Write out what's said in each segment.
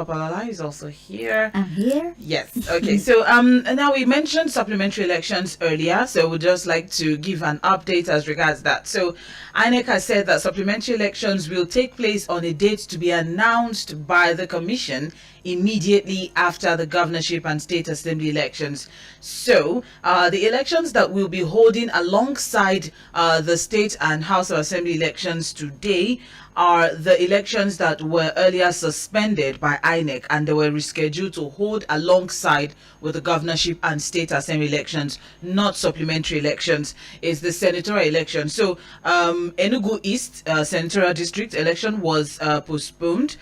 Papalala is also here. I'm here. Yes. Okay. So now we mentioned supplementary elections earlier, so we'd just like to give an update as regards that. So INEC has said that supplementary elections will take place on a date to be announced by the Commission immediately after the governorship and state assembly elections. So the elections that we'll be holding alongside the state and House of Assembly elections today are the elections that were earlier suspended by INEC, and they were rescheduled to hold alongside with the governorship and state assembly elections, not supplementary elections. Is the senatorial election. So Enugu East senatorial district election was postponed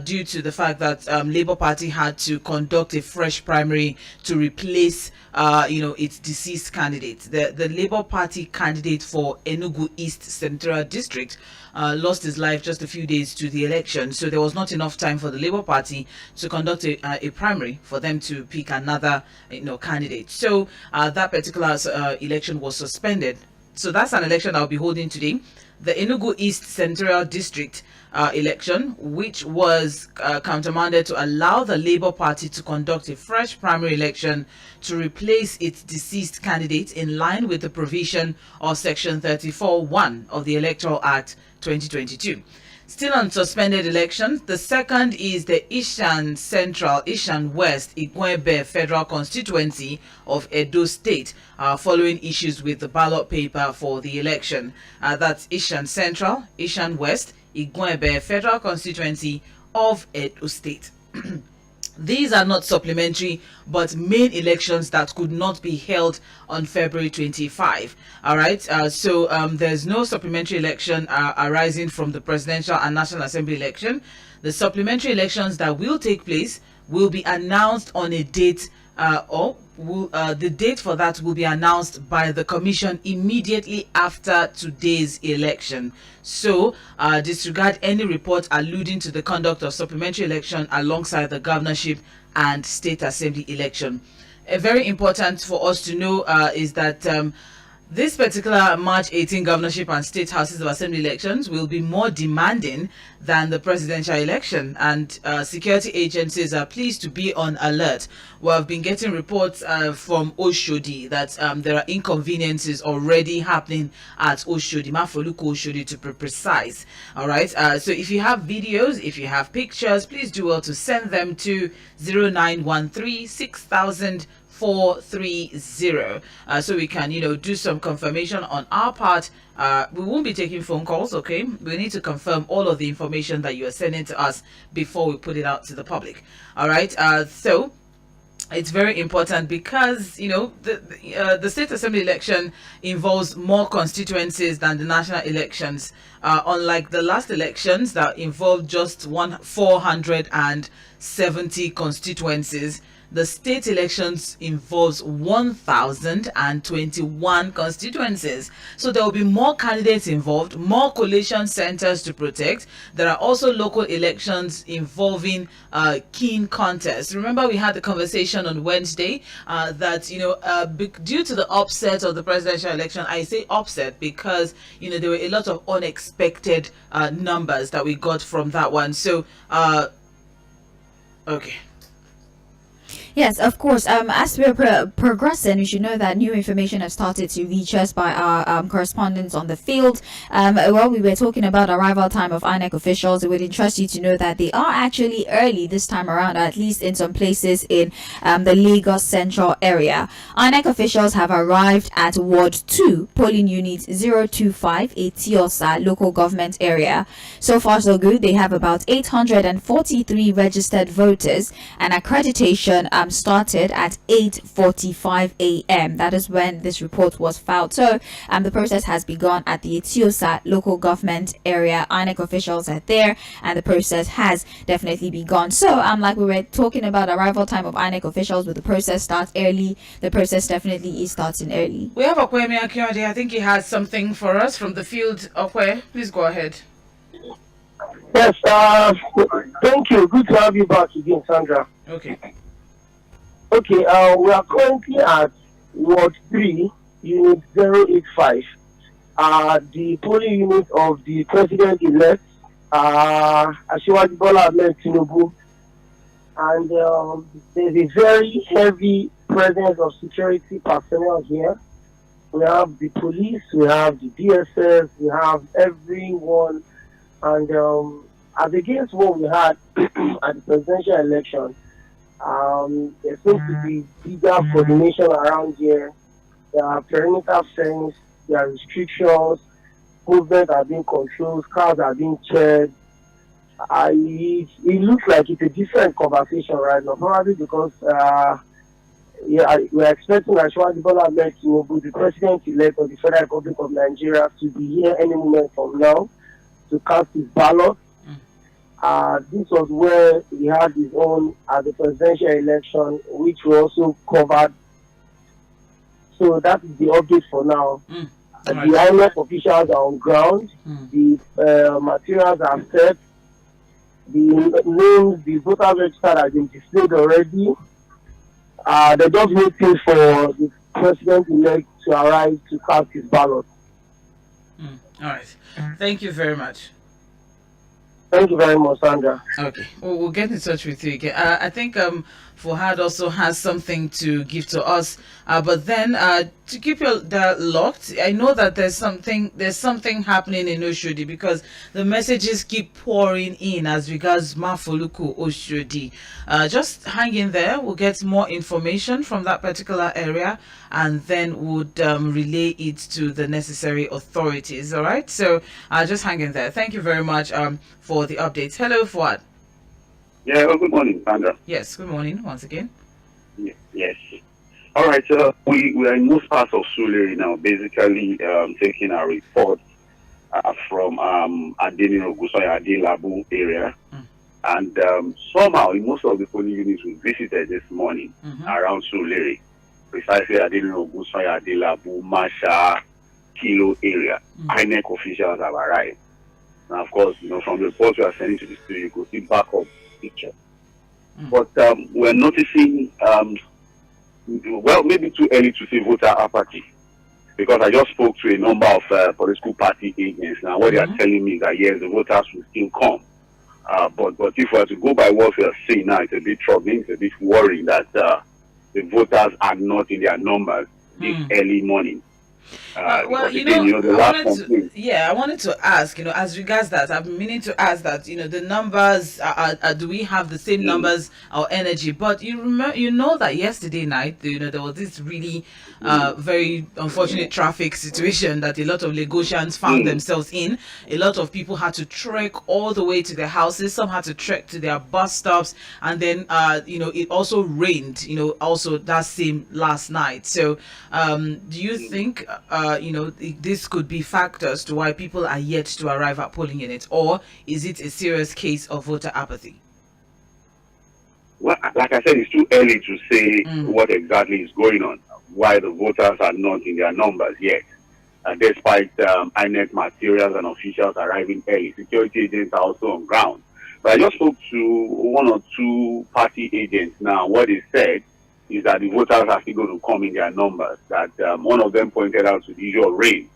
due to the fact that Labour Party had to conduct a fresh primary to replace its deceased candidate. The Labour Party candidate for Enugu East senatorial district lost his life just a few days to the election, so there was not enough time for the Labour Party to conduct a primary for them to pick another candidate. So that particular election was suspended. So that's an election I'll be holding today. The Enugu East senatorial district election, which was countermanded to allow the Labour Party to conduct a fresh primary election to replace its deceased candidate in line with the provision of Section 34(1) of the Electoral Act 2022. Still on suspended elections, the second is the Ishan Central, Ishan West, Guber Federal Constituency of Edo State, following issues with the ballot paper for the election. That's Ishan Central, Ishan West, Guber Federal Constituency of Edo State. These are not supplementary, but main elections that could not be held on February 25. All right. So there's no supplementary election arising from the presidential and National Assembly election. The supplementary elections that will take place will be announced on a date, the date for that will be announced by the Commission immediately after today's election. So disregard any report alluding to the conduct of supplementary election alongside the governorship and state assembly election. Very important for us to know is that this particular March 18 governorship and state houses of assembly elections will be more demanding than the presidential election, and security agencies are pleased to be on alert. We have been getting reports from Oshodi that there are inconveniences already happening at Oshodi, Mafoluku Oshodi to be precise. All right. So if you have videos, if you have pictures, please do well to send them to 0913 6000 430 so we can do some confirmation on our part. We won't be taking phone calls, okay? We need to confirm all of the information that you are sending to us before we put it out to the public. All right. So it's very important because the state assembly election involves more constituencies than the national elections, unlike the last elections that involved just 470 constituencies. The state elections involves 1,021 constituencies. So there will be more candidates involved, more collation centers to protect. There are also local elections involving keen contests. Remember, we had the conversation on Wednesday that, due to the upset of the presidential election, I say upset because, there were a lot of unexpected numbers that we got from that one. So, okay. Yes, of course. As we're progressing, you should know that new information has started to reach us by our correspondents on the field. While we were talking about arrival time of INEC officials, it would interest you to know that they are actually early this time around, at least in some places in the Lagos Central area. INEC officials have arrived at Ward 2, polling unit 025, Etiosa local government area. So far, so good. They have about 843 registered voters, and accreditation started at 8:45 a.m. That is when this report was filed. So the process has begun at the Etiosa local government area. INEC officials are there, and the process has definitely begun. So like we were talking about arrival time of INEC officials, with the process starts early, the process definitely is starting early. We have Okwe Miakiode. I think he has something for us from the field. Okwe, please go ahead. Yes, thank you. Good to have you back again, Sandra. Okay. Okay, we are currently at Ward 3, Unit 085. The polling unit of the President-elect, Asiwaju Bola Ahmed Tinubu, and there's a very heavy presence of security personnel here. We have the police, we have the DSS, we have everyone, and as against what we had at the presidential election, there seems to be bigger coordination around here. There are perimeter fence, there are restrictions, movement are being controlled, cars are being checked. It looks like it's a different conversation right now, probably because we're expecting Ashwadi Bola Ahmed Tinubu, the president-elect of the Federal Republic of Nigeria, to be here any moment from now to cast his ballot. This was where he had his own at the presidential election, which we also covered. So that is the update for now. The IMF officials are on ground. The materials are set. The names, the voter register has been displayed already. They're just waiting for the president-elect to arrive to cast his ballot. All right. Thank you very much. Thank you very much, Sandra. Okay, we'll get in touch with you again. I think Fuhad also has something to give to us, but then to keep you locked, I know that there's something happening in Oshodi because the messages keep pouring in as regards Mafoluku Oshodi. Just hang in there. We'll get more information from that particular area, and then would relay it to the necessary authorities. All right. So just hang in there. Thank you very much for the updates. Hello, Fuad. Yeah, well, good morning, Sandra. Yes, good morning once again. Yes. All right, we are in most parts of Sulere now, basically taking our report from Adeniro Gusoya Adelabu area. And somehow, in most of the polling units we visited this morning around Sulere, precisely Adeniro Gusoya Adelabu, Masha, Kilo area, INEC officials have arrived. Now, of course, from the reports we are sending to the studio, you could see backup picture. But we're noticing, well, maybe too early to say voter apathy, because I just spoke to a number of political party agents. Now, what they are telling me is that, yes, the voters will still come. But if we are to go by what we are seeing now, it's a bit troubling, it's a bit worrying that the voters are not in their numbers this early morning. I wanted to ask, as regards that, I've been meaning to ask that, the numbers, do we have the same numbers or energy? But you know that yesterday night, there was this really very unfortunate traffic situation that a lot of Lagosians found themselves in. A lot of people had to trek all the way to their houses. Some had to trek to their bus stops. And then, it also rained, also that same last night. So do you think this could be factors to why people are yet to arrive at polling units, or is it a serious case of voter apathy? Well, like I said, it's too early to say what exactly is going on, why the voters are not in their numbers yet. Despite INEC materials and officials arriving early, security agents are also on ground. But I just spoke to one or two party agents now. What they said is that the voters are still going to come in their numbers. That one of them pointed out to the usual rain,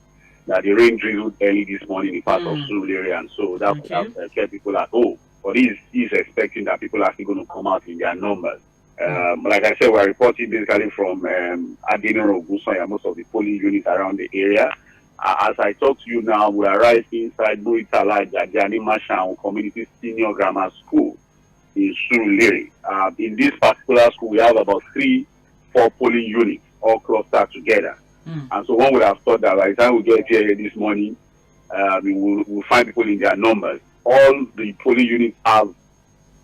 that the rain drizzled early this morning in parts of Sulere, and so that kept people at home. But he's expecting that people are still going to come out in their numbers. Like I said, we're reporting basically from Adeniro Gusoya, most of the polling units around the area. As I talk to you now, we arrived inside Buritala Jajani Mashan Community Senior Grammar School in Sulere. In this particular school, we have about 3-4 polling units all clustered together. And so one would have thought that by the time we get here this morning, we'll find people in their numbers. All the polling units have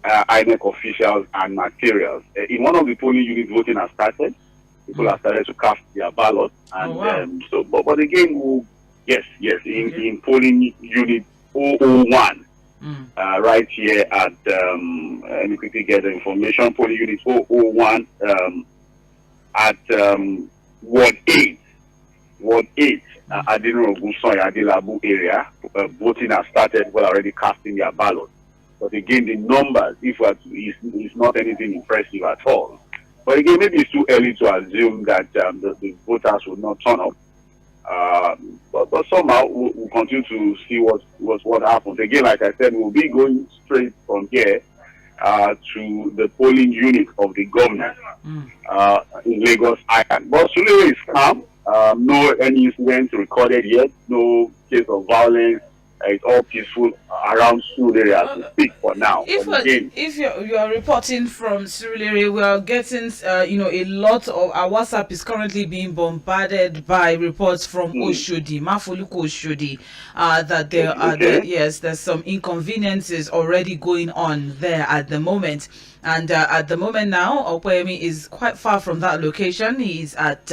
INEC officials and materials. In one of the polling units, voting has started. People have started to cast their ballot. And but again, in polling unit 001, right here at, let me quickly get the information, polling unit 001 at Ward 8, Adeniro Gusoya Adelabu area. Voting has started, people are already casting their ballot. But again, the numbers, is not anything impressive at all. But again, maybe it's too early to assume that the voters will not turn up. But somehow we'll continue to see what happens. Again, like I said, we'll be going straight from here to the polling unit of the government in Lagos Island. But Surulere is calm. No any incidents recorded yet. No case of violence. It's all peaceful around Surulere as we speak for now. If you are reporting from Surulere, we are getting a lot of our WhatsApp is currently being bombarded by reports from Oshodi, Mafoluku Oshodi, that there's some inconveniences already going on there at the moment. And at the moment now, Opeyemi is quite far from that location. He's at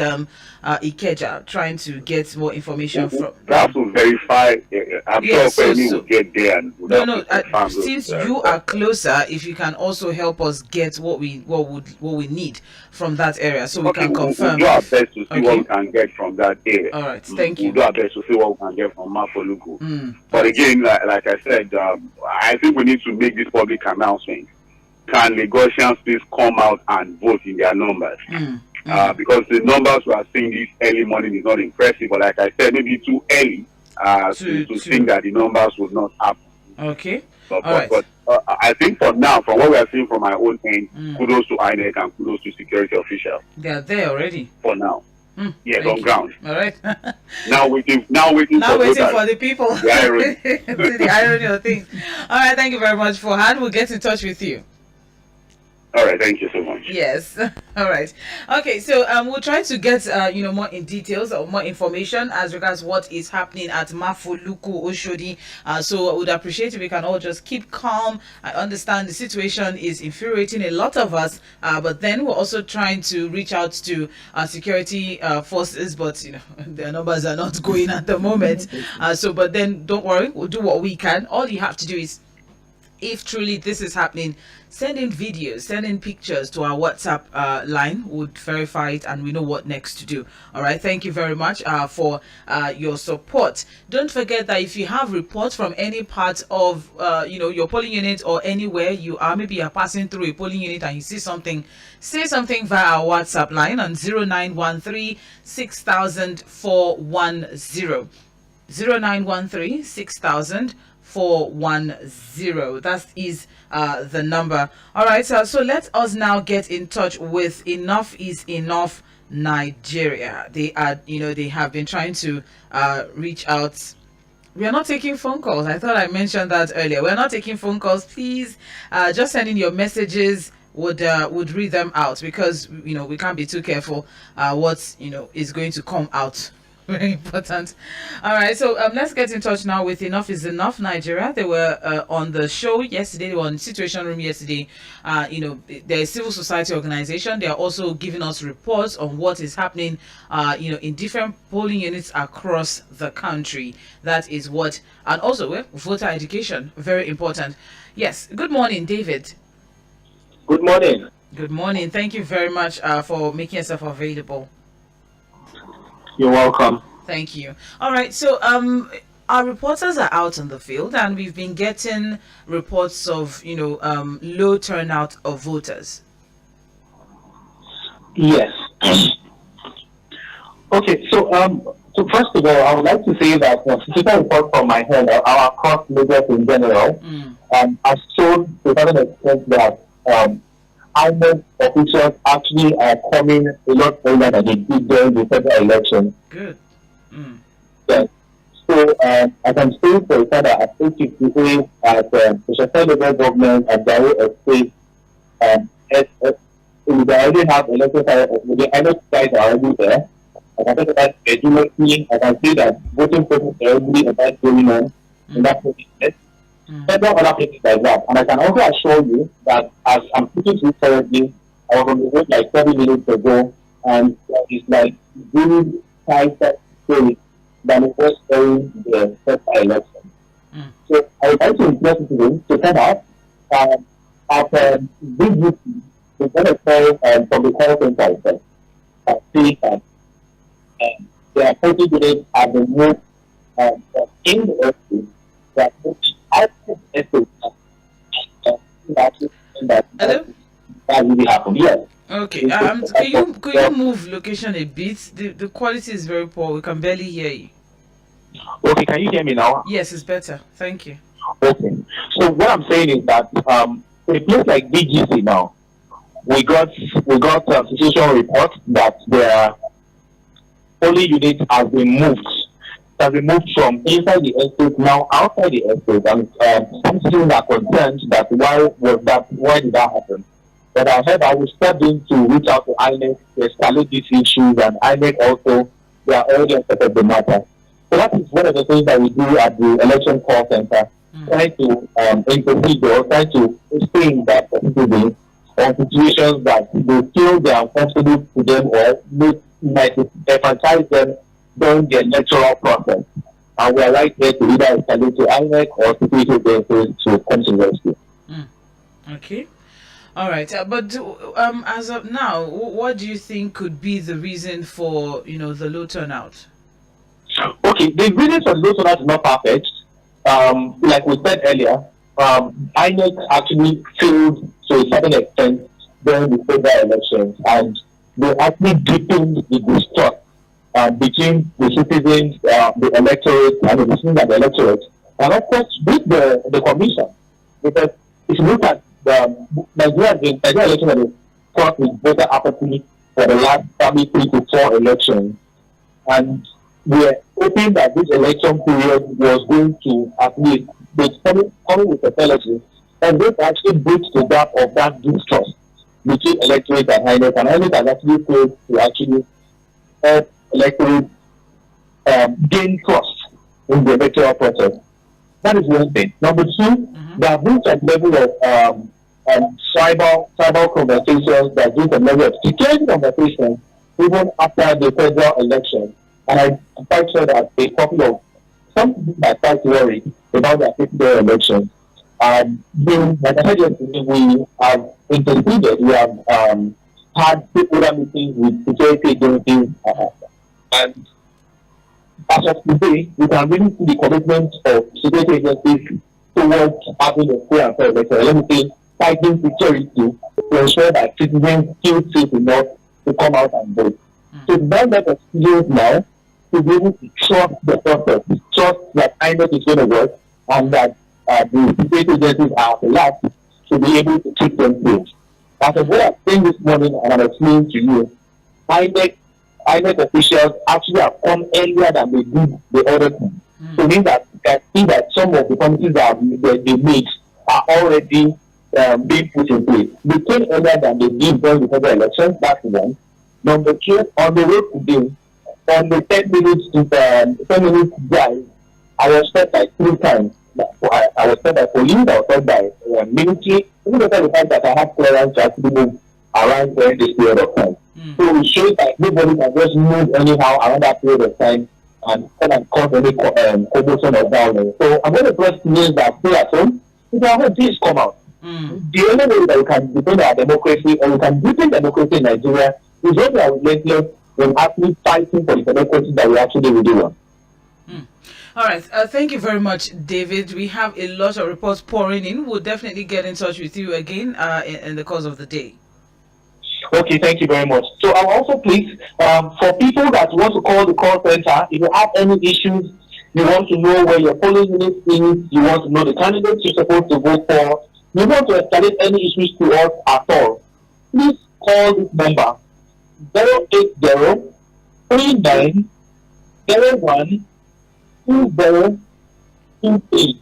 Ikeja trying to get more information from. Perhaps to verify. I'm sure Opeyemi will get there. And since you are closer, if you can also help us get what we need from that area, so we can confirm. We'll do our best to see what we can get from that area. All right, thank you. We'll do our best to see what we can get from Mafoluku. But again, like I said, I think we need to make this public announcement. Can Lagosians please come out and vote in their numbers? Because the numbers we are seeing this early morning is not impressive. But like I said, maybe too early to think that the numbers would not happen. Okay. But I think for now, from what we are seeing from my own end, kudos to INEC and kudos to security officials. They are there already. For now. Yes, on ground. All right. now waiting for the people. The irony. The irony of things. All right, thank you very much, Fahad. We'll get in touch with you. All right, thank you so much. Yes. All right. Okay, so we'll try to get more in details or more information as regards what is happening at Mafoluku Oshodi. So I would appreciate if we can all just keep calm. I understand the situation is infuriating a lot of us, but then we're also trying to reach out to security forces, but their numbers are not going at the moment. But then don't worry, we'll do what we can. All you have to do is, if truly this is happening, send in videos, send in pictures to our WhatsApp line. Would verify it and we know what next to do. All right, thank you very much for your support. Don't forget that if you have reports from any part of your polling unit or anywhere you are, maybe you're passing through a polling unit and you see something, say something via our WhatsApp line on 0913 6000 410. 0913 6000 410. That is the number. All right, so let us now get in touch with Enough is Enough Nigeria. They are, they have been trying to reach out. We are not taking phone calls. I thought I mentioned that earlier. We're not taking phone calls. Please just send in your messages. Would read them out, because we can't be too careful what is going to come out. Very important. All right, so let's get in touch now with Enough is Enough Nigeria. They were on the show yesterday. They were on Situation Room yesterday. They're a civil society organization. They are also giving us reports on what is happening, in different polling units across the country. That is what, and also voter education, very important. Yes. Good morning, David. Good morning. Good morning. Thank you very much for making yourself available. You're welcome. Thank you. All right, so our reporters are out in the field, and we've been getting reports of low turnout of voters. Yes. Okay, so first of all, I would like to say that statistical report from my head, our cost measures in general, has shown to certain extent that INEC officials actually are coming a lot earlier than they did during the federal election. Good. Yes. So I can say for a fact that at 8:58 at the Sheffield local government at Garo Estate, we already have elected the INEC guys are already there. I can say that regularly, I can see that voting process is already about going on in that process. Several other places like that. And I can also assure you that as I'm speaking to you currently, I was on the road like 30 minutes ago, and it's like really tight story than it was during the first election. So I would like to invite you to come out at VGC, we're going to call from the call center see that there are 40 minutes at the move in the office that that really happened. Yes. Okay. Could you move location a bit? The quality is very poor. We can barely hear you. Okay. Can you hear me now? Yes, it's better. Thank you. Okay. So what I'm saying is that a place like BGC now, we got a situation report that their polling unit has been moved. It has been moved from inside the estate now outside the estate, and some citizens are concerned that why did that happen? But however, we stepped in to reach out to INEC to escalate these issues, and INEC also, they are already on top of the matter. So that is one of the things that we do at the election call center, trying to intercede or trying to stay in that particular on situations that they feel they are uncomfortable to them or might emphasize them during the electoral process. And we are right here to either escalate to INEC or security agencies to come to rescue. Okay. All right. But as of now, what do you think could be the reason for, the low turnout? Okay, the reason for the low turnout is not perfect. Like we said earlier, INEC actually failed to a certain extent during the federal elections, and they actually deepened the distrust between the citizens, the electorate, and the citizens and the electorate, and of course with the commission. Because if you look at the Nigeria election that is fought with voter apathy for the last probably 3 to 4 elections, and we are hoping that this election period was going to at least be coming with a policy, and this actually bridge the gap of that distrust between electorate and INEC, and INEC has actually failed to actually help electorate gain trust in the electoral process. That is one thing. Number two, there have been some level of tribal conversations, there has been some level of security conversations even after the federal election. And I'm quite sure that a couple of some people are quite worried about the federal election. Like I said yesterday, we have interceded, we have had stakeholder meetings with security agencies, and as of today, we can really see the commitment of security agencies towards having a fair and fair election. Let me say, fighting security to ensure that citizens feel safe enough to come out and vote. So that level of skills now to be able to trust the process, trust that INEC is going to work, and that the security agencies are allowed to be able to keep them safe. As of what I'm saying this morning, and I'm explaining to you, INEC officials actually have come earlier than they did the other thing. So it means that you can see that some of the committees that they made are already being put in place. They came earlier than they did during the federal elections, that's one. Number two, on the road today, on the 10 minutes drive, I was stopped by 3 times. I was stopped by police, I was stopped by military, even the fact that I have clearance to actually move around during this period of time. So it shows that nobody can just move anyhow around that period of time and come and cause any commotion or violence. So I'm going to press news that stay at home. If our home, please come out. The only way that we can defend our democracy or we can defend democracy in Nigeria is when we are relentless in actually fighting for the democracy that we actually really want. All right. Thank you very much, David. We have a lot of reports pouring in. We'll definitely get in touch with you again in the course of the day. Okay, thank you very much. So I'll also please, for people that want to call the call center, if you have any issues, you want to know where your polling unit is, you want to know the candidates you're supposed to vote for, you want to escalate any issues to us at all, please call this number 080 39 01 2023.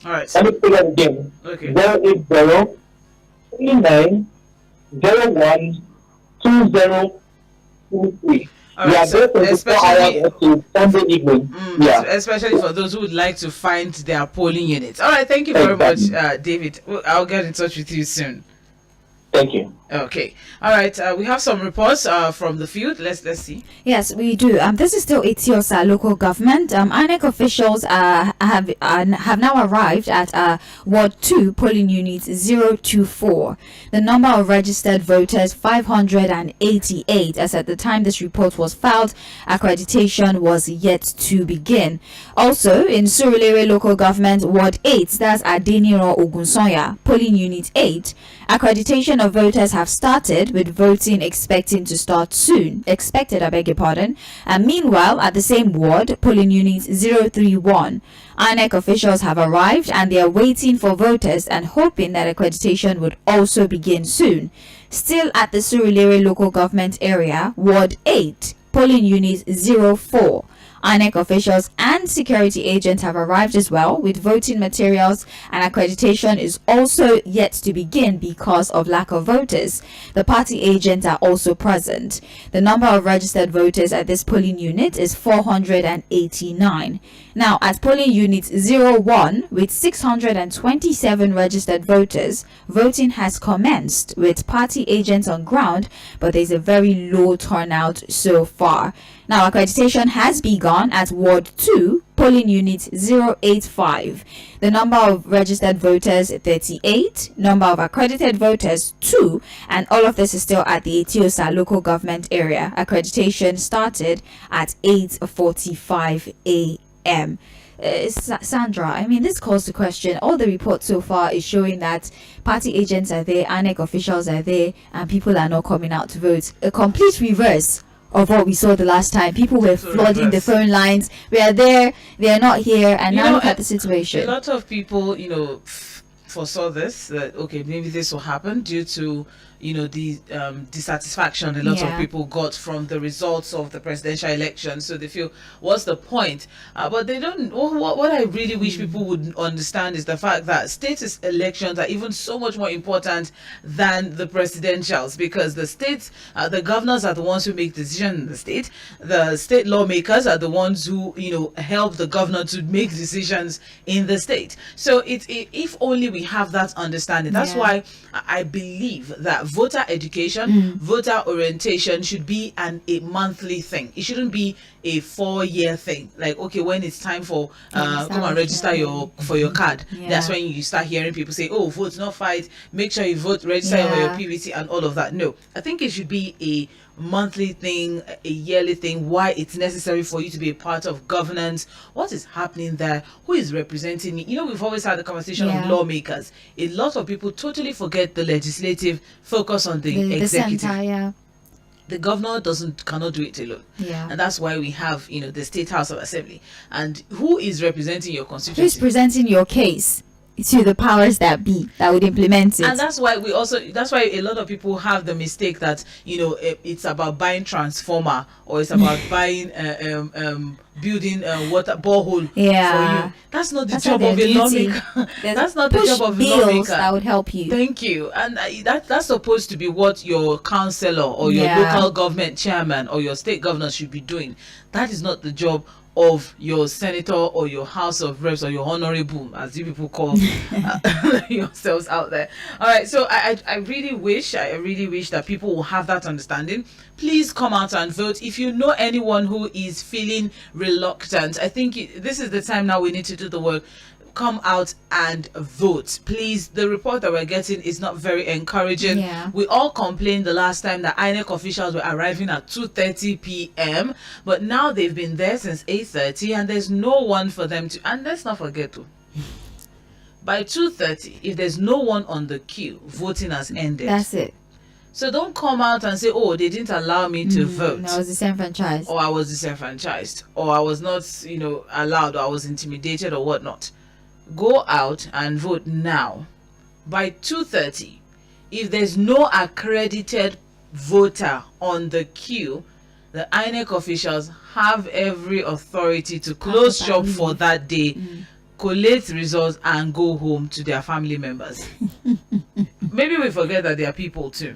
All right. Let me say that again. Okay. 080 39 01 2023. All right, so especially Sunday evening. Especially for those who would like to find their polling units. All right, thank you very much, David. I'll get in touch with you soon. Thank you. Okay. All right. We have some reports from the field. Let's see. Yes, we do. This is still Etiosa local government. INEC officials have now arrived at Ward 2 polling unit 024. The number of registered voters 588. As at the time this report was filed, accreditation was yet to begin. Also in Surulere local government Ward 8, that's Adeniro Ogunsoya polling unit 8, accreditation of voters have have started, with voting expected, I beg your pardon. And meanwhile, at the same ward, polling unit 031, INEC officials have arrived and they are waiting for voters and hoping that accreditation would also begin soon. Still at the Surulere local government area, Ward 8, polling unit 04, INEC officials and security agents have arrived as well, with voting materials, and accreditation is also yet to begin because of lack of voters. The party agents are also present. The number of registered voters at this polling unit is 489. Now, at polling unit 01, with 627 registered voters, voting has commenced with party agents on ground, but there's a very low turnout so far. Now, accreditation has begun at Ward 2, polling unit 085. The number of registered voters 38, number of accredited voters 2, and all of this is still at the Etiosa local government area. Accreditation started at 8:45 a.m. Sandra, I mean, this calls to question. All the reports so far is showing that party agents are there, INEC officials are there, and people are not coming out to vote. A complete reverse of what we saw the last time. People were flooding the phone lines. We are there, they are not here, and now look at the situation. A lot of people, foresaw this, that okay, maybe this will happen due to the dissatisfaction a lot of people got from the results of the presidential election. So they feel, what's the point? But they don't. What I really wish people would understand is the fact that state elections are even so much more important than the presidentials, because the states, the governors are the ones who make decisions in the state. The state lawmakers are the ones who help the governor to make decisions in the state. So if only we have that understanding. That's why I believe that voter education, voter orientation should be a monthly thing. It shouldn't be a 4-year thing. Like, okay, when it's time for come and register for your card, that's when you start hearing people say, oh, vote not fight, make sure you vote, register for your PVC and all of that. No, I think it should be a monthly thing, a yearly thing. Why it's necessary for you to be a part of governance, what is happening there, who is representing me. We've always had the conversation of lawmakers. A lot of people totally forget the legislative, focus on the executive. The center, the governor cannot do it alone. And that's why we have the State House of Assembly. And who is representing your constituency? Who's presenting your case to the powers that be that would implement it? And that's why a lot of people have the mistake that it's about buying transformer, or it's about buying building water borehole for you. That's not the job of a lawmaker. That's not the job of a lawmaker. That would help you. Thank you. And that's supposed to be what your councillor or your local government chairman or your state governor should be doing. That is not the job of your senator or your House of Reps or your honorable, as you people call yourselves out there. All right, so I really wish that people will have that understanding. Please come out and vote. If you know anyone who is feeling reluctant, I think this is the time now we need to do the work. Come out and vote, please. The report that we're getting is not very encouraging. We all complained the last time that INEC officials were arriving at 2:30 p.m. but now they've been there since 8:30 and there's no one for them to. And let's not forget by 2:30, if there's no one on the queue, voting has ended. That's it. So don't come out and say, oh, they didn't allow me to vote. I was disenfranchised. Or I was disenfranchised. Or I was not, allowed, or I was intimidated or whatnot. Go out and vote now. By 2:30, if there's no accredited voter on the queue, the INEC officials have every authority to close shop for that day, collate results, and go home to their family members. Maybe we forget that they are people too.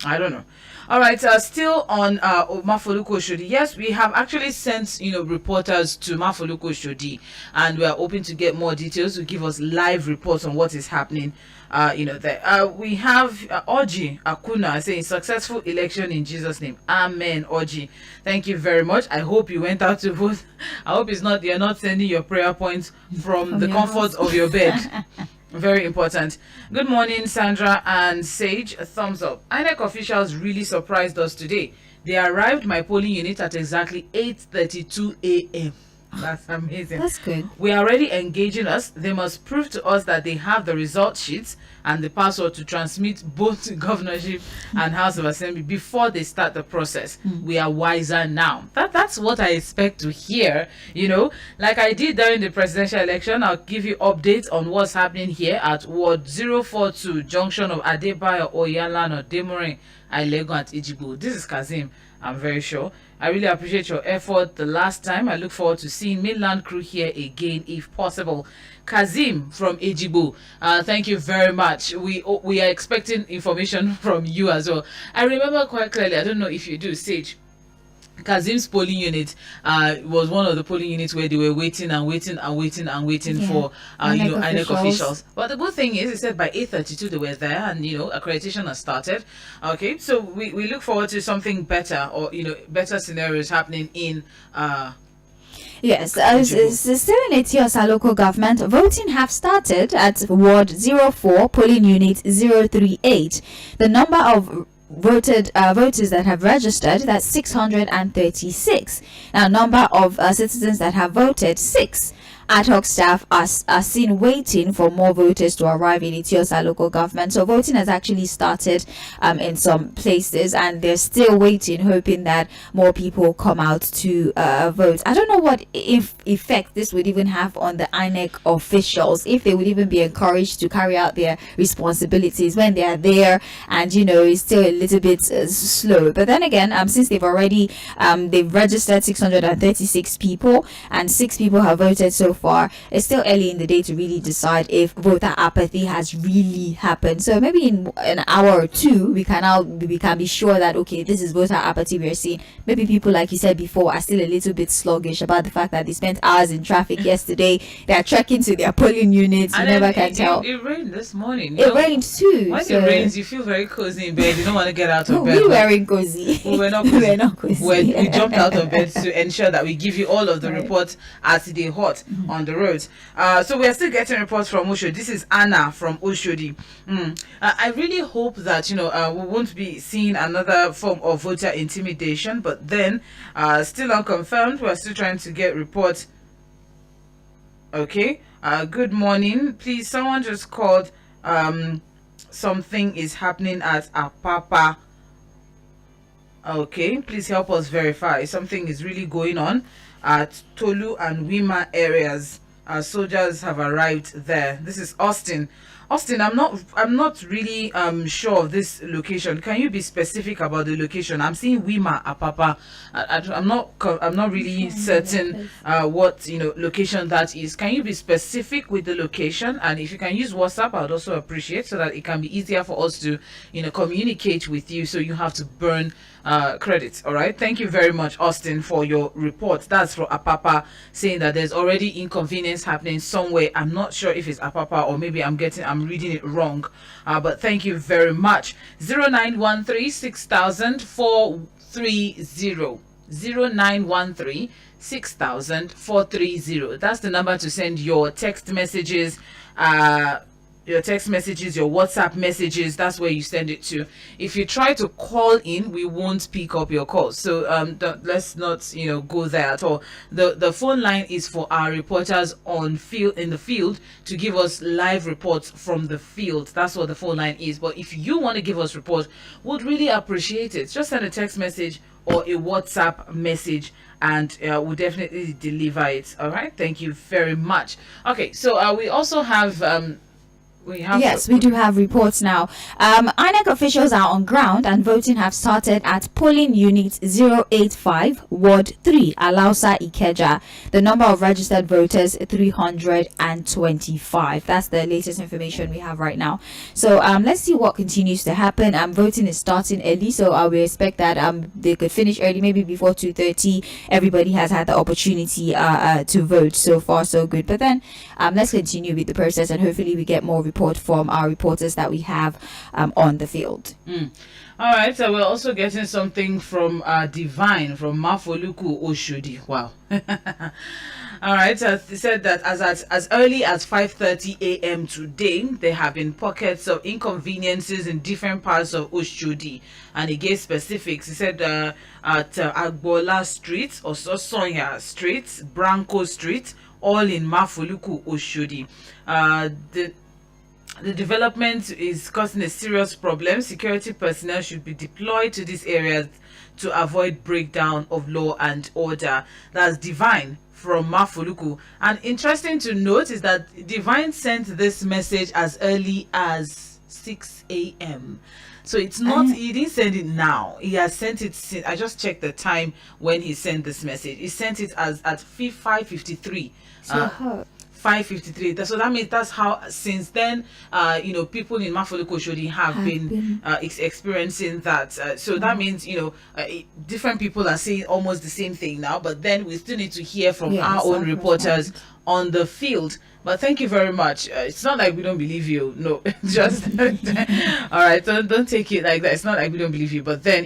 I don't know. All right, still on Mafoluko Oshodi. Yes, we have actually sent reporters to Mafoluko Oshodi, and we are hoping to get more details to give us live reports on what is happening. There. We have Oji Akuna saying successful election in Jesus' name. Amen, Oji. Thank you very much. I hope you went out to vote. I hope you're not sending your prayer points from the comfort of your bed. Very important. Good morning, Sandra and Sage. A thumbs up. INEC officials really surprised us today. They arrived my polling unit at exactly 8:32 a.m. That's amazing. That's good. We are already engaging us. They must prove to us that they have the result sheets and the password to transmit both governorship and House of Assembly before they start the process. We are wiser now. That's what I expect to hear, like I did during the presidential election. I'll give you updates on what's happening here at Ward 042, junction of Adebayo, Oyalano, Demorin, Ilego, and Ejigbo. This is Kazim, I'm very sure. I really appreciate your effort the last time. I look forward to seeing mainland crew here again if possible. Kazim from Ejigbo, thank you very much. We are expecting information from you as well. I remember quite clearly, I don't know if you do, Sage, Kazim's polling unit was one of the polling units where they were waiting for INEC officials. But the good thing is, it said by 8:32 they were there, and accreditation has started. Okay, so we look forward to something better, or better scenarios happening in Yes, still in Etiosa local government, voting have started at Ward 04, polling unit 038. The number of voters that have registered, that's 636. Now, number of citizens that have voted, 6. Ad hoc staff are seen waiting for more voters to arrive in Etiosa local government. So voting has actually started in some places, and they're still waiting, hoping that more people come out to vote. I don't know what effect this would even have on the INEC officials, if they would even be encouraged to carry out their responsibilities when they are there, and it's still a little bit slow. But then again, since they've already they've registered 636 people, and 6 people have voted so far, it's still early in the day to really decide if voter apathy has really happened. So maybe in an hour or two we can be sure that, okay, this is voter apathy we're seeing. Maybe people, like you said before, are still a little bit sluggish about the fact that they spent hours in traffic yesterday. They are trekking to their polling units. You never can tell. It rained this morning. It rained too. When it rains, you feel very cozy in bed. You don't want to get out of bed. We weren't cozy. We were not cozy. We jumped out of bed to ensure that we give you all of the reports as they hot on the roads. So we are still getting reports from Oshodi. This is Anna from Oshodi. I really hope that we won't be seeing another form of voter intimidation, but then still unconfirmed. We're still trying to get reports. Okay. Good morning. Please, someone just called. Something is happening at Apapa. Okay, please help us verify. Something is really going on at Tolu and Wima areas. Soldiers have arrived there. This is Austin. Austin, I'm not really sure of this location. Can you be specific about the location? I'm seeing Wima Apapa. I'm not really certain what location that is. Can you be specific with the location? And if you can use WhatsApp, I'd also appreciate, so that it can be easier for us to communicate with you, so you have to burn credits. All right, thank you very much, Austin, for your report. That's for Apapa, saying that there's already inconvenience happening somewhere. I'm not sure if it's Apapa, or maybe I'm reading it wrong, but thank you very much. 0913 6000 430. 0913 6000 430. That's the number to send your text messages, your WhatsApp messages. That's where you send it to. If you try to call in, we won't pick up your calls, so let's not go there at all. The phone line is for our reporters in the field to give us live reports from the field. That's what the phone line is. But if you want to give us reports, we'd really appreciate it. Just send a text message or a WhatsApp message, and we'll definitely deliver it. All right, thank you very much. Okay, so we also have yes, we do have reports now. INEC officials are on ground, and voting have started at polling unit 085, Ward 3, Alausa, Ikeja. The number of registered voters, 325. That's the latest information we have right now. So let's see what continues to happen. Voting is starting early, so we expect that they could finish early, maybe before 2:30. Everybody has had the opportunity to vote. So far, so good. But then let's continue with the process, and hopefully we get more report from our reporters that we have on the field. All right, so we're also getting something from Divine from Mafoluku Oshodi. Wow. All right, so they said that as early as 5:30 a.m. today, there have been pockets of inconveniences in different parts of Oshodi, and he gave specifics. He said at Agbola Street, Ososonya Street, Branco Street, all in Mafoluku Oshodi. The development is causing a serious problem. Security personnel should be deployed to these areas to avoid breakdown of law and order. That's Divine from Mafuluku. And interesting to note is that Divine sent this message as early as 6 a.m. So it's not, he didn't send it now. He has sent it since, I just checked the time when he sent this message. He sent it as at 5:53. So 5:53. So that means that's how since then, people in Mafoluko Shodi have been experiencing that. So that means different people are saying almost the same thing now. But then we still need to hear from our own reporters on the field. But thank you very much. It's not like we don't believe you. No, just all right. Don't take it like that. It's not like we don't believe you. But then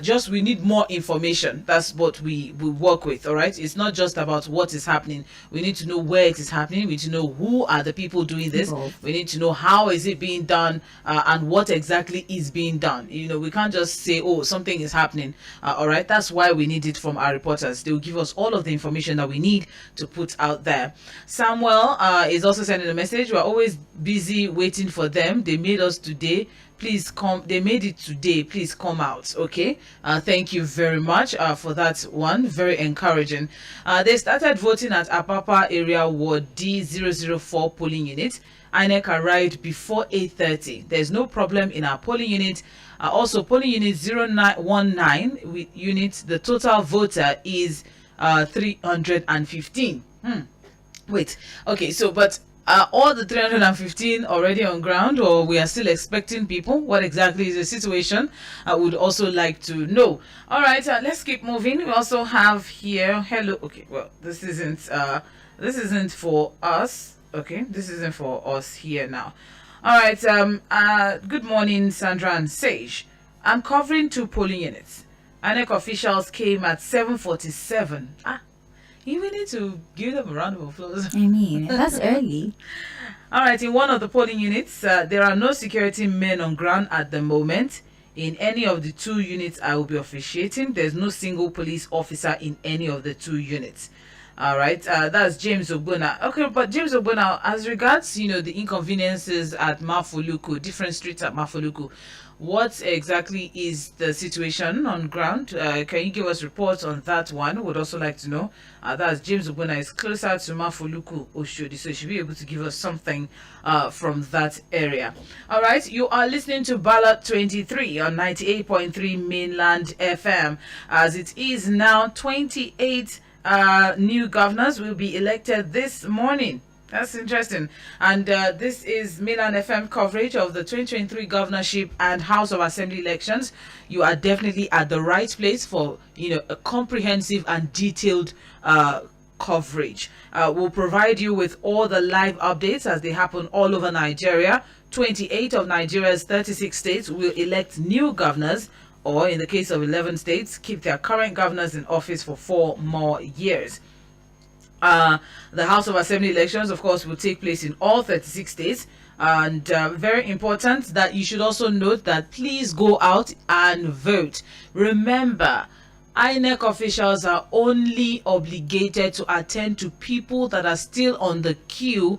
just we need more information. That's what we work with. All right. It's not just about what is happening. We need to know where it is happening. We need to know who are the people doing this. We need to know how is it being done and what exactly is being done. We can't just say, oh, something is happening. All right. That's why we need it from our reporters. They will give us all of the information that we need to put out there. Samuel is also sending a message. We're always busy waiting for them. They made us today. Please come. They made it today. Please come out. Okay. Thank you very much for that one. Very encouraging. They started voting at Apapa area ward D004 polling unit. INEC arrived before 8:30. There's no problem in our polling unit. Also, polling unit 0919 unit. The total voter is 315. Wait, okay, so but all the 315 already on ground, or we are still expecting people? What exactly is the situation? I would also like to know. All right, let's keep moving. We also have here, hello. Okay, well, this isn't for us. Okay, this isn't for us here now. All right, good morning, Sandra and Sage. I'm covering 2 polling units. INEC officials came at 7:47. You need to give them a round of applause. I mean, that's early. All right, in one of the polling units, there are no security men on ground at the moment. In any of the 2 units I will be officiating, there's no single police officer in any of the 2 units. All right, that's James Ogbona. Okay, but James Ogbona, as regards, the inconveniences at Mafoluku, different streets at Mafoluku, what exactly is the situation on ground? Can you give us reports on that one? Would also like to know. That's James Ogbona is closer to Mafoluku Oshodi, so you should be able to give us something from that area. All right, you are listening to Ballot 23 on 98.3 Mainland FM. As it is now, 28 new governors will be elected this morning. That's interesting. And this is Milan FM coverage of the 2023 governorship and House of Assembly elections. You are definitely at the right place for a comprehensive and detailed coverage. We'll provide you with all the live updates as they happen all over Nigeria. 28 of Nigeria's 36 states will elect new governors, or in the case of 11 states, keep their current governors in office for 4 more years. The House of Assembly elections, of course, will take place in all 36 states. And very important that you should also note that please go out and vote. Remember, INEC officials are only obligated to attend to people that are still on the queue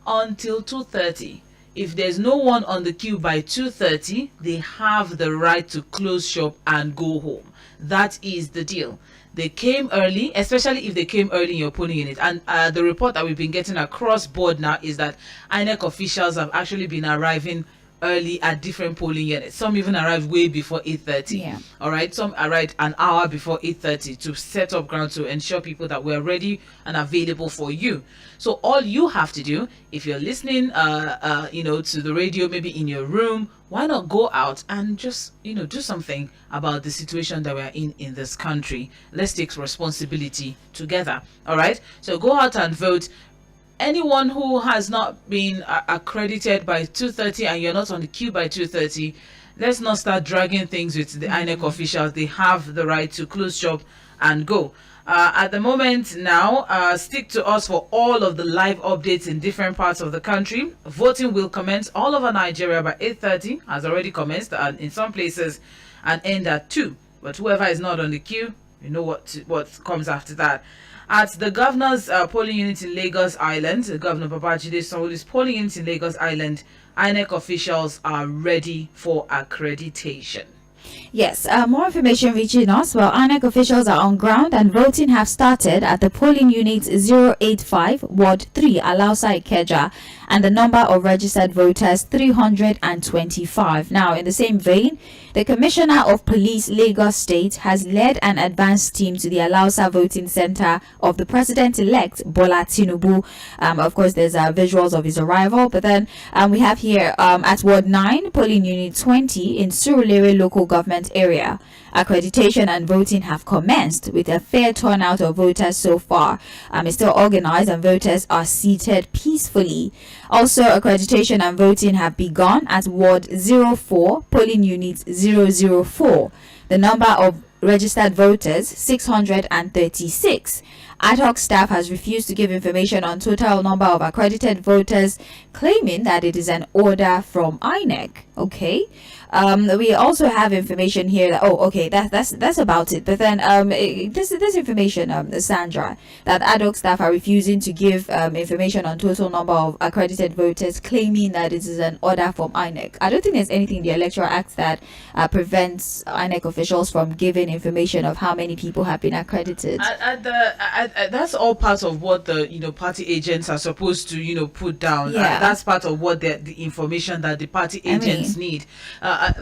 until 2:30. If there's no one on the queue by 2:30, they have the right to close shop and go home. That is the deal. They came early, especially if they came early in your polling unit. And the report that we've been getting across board now is that INEC officials have actually been arriving early at different polling units. Some even arrived way before 8:30. Yeah. All right. Some arrived an hour before 8:30 to set up ground to ensure people that we're ready and available for you. So all you have to do, if you're listening, to the radio, maybe in your room, why not go out and just, do something about the situation that we're in this country? Let's take responsibility together. All right. So go out and vote. Anyone who has not been accredited by 2:30 and you're not on the queue by 2:30, let's not start dragging things with the INEC officials. They have the right to close shop and go. At the moment now, stick to us for all of the live updates in different parts of the country. Voting will commence all over Nigeria by 8:30, has already commenced in some places, and end at 2. But whoever is not on the queue, You know what comes after that. At the governor's polling unit in Lagos Island, Governor Babajide Sanwo-Olu's polling unit in Lagos Island, INEC officials are ready for accreditation. Yes, more information reaching us. Well, INEC officials are on ground and voting have started at the polling unit 085, Ward 3, Alausa Ikeja, and the number of registered voters 325. Now, in the same vein, the Commissioner of Police, Lagos State, has led an advanced team to the Alausa voting center of the President-elect, Bola Tinubu. Of course, there's visuals of his arrival, but then we have here at Ward 9, polling unit 20 in Surulere local government area. Accreditation and voting have commenced with a fair turnout of voters so far. It's still organized and voters are seated peacefully. Also, accreditation and voting have begun at Ward 04, polling unit 004. The number of registered voters 636. Ad hoc staff has refused to give information on total number of accredited voters, claiming that it is an order from INEC. Okay. We also have information here that that's about it. But then this information, Sandra, that ad hoc staff are refusing to give information on total number of accredited voters, claiming that it is an order from INEC. I don't think there's anything in the Electoral Act that prevents INEC officials from giving information of how many people have been accredited. That's all part of what the party agents are supposed to put down. Yeah. That's part of what the information that the party agents need.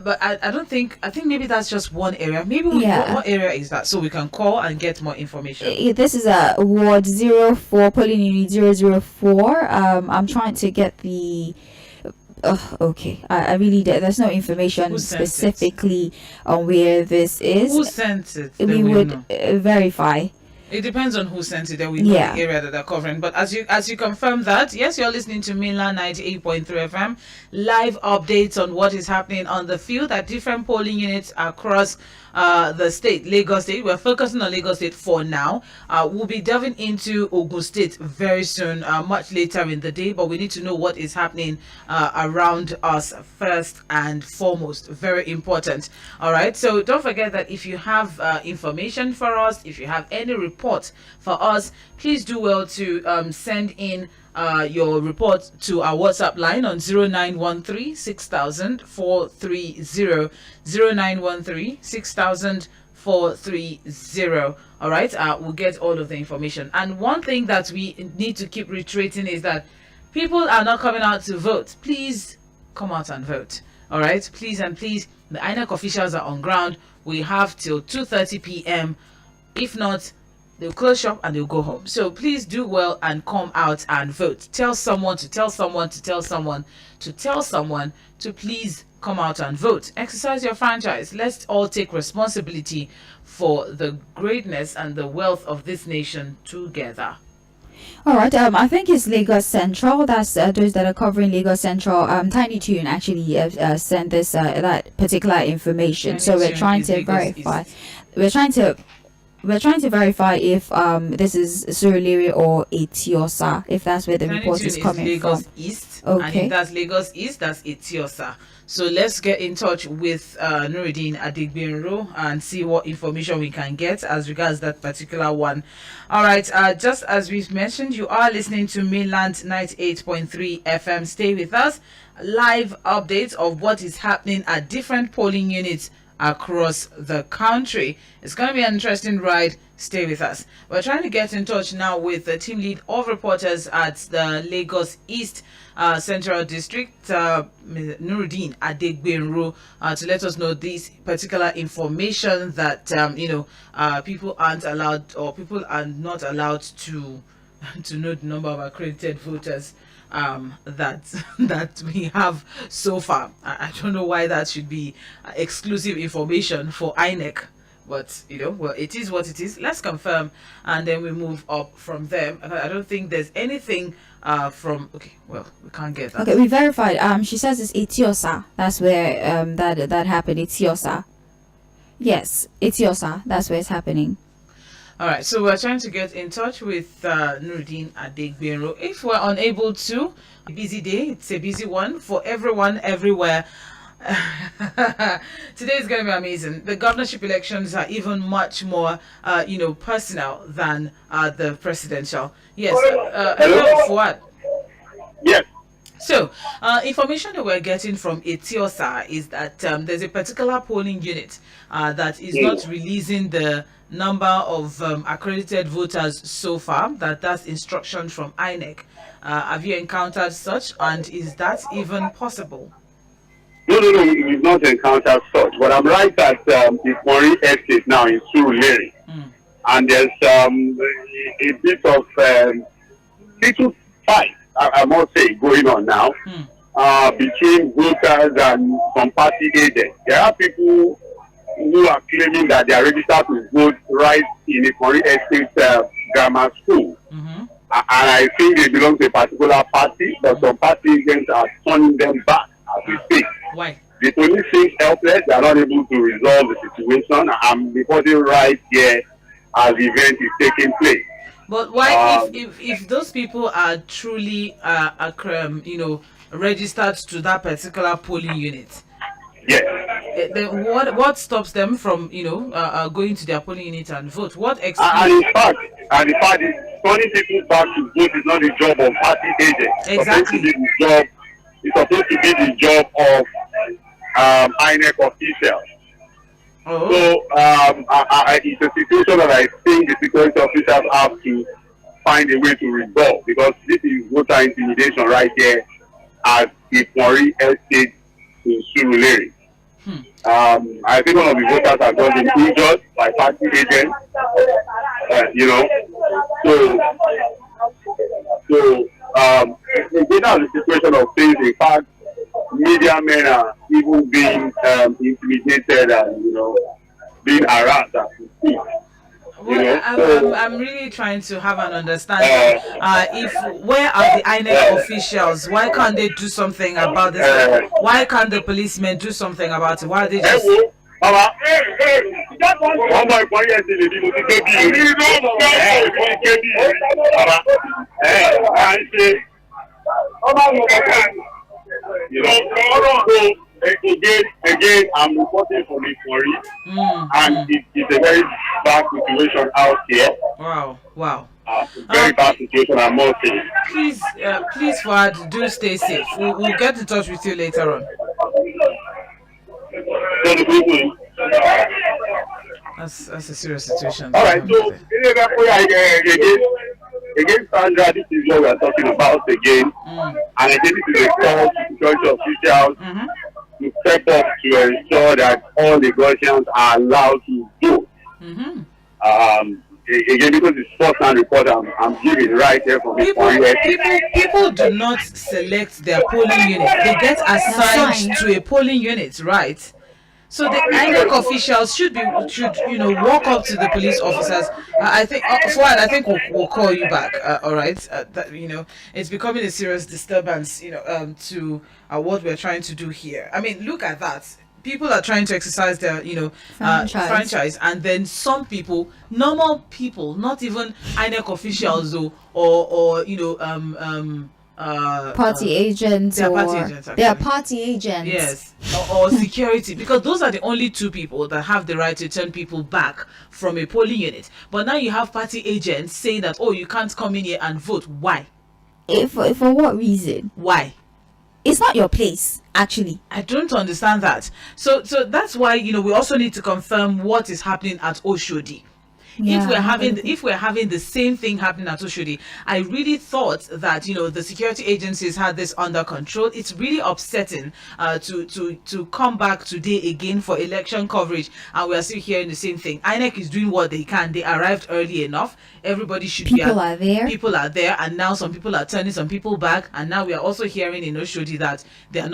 But I don't think. I think maybe that's just one area. Maybe what area is that? So we can call and get more information. This is a Ward 04, polling unit 004. I'm trying to get the. Okay. I really there's no information specifically on where this is. Who sent it? We would verify. It depends on who sent it, then we know the area that they're covering. But as you confirm that, yes, you're listening to Mainland 98.3 FM, live updates on what is happening on the field at different polling units across the state, Lagos State. We're focusing on Lagos State for now. We'll be delving into Ogun State very soon, much later in the day, but we need to know what is happening around us first and foremost. Very important. All right, so don't forget that if you have information for us, if you have any report for us, please do well to send in your report to our WhatsApp line on 0913 6000 430 0913 6000 430. All right, we'll get all of the information. And one thing that we need to keep reiterating is that people are not coming out to vote. Please come out and vote. All right, please and please. The INEC officials are on ground. We have till 2:30 p.m. If not, they'll close shop and they'll go home. So please do well and come out and vote. Tell someone to tell someone to tell someone to tell someone to please come out and vote. Exercise your franchise. Let's all take responsibility for the greatness and the wealth of this nation together. All right. I think it's Lagos Central. That's those that are covering Lagos Central. Tiny Tune actually sent this that particular information. Tiny so we're Tune trying is to Lagos verify. East. We're trying to verify if this is Surulere or Etiosa, if that's where the Tiny report Tune is coming Lagos from. East. And Okay. if that's Lagos East, that's Etiosa. So let's get in touch with Nuruddin Adigbenro and see what information we can get as regards that particular one. All right, just as we've mentioned, you are listening to Mainland 98.3 FM. Stay with us. Live updates of what is happening at different polling units across the country. It's going to be an interesting ride. Stay with us. We're trying to get in touch now with the team lead of reporters at the Lagos East Central District, Nuruddin Adegbenro, to let us know this particular information that people aren't allowed, or people are not allowed to know the number of accredited voters that we have so far. I don't know why that should be exclusive information for INEC. But, well, it is what it is. Let's confirm, and then we move up from there. I don't think there's anything from... Okay, well, we can't get that. Okay, we verified. She says it's Etiosa. That's where that happened. Etiosa. Yes, Etiosa. That's where it's happening. All right, so we're trying to get in touch with Nuruddin Adegbenro. If we're unable to, a busy day, it's a busy one for everyone, everywhere. Today is going to be amazing. The governorship elections are even much more, personal than the presidential. Yes. Hello, Fuad. Yes. So, information that we're getting from Etiosa is that there's a particular polling unit that is not releasing the number of accredited voters so far. That's instruction from INEC. Have you encountered such, and is that even possible? No, we've not encountered such. But I'm right that the Mori estate now is Surulere. And there's a bit of little fight, I must say, going on now between voters and some party agents. There are people who are claiming that they are registered to vote right in a Mori estate grammar school. And I think they belong to a particular party, but some party agents are turning them back as we speak. Why? The police seems helpless. They are not able to resolve the situation. I'm reporting right here as the event is taking place. But why, if those people are truly, registered to that particular polling unit? Yes. Then what stops them from, going to their polling unit and vote? What And in fact, turning people back to vote is not the job of party agents. Exactly. It's supposed to be the job of INEC officials. Oh. So it's a situation that I think the security officers have to find a way to resolve, because this is voter intimidation right here at the Mori estate in Surulere. I think one of the voters have just been injured by party agents. Again, now the situation of things, in fact, media men are even being intimidated and being harassed as we speak. Well, I'm really trying to have an understanding. Where are the INEC officials? Why can't they do something about this? Why can't the policemen do something about it? Why are they just? Again, I'm reporting from the quarry, and it's a very bad situation out here. Wow. Very bad situation, I must say. Please, Fuad, do stay safe. We'll get in touch with you later on. That's a serious situation. All right, so again, Sandra, this is what we are talking about again. And again, this is a call to security officials to step up to ensure that all Lagosians are allowed to vote. Again, because it's first-hand report I'm giving right here from people do not select their polling unit. They get assigned to a polling unit, right? So the INEC officials should walk up to the police officers. I think, Fuad, I think we'll call you back. All right, it's becoming a serious disturbance. To what we're trying to do here. I mean, look at that. People are trying to exercise their, franchise, and then some people, normal people, not even INEC officials, or party agents, they are party agents. Yes, or security, because those are the only two people that have the right to turn people back from a polling unit. But now you have party agents saying that, you can't come in here and vote. Why? For what reason? Why? It's not your place, actually. I don't understand that. So that's why we also need to confirm what is happening at Oshodi. Yeah, if we're having the same thing happening at Oshodi, I really thought that the security agencies had this under control. It's really upsetting to come back today again for election coverage, and we're still hearing the same thing. INEC is doing what they can. They arrived early enough. Everybody should People are there. People are there, and now some people are turning some people back, and now we are also hearing in Oshodi that they are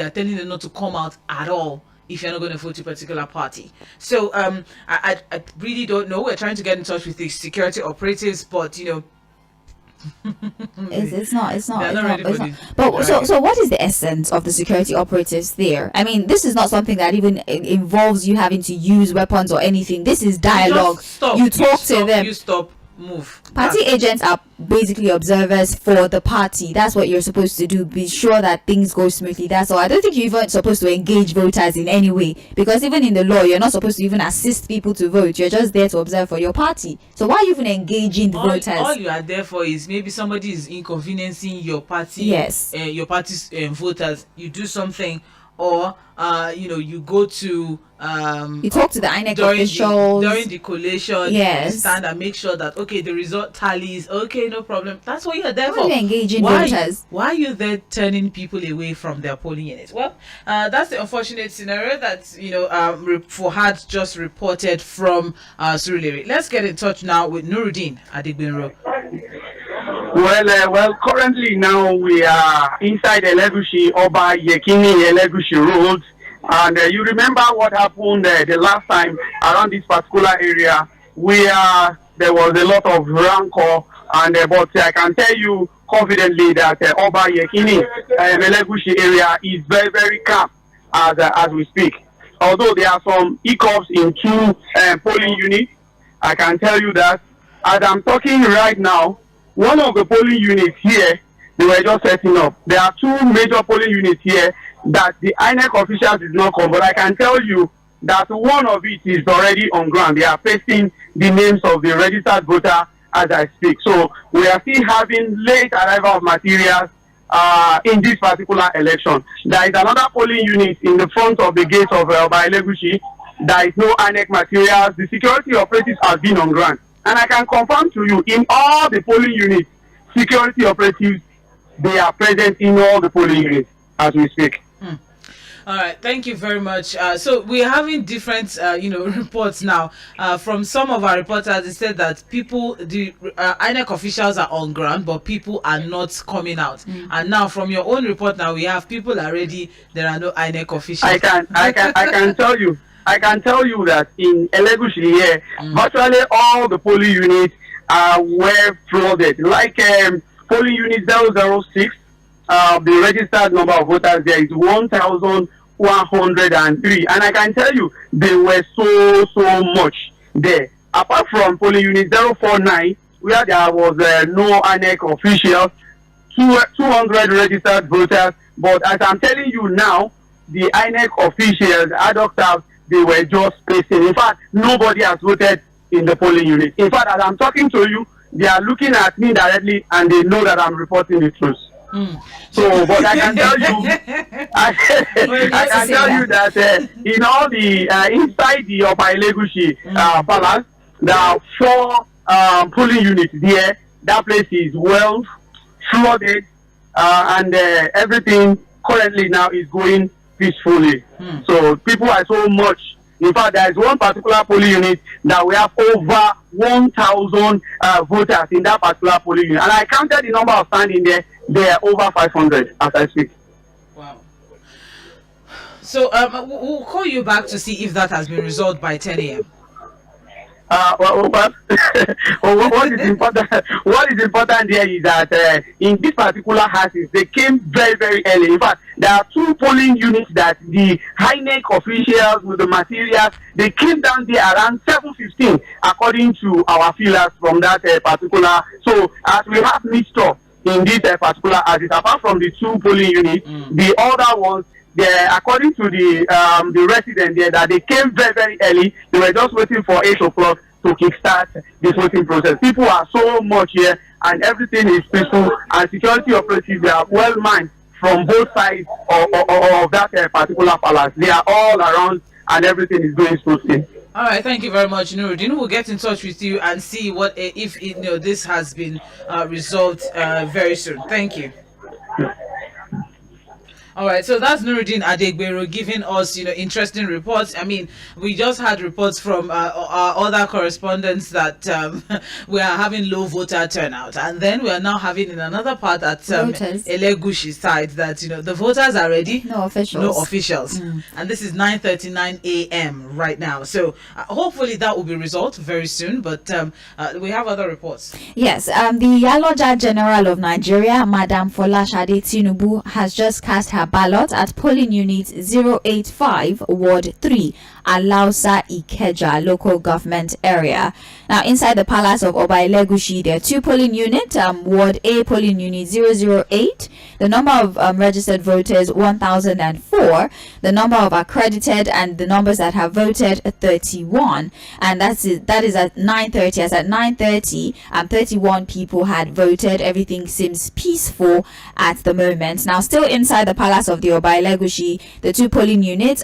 telling them not to come out at all if you're not going to vote a particular party. So I really don't know. We're trying to get in touch with the security operatives, but it's not. But so what is the essence of the security operatives there? I mean, this is not something that even involves you having to use weapons or anything. This is dialogue. You talk to them. You stop. move. Party agents are basically observers for the party. That's what you're supposed to do. Be sure that things go smoothly. That's all. I don't think you're even supposed to engage voters in any way, because even in the law, you're not supposed to even assist people to vote. You're just there to observe for your party. So why are you even engaging the voters? All you are there for is maybe somebody is inconveniencing your party. Yes. Your party's voters. You do something, or you go to you talk to the INEC officials during the collation. Yes. You stand and make sure that the result tallies. Okay, no problem. That's what you're there why for. are you engaging voters? Why are you there turning people away from their polling units? Well, that's the unfortunate scenario that Fuhad just reported from Surulere. Let's get in touch now with Nuruddin Adigbenro. Well, currently now we are inside Elegushi, Oba Yekini Elegushi Road. And you remember what happened the last time around this particular area where there was a lot of rancor, but I can tell you confidently that Oba Yekini Elegushi area is very, very calm as we speak. Although there are some hiccups in two polling units, I can tell you that as I'm talking right now, one of the polling units here, they were just setting up. There are two major polling units here that the INEC officials did not come, but I can tell you that one of it is already on ground. They are pasting the names of the registered voter as I speak. So we are still having late arrival of materials in this particular election. There is another polling unit in the front of the gate of Elegushi. There is no INEC materials. The security operatives have been on ground. And I can confirm to you, in all the polling units, security operatives, they are present in all the polling units as we speak. All right, thank you very much. So we're having different, reports now. From some of our reporters, they said that the INEC officials are on ground, but people are not coming out. And now, from your own report, now we have people are ready. There are no INEC officials. I can tell you. I can tell you that in Elegushi here, virtually all the polling units were flooded. Like polling unit 006, the registered number of voters there is 1,103. And I can tell you, there were so much there. Apart from polling unit 049, where there was no INEC official, 200 registered voters. But as I'm telling you now, the INEC officials, ad hoc staff, they were just spacing. In fact, nobody has voted in the polling unit. In fact, as I'm talking to you, they are looking at me directly and they know that I'm reporting the truth. So, but I can tell you, I can tell you that in all the inside the Oba Elegushi palace, there are 4 polling units there. That place is well flooded, and everything currently now is going peacefully. So people are so much. In fact, there is one particular polling unit that we have over 1,000 voters in that particular polling unit. And I counted the number of standing there. They are over 500 as I speak. Wow. So we'll call you back to see if that has been resolved by 10 a.m. What is important? What is important there is that in this particular houses, they came very, very early. In fact, there are 2 polling units that the INEC officials with the materials, they came down there around 7:15, according to our feelers from that particular. So as we have mixture in this particular houses, apart from the 2 polling units, the other ones, according to the resident there, that they came very, very early. They were just waiting for 8 o'clock to kickstart the voting process. People are so much here, and everything is peaceful. And security operatives, they are well manned from both sides of that particular palace. They are all around, and everything is going smoothly. All right, thank you very much, Nuruddin. We'll get in touch with you and see what if this has been resolved very soon. Thank you. All right, so that's Nuruddin Adegbero giving us, interesting reports. I mean, we just had reports from our other correspondents that we are having low voter turnout, and then we are now having in another part at Elegushi side that the voters are ready, no officials, and this is 9:39 a.m. right now. So hopefully that will be resolved very soon. But we have other reports. Yes, the Yaloja General of Nigeria, Madam Folashade Tinubu, has just cast her ballot at polling unit 085 Ward 3, Alausa Ikeja local government area. Now, inside the palace of Oba Elegushi, there are 2 polling units. Ward A, polling unit 008. The number of registered voters 1,004. The number of accredited and the numbers that have voted 31. And that is at 9:30. As at 9:30, 31 people had voted. Everything seems peaceful at the moment. Now, still inside the palace of the Oba Elegushi, the 2 polling units.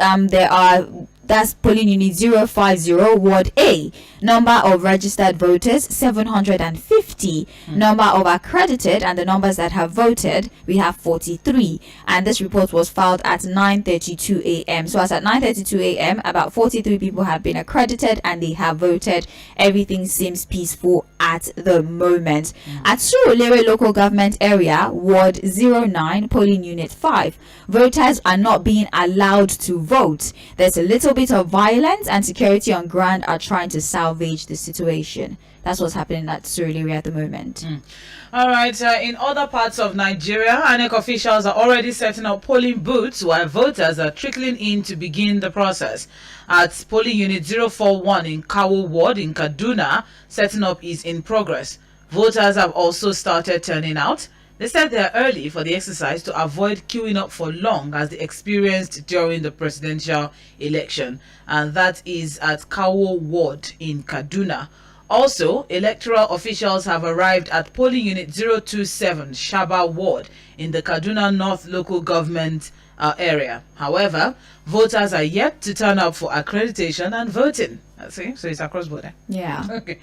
That's polling unit 050 Ward A. Number of registered voters 750. Number of accredited and the numbers that have voted, we have 43. And this report was filed at 9:32 a.m. So as at 9:32 a.m., about 43 people have been accredited and they have voted. Everything seems peaceful at the moment. At Surulere local government area, Ward 09, polling unit 5, voters are not being allowed to vote. There's a little bit of violence and security on ground are trying to salvage the situation. That's what's happening at Surulere at the moment. All right. In other parts of Nigeria, INEC officials are already setting up polling booths while voters are trickling in to begin the process. At polling unit 041 in Kawo Ward in Kaduna, setting up is in progress. Voters have also started turning out. They said they are early for the exercise to avoid queuing up for long as they experienced during the presidential election. And that is at Kawo Ward in Kaduna. Also, electoral officials have arrived at polling unit 027 Shaba Ward in the Kaduna North local government area. However, voters are yet to turn up for accreditation and voting. See, so it's across border. Yeah. Okay.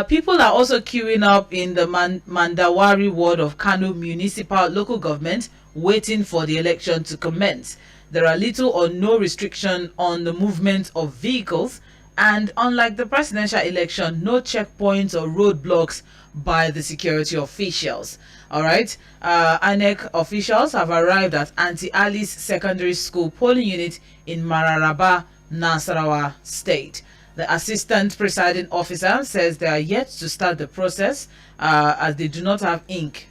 People are also queuing up in the Mandawari ward of Kano Municipal Local Government, waiting for the election to commence. There are little or no restriction on the movement of vehicles, and unlike the presidential election, no checkpoints or roadblocks by the security officials. All right. INEC officials have arrived at Auntie Alice Secondary School polling unit in Mararaba, Nasarawa State. The assistant presiding officer says they are yet to start the process as they do not have ink.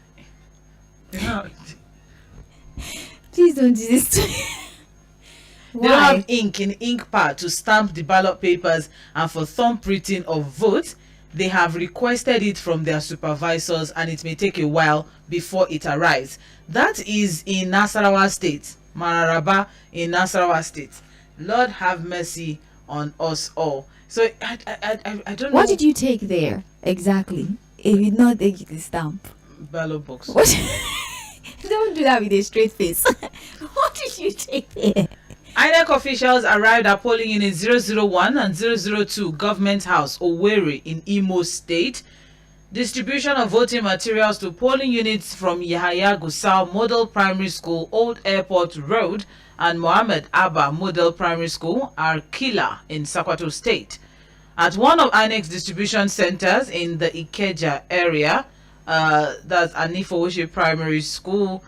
Please don't do this to me. They don't have ink in ink pad to stamp the ballot papers and for thumbprinting of votes. They have requested it from their supervisors and it may take a while before it arrives. That is in Nasarawa State, Mararaba in Nasarawa State. Lord have mercy on us all. So I don't know. What did you take there exactly? If you not take the stamp. Ballot box. What? Don't do that with a straight face. What did you take there? INEC officials arrived at polling unit 001 and 002 Government House, Owerri in Imo State. Distribution of voting materials to polling units from Yahaya Gusau Model Primary School, Old Airport Road, and Mohammed Abba Model Primary School, Arkila in Sokoto State. At one of INEC's distribution centers in the Ikeja area, that's Anifowoshi Primary School.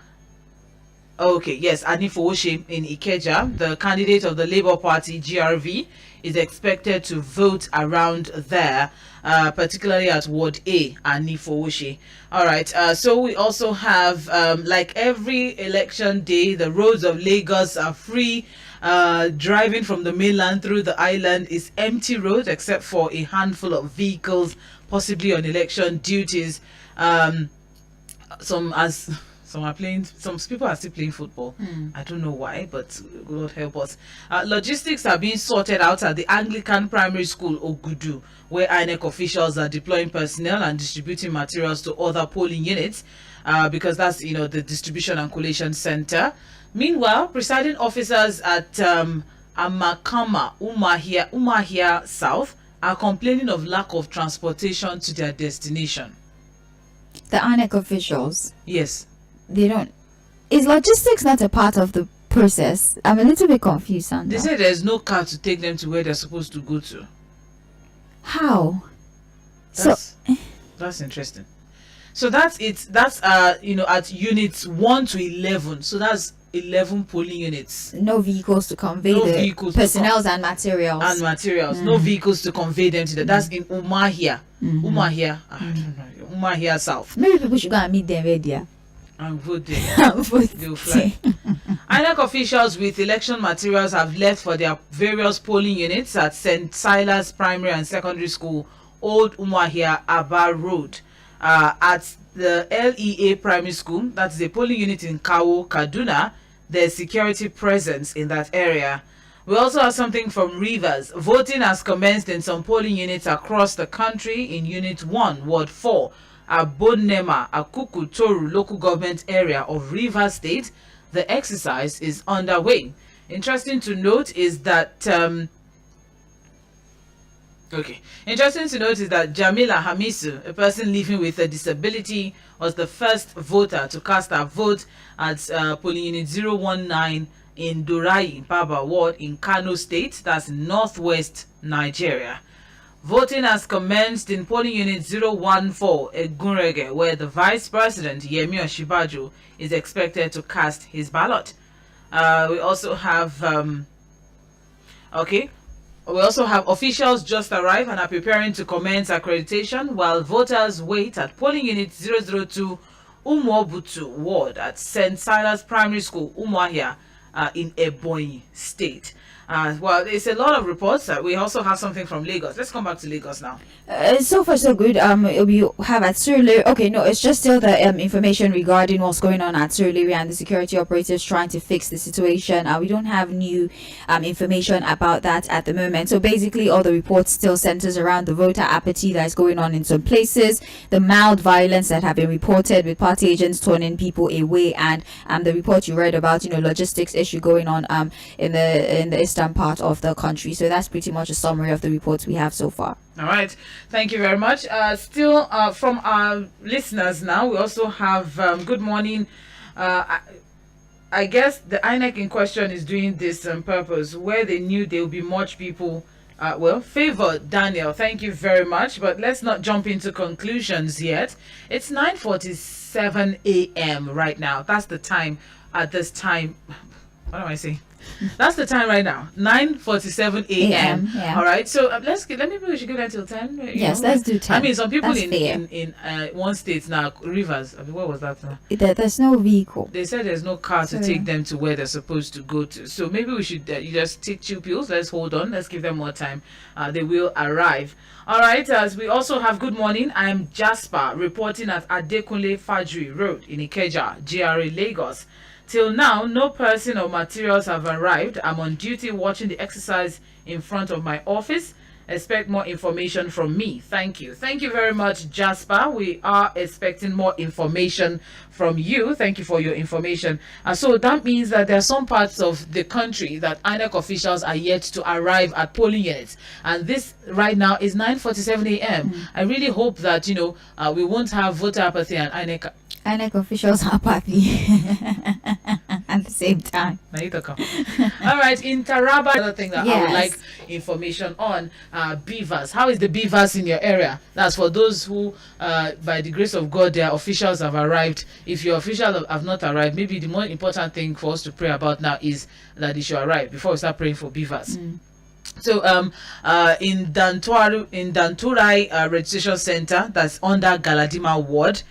Okay, yes, Anifowoshi in Ikeja, the candidate of the Labour Party, GRV, is expected to vote around there, particularly at Ward A, Anifowoshi. All right, so we also have, like every election day, the roads of Lagos are free. Driving from the mainland through the island is empty road except for a handful of vehicles, possibly on election duties. Some are playing. Some people are still playing football. I don't know why, but God help us. Logistics are being sorted out at the Anglican Primary School, Ogudu, where INEC officials are deploying personnel and distributing materials to other polling units, because that's the distribution and collation center. Meanwhile, presiding officers at Amakama, Umahia South, are complaining of lack of transportation to their destination. The INEC officials. Yes. They don't. Is logistics not a part of the process? I'm a little bit confused, Sandra. They say there's no car to take them to where they're supposed to go to. How? That's interesting. So that's it. That's at units 1 to 11. So that's 11 polling units. No vehicles to convey the personnel and materials. No vehicles to convey them to them. That's in Umahia. Umahia. I don't know. Umahia South. Maybe people should go and meet them right there. And vote there. They'll fly. INEC officials with election materials have left for their various polling units at St. Silas Primary and Secondary School, Old Umuahia Aba Road. At the LEA Primary School, that's a polling unit in Kawo, Kaduna, there's security presence in that area. We also have something from Rivers. Voting has commenced in some polling units across the country in Unit 1, Ward 4, Abonema, Akuku Toru local government area of Rivers State. The exercise is underway. Interesting to note is that Jamila Hamisu, a person living with a disability, was the first voter to cast her vote at polling unit 019 in Dorai, Baba Ward in Kano State, that's northwest Nigeria. Voting has commenced in polling unit 014 Egunrege, where the Vice President Yemi Osinbajo is expected to cast his ballot. We also have officials just arrived and are preparing to commence accreditation while voters wait at polling unit 002 Umuobutu Ward at St. Silas Primary School, Umuahia, in Ebonyi State. Well, there's a lot of reports. We also have something from Lagos. Let's come back to Lagos now. So far so good. We have at Surulere. Okay, no, it's just still the information regarding what's going on at Surulere and the security operatives trying to fix the situation. We don't have new information about that at the moment. So basically, all the reports still centers around the voter apathy that is going on in some places, the mild violence that have been reported with party agents turning people away, and the report you read about, logistics issue going on in the eastern part of the country. So that's pretty much a summary of the reports we have so far. All right, thank you very much. Still from our listeners now, we also have good morning. I guess the INEC in question is doing this on purpose, where they knew there would be much people. Favor Daniel, thank you very much, but let's not jump into conclusions yet. It's 9:47 a.m. right now. That's the time at this time. What am I saying? That's the time right now, 9:47 a.m. Yeah. All right, so maybe we should go down till 10. Yes, let's do 10. I mean, some people That's in one state now, Rivers. I mean, what was that? There's no vehicle. They said there's no car to take them to where they're supposed to go to. So maybe we should you just take 2 pills. Let's hold on. Let's give them more time. They will arrive. All right. As we also have good morning. I'm Jasper reporting at Adekunle Fajri Road in Ikeja, GRA, Lagos. Till now, no person or materials have arrived. I'm on duty watching the exercise in front of my office. Expect more information from me. Thank you. Thank you very much, Jasper. We are expecting more information from you. Thank you for your information. And so that means that there are some parts of the country that INEC officials are yet to arrive at polling units. And this right now is 9:47 a.m. I really hope that, we won't have voter apathy and INEC officials are apathy at the same time. All right, in Taraba, another thing that I would like information on, beavers. How is the beavers in your area? That's for those who, by the grace of God, their officials have arrived. If your officials have not arrived, maybe the more important thing for us to pray about now is that they should arrive before we start praying for beavers. So in Danturai registration center, that's under Galadima ward,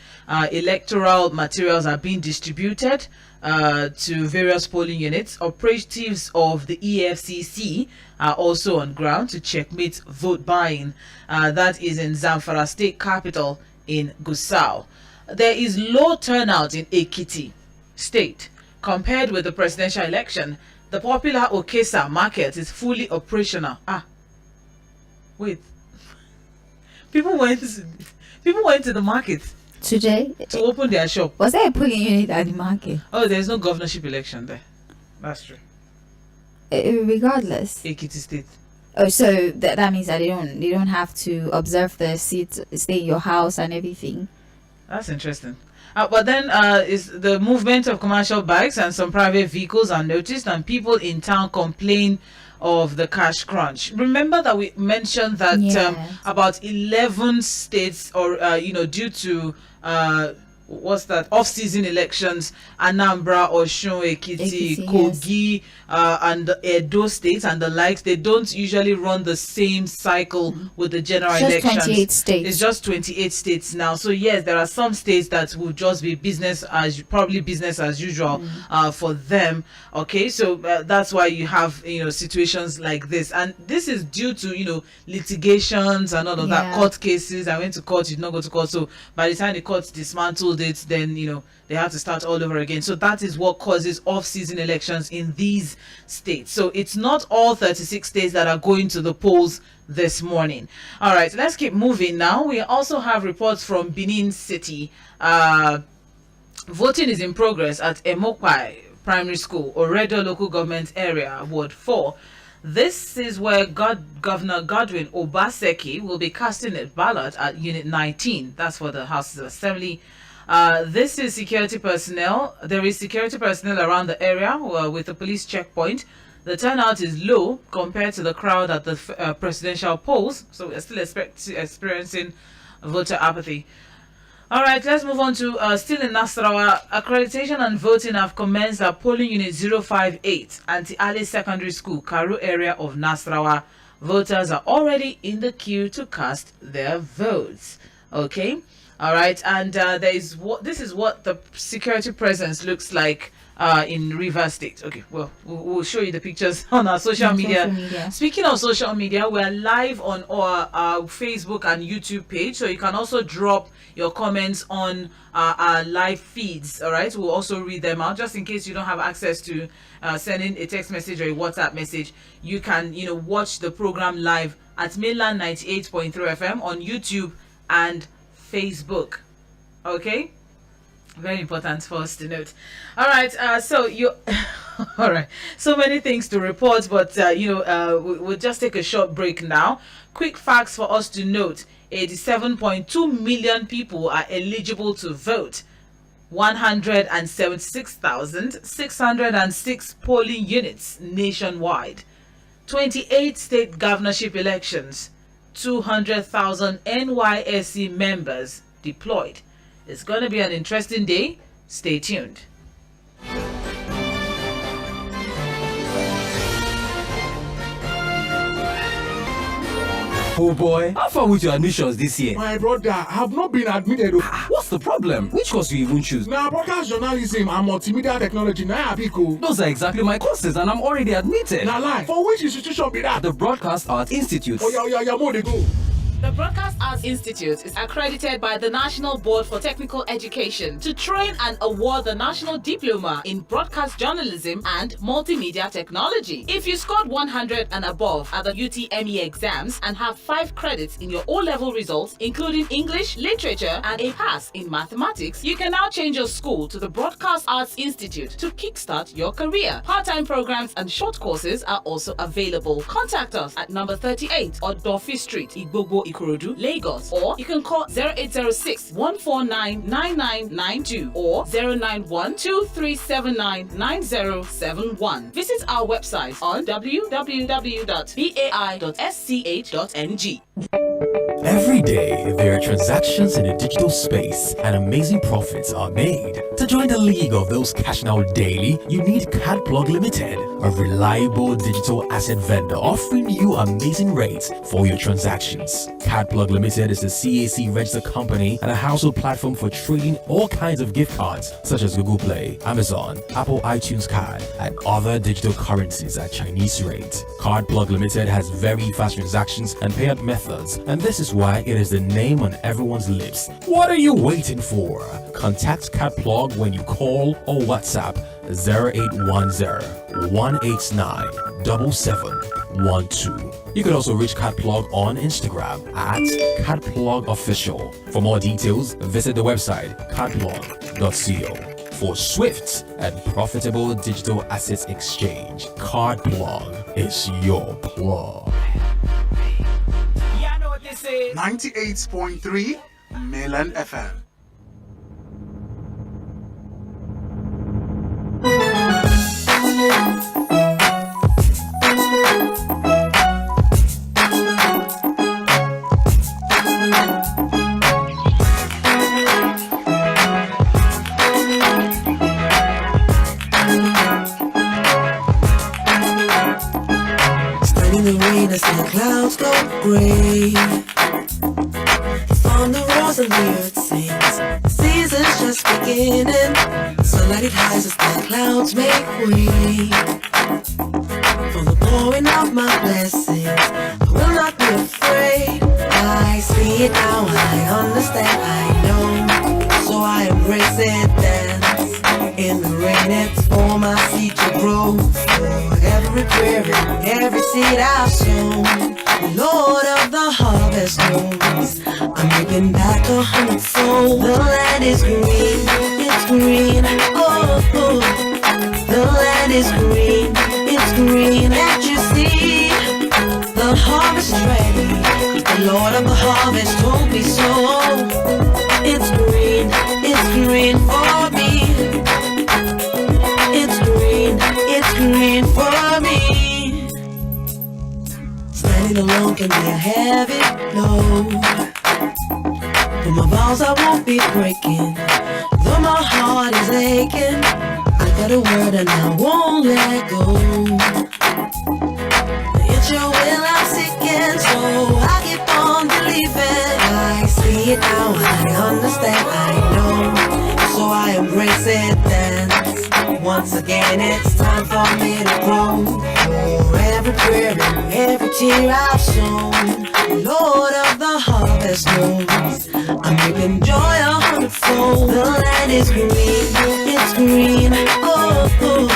electoral materials are being distributed to various polling units. Operatives of the EFCC are also on ground to checkmate vote buying. That is in Zamfara state capital in Gusau. There is low turnout in Ekiti state compared with the presidential election. The popular Okesa market is fully operational. Wait. People went to the market today to open their shop. Was there a polling unit at the market? Oh, there's no governorship election there. That's true. Regardless. Ekiti State. Oh, so that means that they don't have to observe the seat, stay in your house and everything. That's interesting. But then is the movement of commercial bikes and some private vehicles are noticed, and people in town complain of the cash crunch. Remember that we mentioned that about 11 states, or due to what's that, off-season elections, Anambra, Osun, Ekiti, Kogi, and Edo states and the likes, they don't usually run the same cycle with the general elections. 28 states. It's just 28 states now. So yes, there are some states that will just be business as usual for them. Okay, so that's why you have situations like this, and this is due to litigations and all of that, court cases. I went to court, you did not go to court, so by the time the court dismantled it, then they have to start all over again. So that is what causes off-season elections in these states. So it's not all 36 states that are going to the polls this morning. All right, let's keep moving now. We also have reports from Benin City. Voting is in progress at Emokwai Primary School, Oredo Local Government Area, Ward 4. This is where Governor Godwin Obaseki will be casting a ballot at Unit 19. That's for the House of Assembly. This is security personnel. There is security personnel around the area with the police checkpoint. The turnout is low compared to the crowd at the presidential polls, so we're still experiencing voter apathy. All right, let's move on to still in Nasarawa. Accreditation and voting have commenced at polling unit 058, Anti-Ali Secondary School, Karu area of Nasarawa. Voters are already in the queue to cast their votes. Okay, all right, and this is what the security presence looks like in Rivers State. Okay, well, we'll show you the pictures on our social media. Speaking of social media, we're live on our Facebook and YouTube page, so you can also drop your comments on our live feeds. All right, we'll also read them out, just in case you don't have access to sending a text message or a WhatsApp message. You can watch the program live at Mainland 98.3 FM on YouTube and Facebook. Okay, very important for us to note. All right, all right, so many things to report, but we'll just take a short break now. Quick facts for us to note: 87.2 million people are eligible to vote. 176,606 polling units nationwide. 28 state governorship elections. 200,000 NYSC members deployed. It's going to be an interesting day. Stay tuned. Oh boy, how far with your admissions this year? My brother, I have not been admitted. What's the problem? Which course do you even choose? Now, broadcast journalism and multimedia technology. Now, those are exactly my courses, and I'm already admitted. Now, lie. For which institution be that? The Broadcast Arts Institute. Oh, yeah, more they go. The Broadcast Arts Institute is accredited by the National Board for Technical Education to train and award the National Diploma in Broadcast Journalism and Multimedia Technology. If you scored 100 and above at the UTME exams and have 5 credits in your O-level results, including English, Literature, and a pass in Mathematics, you can now change your school to the Broadcast Arts Institute to kickstart your career. Part-time programs and short courses are also available. Contact us at number 38 Odofi Street, Igbogbo, Ikorodu, Lagos, or you can call 0806 149 9992 or 091 2379 9071. Visit our website on www.bai.sch.ng. Every day, there are transactions in the digital space and amazing profits are made. To join the league of those cashing out daily, you need CardPlug Limited, a reliable digital asset vendor offering you amazing rates for your transactions. CardPlug Limited is a CAC registered company and a household platform for trading all kinds of gift cards such as Google Play, Amazon, Apple iTunes Card, and other digital currencies at Chinese rates. CardPlug Limited has very fast transactions and payout methods, and this is why it is the name on everyone's lips. What are you waiting for? Contact CardPlug when you call or WhatsApp 0810 189 7712. You can also reach CardPlug on Instagram at CardPlugOfficial. For more details, visit the website cardplug.co. For swift and profitable digital assets exchange, CardPlug is your plug. 98.3 Mainland FM. grave. On the rose and the earth sings, the season's just beginning. Sunlight it hides as the clouds make way. For the pouring of my blessings, I will not be afraid. I see it now, I understand, I know. So I embrace it, dance. In the rain, it's for my seed to grow. For every prayer and every seed I've sown, the Lord of the harvest knows I'm reaping back 100-fold. The land is green, it's green, oh, oh. The land is green, it's green, can't you see? The harvest is ready, the Lord of the harvest told me so. It's green for me. It's green for me. Standing alone can be a heavy load, but my vows I won't be breaking. Though my heart is aching, I got a word and I won't let go. It's your will I'm seeking, so I keep on believing. I see it now, I understand, I know. So I embrace it, dance. Once again, it's time for me to grow. For every prayer and every tear I've sown, the Lord of the harvest knows I'm reaping joy 100-fold. The land is green, it's green, oh, oh.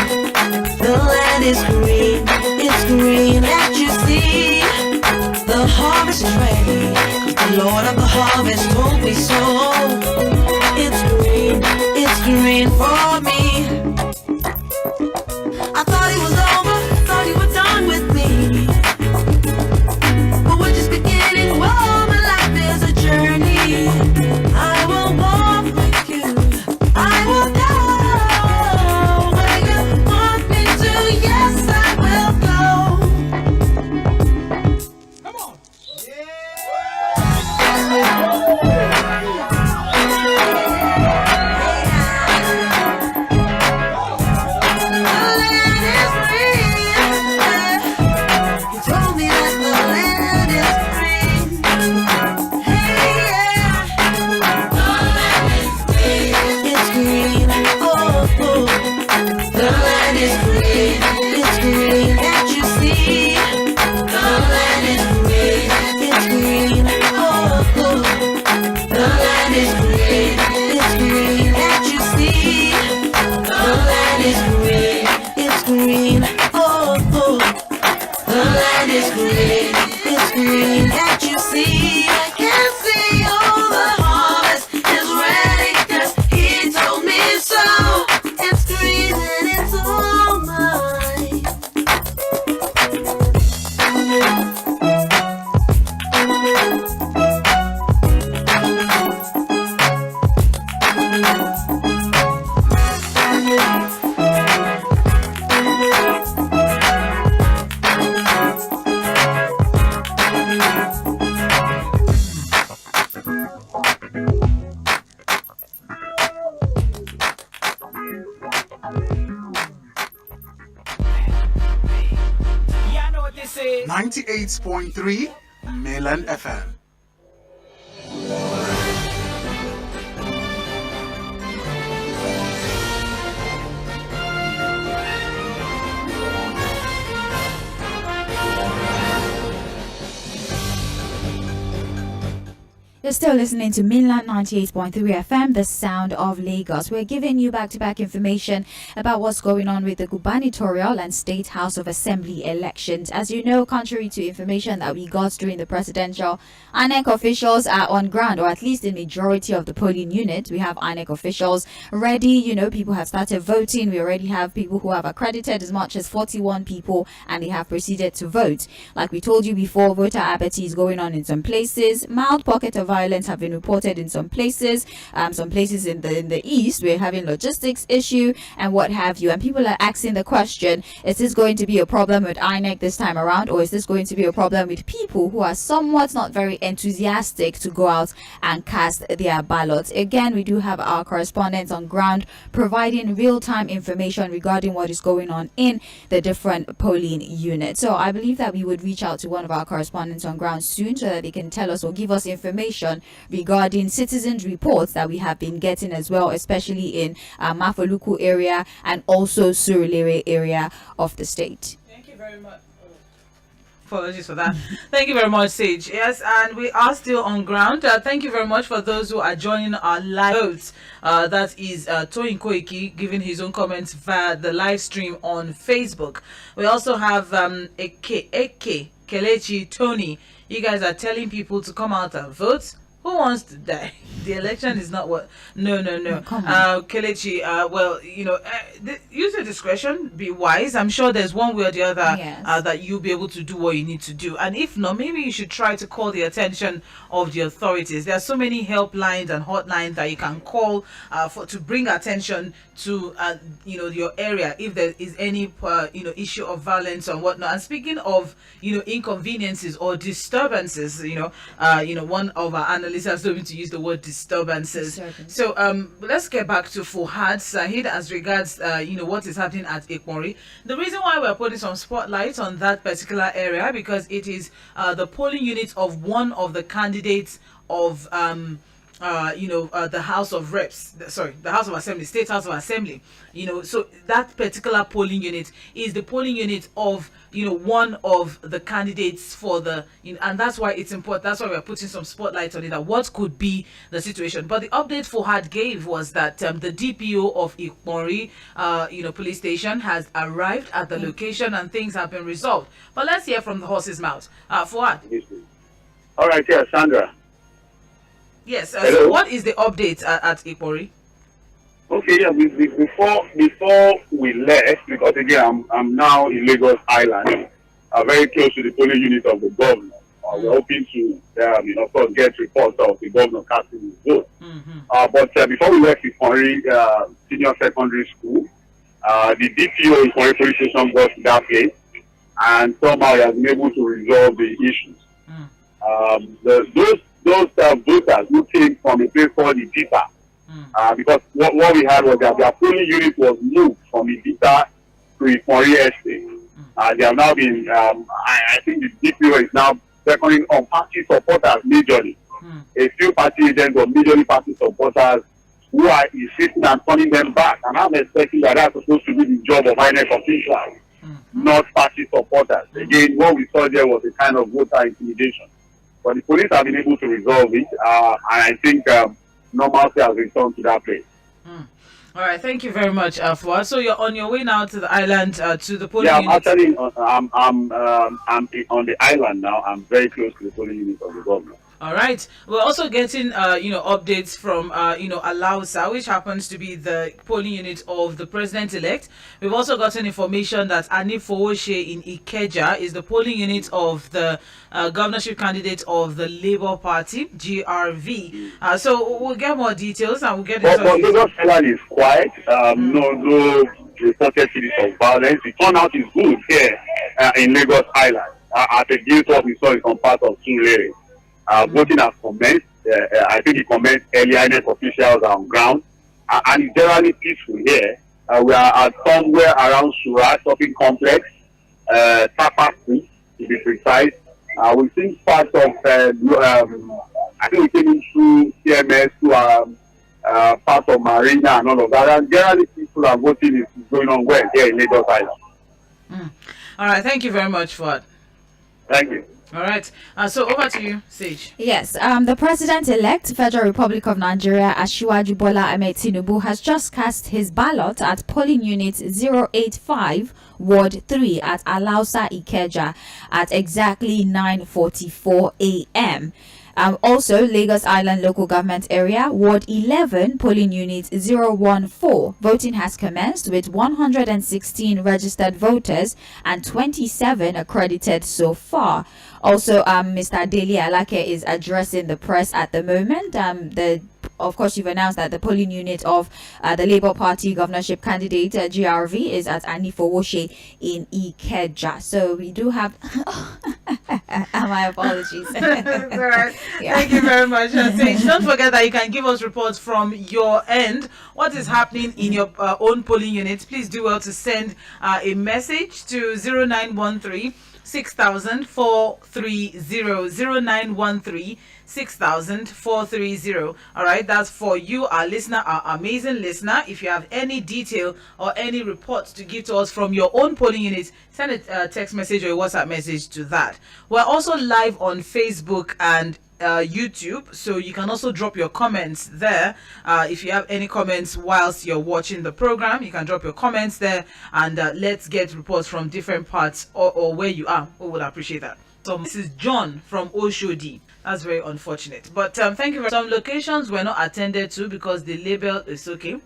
The land is green, it's green, can't you see? The harvest is ready, the Lord of the harvest told me so. It's green for me. I thought it was over, thought you were done with me, but we're just beginning. Whoa, my life is a journey. I will walk with you, I will go where you want me to. Yes, I will go. Come on. Yeah, I know what this is. 98.3 Mainland FM. You're still listening to Mainland 98.3 FM, the sound of Lagos. We're giving you back-to-back information about what's going on with the Gubernatorial and State House of Assembly elections. As you know, contrary to information that we got during the presidential, INEC officials are on ground, or at least the majority of the polling units. We have INEC officials ready. You know, people have started voting. We already have people who have accredited as much as 41 people, and they have proceeded to vote. Like we told you before, voter apathy is going on in some places. Mild pocket of violence have been reported in some places. Some places in the east, we're having logistics issue and what have you. And people are asking the question, is this going to be a problem with INEC this time around, or is this going to be a problem with people who are somewhat not very enthusiastic to go out and cast their ballots? Again, we do have our correspondents on ground providing real-time information regarding what is going on in the different polling units. So I believe that we would reach out to one of our correspondents on ground soon so that they can tell us or give us information regarding citizens' reports that we have been getting as well, especially in Mafoluku area and also Surulere area of the state. Thank you very much. Apologies for that. Thank you very much, Sage. Yes, and we are still on ground. Thank you very much for those who are joining our live votes. That is Toyin Koiki giving his own comments via the live stream on Facebook. We also have Eke, Kelechi, Tony. You guys are telling people to come out and vote. Who wants to die? The election is not what. No. Kelechi, well, use your discretion, be wise. I'm sure there's one way or the other that you'll be able to do what you need to do. And if not, maybe you should try to call the attention of the authorities. There are so many helplines and hotlines that you can call to bring attention to your area if there is any issue of violence and whatnot. And speaking of inconveniences or disturbances, one of our analysts has told me to use the word disturbances. So let's get back to Fuhad Sahid as regards what is happening at Ikmori. The reason why we're putting some spotlight on that particular area because it is the polling unit of one of the candidates of the House of Reps, the House of Assembly, State House of Assembly, so that particular polling unit is the polling unit of, one of the candidates for the, and that's why it's important. That's why we're putting some spotlight on it, that what could be the situation. But the update Fuhad gave was that the DPO of Ikmori, police station has arrived at the location and things have been resolved. But let's hear from the horse's mouth. Fuhad. All right, yeah, Sandra. Yes. So what is the update at Ikmori? Okay, yeah. Before we left, because again I'm now in Lagos Island, very close to the polling unit of the governor. We're hoping to, of course, get reports of the governor casting his vote. But before we left Ikmori Senior Secondary School, the DPO Ikmori Police Station got to that place, and somehow he has been able to resolve the issues. Those voters who came from a place called the Dita, because what we had was that their polling unit was moved from the Dita to Ikmori Estate. They have now been, I think the DPO is now beckoning on party supporters majorly. A few party agents or majorly party supporters who are insisting and turning them back. And I'm expecting that that's supposed to be the job of INEC officials, not party supporters. Again, what we saw there was a kind of voter intimidation. But the police have been able to resolve it, and I think normalcy has returned to that place. All right, thank you very much, Fuad. So you're on your way now to the island, to the polling unit? Yeah, I'm actually I'm on the island now. I'm very close to the polling unit of the government. All right. We're also getting, updates from, Alausa, which happens to be the polling unit of the president-elect. We've also gotten information that Ani Fowoshe in Ikeja is the polling unit of the governorship candidate of the Labour Party, GRV. So we'll get more details and we'll get into it. Lagos Island is quiet. No reported cases of violence. The turnout is good here in Lagos Island. At the gate, what we saw in some part of Surulere. Voting has commenced. I think it commenced earlier. INEC officials are on ground, and it's generally peaceful here. We are at somewhere around Sura Shopping Complex, Tapa Street, to be precise. We've seen parts of, I think we came in through CMS to parts of Marina and all of that. And generally, people are voting is going on well here in Lagos Island. All right, thank you very much for it. Thank you. All right. So over to you, Sage. Yes. The President-elect, Federal Republic of Nigeria, Asiwaju Bola Ahmed Tinubu, has just cast his ballot at polling unit 085, Ward 3 at Alausa, Ikeja at exactly 9:44 a.m. Also, Lagos Island Local Government Area, Ward 11, polling unit 014. Voting has commenced with 116 registered voters and 27 accredited so far. Also, Mr. Dele Alake is addressing the press at the moment. Of course, you've announced that the polling unit of the Labour Party governorship candidate, GRV, is at Anifowoshe in Ikeja. So we do have... my apologies. That's all right. Thank you very much, Sage. Don't forget that you can give us reports from your end. What is happening in your own polling unit? Please do well to send a message to 0913 6000 430 430. All right, that's for you, our listener, our amazing listener. If you have any detail or any reports to give to us from your own polling unit, send a text message or a WhatsApp message to that. We're also live on Facebook and YouTube, so you can also drop your comments there. If you have any comments whilst you're watching the program, you can drop your comments there, and let's get reports from different parts or where you are. We would appreciate that. So this is John from Oshodi. That's very unfortunate, but thank you. Some locations were not attended to because the label is okay.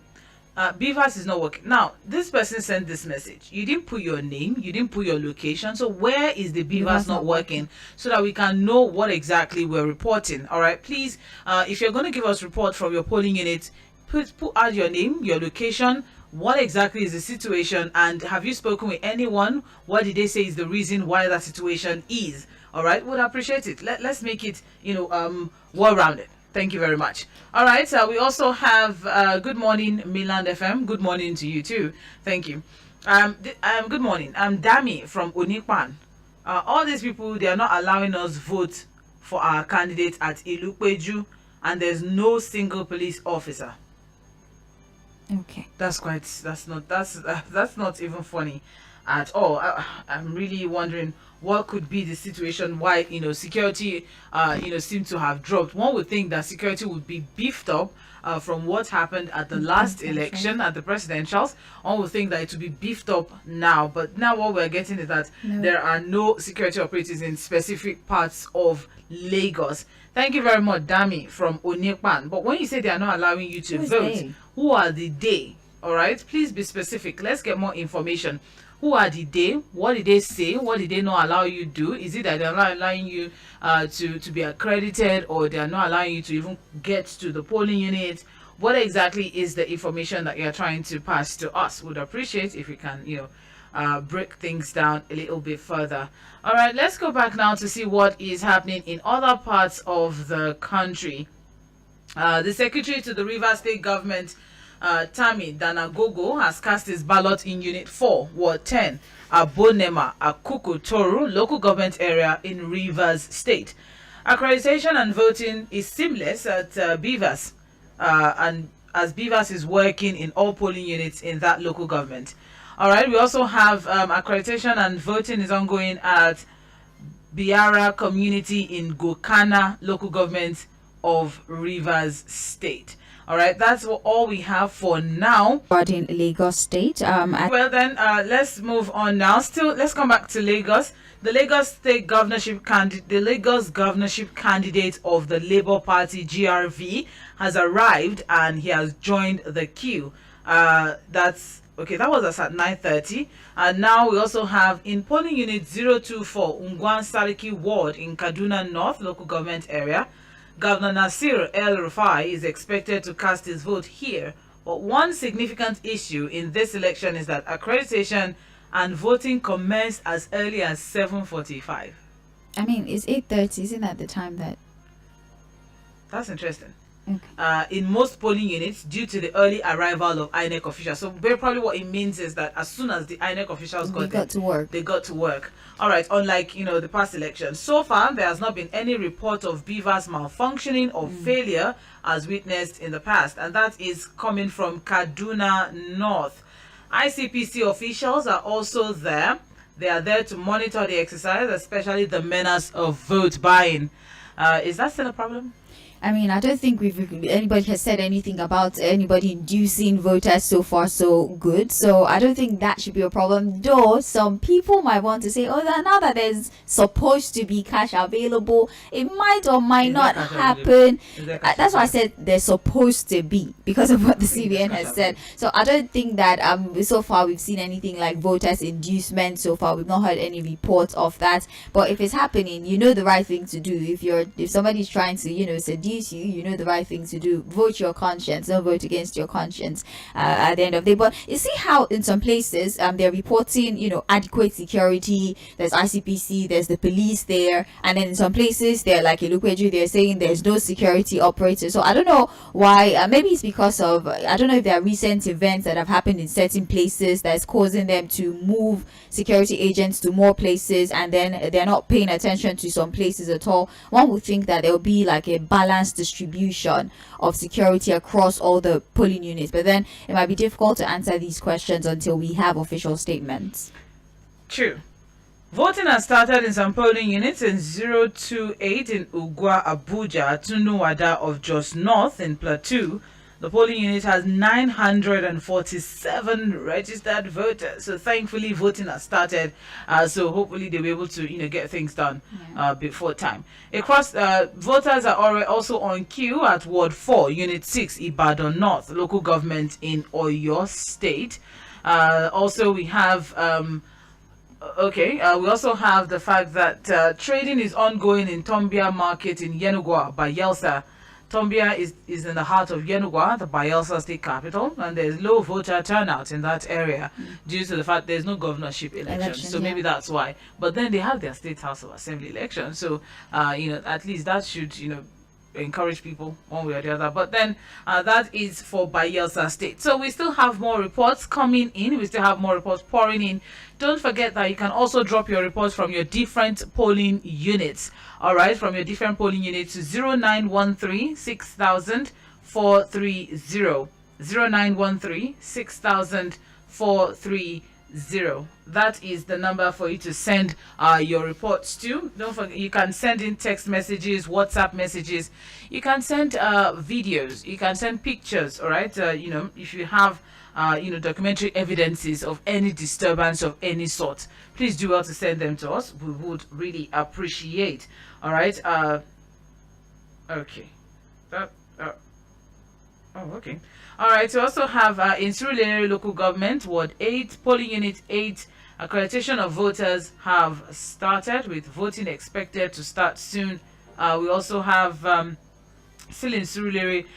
Beavers is not working. Now, this person sent this message. You didn't put your name, you didn't put your location. So where is the Beavers not working, so that we can know what exactly we're reporting? All right, please, if you're going to give us report from your polling unit, put out your name, your location, what exactly is the situation, and have you spoken with anyone? What did they say is the reason why that situation is? All right, would appreciate it. Let's make it, well-rounded. Thank you very much. All right, so we also have good morning, Milan FM. Good morning to you too. Thank you. Good morning. I'm Dami from Onikpan. All these people, they are not allowing us vote for our candidate at Ilukpeju, and there's no single police officer. Okay. That's not even funny at all. I'm really wondering what could be the situation why security seem to have dropped. One would think that security would be beefed up from what happened at the last election at the presidentials. One would think that it would be beefed up now, but now what we're getting is that there are no security operatives in specific parts of Lagos. Thank you very much, Dami from Onyekpan. But when you say they are not allowing you to vote, who are the they? All right, please be specific. Let's get more information. Who are the they? What did they say? What did they not allow you to do? Is it that they're not allowing you to be accredited, or they're not allowing you to even get to the polling unit? What exactly is the information that you're trying to pass to us? Would appreciate if you can, break things down a little bit further. All right, let's go back now to see what is happening in other parts of the country. The secretary to the Rivers State government, Tammy Danagogo, has cast his ballot in Unit 4, Ward 10, Abonema, Akuku Toru, local government area in Rivers State. Accreditation and voting is seamless at Beavers, and as Beavers is working in all polling units in that local government. All right, we also have accreditation and voting is ongoing at Biara community in Gokana, local government of Rivers State. All right, that's all we have for now. In Lagos State. Well then, let's move on now. Let's come back to Lagos. The Lagos governorship candidate of the Labour Party GRV has arrived, and he has joined the queue. That's okay. That was at 9:30, and now we also have in polling unit 024 Ungwan Sariki ward in Kaduna North local government area. Governor Nasir El-Rufai is expected to cast his vote here, but one significant issue in this election is that accreditation and voting commenced as early as 7:45. I mean, it's 8:30. Isn't that the time that... That's interesting. Okay. In most polling units, due to the early arrival of INEC officials. So very probably what it means is that as soon as the INEC officials got to work. They got to work. All right, unlike the past elections. So far, there has not been any report of Beavers malfunctioning or failure as witnessed in the past, and that is coming from Kaduna North. ICPC officials are also there. They are there to monitor the exercise, especially the menace of vote buying. Is that still a problem? I mean, I don't think anybody has said anything about anybody inducing voters so far so good. So I don't think that should be a problem. Though some people might want to say, oh, now that there's supposed to be cash available, it might or might not happen. That's why I said they're supposed to be, because of what the CBN has said. So I don't think that so far we've seen anything like voters inducement. So far we've not heard any reports of that. But if it's happening, you know the right thing to do. If somebody's trying to seduce you know the right thing to do. Vote your conscience, don't vote against your conscience at the end of the day. But you see how in some places they're reporting adequate security. There's ICPC, there's the police there, and then in some places they're like Ilukweju, they're saying there's no security operator. So I don't know why. Maybe it's because of, I don't know if there are recent events that have happened in certain places that's causing them to move security agents to more places, and then they're not paying attention to some places at all. One would think that there will be like a balanced distribution of security across all the polling units, but then it might be difficult to answer these questions until we have official statements. True. Voting has started in some polling units in 028 in Ugwa, Abuja, Tunuwada of Jos North in Plateau. The polling unit has 947 registered voters. So thankfully, voting has started. So hopefully they'll be able to, get things done before time. Across, voters are also on queue at Ward 4, Unit 6, Ibadan North, local government in Oyo State. Also, we have... we also have the fact that trading is ongoing in Tombia Market in Yenugwa, Bayelsa. Tombia is in the heart of Yenugwa, the Bayelsa state capital, and there's low voter turnout in that area due to the fact there's no governorship election. So maybe that's why. But then they have their state house of assembly election. So, at least that should, encourage people one way or the other. But then that is for Bayelsa state. So we still have more reports coming in. We still have more reports pouring in. Don't forget that you can also drop your reports from your different polling units. All right, from your different polling units to 0913 6000 430. 0913 6000 430. That is the number for you to send your reports to. Don't forget, you can send in text messages, WhatsApp messages. You can send videos. You can send pictures. All right. If you have documentary evidences of any disturbance of any sort, please do well to send them to us. We would really appreciate. All right. Okay. Okay. All right. We also have in Surulere local government, Ward 8, polling unit 8, accreditation of voters have started with voting expected to start soon. We also have still in Surulere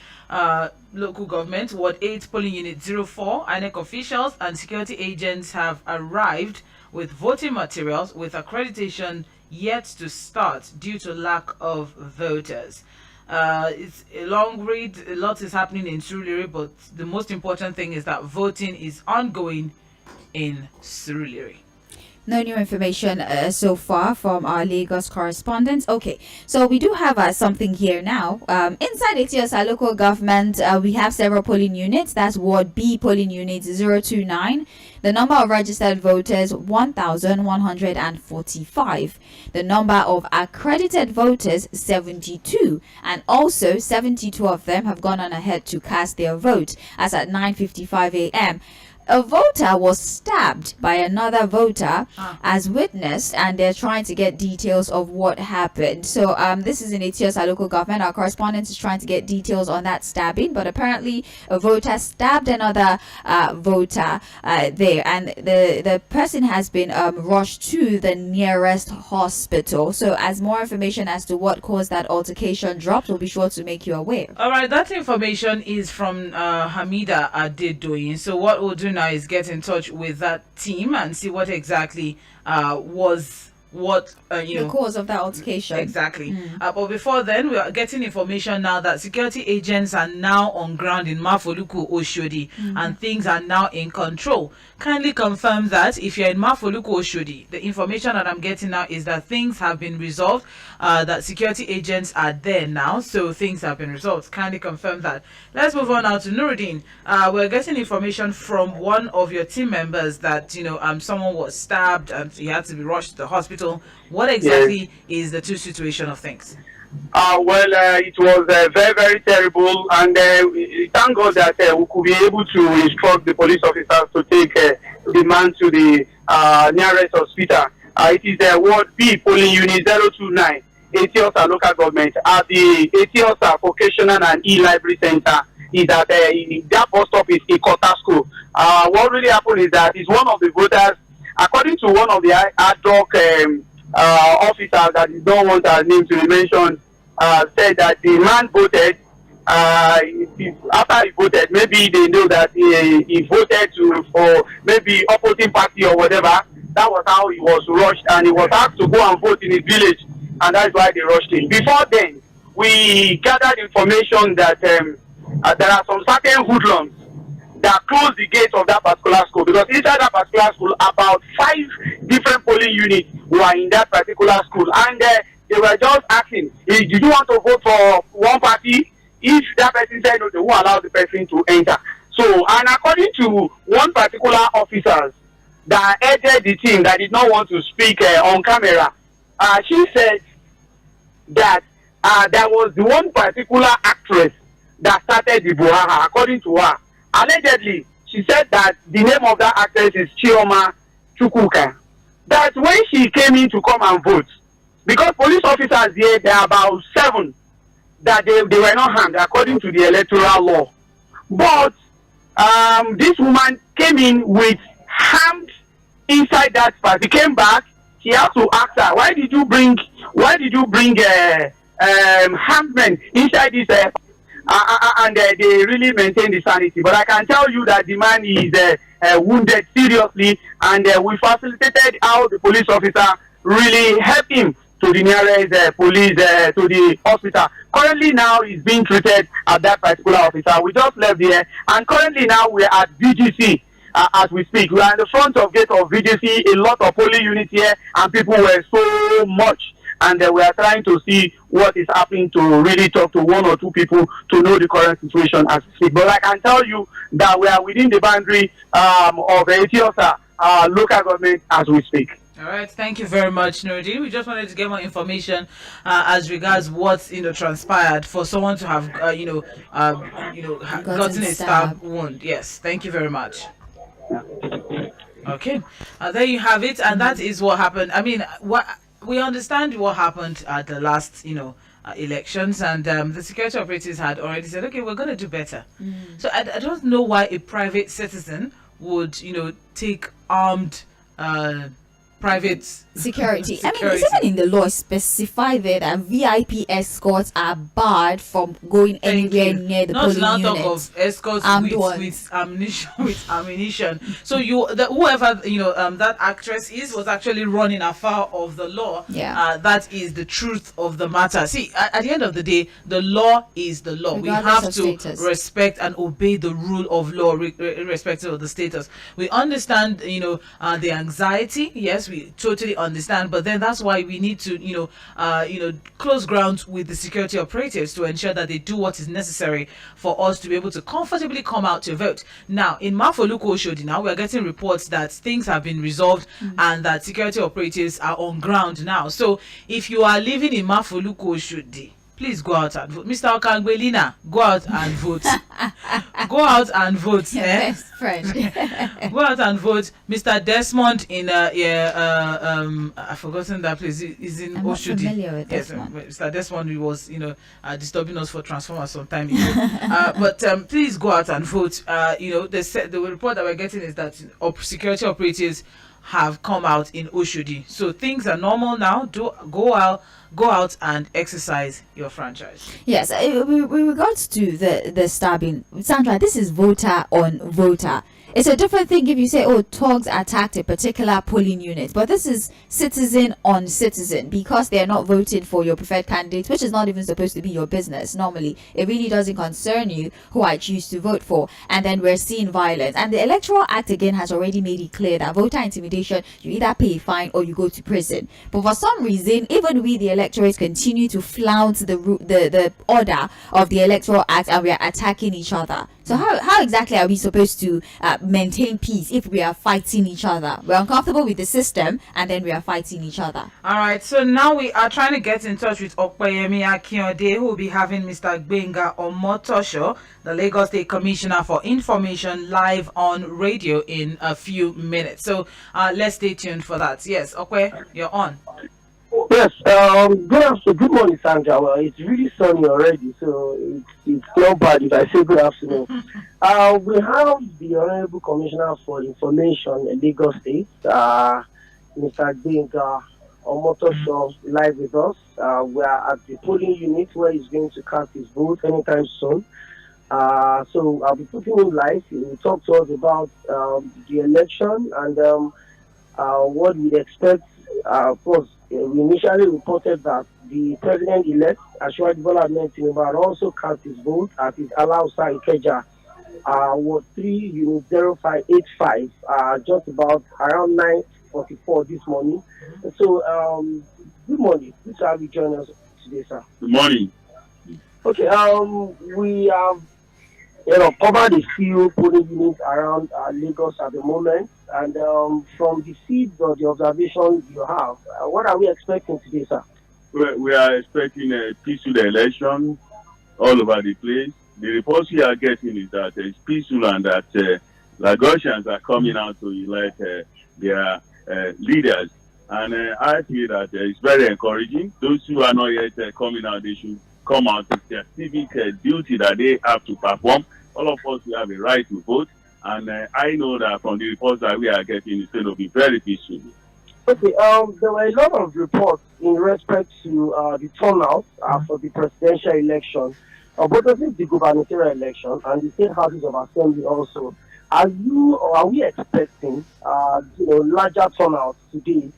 local government, Ward 8, polling unit 04, INEC officials and security agents have arrived with voting materials with accreditation yet to start due to lack of voters. It's a long read. A lot is happening in Surulere, but the most important thing is that voting is ongoing in Surulere. No new information so far from our Lagos correspondents. Okay, so we do have something here now. Inside Etiosa local government, we have several polling units. That's Ward B polling unit 029. The number of registered voters 1,145. The number of accredited voters 72, and also 72 of them have gone on ahead to cast their vote as at 9:55 a.m. A voter was stabbed by another voter as witnessed, and they're trying to get details of what happened. So this is in Etiosa local government. Our correspondent is trying to get details on that stabbing, but apparently a voter stabbed another voter there, and the person has been rushed to the nearest hospital. So as more information as to what caused that altercation drops, we'll be sure to make you aware. All right, that information is from Hamida Adedoyin. So what we'll do now is get in touch with that team and see what exactly was the cause of that altercation. Exactly. But before then, we are getting information now that security agents are now on ground in Mafoluku Oshodi, and things are now in control. Kindly confirm that if you're in Mafoluku Oshodi, the information that I'm getting now is that things have been resolved, that security agents are there now, so things have been resolved. Kindly confirm that. Let's move on now to Nuruddin. We're getting information from one of your team members that someone was stabbed and he had to be rushed to the hospital. What exactly is the true situation of things? It was very, very terrible, and thank God that we could be able to instruct the police officers to take the man to the nearest hospital. It is Ward B, polling unit 029, Etiosa local government, at the Etiosa Vocational and E-Library Center. Is that that bus stop is Ikota School. What really happened is that is one of the voters, according to one of the ad hoc officers that is don't want our name to be mentioned, said that the man voted. After he voted, maybe they know that he voted for maybe opposing party or whatever. That was how he was rushed, and he was asked to go and vote in his village, and that's why they rushed him. Before then, we gathered information that there are some certain hoodlums that closed the gates of that particular school, because inside that particular school, about 5 different polling units were in that particular school, and they were just asking, did you want to vote for one party? If that person said no, they won't allow the person to enter. So, and according to one particular officer that headed the team that did not want to speak on camera, she said that there was the one particular actress that started the brouhaha. According to her, allegedly, she said that the name of that actress is Chioma Chukwuka. That when she came in to come and vote, because police officers here, there are about 7, that they were not harmed according to the electoral law. But this woman came in with harmed inside that party. Came back, she had to ask her, why did you bring harmed men inside this and they really maintain the sanity. But I can tell you that the man is wounded seriously, and we facilitated how the police officer really helped him to the nearest police, to the hospital. Currently now he's being treated at that particular officer. We just left there, and currently now we're at VGC as we speak. We are in the front of gate of VGC, a lot of polling units here, and people were so much. And we are trying to see what is happening to really talk to 1 or 2 people to know the current situation as we speak. But I can tell you that we are within the boundary of Etiosa local government as we speak. All right, thank you very much, Nuruddin. We just wanted to get more information as regards what transpired for someone to have gotten a stab wound. Yes, thank you very much. Okay, there you have it, and that is what happened. I mean, what we understand what happened at the last elections, and the security operatives had already said, okay, we're going to do better. So I don't know why a private citizen would take armed private security. I mean, it's even in the law specified there that VIP escorts are barred from going anywhere near the polling unit. Not talk of escorts with ammunition. So whoever that actress was actually running afoul of the law. Yeah. That is the truth of the matter. See, at the end of the day, the law is the law. Regardless we have to respect and obey the rule of law, irrespective of the status. We understand, the anxiety. Yes, we totally understand, but then that's why we need to close ground with the security operatives to ensure that they do what is necessary for us to be able to comfortably come out to vote. Now in Mafoluku Oshodi, now we are getting reports that things have been resolved and that security operatives are on ground now. So if you are living in Mafoluku Oshodi, please go out and vote. Mr. Okangbelina, go out and vote. Go out and vote. Your best friend. Go out and vote. Mr. Desmond in I've forgotten that place. He's in I'm Oshodi. not familiar with Desmond. Mr. Desmond, he was disturbing us for Transformers some time ago. But please go out and vote. The report that we're getting is that security operatives have come out in Oshodi. So things are normal now. Go out and exercise your franchise. Yes, with regards to the stabbing, Sandra, this is voter on voter. It's a different thing if you say, thugs attacked a particular polling unit, but this is citizen on citizen, because they're not voting for your preferred candidate, which is not even supposed to be your business. Normally, it really doesn't concern you who I choose to vote for, and then we're seeing violence. And the Electoral Act again has already made it clear that voter intimidation, you either pay a fine or you go to prison. But for some reason, even we, the electorates, continue to flout the order of the Electoral Act, and we are attacking each other. So how exactly are we supposed to maintain peace if we are fighting each other? We're uncomfortable with the system and then we are fighting each other. All right, so now we are trying to get in touch with Opeyemi Akinode, who will be having Mr. Gbenga Omotosho, the Lagos State Commissioner for Information, live on radio in a few minutes. So let's stay tuned for that. Yes, Ope, you're on. Yes, good morning, Sandra. Well, it's really sunny already, so it's not bad if I say good afternoon. We have the Honorable Commissioner for Information in Lagos State, Mr. Gbenga Omotosho, live with us. We are at the polling unit where he's going to cast his vote anytime soon. So I'll be putting him live. He will talk to us about the election and what we'd expect. Of course, we initially reported that the president-elect, Asiwaju Bola Ahmed Tinubu, had also cast his vote at his Alausa Ikeja, was 3-0585, just about around 9:44 this morning. So, good morning. Please have you join us today, sir. Good morning. Okay, we have covered a few polling units around Lagos at the moment, and from the feeds or the observations you have, what are we expecting today, sir? We are expecting a peaceful election all over the place. The reports we are getting is that it's peaceful and that Lagosians are coming out to elect their leaders. And I feel that it's very encouraging. Those who are not yet coming out, they should come out. It's their civic duty that they have to perform. All of us, we have a right to vote. And I know that from the reports that we are getting, it's going to be very peaceful. Okay, there were a lot of reports in respect to the turnout for the presidential election, both of the gubernatorial election and the state houses of assembly also. Are we expecting larger turnout today?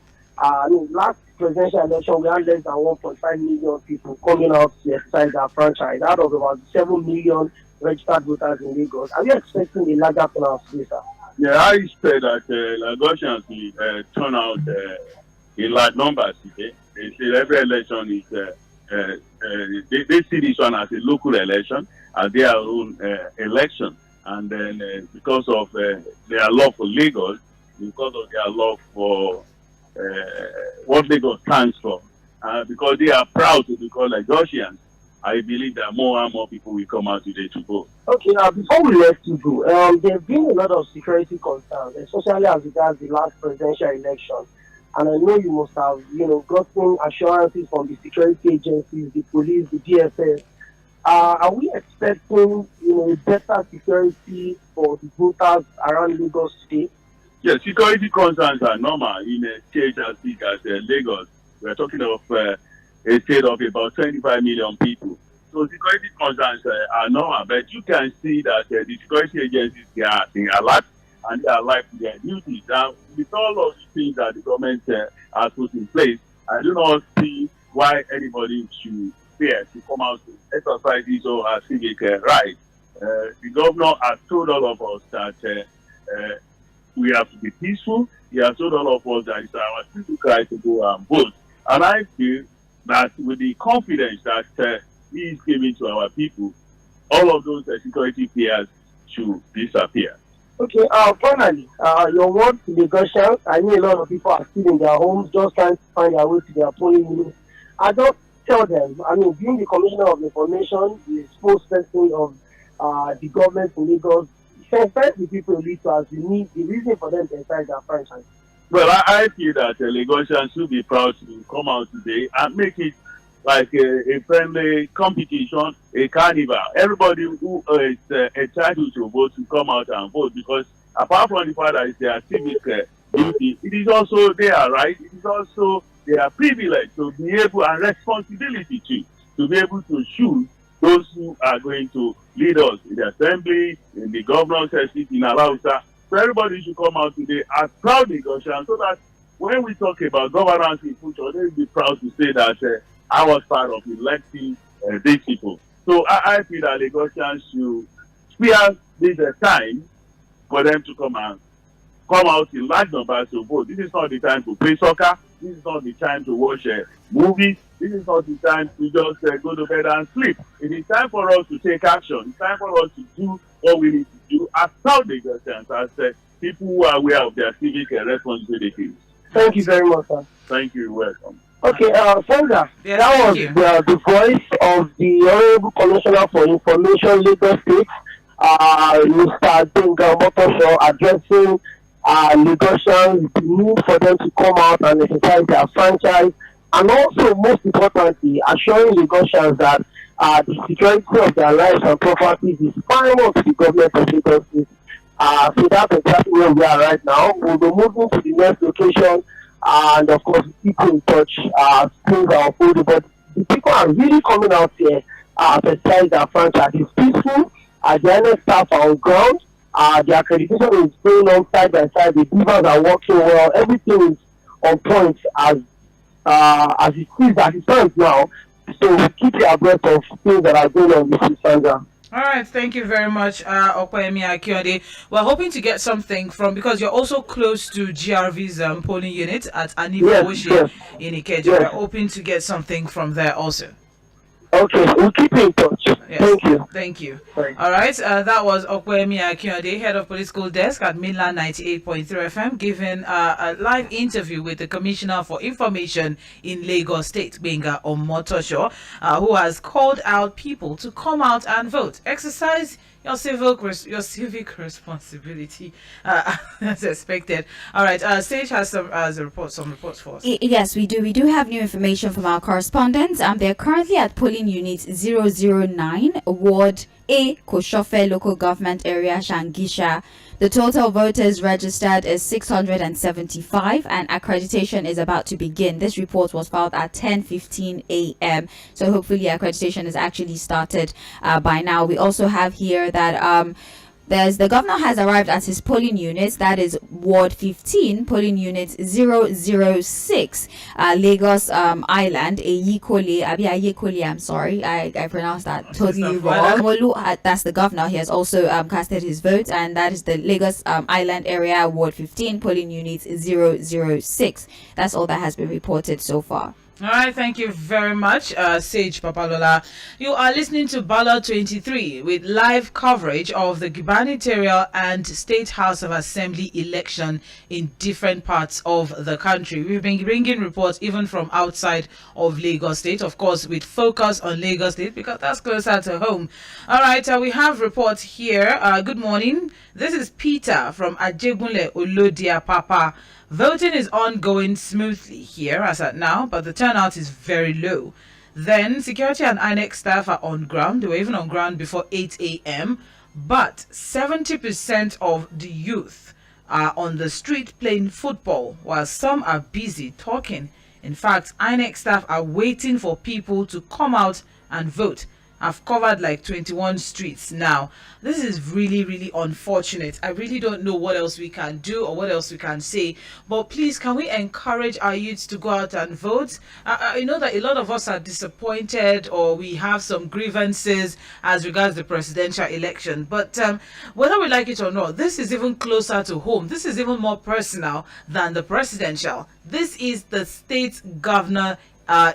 Last presidential election we had less than 1.5 million people coming out to exercise their franchise out of about 7 million registered voters in Lagos. Are you expecting a larger turnout today, sir? Yeah, I expect that Lagosians will turn out in large numbers today. They say every election is, they see this one as a local election, as their own election. And then because of their love for Lagos, because of their love for what Lagos stands for, because they are proud to be called Lagosians, I believe that more and more people will come out today to vote. Okay, before we let you go, there have been a lot of security concerns, especially as regards the last presidential election. And I know you must have, gotten assurances from the security agencies, the police, the DSS. Are we expecting, better security for the voters around Lagos today? Yes, security concerns are normal in a state as big as Lagos. We're talking of a state of about 25 million people. So security concerns are normal, but you can see that the security agencies, they are alert and they are alive to their duties. Now, with all of the things that the government has put in place, I do not see why anybody should fear to come out to exercise this or civic right. The governor has told all of us that we have to be peaceful. He has told all of us that it's our civic right to go and vote. And I feel that with the confidence that he is giving to our people, all of those security fears should disappear. Okay, finally, your word to the Lagosians. I know a lot of people are still in their homes just trying to find their way to their polling units. I don't tell them, being the Commissioner of Information, the spokesperson of the government in Lagos, sensitize the people in Lagos as the reason for them to exercise their franchise. Well, I feel that Lagosians should be proud to come out today and make it like a friendly competition, a carnival. Everybody who is entitled to vote to come out and vote, because apart from the fact that it's their civic duty, it is also their right, it is also their privilege to be able and responsibility to be able to choose those who are going to lead us in the assembly, in the governor's seat, in Alausa. So everybody should come out today as proud Lagosians, so that when we talk about governance in future, they will be proud to say that I was part of electing these people. So I feel that Lagosians should spare this time for them to come out in large numbers to vote. This is not the time to play soccer. This is not the time to watch movies. This is not the time to just go to bed and sleep. It is time for us to take action. It's time for us to do what we need to do as South Lagosians, as people who are aware of their civic responsibilities. Thank you very much, sir. Thank you. Welcome. Okay, Sandra, Yes, that thank was you. the voice of the Honorable Commissioner for Information, Lagos State, Mr. Denga Motosho, addressing Lagosians, the need for them to come out and exercise their franchise, and also, most importantly, assuring Lagosians that the security of their lives and properties is paramount to the government of Lagos State. So that's exactly where we are right now. We'll be moving to the next location, and of course, people in touch, things are unfolding. But the people are really coming out here to exercise their franchise. It's peaceful. The NS staff are on ground. The accreditation is going on side by side. The beavers are working well. Everything is on point as it stands now. So we keep you abreast of things that are going on with Sandra. All right, thank you very much, Okwemi Akiode. We're hoping to get something from, because you're also close to GRV's polling unit at Anifa Yes. in Ikeja. Yes. We're hoping to get something from there also. Okay, we'll keep in touch. Yes. Thank you. Thank you. Thank you. All right, that was Okwemi Akiode, head of political desk at Mainland 98.3 FM, giving a live interview with the Commissioner for Information in Lagos State, Benga Omotosho, who has called out people to come out and vote. Exercise your civic responsibility as expected. All right, Sage has some reports for us. Yes, we do. We do have new information from our correspondents. They're currently at polling unit 009, Ward A, Koshofe Local Government Area, Shangisha. The total voters registered is 675, and accreditation is about to begin. This report was filed at 10:15 a.m. So hopefully accreditation is actually started by now. We also have here that the governor has arrived at his polling units, that is Ward 15, polling unit 006, Lagos Island, Ayikole, I'm sorry, I pronounced that totally wrong. Molu, that's the governor. He has also casted his vote, and that is the Lagos Island area, Ward 15, polling unit 006. That's all that has been reported so far. All right, thank you very much, Sage Papalola. You are listening to Ballot 23 with live coverage of the gubernatorial and State House of Assembly election in different parts of the country. We've been bringing reports even from outside of Lagos State, of course, with focus on Lagos State because that's closer to home. All right, we have reports here. Good morning. This is Peter from Ajegunle Olodia Papa. Voting is ongoing smoothly here as at now, but the turnout is very low. Then, security and INEC staff are on ground. They were even on ground before 8 a.m. But 70% of the youth are on the street playing football, while some are busy talking. In fact, INEC staff are waiting for people to come out and vote. I've covered like 21 streets now. This is really, really unfortunate. I really don't know what else we can do or what else we can say. But please, can we encourage our youths to go out and vote? I know that a lot of us are disappointed or we have some grievances as regards the presidential election. But whether we like it or not, this is even closer to home. This is even more personal than the presidential. This is the state governor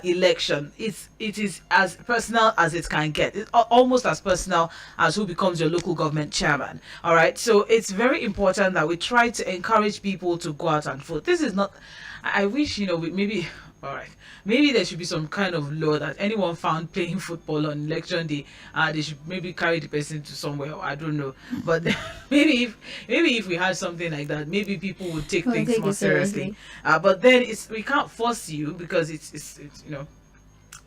election. It is as personal as it can get. It's almost as personal as who becomes your local government chairman. All right, so it's very important that we try to encourage people to go out and vote. This is not, I wish, maybe, all right, maybe there should be some kind of law that anyone found playing football on election day, they should maybe carry the person to somewhere. I don't know, but maybe if we had something like that, maybe people would take things more seriously. But then we can't force you because it's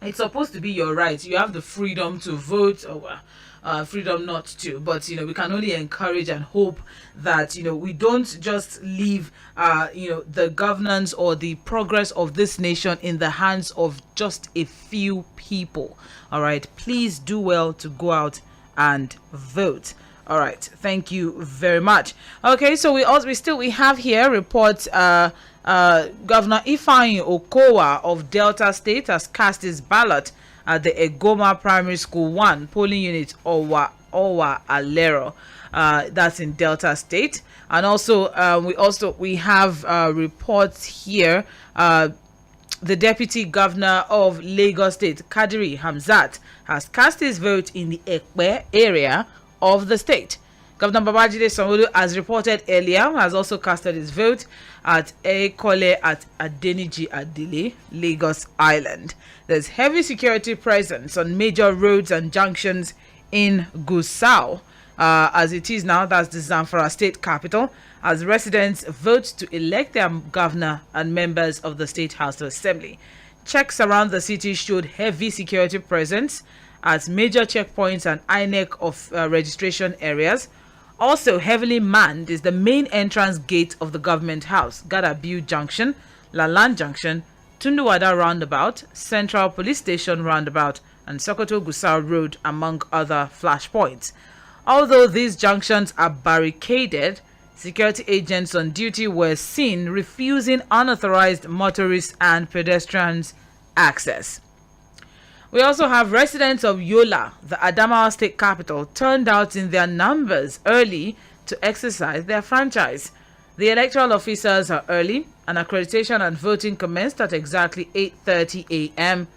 it's supposed to be your right. You have the freedom to vote or freedom not to, but we can only encourage and hope that we don't just leave the governance or the progress of this nation in the hands of just a few people. All right, please do well to go out and vote. All right, thank you very much. Okay, so we have here reports. Governor Ifeanyi Okowa of Delta State has cast his ballot at the Egoma Primary School 1 polling unit Owa Alero. That's in Delta State. And also we have reports here the Deputy Governor of Lagos State, Kadiri Hamzat, has cast his vote in the Ekpe area of the state. Governor Babajide Sanwo-Olu, as reported earlier, has also casted his vote at Ekole at Adeniji Adile, Lagos Island. There's heavy security presence on major roads and junctions in Gusau. As it is now, that's the Zamfara state capital, as residents vote to elect their governor and members of the State House of Assembly. Checks around the city showed heavy security presence at major checkpoints and INEC of registration areas. Also heavily manned is the main entrance gate of the government house, Gadabiu Junction, Lalan Junction, Tunduwada Roundabout, Central Police Station Roundabout, and Sokoto Gusau Road, among other flashpoints. Although these junctions are barricaded, security agents on duty were seen refusing unauthorized motorists and pedestrians access. We also have residents of Yola, the Adamawa state capital, turned out in their numbers early to exercise their franchise. The electoral officers are early, and accreditation and voting commenced at exactly 8:30 a.m.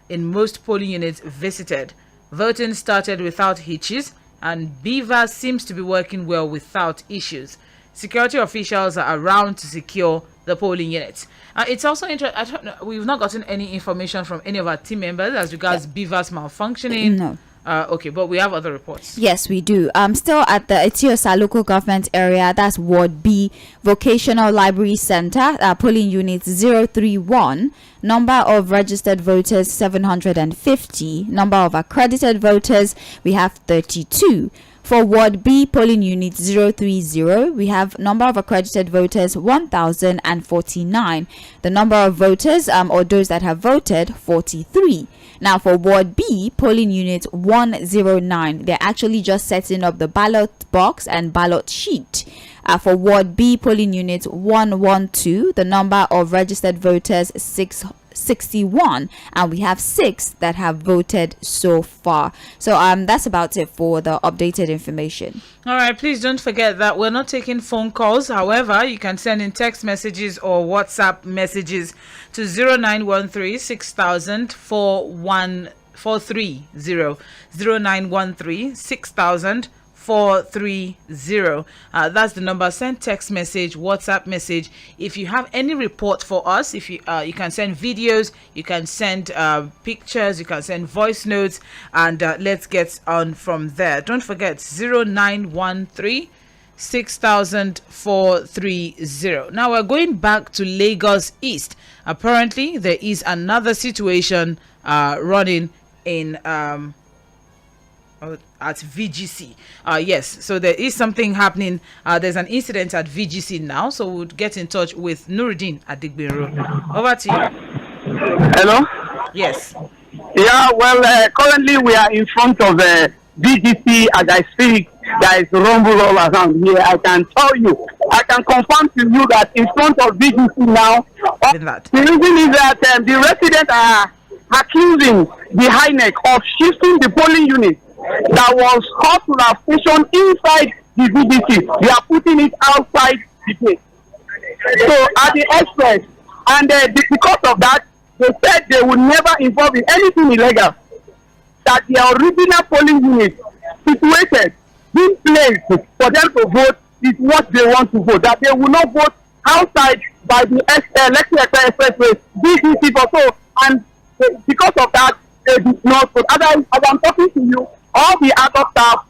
in most polling units visited. Voting started without hitches, and Beaver seems to be working well without issues. Security officials are around to secure the polling units. It's also interesting. We've not gotten any information from any of our team members as regards Beaver's malfunctioning. No. Okay, but we have other reports. Yes, we do. Still at the Etiosa local government area, that's Ward B, Vocational Library Center, polling unit 031, number of registered voters 750, number of accredited voters we have 32. For Ward B, polling unit 030, we have number of accredited voters 1,049. The number of voters, or those that have voted, 43. Now for Ward B, polling unit 109, they're actually just setting up the ballot box and ballot sheet. For Ward B, polling unit 112, the number of registered voters 661, and we have 6 that have voted so far. So that's about it for the updated information. All right, please don't forget that we're not taking phone calls. However, you can send in text messages or WhatsApp messages to 0913 6000 430 0913 6000 430. That's the number. Send text message, WhatsApp message. If you have any report for us, if you you can send videos, you can send pictures, you can send voice notes, and let's get on from there. Don't forget 0913 6000 430. Now we're going back to Lagos East. Apparently there is another situation running in at VGC. Yes, so there is something happening. There's an incident at VGC now, so we'll get in touch with Nuruddin at Digbero. Over to you. Hello? Yes. Yeah, well, currently we are in front of VGC as I speak. There is rumble all around here. I can tell you, I can confirm to you that in front of VGC now, the reason is that the residents are accusing the INEC of shifting the polling unit that was called to the station inside the VDC. They are putting it outside the place. So at the express, and because of that, they said they would never involve in anything illegal. That the original polling unit situated this place for them to vote is what they want to vote. That they will not vote outside by the election expressway VDC for so, and because of that, they did not vote. As I'm talking to you, all the other staff,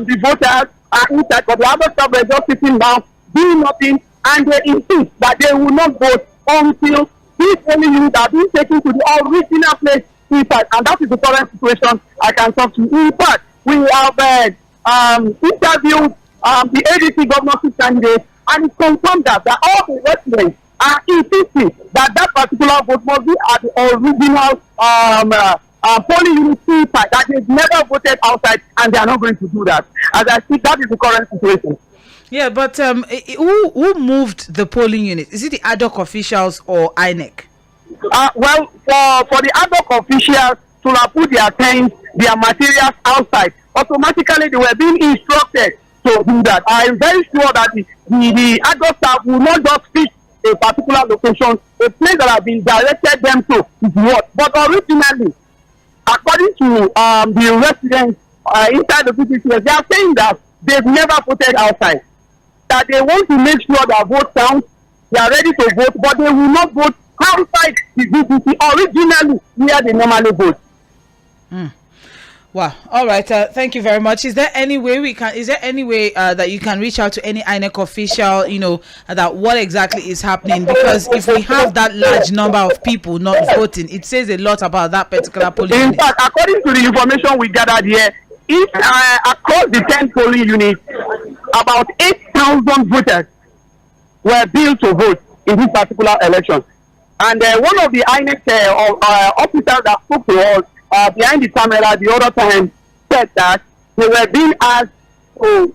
the voters are inside, but the other staff are just sitting down, doing nothing, and they insist that they will not vote until these polling units are being taken to the original place inside, and that is the current situation I can talk to you. In fact, we have interviewed the ADC governorship candidate, and it's confirmed that all the residents are insisting that particular vote must be at the original polling unit inside, that they've never voted outside, and they are not going to do that. As I speak, that is the current situation. Yeah, but who moved the polling unit? Is it the ad hoc officials or INEC? Well, for the ad hoc officials to put their things, their materials outside, automatically they were being instructed to do that. I am very sure that the ad hoc staff will not just pick a a particular location, a place that has been directed them to is what. But originally, according to the residents inside the PTCS, they are saying that they've never voted outside. That they want to make sure that vote counts, they are ready to vote, but they will not vote outside the VTC originally where they normally vote. Wow. All right. Thank you very much. Is there any way that you can reach out to any INEC official, that what exactly is happening? Because if we have that large number of people not voting, it says a lot about that particular polling In unit. fact, according to the information we gathered here, if across the 10 polling units, about 8,000 voters were billed to vote in this particular election. And one of the INEC officers that spoke to us behind the camera the other time said that they were being asked to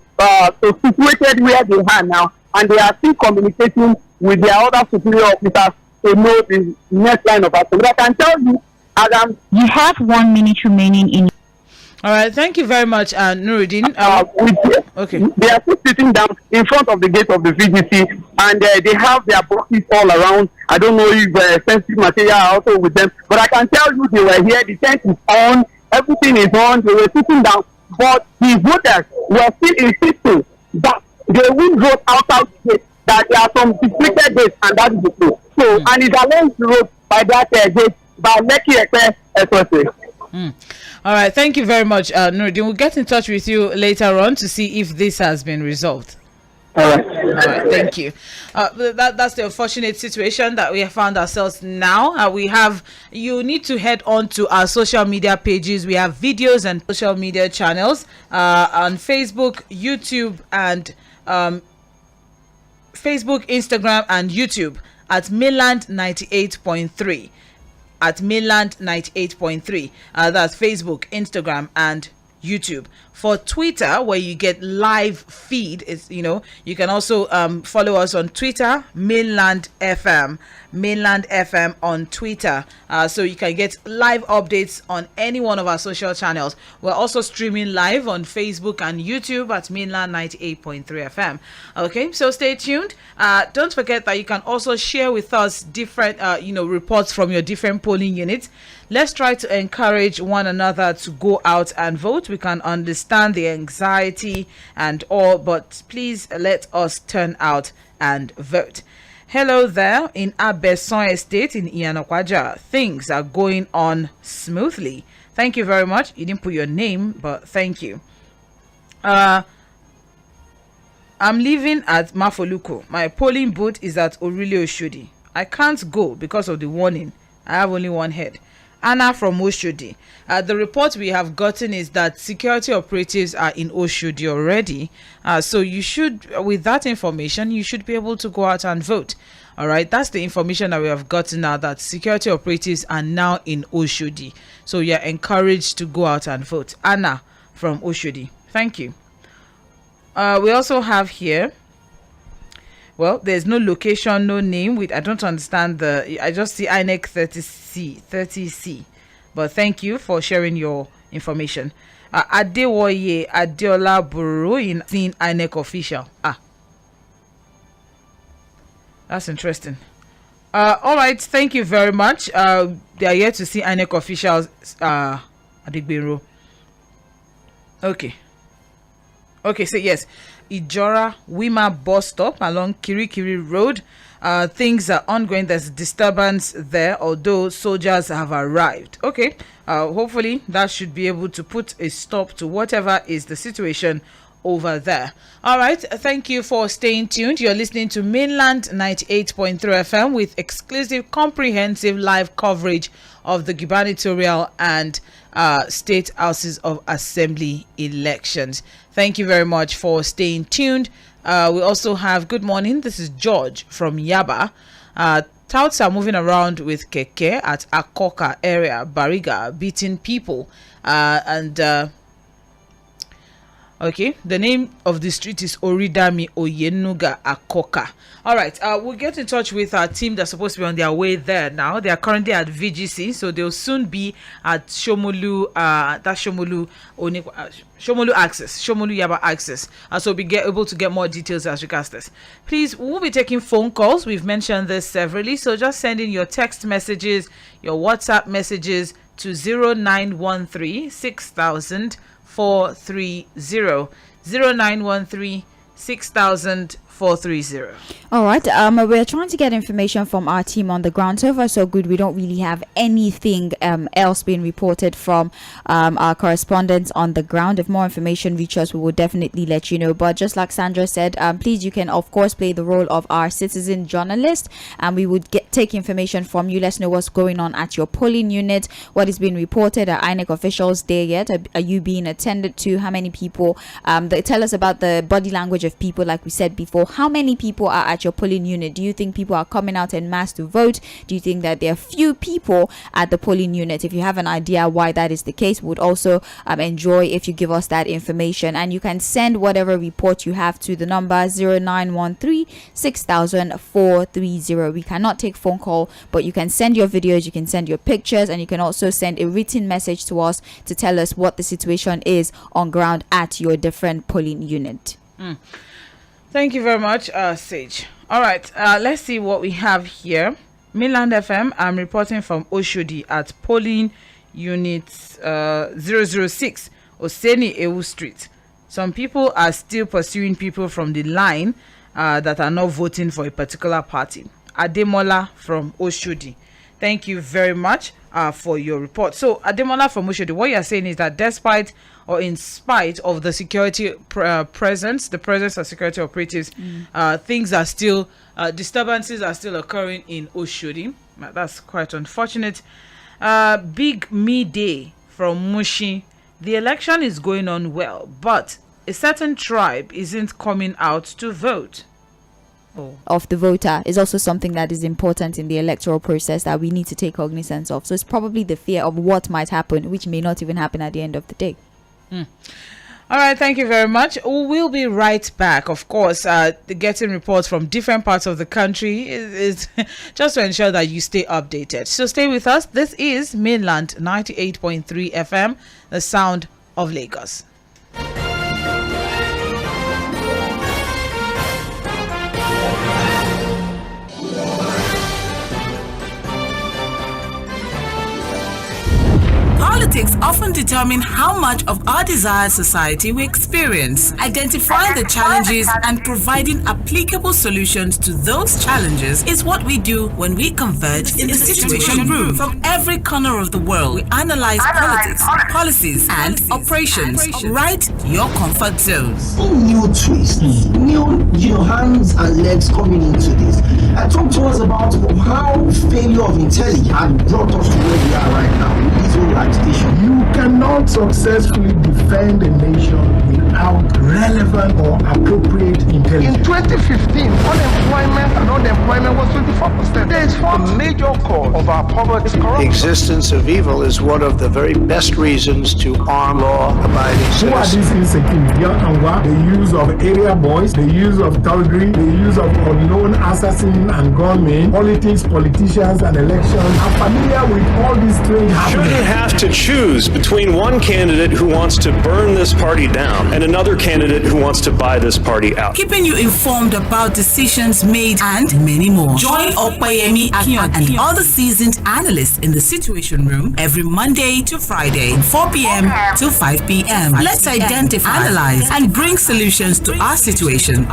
situated where they are now, and they are still communicating with their other superior officers to know the next line of action. But I can tell you, Adam, you have 1 minute remaining in. All right, thank you very much, Nuruddin. Okay. They are still sitting down in front of the gate of the VGC, and they have their boxes all around. I don't know if sensitive material are also with them, but I can tell you they were here. The tent is on, everything is on. They were sitting down, but the voters were still insisting that they will vote outside the gate, that there are some restricted dates, and that is the truth. So, and it's along the road by that gate by Lekki Ekpe Expressway. All right, thank you very much, Nuruddin. We'll get in touch with you later on to see if this has been resolved. All right. All right, thank you. That's the unfortunate situation that we have found ourselves now. You need to head on to our social media pages. We have videos and social media channels on Facebook, YouTube, and Facebook, Instagram, and YouTube at Mainland 98.3. At Mainland 98.3. That's Facebook, Instagram, and YouTube. For Twitter, where you get live feed, you can also follow us on Twitter, Mainland FM on Twitter, so you can get live updates on any one of our social channels. We're also streaming live on Facebook and YouTube at Mainland 98.3 FM. Okay, so stay tuned. Don't forget that you can also share with us different reports from your different polling units. Let's try to encourage one another to go out and vote. We can understand the anxiety and all, but please let us turn out and vote. Hello there in Abeson Estate in Iyanokwaja. Things are going on smoothly. Thank you very much. You didn't put your name, but thank you. I'm living at Mafoluko. My polling booth is at Orile Oshodi. I can't go because of the warning. I have only one head. Anna from Oshodi. The report we have gotten is that security operatives are in Oshodi already. So you should, with that information, you should be able to go out and vote. All right, that's the information that we have gotten now, that security operatives are now in Oshodi. So you're encouraged to go out and vote. Anna from Oshodi. Thank you. We also have here, well, there's no location, no name. I don't understand I just see INEC 30C. But thank you for sharing your information. Adewoye Adeola Buru in seeing INEC official. That's interesting. All right, thank you very much. They are here to see INEC officials at Gubernatorial. Okay, so yes, Ijora Wima bus stop along Kirikiri Road. Things are ongoing. There's disturbance there, although soldiers have arrived. Okay, hopefully that should be able to put a stop to whatever is the situation over there. All right, thank you for staying tuned. You're listening to Mainland 98.3 FM with exclusive, comprehensive live coverage of the gubernatorial and state houses of assembly elections. Thank you very much for staying tuned. We also have good morning. This is George from Yaba. Touts are moving around with keke at Akoka area, Bariga, beating people. Okay, the name of the street is Oridami Oyenuga Akoka. All right, we'll get in touch with our team that's supposed to be on their way there now. They are currently at VGC, so they'll soon be at Shomolu, Shomolu Access, Shomolu Yaba Access. So we'll be able to get more details as regards this. Please, we'll be taking phone calls. We've mentioned this severally, so just send in your text messages, your WhatsApp messages to 0913 6000 430 0913 6000 430. All right. We're trying to get information from our team on the ground. So far, so good. We don't really have anything else being reported from our correspondents on the ground. If more information reaches us, we will definitely let you know. But just like Sandra said, please, you can of course play the role of our citizen journalist, and we would take information from you. Let's know what's going on at your polling unit. What is being reported? Are INEC officials there yet? Are you being attended to? How many people? Tell us about the body language of people, like we said before. How many people are at your polling unit? Do you think people are coming out en masse to vote? Do you think that there are few people at the polling unit? If you have an idea why that is the case, we would also enjoy if you give us that information. And you can send whatever report you have to the number 0913 6000 430. We cannot take phone call, but you can send your videos, you can send your pictures, and you can also send a written message to us to tell us what the situation is on ground at your different polling unit. Thank you very much, Sage. All right, let's see what we have here. Mainland FM, I'm reporting from Oshodi at polling unit 006, Oseni Ewu Street. Some people are still pursuing people from the line that are not voting for a particular party. Ademola from Oshodi. Thank you very much for your report. So, Ademola from Oshodi, what you're saying is that despite or in spite of the security presence of security operatives, things are still, disturbances are still occurring in Oshodi. That's quite unfortunate. Big Me Day from Mushi. The election is going on well, but a certain tribe isn't coming out to vote. Of the voter is also something that is important in the electoral process that we need to take cognizance of. So it's probably the fear of what might happen, which may not even happen at the end of the day. All right, thank you very much. We'll be right back. Of course, getting reports from different parts of the country is just to ensure that you stay updated. So stay with us. This is Mainland 98.3 FM, the sound of Lagos. Politics often determine how much of our desired society we experience. Identifying the challenges and providing applicable solutions to those challenges is what we do when we converge in the Situation Room. From every corner of the world, we analyze politics, policies, and operations. Right your comfort zone. New twists, new hands and legs coming into this. Talk to us about how failure of intelligence had brought us to where we are right now. This whole agitation. You cannot successfully defend a nation without relevant or appropriate intelligence. In 2015, unemployment and unemployment was 24%. There is the major cause of our poverty is corruption. The existence of evil is one of the very best reasons to arm law-abiding citizens. Who are these insecurity? The use of area boys, the use of thuggery, the use of unknown assassins and gunmen, politics, politicians, and elections. I'm familiar with all these strange happenings. Shouldn't have to choose between one candidate who wants to burn this party down and another candidate who wants to buy this party out. Keeping you informed about decisions made and many more. Join Opayemi Akion and other seasoned analysts in the Situation Room every Monday to Friday, 4 p.m. to 5 p.m. Let's identify, analyze, and bring solutions to our situation.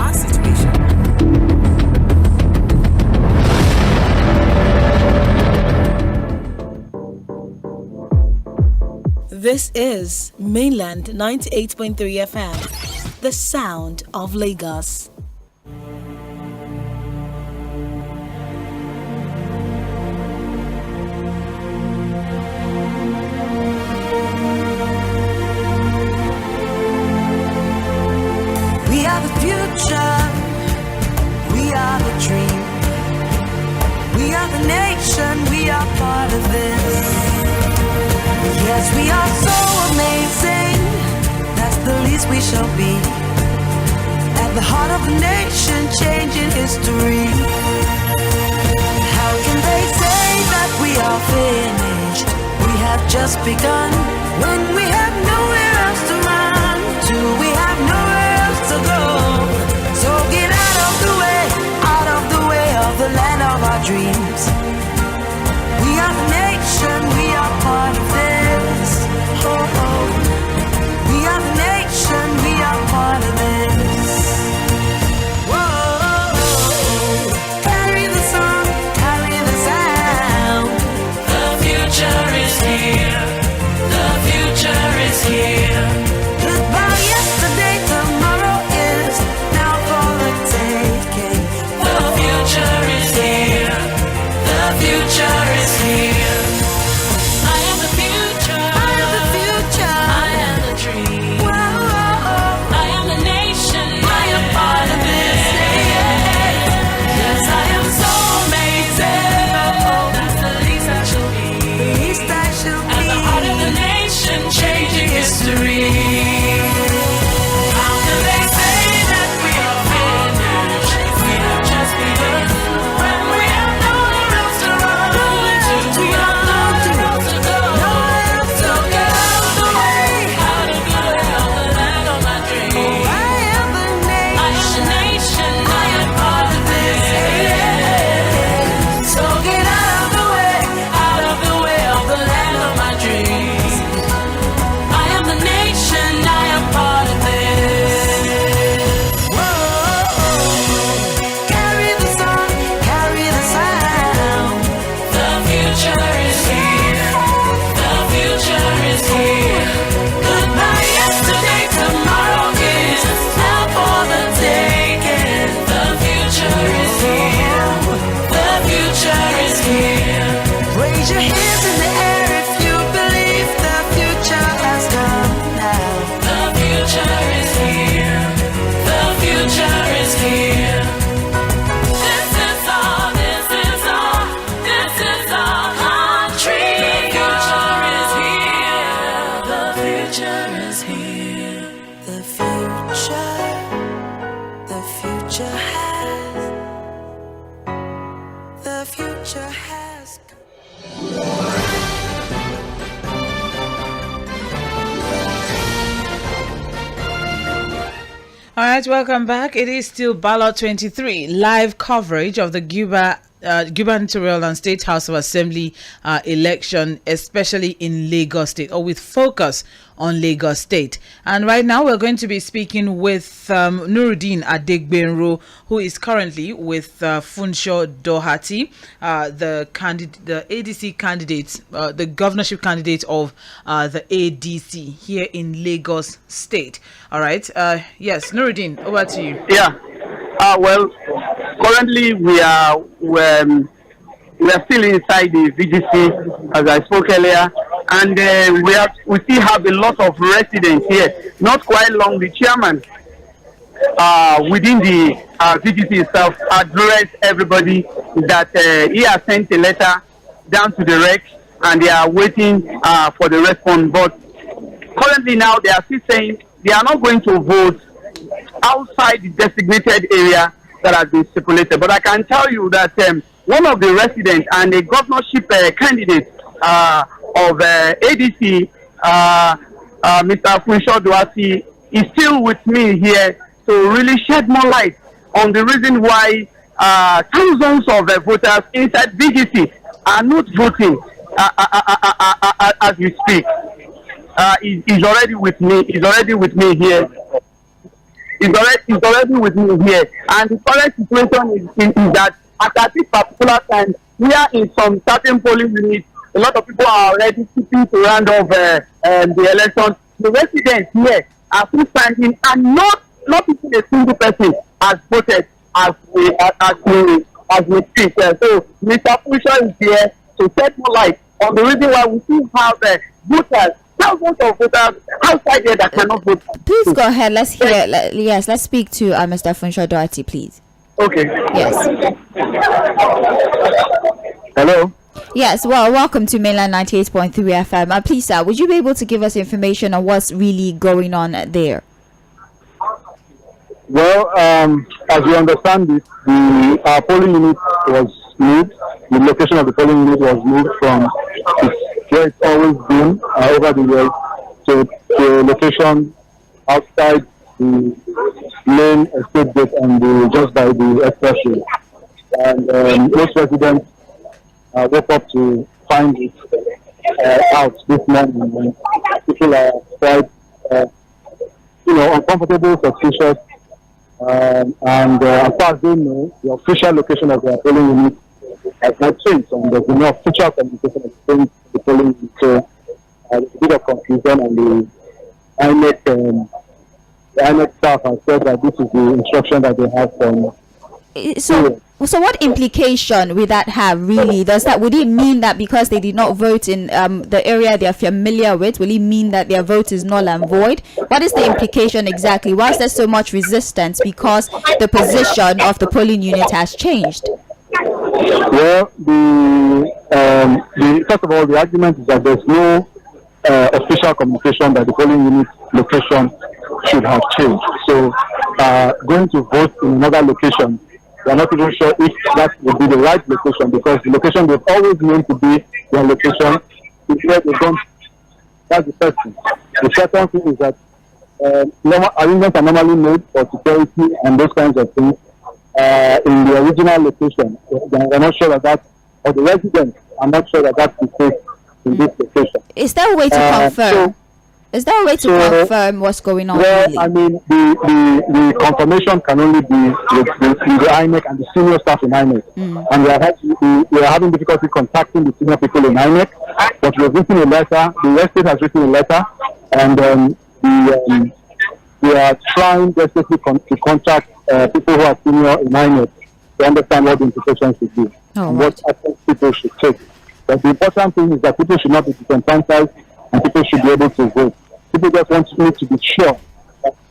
This is Mainland 98.3 FM, the sound of Lagos. We are the future, we are the dream, we are the nation, we are part of this. Yes, we are so amazing, that's the least place we shall be. At the heart of the nation, changing history. How can they say that we are finished? We have just begun. When we have nowhere else to run to, we have nowhere else to go. So get out of the way of the land of our dreams. We are the nation, we are part of this. Oh, oh. We are the nation, we are part of this. Whoa. Carry the song, carry the sound. The future is here. The future is here. Goodbye yesterday, tomorrow is now for the taking. The future is here. The future is here. I am the future. I am the future. I am the dream. Whoa. I am the nation. I am part of this. Yes, I am so amazing. That's the least I shall be. The least I shall be. At the heart of the nation, changing history. How can they say that we are finished? We have just begun. When we have nowhere else to run to, we have nowhere else to go. Nowhere else to go. Out of the way of the land of my dreams. I am the nation. I am part of this. So get out of the way of the land of my dreams. I am the nation. I am part of this. Whoa. Carry the song, carry the sound. The future is here. The future is here. Goodbye yesterday, tomorrow is now for the taking. The future is here. The future is here. Raise your hands in the air if you believe the future has come now. The future is here. The future is here. This is our, this is our, this is our country. The future is here. The future has, the future has come. All right, welcome back. It is still Ballot 23 live coverage of the Gubernatorial and State House of Assembly election, especially in Lagos State, or with focus on Lagos State. And right now we're going to be speaking with Nuruddin Adegbenro, who is currently with Funsho Doherty, the ADC candidate, the governorship candidate of the ADC here in Lagos State. All right. Yes, Nuruddin, over to you. Yeah. Well, currently we are still inside the VGC, as I spoke earlier, and we still have a lot of residents here. Not quite long, the chairman within the VGC itself addressed everybody that he has sent a letter down to the REC, and they are waiting for the response. But currently now they are still saying they are not going to vote outside the designated area that has been stipulated. But I can tell you that one of the residents and a governorship candidate of ADC, Mr. Funsho Doherty, is still with me here to really shed more light on the reason why thousands of voters inside BGC are not voting as we speak. He's already with me. He's already with me here. He's already with me here. And the current situation is that at this particular time, we are in some certain polling units. A lot of people are already seeking to round off the election. The residents here are still standing, and not even a single person has voted as we speak. So Mr. Funsho is here to shed more light on the reason why we still have voters, thousands of voters outside there that cannot vote. Please go ahead. Let's hear. Let's speak to Mr. Funsho Doherty, please. Okay. Yes. Hello. Yes, well, welcome to Mainland 98.3 FM. Please, sir, would you be able to give us information on what's really going on there? Well, as you understand it, our polling unit was moved. The location of the polling unit was moved from where it's always been over the years to the location outside the main estate gate and just by the expressway. And most residents woke up to find it out this morning. People are quite, uncomfortable, suspicious. And as far as they know, the official location of their polling unit has not changed, and there's no official communication of the polling unit. So there's a bit of confusion, and the INEC staff has said that this is the instruction that they have from. So what implication will that have, really? Would it mean that because they did not vote in the area they are familiar with, will it mean that their vote is null and void? What is the implication exactly? Why is there so much resistance? Because the position of the polling unit has changed. Well, first of all, the argument is that there's no official communication that the polling unit location should have changed. So going to vote in another location, we're not even sure if that would be the right location, because the location they've always known to be their location is where they don't. That's the first thing. The second thing is that arrangements are normally made for security and those kinds of things in the original location. We're not sure that or the residents are not sure that that's the case in this location. Is there a way to confirm? Is there a way to confirm what's going on? Well, really? I mean, the confirmation can only be with the INEC and the senior staff in INEC. And we are having difficulty contacting the senior people in INEC, but we have written a letter, the estate has written a letter, and we are trying desperately to contact people who are senior in INEC to understand what the implications should be and what actions people should take. But the important thing is that people should not be disenfranchised and people should be able to vote. People just need to be sure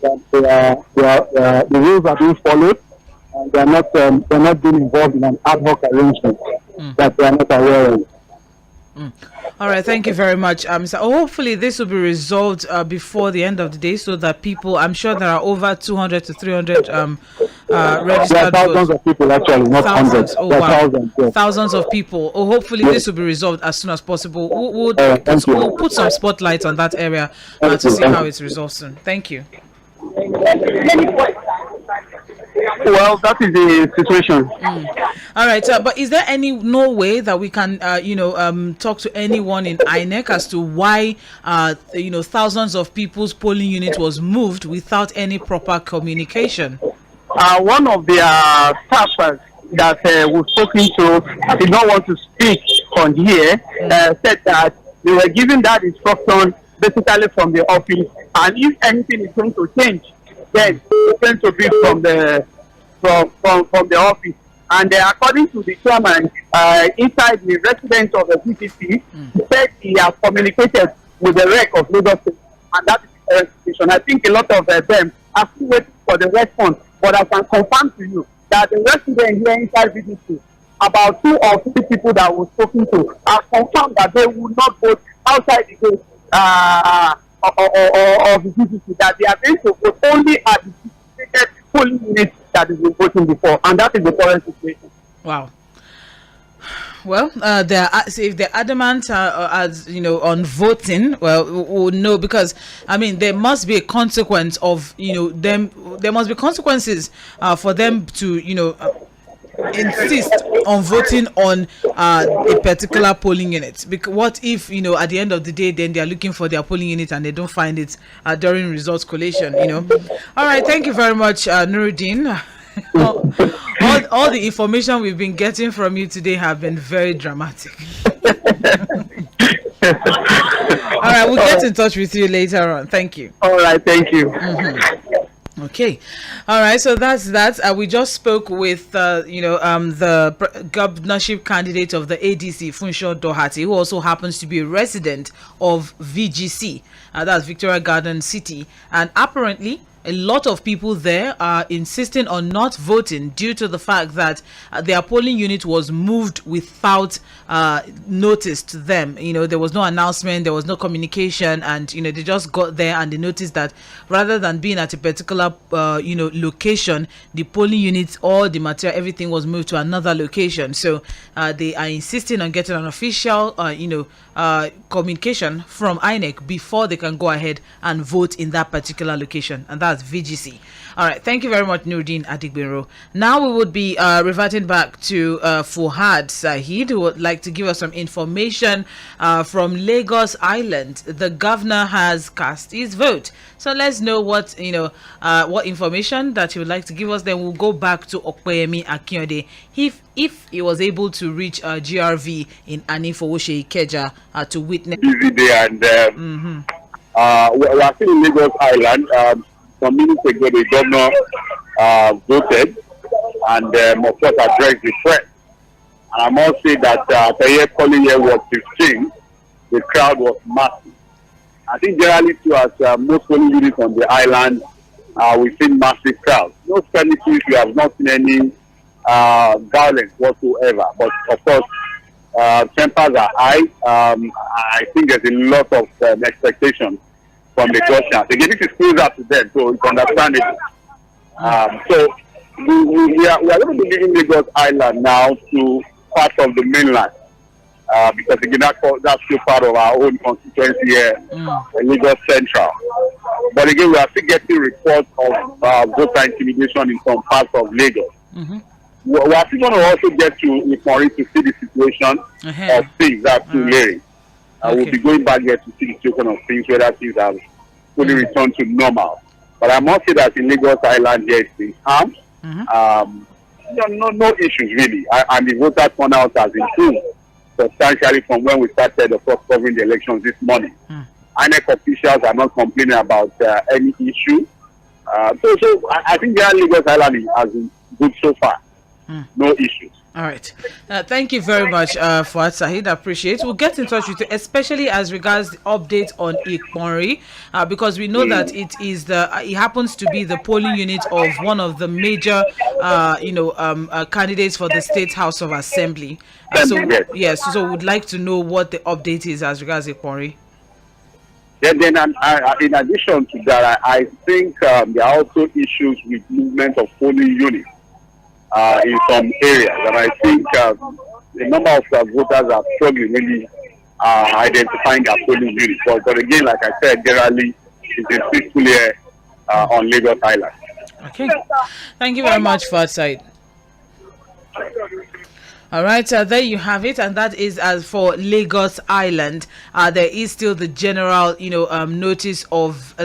that the rules are being followed and they're not being involved in an ad hoc arrangement that they are not aware of. All right, thank you very much. So hopefully this will be resolved before the end of the day, so that people, I'm sure there are over 200 to 300 registered there are thousands of people, actually, not hundreds. Oh, wow. Thousands of people. Hopefully this will be resolved as soon as possible. We'll put some spotlight on that area to see how it's resolved soon. Thank you. Well, that is the situation. All right, but is there no way that we can, talk to anyone in INEC as to why, thousands of people's polling unit was moved without any proper communication? One of the staffers that we've spoken to did not want to speak on here, said that they were given that instruction basically from the office, and if anything is going to change, then it's going to be from the office. And according to the chairman, inside the residence of the PCC, he said he has communicated with the rec of Lagos State, and that is the current situation. I think a lot of them are still waiting for the response, but I can confirm to you that the residents here inside PCC, about 2 or 3 people that we've spoken to, have confirmed that they will not vote outside the gate of the PCC, that they are going to vote only at the specific polling unit that is been voting before, and that is the current situation. Wow. Well, if they're adamant on voting, well, we'll know, because there must be a consequence of them. There must be consequences for them to insist on voting on a particular polling unit. Because what if at the end of the day, then they are looking for their polling unit and they don't find it during results collation? All right, thank you very much, Nuruddin. all the information we've been getting from you today have been very dramatic. All right, we'll get in touch with you later on. Thank you. All right, thank you. Okay, all right. So that's that. We just spoke with the governorship candidate of the ADC, Funsho Doherty, who also happens to be a resident of VGC, that's Victoria Garden City, and apparently a lot of people there are insisting on not voting due to the fact that their polling unit was moved without notice to them. There was no announcement, there was no communication, and they just got there and they noticed that rather than being at a particular location, the polling units, all the material, everything was moved to another location. So they are insisting on getting an official communication from INEC before they can go ahead and vote in that particular location, and that's VGC. All right, thank you very much, Nurdin Adigbero. Now we would be reverting back to Fuhad Sahid, who would like to give us some information from Lagos Island. The governor has cast his vote, so let's know what information that he would like to give us. Then we'll go back to Okpeyemi Akinode if he was able to reach GRV in Anifowoshe Ikeja to witness. Busy day, and we are still in Lagos Island. Some minutes ago, the governor voted and, of course, addressed the press. And I must say that the polling year was 15. The crowd was massive. I think generally, too, as most polling units on the island, we've seen massive crowds. No skirmishes, we have not seen any violence whatsoever. But, of course, tempers are high. I think there's a lot of expectation from the Russians. Again, this is closer to them, so it's understandable. So we are going to be leaving Lagos Island now to part of the mainland, because again, that's still part of our own constituency here, Lagos Central. But again, we are still getting reports of voter intimidation in some parts of Lagos. We are still going to also get to Ikori to see the situation of things that are too late. We'll be going back there to see the situation of things, whether things have fully returned to normal. But I must say that in Lagos Island, there is been harm. No issues really. And the voter turnout has improved substantially from when we started, of course, covering the elections this morning. INEC officials are not complaining about any issue. So I think Lagos Island has been good so far. No issues. All right. Thank you very much, Fuad Sahid. I appreciate it. We'll get in touch with you, especially as regards the update on Ikponri, because we know that it happens to be the polling unit of one of the major, candidates for the State House of Assembly. So we'd like to know what the update is as regards Ikponri. Then in addition to that, I think there are also issues with movement of polling units. In some areas, and I think the number of voters are struggling really identifying their polling units. But again, like I said, generally it's a peaceful year on Lagos Island. Okay, thank you very much, Fuad Sahid. All right, there you have it, and that is as for Lagos Island. There is still the general, notice of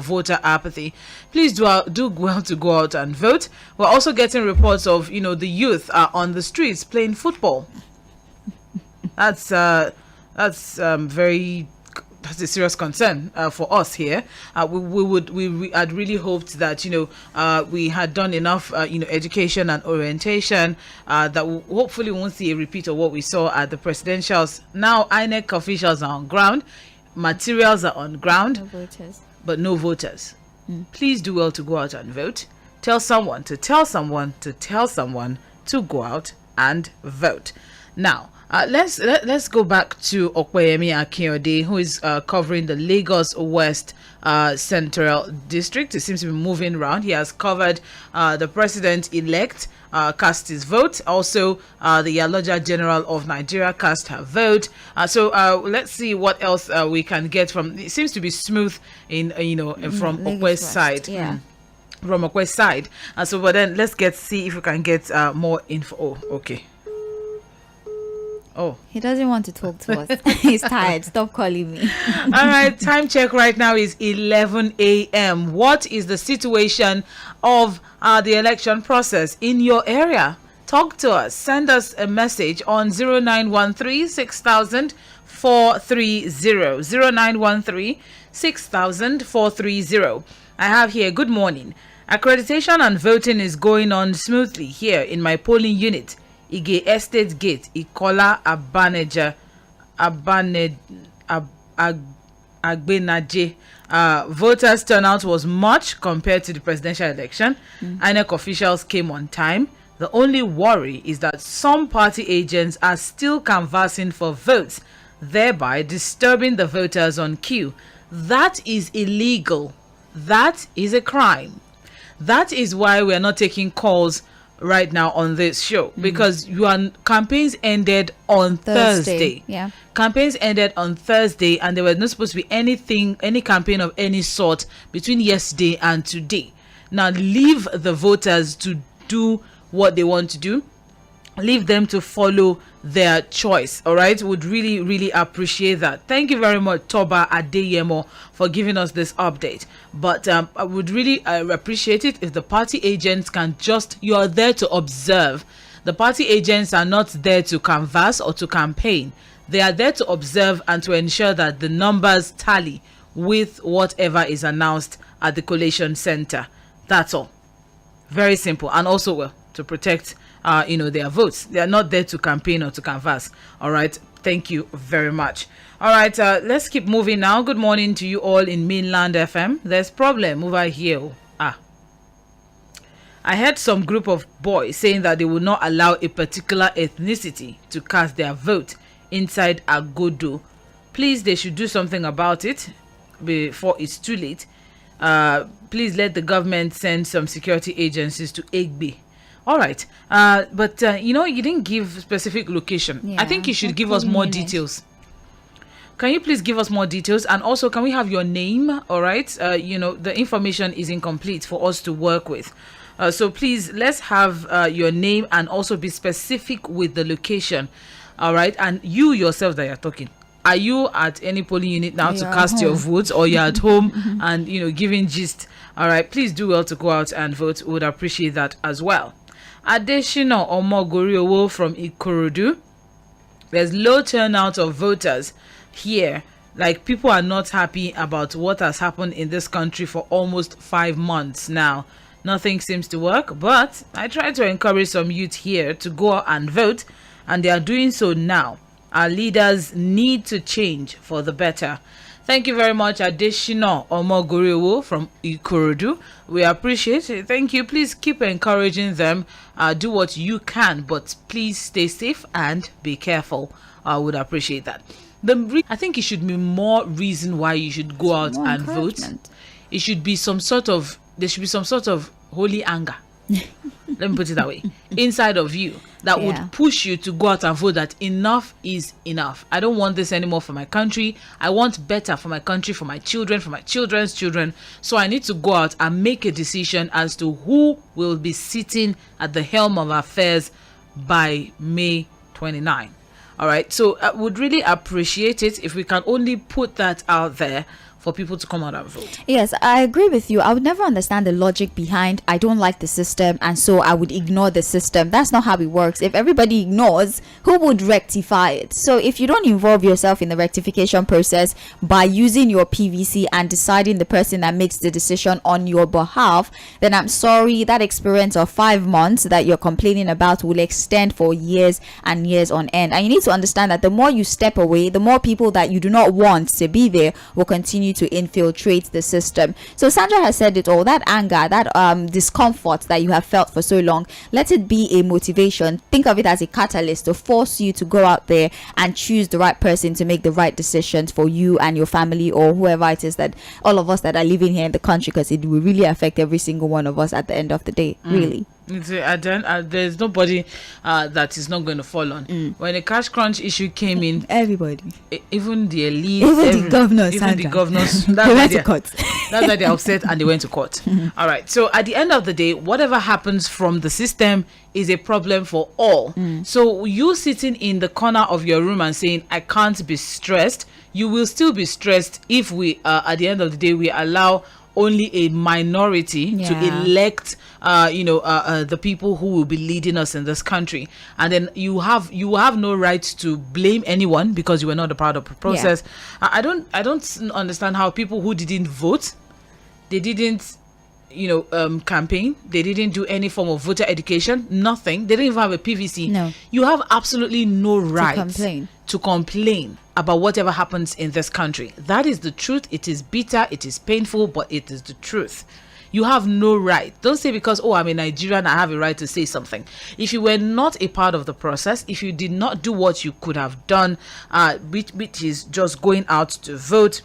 voter apathy. Please do well to go out and vote. We're also getting reports of, the youth are on the streets playing football. That's a serious concern for us here. We had really hoped that we had done enough education and orientation that we hopefully won't see a repeat of what we saw at the presidentials. Now INEC officials are on ground, materials are on ground, but no voters. Please do well to go out and vote. Tell someone to tell someone to tell someone to go out and vote. Now let's go back to Okpeyemi Akinode, who is covering the Lagos West Central District. He seems to be moving around. He has covered the president-elect cast his vote. Also, the Yaloja General of Nigeria cast her vote. So let's see what else we can get from. It seems to be smooth from Okwe's side. Yeah. From Okwe's side. But then let's see if we can get more info. Oh, okay. Oh, he doesn't want to talk to us. He's tired. Stop calling me. All right, time check right now is 11 a.m. What is the situation of the election process in your area? Talk to us. Send us a message on 0913 6000 430. 0913 6000 430. I have here, good morning. Accreditation and voting is going on smoothly here in my polling unit. Ige Estate Gate, Ikola Agbenaje. Voters' turnout was much compared to the presidential election. INEC officials came on time. The only worry is that some party agents are still canvassing for votes, thereby disturbing the voters on queue. That is illegal. That is a crime. That is why we are not taking calls right now on this show, because campaigns ended on Thursday. Yeah. Campaigns ended on Thursday, and there was not supposed to be any campaign of any sort between yesterday and today. Now leave the voters to do what they want to do. Leave them to follow their choice. All right, would really, really appreciate that. Thank you very much, Toba Adeyemo, for giving us this update. But I would really appreciate it if the party agents can you are there to observe. The party agents are not there to canvass or to campaign. They are there to observe and to ensure that the numbers tally with whatever is announced at the collation center. That's all. Very simple. And also, to protect their votes. They are not there to campaign or to canvass. All right, thank you very much. All right, let's keep moving now. Good morning to you all in Mainland FM. There's problem over here. I heard some group of boys saying that they will not allow a particular ethnicity to cast their vote inside Agodo. Please, they should do something about it before it's too late. Please let the government send some security agencies to Egbe. All right, but you didn't give specific location. Yeah, I think you should give us more details. Can you please give us more details? And also, can we have your name? All right, the information is incomplete for us to work with. So please, let's have your name and also be specific with the location. All right, and you yourself that you're talking. Are you at any polling unit now to cast your votes, or you're at home and giving gist? All right, please do well to go out and vote. We would appreciate that as well. Adeshina Omogoriowo from Ikorodu. There's low turnout of voters here. Like, people are not happy about what has happened in this country for almost 5 months now. Nothing seems to work, but I try to encourage some youth here to go out and vote, and they are doing so now. Our leaders need to change for the better. Thank you very much, Adeshina Omogoriowo from Ikorodu. We appreciate it. Thank you. Please keep encouraging them. Do what you can, but please stay safe and be careful. I would appreciate that. I think it should be more reason why you should go out and vote. It should be there should be some sort of holy anger. Let me put it that way. Inside of you that would push you to go out and vote, that enough is enough. I don't want this anymore for my country. I want better for my country, for my children, for my children's children. So I need to go out and make a decision as to who will be sitting at the helm of affairs by May 29. All right. So I would really appreciate it if we can only put that out there for people to come out and vote. Yes, I agree with you. I would never understand the logic behind I don't like the system and so I would ignore the system. That's not how it works. If everybody ignores, who would rectify it? So if you don't involve yourself in the rectification process by using your PVC and deciding the person that makes the decision on your behalf, then I'm sorry, that experience of 5 months that you're complaining about will extend for years and years on end. And you need to understand that the more you step away, the more people that you do not want to be there will continue to infiltrate the system. So Sandra has said it all. That anger, that discomfort that you have felt for so long, let it be a motivation. Think of it as a catalyst to force you to go out there and choose the right person to make the right decisions for you and your family, or whoever it is, that all of us that are living here in the country, because it will really affect every single one of us at the end of the day. Really. There's nobody that is not going to fall on. When the cash crunch issue came in, everybody, even the elite, even the governors, they went to court. That's why they're upset and they went to court. All right. So at the end of the day, whatever happens from the system is a problem for all. So you sitting in the corner of your room and saying, I can't be stressed, you will still be stressed if we, at the end of the day, we allow only a minority to elect the people who will be leading us in this country, and then you have no right to blame anyone because you were not a part of the process. I don't understand how people who didn't vote, they didn't campaign. They didn't do any form of voter education. Nothing. They didn't even have a PVC. No. You have absolutely no right to complain about whatever happens in this country. That is the truth. It is bitter. It is painful, but it is the truth. You have no right. Don't say because, I'm a Nigerian, I have a right to say something. If you were not a part of the process, if you did not do what you could have done, which is just going out to vote,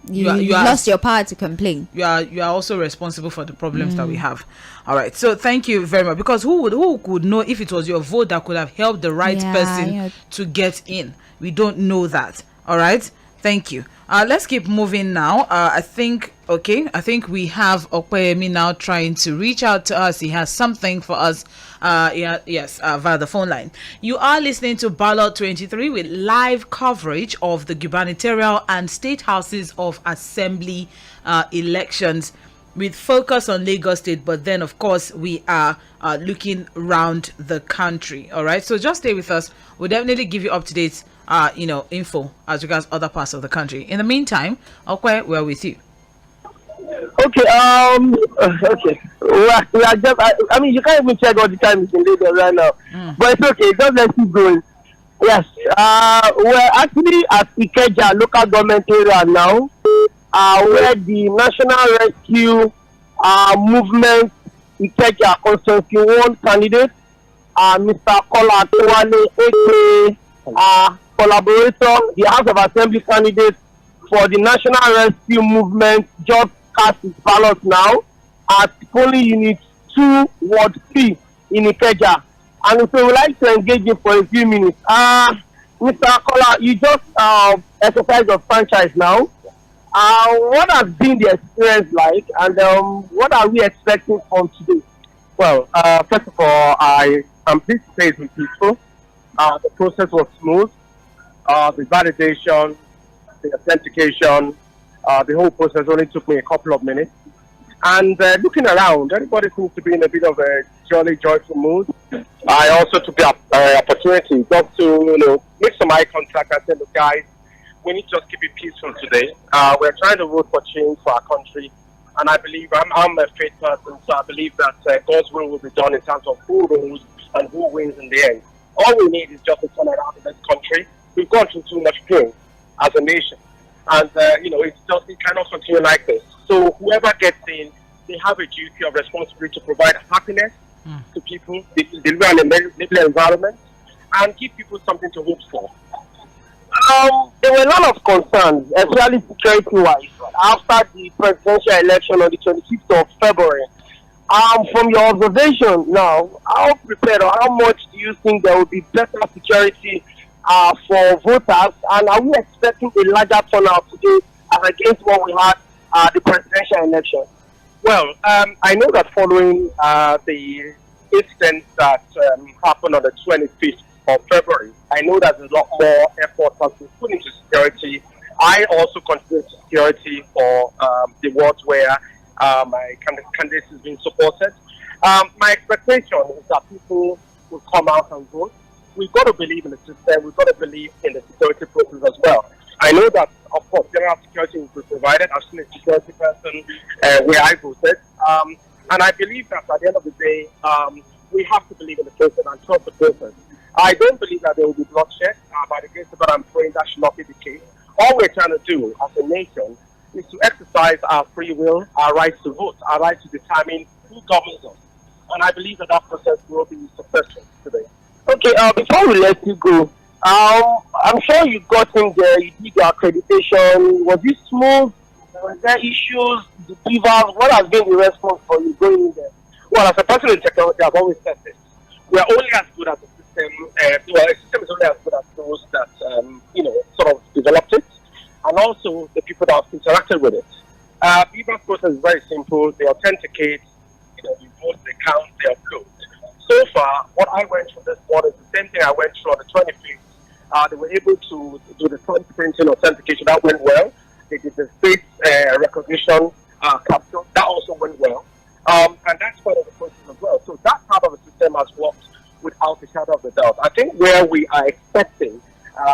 you lost your power to complain. You are also responsible for the problems that we have. All right. So thank you very much. Because who could know if it was your vote that could have helped the right person to get in? We don't know that. All right. Thank you. Let's keep moving now. I think we have Okweyemi now trying to reach out to us. He has something for us. Via the phone line. You are listening to Ballot 23 with live coverage of the gubernatorial and state houses of assembly elections, with focus on Lagos State. But then, of course, we are looking around the country. All right. So just stay with us. We'll definitely give you up to date info as regards other parts of the country. In the meantime, we're with you. Okay. Okay. We are just. I mean, you can't even check all the time it's in Lagos right now. But it's okay. Just let's keep going. Yes. We're actually at Ikeja local government area now, where the National Rescue Movement Ikeja Constituency 1 candidate, Mr. Kola Tewale, aka collaborator, the House of Assembly candidate for the National Rescue Movement, just cast his ballot now at polling unit 2, Ward 3 in Ikeja. And so we like to engage him for a few minutes. Mr. Kola, you just exercise your franchise now. What has been the experience like, and what are we expecting from today? Well, first of all, I am pleased to say it's been peaceful. The process was smooth. The validation, the authentication, the whole process only took me a couple of minutes. And looking around, everybody seems to be in a bit of a jolly, joyful mood. I also took the opportunity just to, make some eye contact and say, look, guys, we need to just keep it peaceful today. We're trying to vote for change for our country. And I believe, I'm a faith person, so I believe that God's will be done in terms of who rules and who wins in the end. All we need is just a turnaround in this country. We've gone through too much pain as a nation. And, it cannot continue like this. So whoever gets in, they have a duty of responsibility to provide happiness to people, deliver an enabling environment, and give people something to hope for. There were a lot of concerns, especially security-wise, after the presidential election on the 26th of February. From your observation now, how prepared or how much do you think there will be better security for voters, and are we expecting a larger turnout today as against what we had the presidential election? Well, I know that following the incident that happened on the 25th of February, I know that a lot more effort has been put into security. I also contribute to security for the wards where my candidate is being supported. My expectation is that people will come out and vote. We've got to believe in the system. We've got to believe in the security process as well. I know that, of course, general security will be provided. I've seen a security person where I voted. And I believe that at the end of the day, we have to believe in the process and trust the process. I don't believe that there will be bloodshed. By the grace of God, I'm praying that should not be the case. All we're trying to do as a nation is to exercise our free will, our right to vote, our right to determine who governs us. And I believe that that process will be successful today. Okay, before we let you go, I'm sure you got in there, you did your accreditation. Was it smooth? Were there issues, deceivers? What has been the response for you going in there? Well, as a person in technology, I've always said this. We're only as good as the system. A system is only as good as those that, sort of developed it, and also the people that have interacted with it. The process is very simple. They authenticate, you vote, they count, they upload. So far, what I went through this morning is the same thing I went through on the 25th. They were able to do the printing authentication. That went well. They did the face recognition capture. That also went well. And that's part of the process as well. So that part of the system has worked without a shadow of a doubt. I think where we are expecting,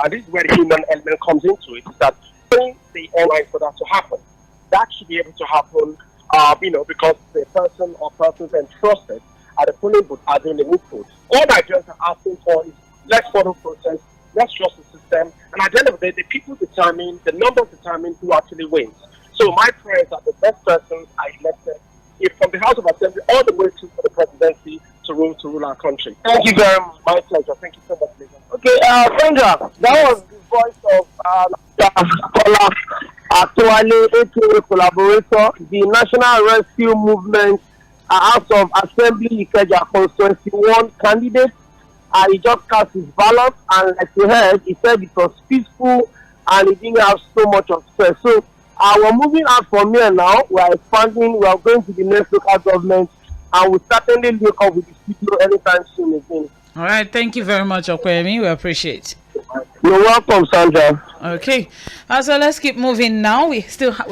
this is where the human element comes into it, is that the airline for that to happen. that should be able to happen, because the person or persons entrusted at the polling booth are doing the input. All Nigerians are asking for is let's follow process, let's trust the system, and at the end of the day, the people determine, the numbers determine who actually wins. So my prayers are the best persons are elected, if from the House of Assembly all the way to the presidency to rule our country. Thank you very much. My pleasure. Thank you so much, Lisa. Okay, Sandra, that was the voice of scholar Atuale, aka collaborator, the National Rescue Movement House of Assembly Ikeja Constituency 1 candidate. He just cast his ballot, and like you heard, he said it was peaceful and he didn't have so much of stress. So we're moving out from here now. We're expanding. We are going to the next local government, and we'll certainly look up with the studio anytime soon again. All right. Thank you very much, Okwemi. We appreciate. You're welcome, Sandra. Okay, so let's keep moving now. We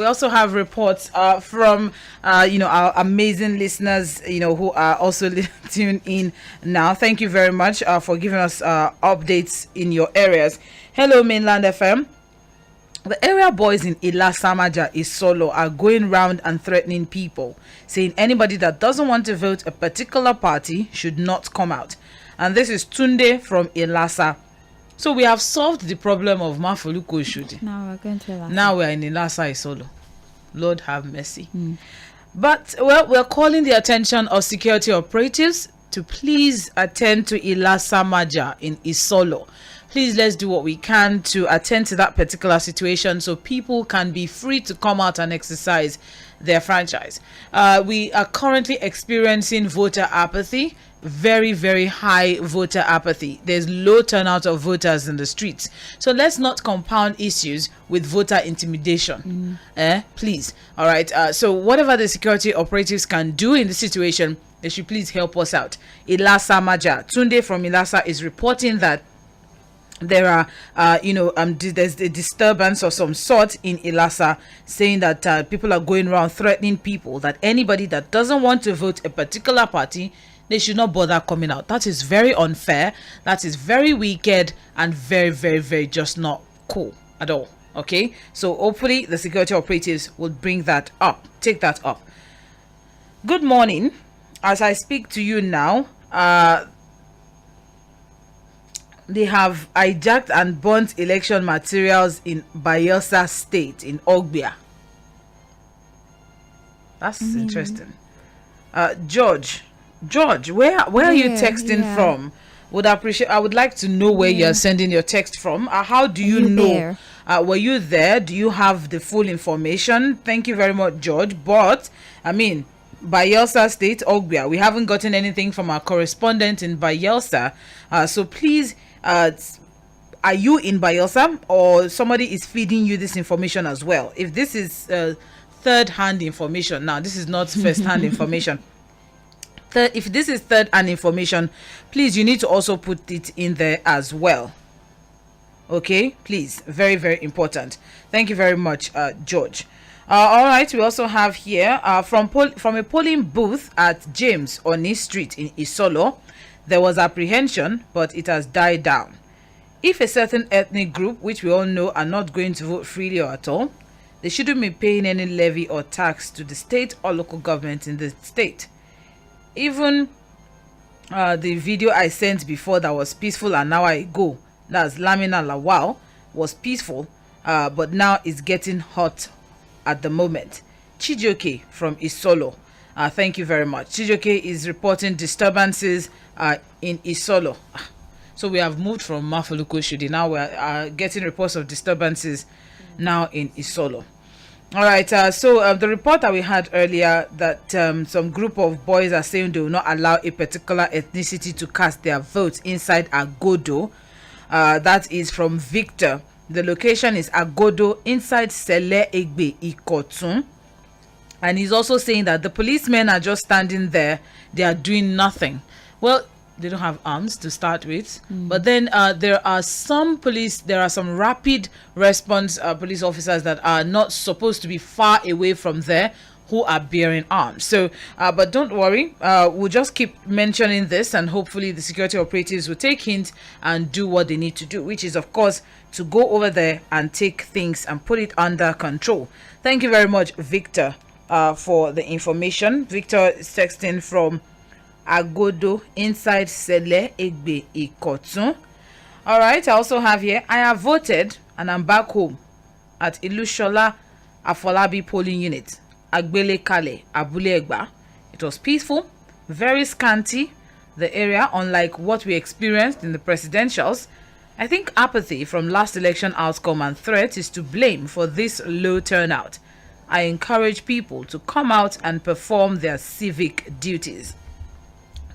also have reports from our amazing listeners, who are also tuned in now. Thank you very much for giving us updates in your areas. Hello, Mainland FM. The area boys in Ilasamaja, Isolo, are going round and threatening people, saying anybody that doesn't want to vote a particular party should not come out. And this is Tunde from Ilasa. So we have solved the problem of Mafoluko Shudi. Now we're going to Ilasa. Now we're in Ilasa Isolo. Lord have mercy. But, we're calling the attention of security operatives to please attend to Ilasa Maja in Isolo. Please, let's do what we can to attend to that particular situation so people can be free to come out and exercise their franchise. We are currently experiencing voter apathy. Very, very high voter apathy. There's low turnout of voters in the streets. So let's not compound issues with voter intimidation. Please. All right. So whatever the security operatives can do in the situation, they should please help us out. Ilasa Maja. Tunde from Ilasa is reporting that there are, there's a disturbance of some sort in Ilasa, saying that people are going around threatening people that anybody that doesn't want to vote a particular party, they should not bother coming out. That is very unfair. That is very wicked and very, very, very just not cool at all. Okay, so hopefully the security operatives will bring that up, take that up. Good morning. As I speak to you now, they have hijacked and burnt election materials in Bayelsa State in Ogbia. That's interesting. George, where are you texting from? I would like to know where you're sending your text from. How do you know? Were you there? Do you have the full information? Thank you very much, George. But Bayelsa State, Ogbia, we haven't gotten anything from our correspondent in Bayelsa. So please, are you in Bayelsa, or somebody is feeding you this information as well? If this is third-hand information, now this is not first-hand information. If this is third-hand information, please, you need to also put it in there as well. Okay, please, very, very important. Thank you very much, George. All right, we also have here from a polling booth at James Oni Street in Isolo, there was apprehension, but it has died down. If a certain ethnic group, which we all know are not going to vote freely or at all, they shouldn't be paying any levy or tax to the state or local government in the state. Even the video I sent before that was peaceful and now I go, that's Lamina Lawal, was peaceful, but now it's getting hot at the moment. Chijoke from Isolo, thank you very much. Chijoke is reporting disturbances in Isolo. So we have moved from Mafoluko Shudi. Now we are getting reports of disturbances now in Isolo. All right, so the report that we had earlier that some group of boys are saying they will not allow a particular ethnicity to cast their votes inside Agodo. That is from Victor. The location is Agodo inside Sele Egbe Ikotun. And he's also saying that the policemen are just standing there. They are doing nothing. Well, they don't have arms to start with. But then there are some rapid response police officers that are not supposed to be far away from there who are bearing arms. So, but don't worry, we'll just keep mentioning this, and hopefully the security operatives will take hint and do what they need to do, which is, of course, to go over there and take things and put it under control. Thank you very much, Victor, for the information. Victor is texting from Agodo inside Sele Egbe Ikotun. All right, I also have here, I have voted and I'm back home at Ilushola Afolabi polling unit, Agbele Kale, Abule Egba. It was peaceful, very scanty, the area, unlike what we experienced in the presidentials. I think apathy from last election outcome and threat is to blame for this low turnout. I encourage people to come out and perform their civic duties.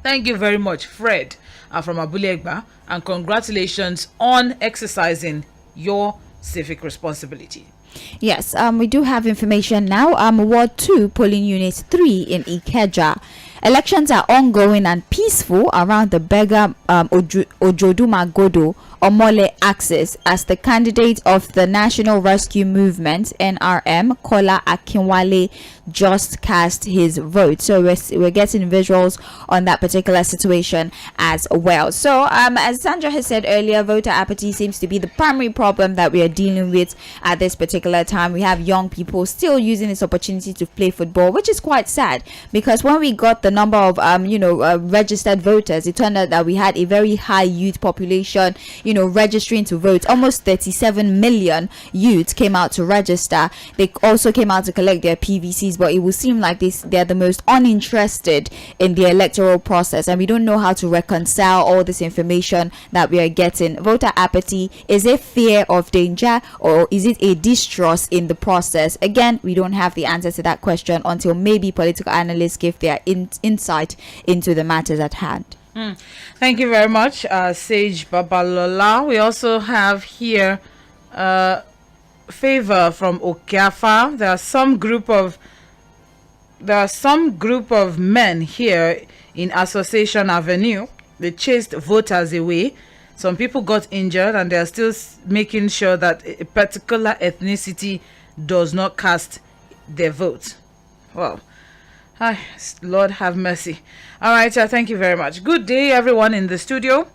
Thank you very much, Fred, from Abule Egba, and congratulations on exercising your civic responsibility. Yes, we do have information now. Ward 2, polling unit 3 in Ikeja. Elections are ongoing and peaceful around the Bega Ojoduma Godo Omole axis as the candidate of the National Rescue Movement NRM, Kola Akinwale, just cast his vote. So we're getting visuals on that particular situation as well. So as Sandra has said earlier, voter apathy seems to be the primary problem that we are dealing with at this particular time. We have young people still using this opportunity to play football, which is quite sad, because when we got the number of registered voters, it turned out that we had a very high youth population, registering to vote. Almost 37 million youths came out to register. They also came out to collect their PVCs, but it will seem like they're the most uninterested in the electoral process, and we don't know how to reconcile all this information that we are getting. Voter apathy, is it fear of danger, or is it a distrust in the process? Again, we don't have the answer to that question until maybe political analysts give their insight into the matters at hand. Thank you very much, Sage Babalola. We also have here favor from Okafa. There are some group of men here in Association Avenue. They chased voters away. Some people got injured, and they are still making sure that a particular ethnicity does not cast their vote. Well, Lord have mercy. All right, thank you very much. Good day, everyone in the studio.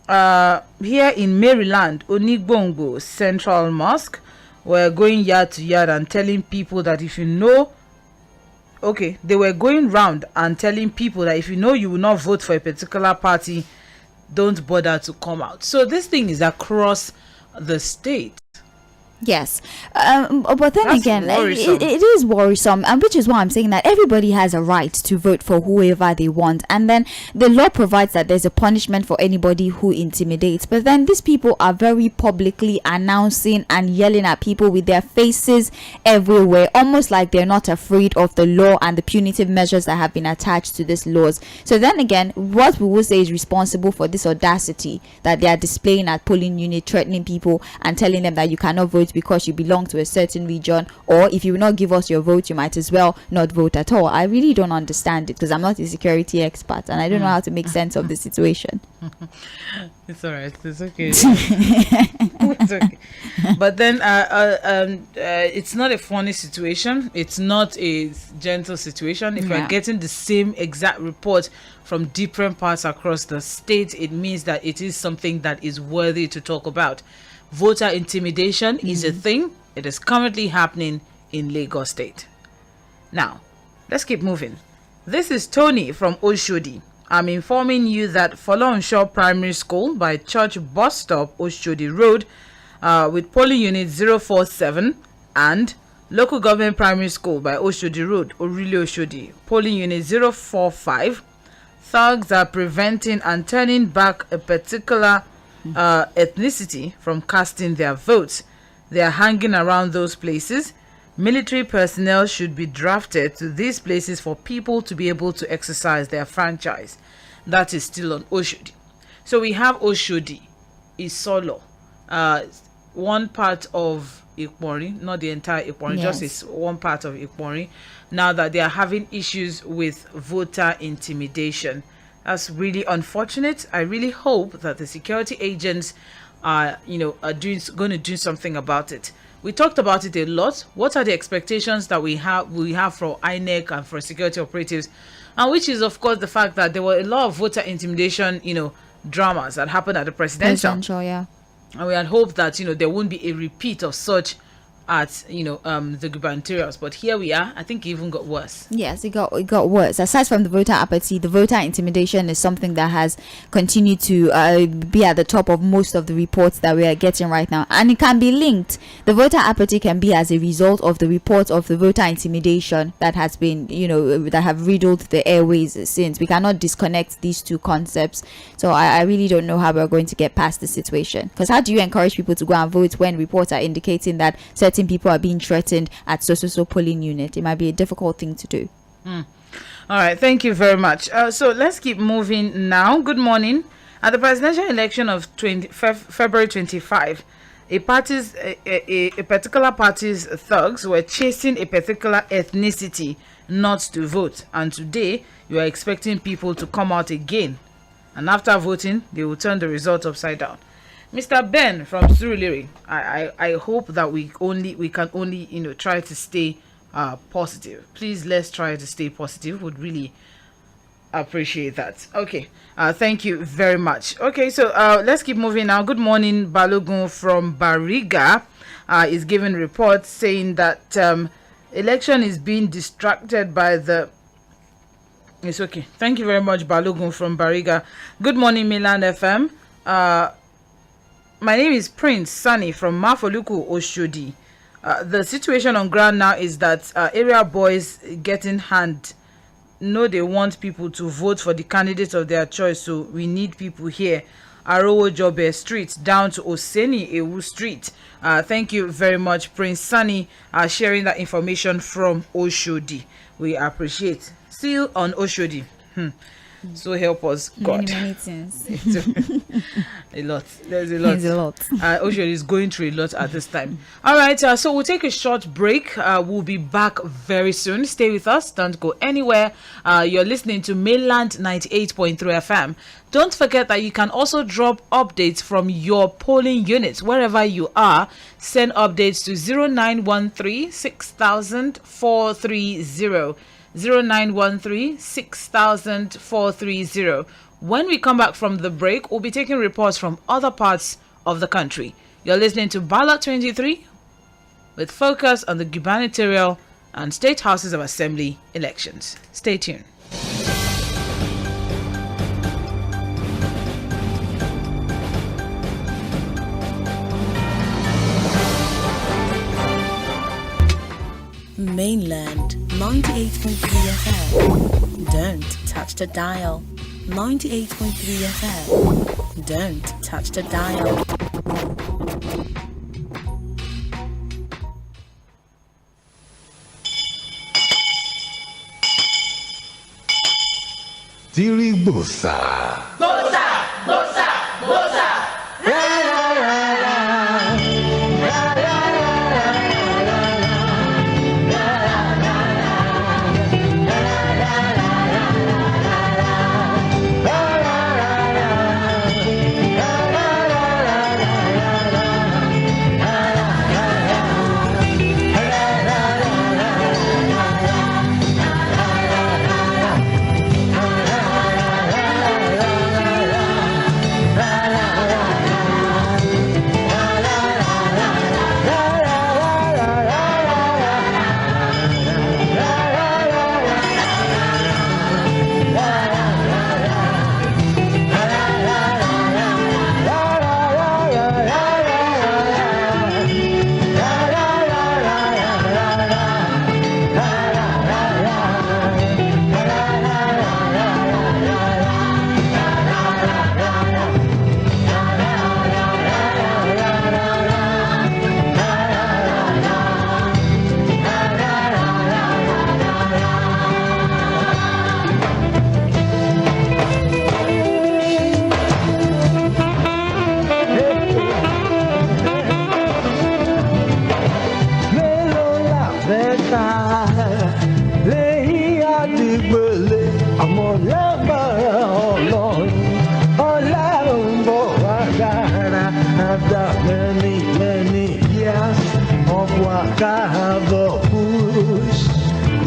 Here in Maryland, Onigbongo Central Mosque, we're going yard to yard and telling people that if you know, they were going round and telling people that if you know you will not vote for a particular party, don't bother to come out. So this thing is across the state. Yes, but then That's again, worrisome. it is worrisome, and which is why I'm saying that everybody has a right to vote for whoever they want, and then the law provides that there's a punishment for anybody who intimidates. But then these people are very publicly announcing and yelling at people with their faces everywhere, almost like they're not afraid of the law and the punitive measures that have been attached to these laws. So then again, what we will say is responsible for this audacity that they are displaying at polling unit, threatening people and telling them that you cannot vote because you belong to a certain region, or if you will not give us your vote, you might as well not vote at all. I really don't understand it, because I'm not a security expert and I don't know how to make sense of the situation. It's all right. It's okay. It's okay. But then it's not a funny situation. It's not a gentle situation. If we're getting the same exact report from different parts across the state, it means that it is something that is worthy to talk about. Voter intimidation is a thing. It is currently happening in Lagos State. Now, let's keep moving. This is Tony from Oshodi. I'm informing you that Folonshaw Primary School by Church Bus Stop, Oshodi Road, with polling unit 047, and Local Government Primary School by Oshodi Road, Orile Oshodi, polling unit 045, thugs are preventing and turning back a particular ethnicity from casting their votes. They are hanging around those places. Military personnel should be drafted to these places for people to be able to exercise their franchise. That is still on Oshodi. So we have Oshodi, Isolo, one part of Ikpori, not the entire Ikpori, just is one part of Ikpori. Now that they are having issues with voter intimidation. That's really unfortunate. I really hope that the security agents are going to do something about it. We talked about it a lot. What are the expectations that we have for INEC and for security operatives? And which is, of course, the fact that there were a lot of voter intimidation, dramas that happened at the presidential. And we had hoped that, there won't be a repeat of such at the gubernatorials, but here we are. I think it even got worse. Yes, it got worse. Aside from the voter apathy, the voter intimidation is something that has continued to be at the top of most of the reports that we are getting right now, and it can be linked. The voter apathy can be as a result of the reports of the voter intimidation that has been that have riddled the airways since. We cannot disconnect these two concepts. So I really don't know how we're going to get past the situation, because how do you encourage people to go and vote when reports are indicating that certain people are being threatened at so polling unit? It might be a difficult thing to do. All right, thank you very much. So let's keep moving now. Good morning. At the presidential election of February 25, a particular party's thugs were chasing a particular ethnicity not to vote, and today you are expecting people to come out again, and after voting they will turn the result upside down. Mr. Ben from Surulere, I hope that we can only try to stay positive. Please, let's try to stay positive. Would really appreciate that. Okay, thank you very much. Okay, so let's keep moving now. Good morning. Balogun from Bariga is giving reports saying that election is being distracted by the... It's okay. Thank you very much, Balogun from Bariga. Good morning, Milan FM. My name is Prince Sunny from Mafoluku, Oshodi. The situation on ground now is that area boys getting hand. No, they want people to vote for the candidates of their choice, so we need people here. Arowo Jobe Street down to Oseni Ewu Street. Thank you very much, Prince Sunny, sharing that information from Oshodi. We appreciate. Still on Oshodi. So help us, God. Many things. A lot. There's a lot. There's a lot. Oshodi is going through a lot at this time. All right, so we'll take a short break. We'll be back very soon. Stay with us. Don't go anywhere. You're listening to Mainland 98.3 FM. Don't forget that you can also drop updates from your polling units wherever you are. Send updates to 0913 6000 430. 0913 6000 430. When we come back from the break, we'll be taking reports from other parts of the country. You're listening to Ballot 23 with focus on the gubernatorial and state houses of assembly elections. Stay tuned. Mainland 98.3 FM. Don't touch the dial. 98.3 FM. Don't touch the dial. Diribusa. Bosa, bosa, bosa.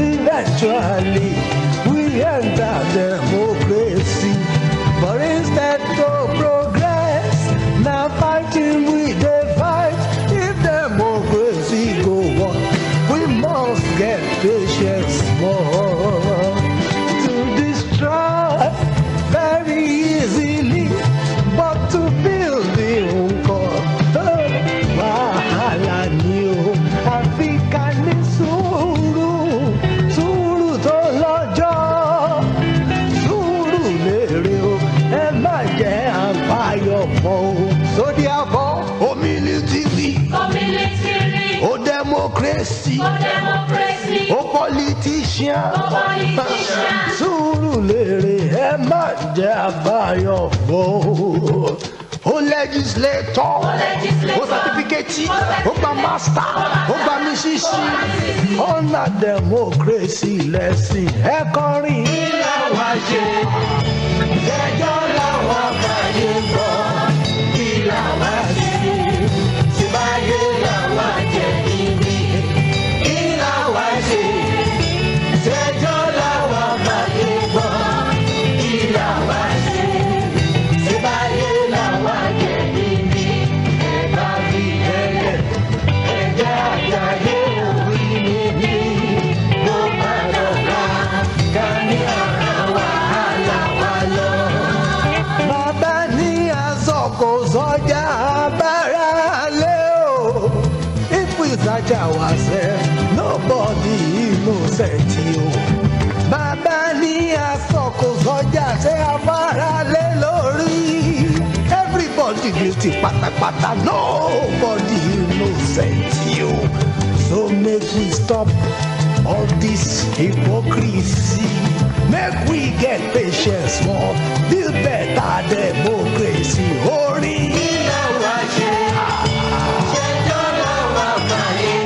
Eventually, we enter democracy, but instead of progress, now fighting. democracy. Oh, politician. Surulere, Emma Jabayo. Oh, legislator. Oh, certificate. Oh, master. Oh, Mississippi. On a democracy, let's see. Ekori. Nobody innocent you. Bàbá ní asọ̀kò sọ́jà ṣe afárá lé lórí. Everybody guilty pátápátá. Nobody innocent you. So make we stop all this hypocrisy. Make we get patience more. Build better democracy. Orin ilé wa ṣe. Ṣẹjọ́ lọ́wọ́ báyé.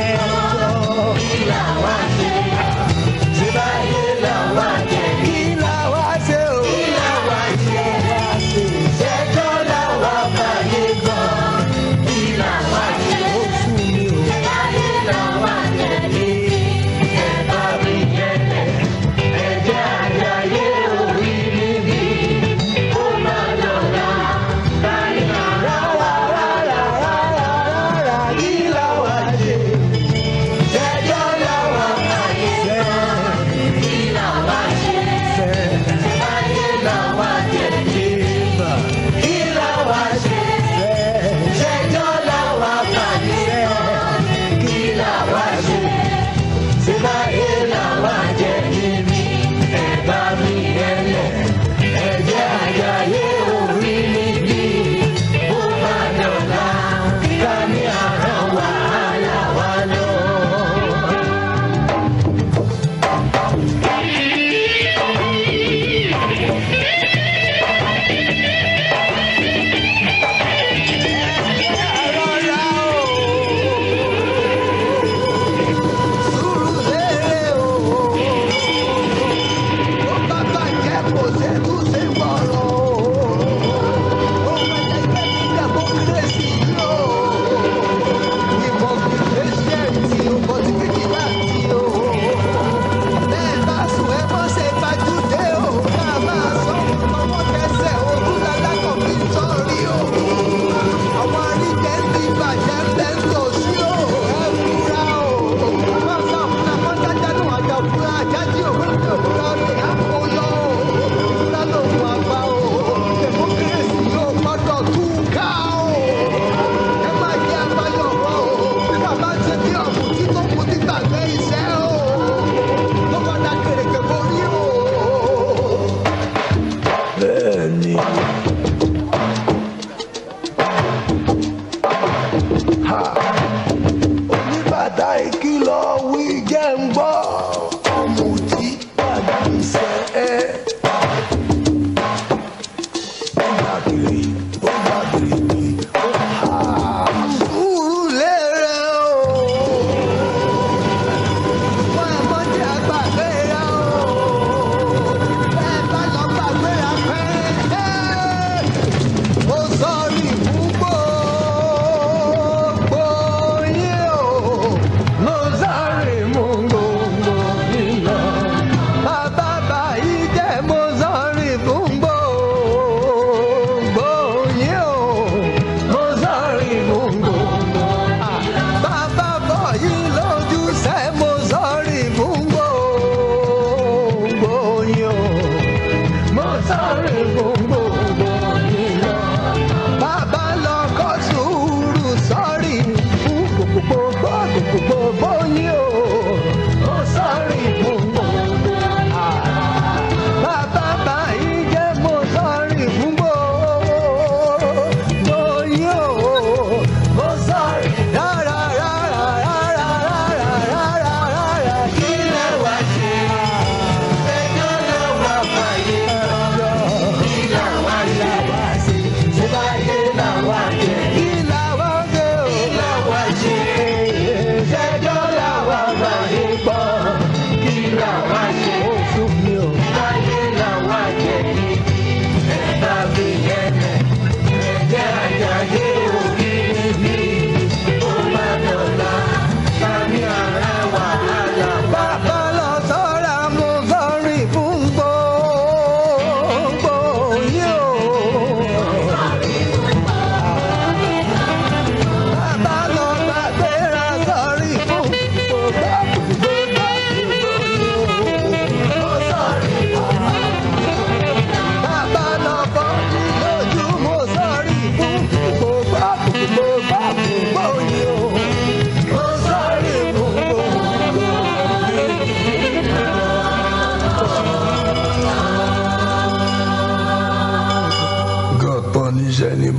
Mungo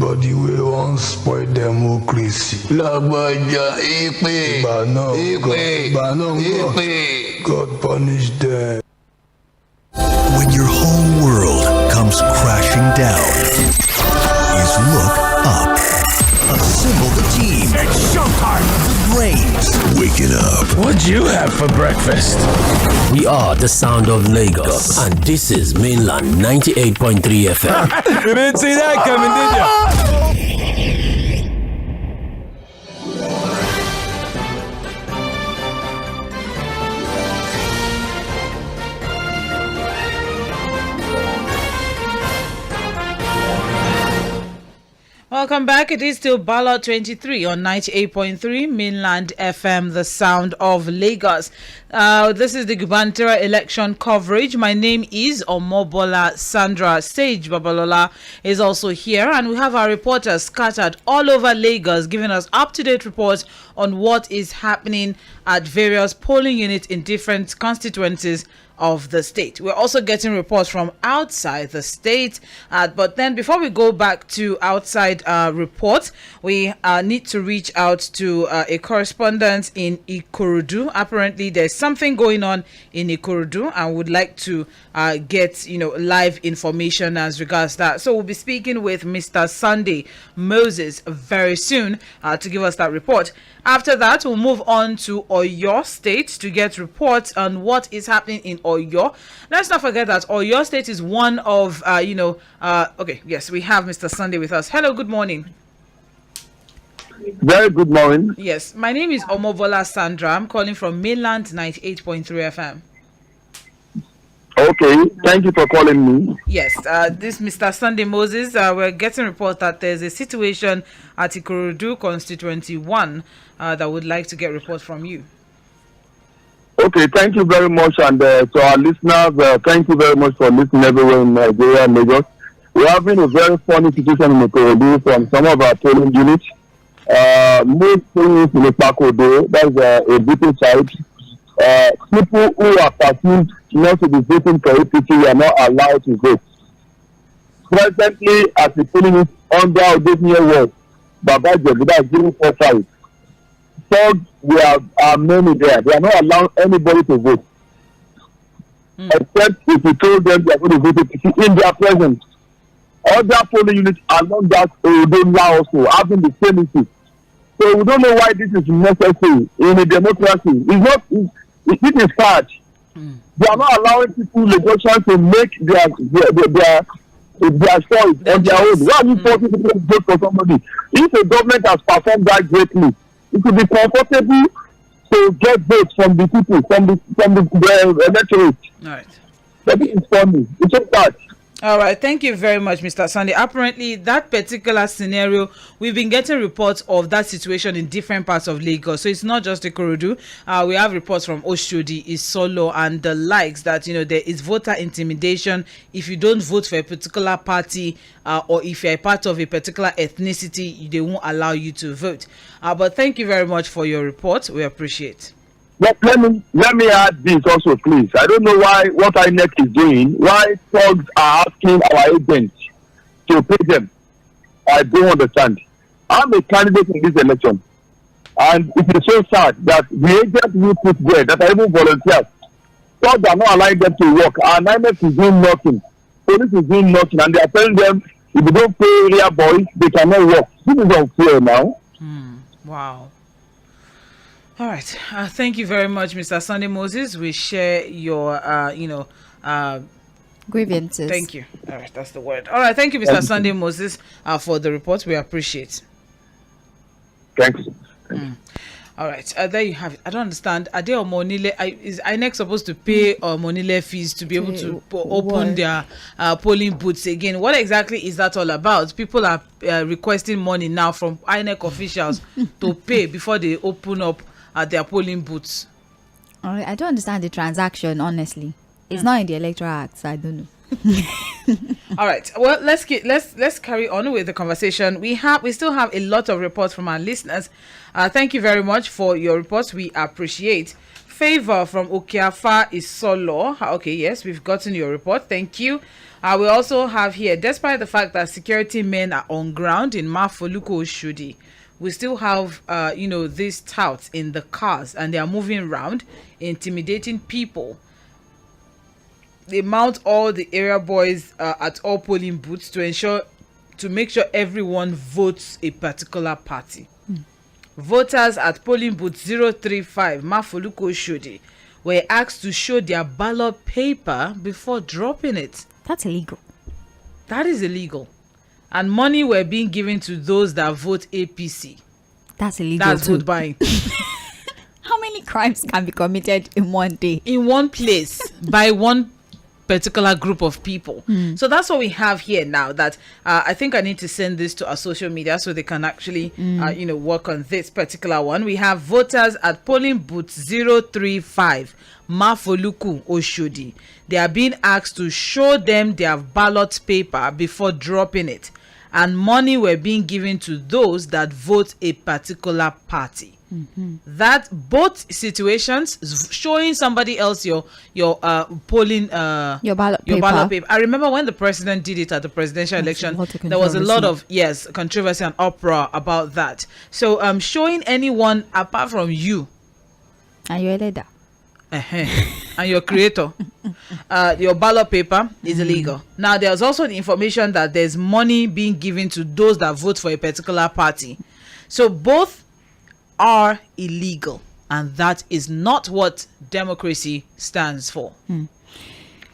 anybody will want spoil democracy. Lagbaja, God punish them. When your whole world comes crashing down, is look up. Assemble the team. It's showtime. The brains. Wake it up. What'd you have for breakfast? We are the sound of Lagos, and this is Mainland 98.3 FM. You didn't see that coming, did you? Welcome back. It is still Ballot 23 on 98.3 Mainland FM, the sound of Lagos. This is the Gubernatorial election coverage. My name is Omobola Sandra. Sage Babalola is also here, and we have our reporters scattered all over Lagos giving us up-to-date reports on what is happening at various polling units in different constituencies of the state. We're also getting reports from outside the state, but then before we go back to outside reports, we need to reach out to a correspondent in Ikorodu. Apparently there's something going on in Ikorodu and would like to get live information as regards that. So we'll be speaking with Mr. Sunday Moses very soon to give us that report. After that, we'll move on to Oyo State to get reports on what is happening in Oyo. Let's not forget that Oyo State is one of, okay, yes, we have Mr. Sunday with us. Hello, good morning. Very good morning. Yes, my name is Omobola Sandra. I'm calling from Mainland 98.3 FM. Okay, thank you for calling me. Yes, this Mr. Sunday Moses, we're getting report that there's a situation at Ikorodu constituency 1 that would like to get reports from you. Okay, thank you very much, and to our listeners, thank you very much for listening everywhere in Nigeria and Lagos. We're having a very funny situation in Ikorodu from some of our polling units. Most polling in Ipakodo, that's a voting site. People who are perceived not to be voting for APC are not allowed to vote. Presently, at the polling unit under Odebia Ward, Baba Jebuda 045, thugs are many there. They are not allowing anybody to vote. Except if you told them they are going to vote APC in their presence. Other polling units along that Odebia also having the same issue. So we don't know why this is necessary in a democracy. It is hard. They are not allowing people Lagosians to make their choice on their own. Why are you forcing people to vote for somebody? If the government has performed that greatly, it will be comfortable to get votes from the people, from the electorate. All right. That is funny. It's just that. All right, thank you very much, Mr. Sunday. Apparently, that particular scenario, we've been getting reports of that situation in different parts of Lagos. So it's not just Ikorodu. We have reports from Oshodi, Isolo, and the likes that, there is voter intimidation. If you don't vote for a particular party or if you're a part of a particular ethnicity, they won't allow you to vote. But thank you very much for your report. We appreciate. But let me add this also, please. I don't know what INEC is doing. Why thugs are asking our agents to pay them? I don't understand. I'm a candidate in this election, and it is so sad that the agents we put there, that are even volunteers, thugs are not allowing them to work, and INEC is doing nothing. Police is doing nothing, and they are telling them if they don't pay area boys, they cannot work. This is unfair now. Wow. All right. Thank you very much, Mr. Sunday Moses. We share your, grievances. Thank you. All right, that's the word. All right, thank you, Mr. Sunday Moses, for the report. We appreciate. Thanks. All right, there you have it. I don't understand. Are they is INEC supposed to pay Monile fees to be able to open their polling booths again? What exactly is that all about? People are requesting money now from INEC officials to pay before they open up their polling booths. All right, I don't understand the transaction, honestly. It's not in the Electoral Act, so I don't know. All right. Well, let's carry on with the conversation. We still have a lot of reports from our listeners. Thank you very much for your reports. We appreciate. Favor from Okiafa is solo. Okay, yes, we've gotten your report. Thank you. We also have here, despite the fact that security men are on ground in Mafoluko Oshodi, we still have, these touts in the cars and they are moving around, intimidating people. They mount all the area boys at all polling booths to make sure everyone votes a particular party. Voters at polling booth 035 Mafoluko Oshodi were asked to show their ballot paper before dropping it. That's illegal. That is illegal. And money were being given to those that vote APC. That's illegal. That's vote buying. How many crimes can be committed in one day? In one place by one particular group of people. So that's what we have here now. That I think I need to send this to our social media so they can actually work on this particular one. We have voters at polling booth 035 Mafoluku Oshodi. They are being asked to show them their ballot paper before dropping it, and money were being given to those that vote a particular party. That both situations, showing somebody else your polling your ballot paper. I remember when the president did it at the presidential election, there was a lot of controversy and uproar about that. So showing anyone apart from you and your leader and your creator your ballot paper is illegal. Now there's also the information that there's money being given to those that vote for a particular party. So both are illegal, and that is not what democracy stands for.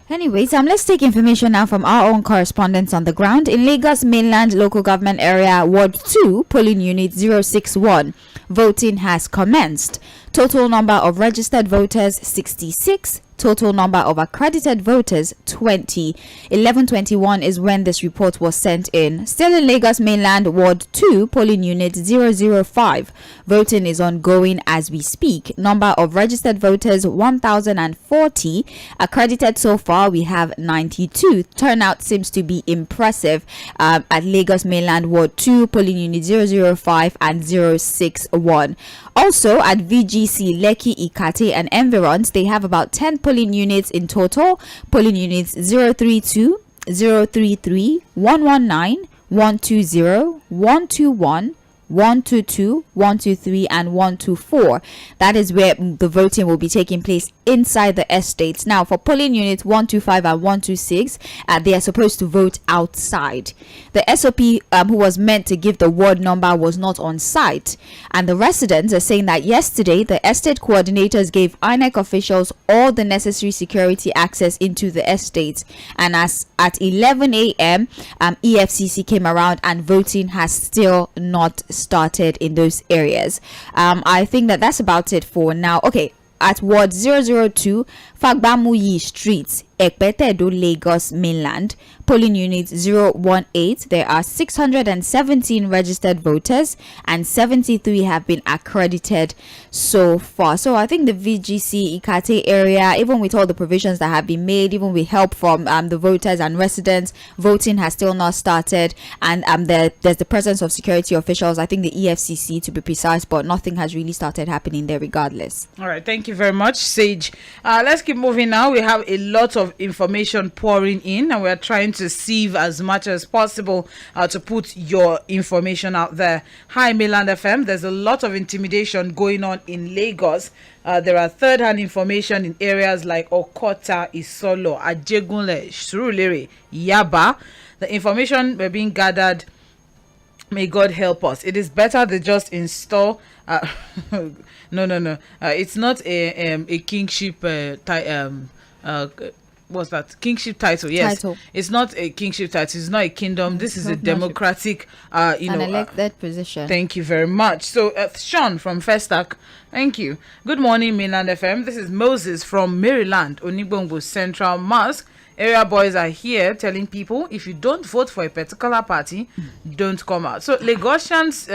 Anyways, let's take information now from our own correspondents on the ground. In Lagos mainland local government area, Ward 2, polling unit 061, voting has commenced. Total number of registered voters 66. Total number of accredited voters 20. 11:21 is when this report was sent in. Still in Lagos mainland, Ward 2, polling unit 005. Voting is ongoing as we speak. Number of registered voters 1,040. Accredited so far we have 92. Turnout seems to be impressive at Lagos mainland, Ward 2, polling unit 005 and 061. Also at VGC, Lekki, Ikate and environs, they have about 10 polling units in total. Polling units 032, 033, 119, 120, 121, 122, 123 and 124. That is where the voting will be taking place inside the estates. Now for polling units 125 and 126, they are supposed to vote outside. The SOP who was meant to give the ward number was not on site, and the residents are saying that yesterday the estate coordinators gave INEC officials all the necessary security access into the estates, and as at 11 a.m. EFCC came around and voting has still not started in those areas. I think that's about it for now. Okay, at Ward 002, Fagbamuyi Street, Ekpetedo, Lagos mainland, polling unit 018, there are 617 registered voters and 73 have been accredited so far. So I think the VGC Ikate area, even with all the provisions that have been made, even with help from the voters and residents, voting has still not started, and there's the presence of security officials, I think the EFCC to be precise, but nothing has really started happening there regardless. All right, thank you very much, Sage. Let's keep moving now. We have a lot of information pouring in, and we're trying to sieve as much as possible to put your information out there. Hi, Mainland FM. There's a lot of intimidation going on in Lagos. There are third-hand information in areas like Okota, Isolo, Ajegunle, Surulere, Yaba. The information we're being gathered, may God help us. It is better they just install no. It's not a kingship what's that? Kingship title? Yes. It's not a kingship title. It's not a kingdom. This is a democratic, an elected position. Thank you very much. So, Sean from Festac, thank you. Good morning, Mainland FM. This is Moses from Maryland, Onigbongo Central Mosque. Area boys are here telling people if you don't vote for a particular party, don't come out. So Lagosians,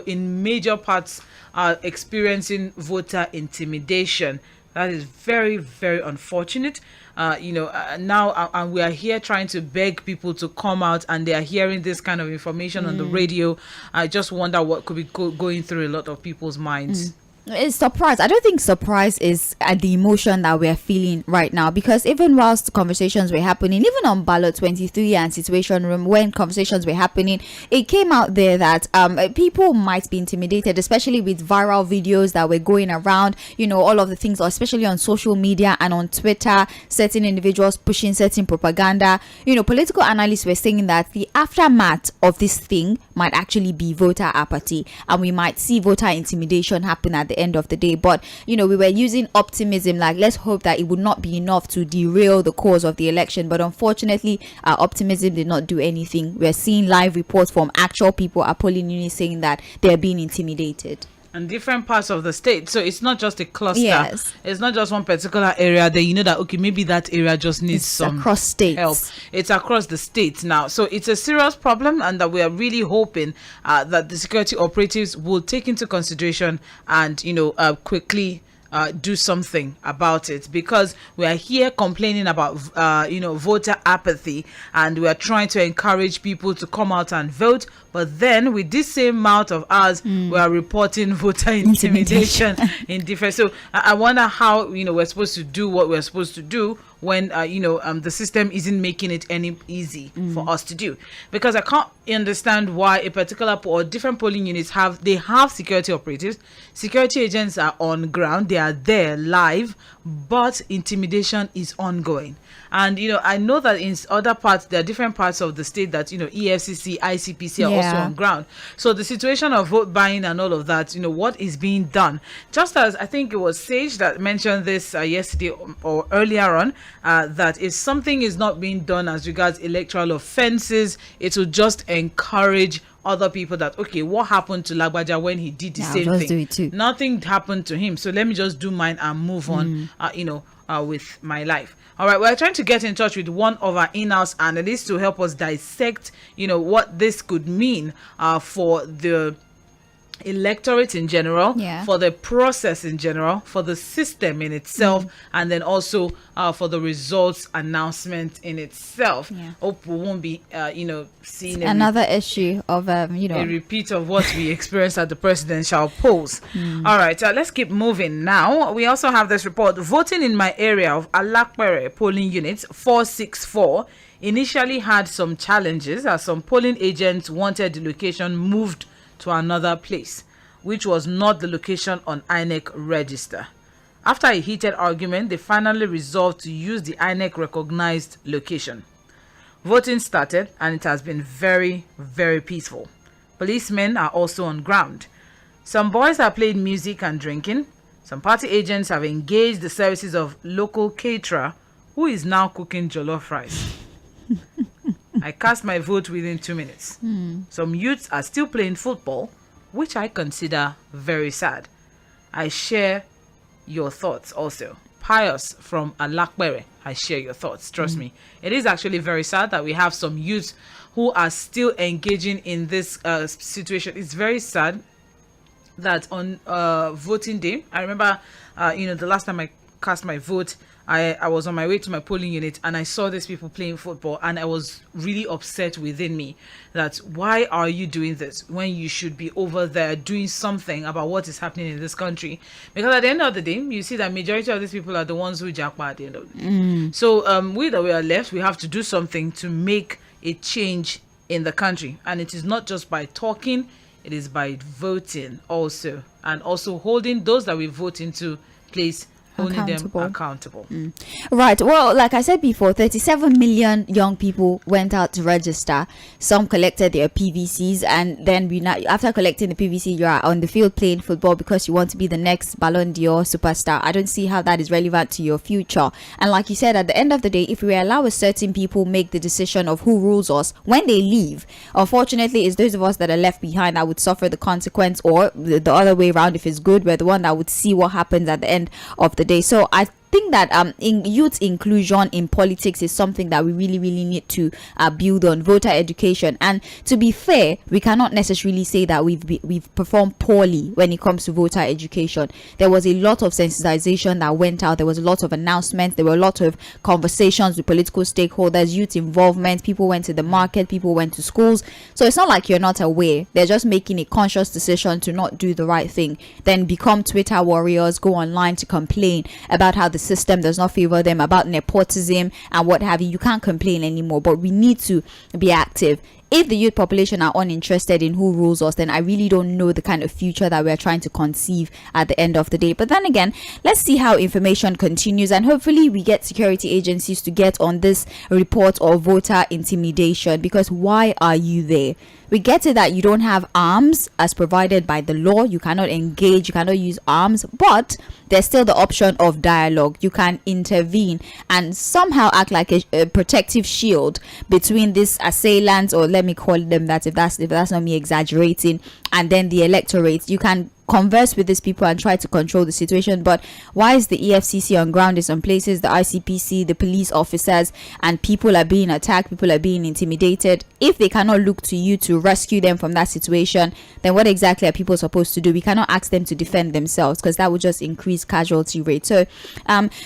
in major parts are experiencing voter intimidation. That is very, very unfortunate. Now we are here trying to beg people to come out, and they are hearing this kind of information on the radio. I just wonder what could be going through a lot of people's minds. It's surprise. I don't think surprise is the emotion that we're feeling right now, because even whilst conversations were happening, even on Ballot 23 and Situation Room, when conversations were happening, it came out there that people might be intimidated, especially with viral videos that were going around, all of the things, especially on social media and on Twitter, certain individuals pushing certain propaganda. Political analysts were saying that the aftermath of this thing might actually be voter apathy, and we might see voter intimidation happen at the end of the day. But we were using optimism, like, let's hope that it would not be enough to derail the course of the election. But unfortunately, our optimism did not do anything. We're seeing live reports from actual people at polling units saying that they're being intimidated. And different parts of the state, so it's not just a cluster. Yes. It's not just one particular area that that, okay, maybe that area just needs some across states. Help. It's across the states now, so it's a serious problem, and that we are really hoping that the security operatives will take into consideration and quickly do something about it, because we are here complaining about voter apathy, and we are trying to encourage people to come out and vote. But then with this same mouth of ours, we are reporting voter intimidation in different. So I wonder how we're supposed to do what we're supposed to do when the system isn't making it any easy for us to do. Because I can't understand why a particular or different polling units have security operatives, security agents are on ground, they are there live, but intimidation is ongoing. And I know that in other parts, there are different parts of the state that EFCC, ICPC are also on ground. So the situation of vote buying and all of that, what is being done? Just as I think it was Sage that mentioned this yesterday or earlier on, that if something is not being done as regards electoral offences, it will just encourage other people that, okay, what happened to Lagbaja when he did the same thing? Do it too. Nothing happened to him, so let me just do mine and move on, with my life. All right, we're trying to get in touch with one of our in-house analysts to help us dissect, what this could mean for the electorate in general, for the process in general, for the system in itself, and then also for the results announcement in itself. Hope we won't be seeing another issue of a repeat of what we experienced at the presidential polls. All right, let's keep moving now. We also have this report: voting in my area of Alakpere polling units 464 initially had some challenges, as some polling agents wanted the location moved to another place, which was not the location on INEC register. After a heated argument, they finally resolved to use the INEC recognized location. Voting started, and it has been very, very peaceful. Policemen are also on ground. Some boys are playing music and drinking. Some party agents have engaged the services of local caterer, who is now cooking jollof rice. I cast my vote within 2 minutes. Some youths are still playing football, which I consider very sad. I share your thoughts also. Pius from Alakpere, I share your thoughts. Trust me. It is actually very sad that we have some youths who are still engaging in this situation. It's very sad that on voting day, I remember, the last time I cast my vote, I was on my way to my polling unit, and I saw these people playing football, and I was really upset within me that why are you doing this when you should be over there doing something about what is happening in this country? Because at the end of the day, you see that majority of these people are the ones who jackpot at the end of the day. So we that we are left, we have to do something to make a change in the country, and it is not just by talking, it is by voting also, and also holding those that we vote into place, holding them accountable. Right. Well, like I said before, 37 million young people went out to register. Some collected their PVCs, and then after collecting the PVC, you are on the field playing football because you want to be the next Ballon d'Or superstar. I don't see how that is relevant to your future. And like you said, at the end of the day, if we allow a certain people make the decision of who rules us when they leave, unfortunately, it's those of us that are left behind that would suffer the consequence, or the other way around. If it's good, we're the one that would see what happens at the end of the day. So I think that in youth inclusion in politics is something that we really need to build on, voter education. And to be fair, we cannot necessarily say that we've performed poorly when it comes to voter education. There was a lot of sensitization that went out. There was a lot of announcements. There were a lot of conversations with political stakeholders, youth involvement. People went to the market. People went to schools. So it's not like you're not aware. They're just making a conscious decision to not do the right thing, then become Twitter warriors, go online to complain about how the system does not favor them, about nepotism and what have you. You can't complain anymore, but we need to be active. If the youth population are uninterested in who rules us, then I really don't know the kind of future that we're trying to conceive at the end of the day. But then again, let's see how information continues, and hopefully we get security agencies to get on this report of voter intimidation, because why are you there? We get it that you don't have arms as provided by the law. You cannot engage, you cannot use arms, but there's still the option of dialogue. You can intervene and somehow act like a protective shield between these assailants, or let me call them that, if that's not me exaggerating, and then the electorate. You can converse with these people and try to control the situation. But why is the EFCC on ground in some places, the ICPC, the police officers, and people are being attacked, people are being intimidated? If they cannot look to you to rescue them from that situation, then what exactly are people supposed to do? We cannot ask them to defend themselves, because that would just increase casualty rate. So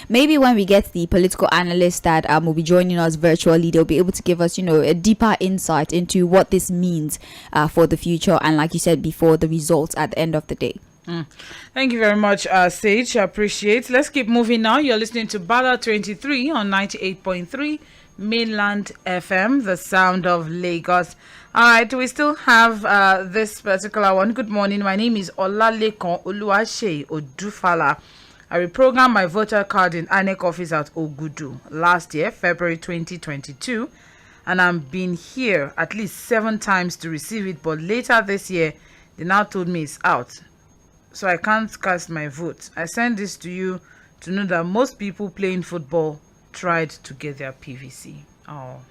maybe when we get the political analysts that will be joining us virtually, they'll be able to give us, a deeper insight into what this means for the future, and like you said before, the results at the end of the day. Thank you very much, Sage. I appreciate. Let's keep moving now. You're listening to Ballot 23 on 98.3 Mainland FM, the sound of Lagos. All right, we still have this particular one. Good morning. My name is Olalekan Oluwase Odufala. I reprogrammed my voter card in INEC office at Ogudu last year, February 2022, and I've been here at least 7 times to receive it, but later this year, they now told me it's out. So I can't cast my vote. I send this to you to know that most people playing football tried to get their PVC. Oh,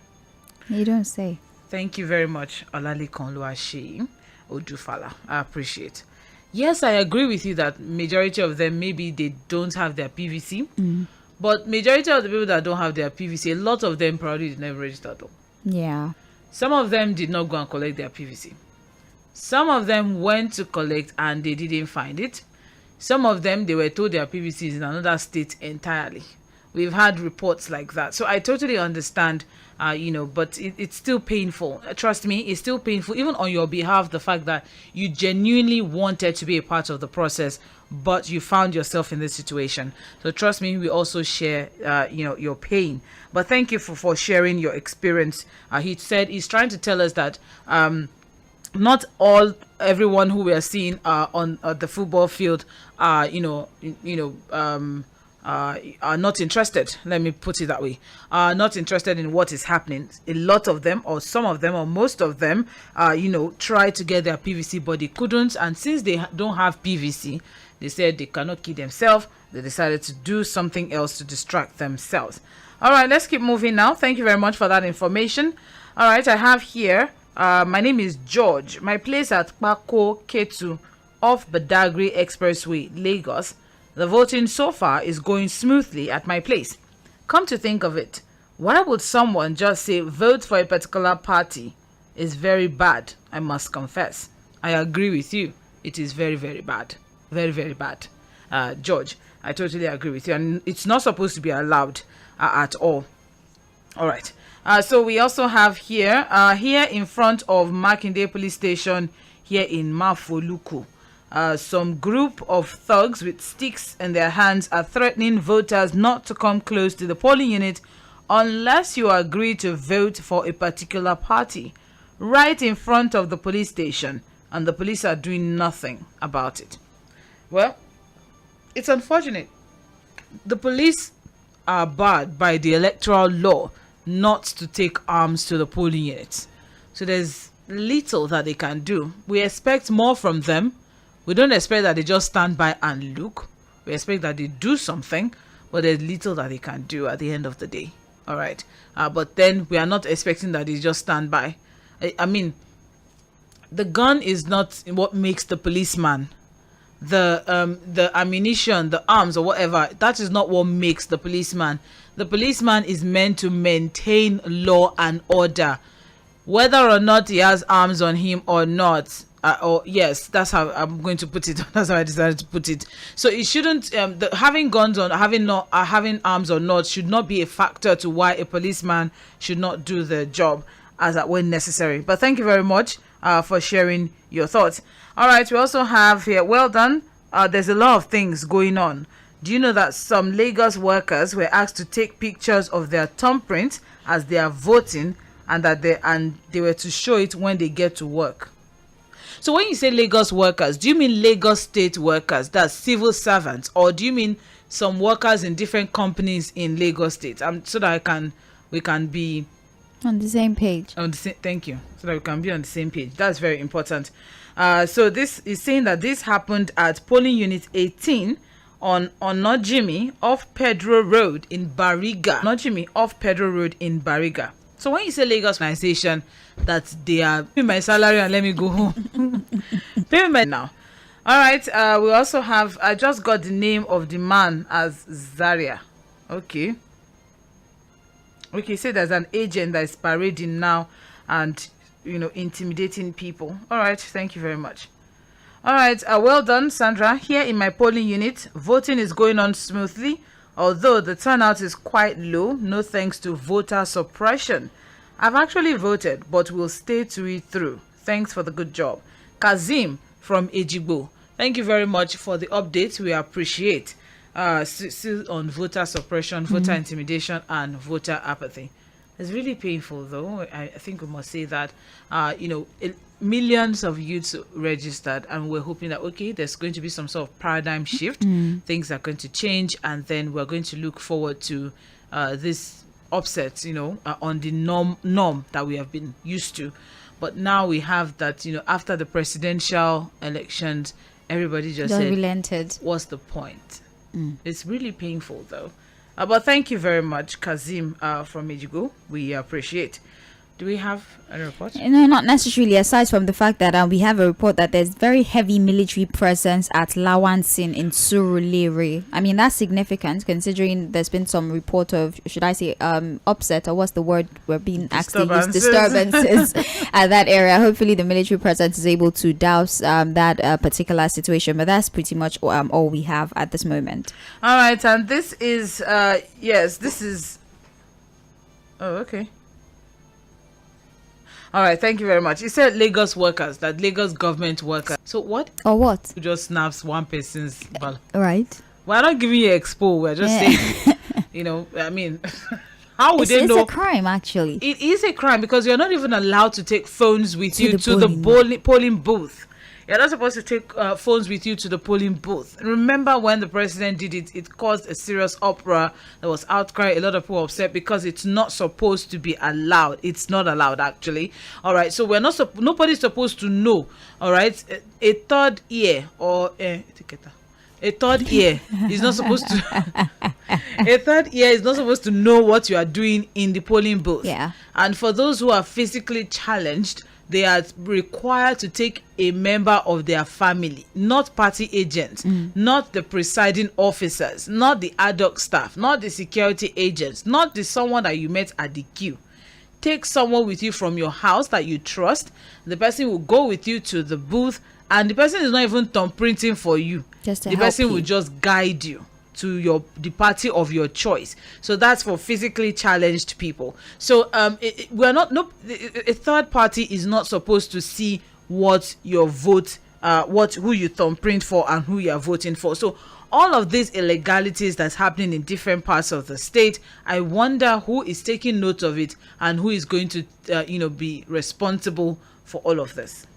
you don't say. Thank you very much, Olalekan Oluwase Odufala. I appreciate. Yes, I agree with you that majority of them, maybe they don't have their PVC. But majority of the people that don't have their PVC, a lot of them probably did never register at all. Yeah. Some of them did not go and collect their PVC. Some of them went to collect and they didn't find it. Some of them, they were told their PVC is in another state entirely. We've had reports like that. So I totally understand, but it's still painful. Trust me, it's still painful, even on your behalf, the fact that you genuinely wanted to be a part of the process, but you found yourself in this situation. So trust me, we also share, your pain. But thank you for sharing your experience. He said he's trying to tell us that not everyone who we are seeing on the football field are not interested. Let me put it that way. Not interested in what is happening. A lot of them, or some of them, or most of them, tried to get their PVC, but they couldn't. And since they don't have PVC, they said they cannot kill themselves. They decided to do something else to distract themselves. All right, let's keep moving now. Thank you very much for that information. All right, I have here. My name is George. My place at Pako Ketu off Badagry Expressway, Lagos. The voting so far is going smoothly at my place. Come to think of it, why would someone just say vote for a particular party? Is very bad, I must confess. I agree with you. It is very, very bad. Very, very bad. George, I totally agree with you. And it's not supposed to be allowed at all. All right. So we also have here in front of Makinde Police Station here in Mafoluku. Some group of thugs with sticks in their hands are threatening voters not to come close to the polling unit unless you agree to vote for a particular party, right in front of the police station, and the police are doing nothing about it. Well, it's unfortunate. The police are barred by the electoral law not to take arms to the polling units. So there's little that they can do. We expect more from them. We don't expect that they just stand by and look. We expect that they do something, but there's little that they can do at the end of the day. All right. But then we are not expecting that they just stand by. I mean, the gun is not what makes the policeman. the ammunition, the arms, or whatever. That is not what makes the policeman. The policeman is meant to maintain law and order, whether or not he has arms on him or not. Or yes, that's how I'm going to put it. That's how I decided to put it. So it shouldn't having guns on, having arms or not should not be a factor to why a policeman should not do the job as at when necessary. But thank you very much for sharing your thoughts. All right, we also have here, well done. There's a lot of things going on. Do you know that some Lagos workers were asked to take pictures of their thumbprint as they are voting, and that they were to show it when they get to work? So when you say Lagos workers, do you mean Lagos state workers, that's civil servants, or do you mean some workers in different companies in Lagos state? So that we can be on the same page. Thank you. So that we can be on the same page. That's very important. So this is saying that this happened at polling unit 18 on Nojimi off Pedro Road in Bariga. Nojimi off Pedro Road in Bariga. So when you say Lagos organization, that they are paying my salary and let me go home. Payment now. All right. We also have. I just got the name of the man as Zaria. Okay. Okay. So there's an agent that is parading now, and intimidating people. All right. Thank you very much. All right. Well done, Sandra. Here in my polling unit, voting is going on smoothly, although the turnout is quite low, no thanks to voter suppression. I've actually voted, but will stay to it through. Thanks for the good job. Kazim from Ejigbo. Thank you very much for the updates. We appreciate. Still on voter suppression, voter intimidation, and voter apathy. It's really painful, though. I think we must say that, millions of youths registered, and we're hoping that, okay, there's going to be some sort of paradigm shift. Things are going to change, and then we're going to look forward to this upset, on the norm that we have been used to. But now we have that, after the presidential elections, everybody just said, relented. What's the point? It's really painful, though. But thank you very much, Kazim from Ejigo. We appreciate. Do we have a report? No, not necessarily. Aside from the fact that we have a report that there's very heavy military presence at Lawansin in Surulere. I mean, that's significant considering there's been some report of, should I say, upset, or what's the word we're being asked to use, disturbances at that area. Hopefully the military presence is able to douse that particular situation. But that's pretty much all we have at this moment. All right. And this is, yes, this is, oh, okay. All right, thank you very much. You said Lagos workers, that Lagos government workers. So what? Or what? Who just snaps one person's ballot. Right. We're not giving you expo. We're just saying, I mean, how would they know? It's a crime, actually. It is a crime because you're not even allowed to take phones with you to the polling booth. You're not supposed to take phones with you to the polling booth. Remember when the president did it, it caused a serious uproar. There was outcry. A lot of people were upset because it's not supposed to be allowed. It's not allowed, actually. All right. So we're not, nobody's supposed to know. All right. A third ear or a third ear is not supposed to a third ear is not supposed to know what you are doing in the polling booth. Yeah. And for those who are physically challenged, they are required to take a member of their family, not party agents, not the presiding officers, not the ad hoc staff, not the security agents, not the someone that you met at the queue. Take someone with you from your house that you trust. The person will go with you to the booth, and the person is not even thumbprinting for you. The person will just guide you to the party of your choice. So that's for physically challenged people. So we're not, a third party is not supposed to see what your vote, who you thumbprint for and who you are voting for. So all of these illegalities that's happening in different parts of the state, I wonder who is taking note of it and who is going to be responsible for all of this.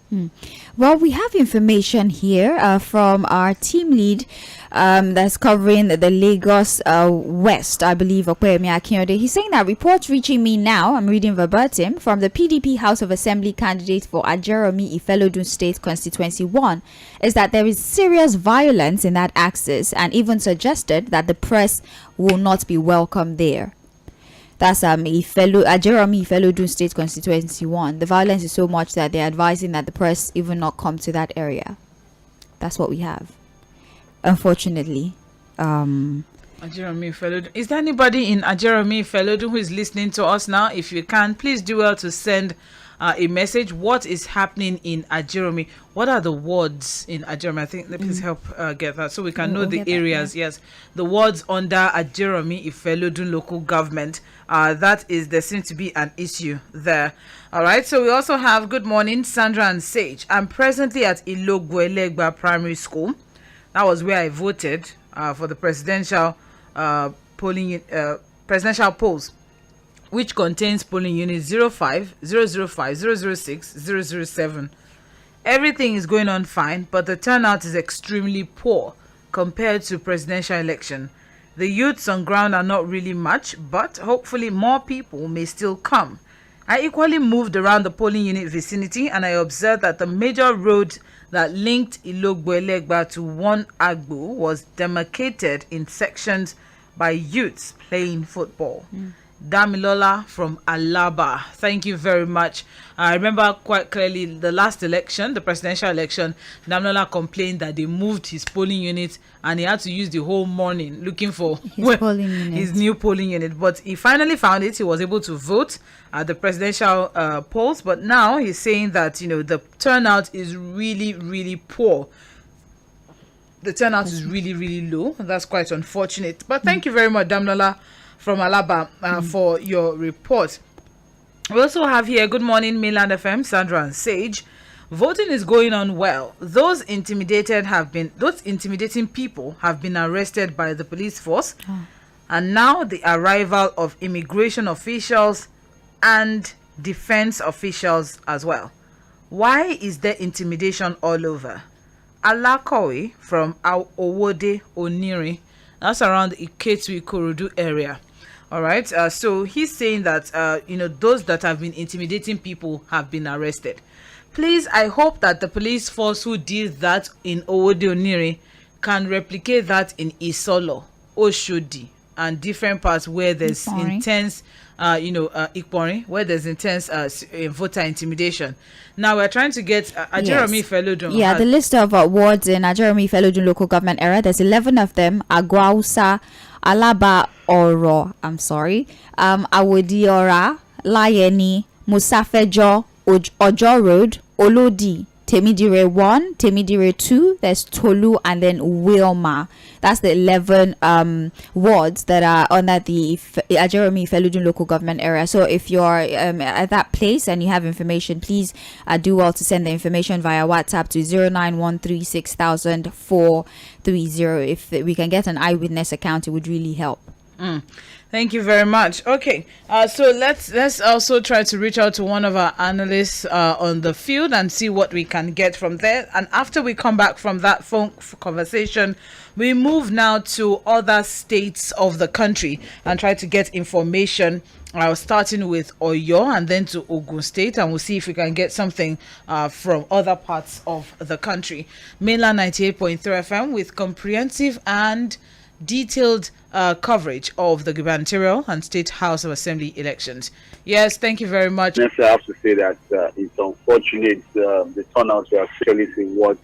Well, we have information here from our team lead that's covering the Lagos West, I believe, Okwemi Akinyode. He's saying that reports reaching me now, I'm reading verbatim, from the PDP House of Assembly candidate for Ajeromi Ifelodun State Constituency 1, is that there is serious violence in that axis, and even suggested that the press will not be welcome there. That's Ajeromi Ifelodun State Constituency 1. The violence is so much that they're advising that the press even not come to that area. That's what we have. unfortunately. Ajeromi Felodun. Is there anybody in Ajeromi Felodun who is listening to us now? If you can, please do well to send a message. What is happening in Ajeromi? What are the wards in Ajeromi? I think please help get that so we can know the areas. That, yeah. Yes, the wards under Ajeromi Felodun local government. There seems to be an issue there. All right. So we also have good morning, Sandra and Sage. I'm presently at Ilogwelegba Primary School. That was where I voted for the presidential presidential polls, which contains polling units 05, 005, 006, 007. Everything is going on fine, but the turnout is extremely poor compared to presidential election. The youths on ground are not really much, but hopefully more people may still come. I equally moved around the polling unit vicinity and I observed that the major road that linked Ilogwelegba to one Agbo was demarcated in sections by youths playing football. Damilola from Alaba. Thank you very much. I remember quite clearly the last election, the presidential election, Damilola complained that they moved his polling unit and he had to use the whole morning looking for his new polling unit. But he finally found it. He was able to vote at the presidential polls. But now he's saying that, the turnout is really, really poor. The turnout is really, really low. That's quite unfortunate. But thank you very much, Damilola from Alaba, for your report. We also have here, good morning, Mainland FM, Sandra and Sage. Voting is going on well. Those intimidating people have been arrested by the police force. And now the arrival of immigration officials and defense officials as well. Why is there intimidation all over? Alakowi from Owode Oniri, that's around the Iketu Ikorodu area. All right. So he's saying that, those that have been intimidating people have been arrested. Please, I hope that the police force who did that in Owode Oniri can replicate that in Isolo, Oshodi, and different parts where there's intense, Ikpori, where there's intense voter intimidation. Now we're trying to get Ajeromi Felodun. Yeah, the list of wards in Ajeromi Felodun local government area, there's 11 of them. Agwausa, Alaba Oro, Awodiora, Layeni, Musafejo, Ojo Road, Olodi, Temidire 1, Temidire 2, there's Tolu, and then Wilma. That's the 11 wards that are under the Ajeromi Felodun local government area. So if you're at that place and you have information, please do well to send the information via WhatsApp to 09136000430. If we can get an eyewitness account, it would really help. Thank you very much. Okay, so let's also try to reach out to one of our analysts on the field and see what we can get from there. And after we come back from that phone conversation, we move now to other states of the country and try to get information, starting with Oyo and then to Ogun State, and we'll see if we can get something from other parts of the country. Mainland 98.3 FM with comprehensive and detailed coverage of the Gubernatorial and State House of Assembly elections. Yes, thank you very much. Next, I have to say that it's unfortunate the turnout we are actually seeing what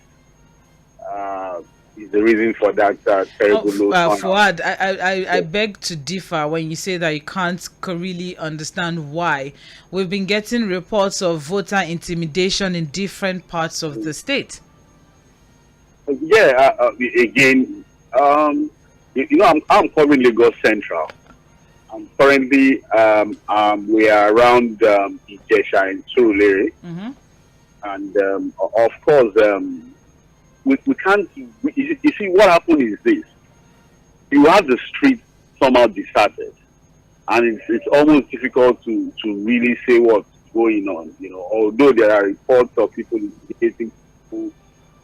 is the reason for that terrible low turnout. Fuad, I beg to differ when you say that you can't really understand why. We've been getting reports of voter intimidation in different parts of the state. Yeah, again, I'm covering Lagos Central. Currently, we are around Ijesha and Surulere. And of course, we can't. You see, what happened is this: you have the streets somehow deserted, and it's almost difficult to really say what's going on. Although there are reports of people indicating people,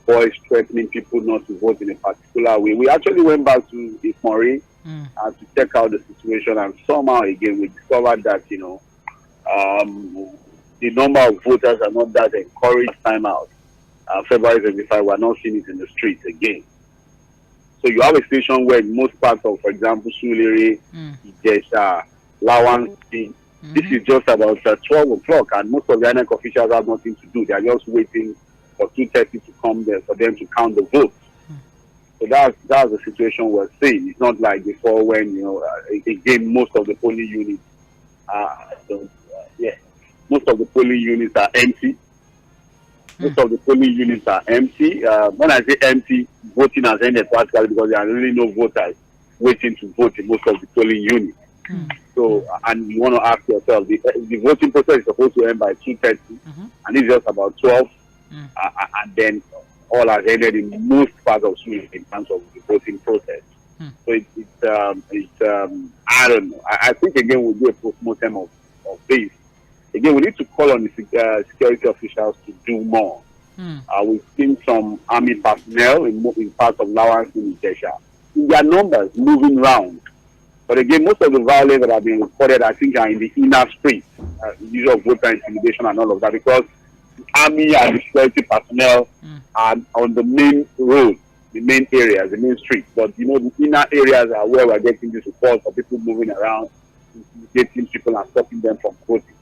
boys threatening people not to vote in a particular way. We actually went back to Ikmori to check out the situation, and somehow again we discovered that the number of voters are not that encouraged time out. February 25, we're not seeing it in the streets again. So you have a situation where in most parts of, for example, Surulere, Ijesha, Lawan, this is just about 12 o'clock, and most of the INEC officials have nothing to do. They are just waiting for 2:30 to come there for them to count the votes. So that's the situation we're seeing. It's not like before when, again, most of the polling units most of the polling units are empty. Most of the polling units are empty. When I say empty, voting has ended practically because there are really no voters waiting to vote in most of the polling units. So, and you want to ask yourself, the voting process is supposed to end by 2:30, and it's just about 12, and then all has ended in most parts of Sweden in terms of the voting process. So it's I don't know. I think again we'll do a post-mortem of this. Again, we need to call on the security officials to do more. We've seen some army personnel in parts of Lawrence and Ijesha. Their numbers moving around. But again, most of the violence that have been reported, I think, are in the inner streets. Use of voter intimidation and all of that, because the army and the security personnel are on the main road, the main areas, the main streets. But, the inner areas are where we're getting these reports of people moving around, intimidating people and stopping them from voting.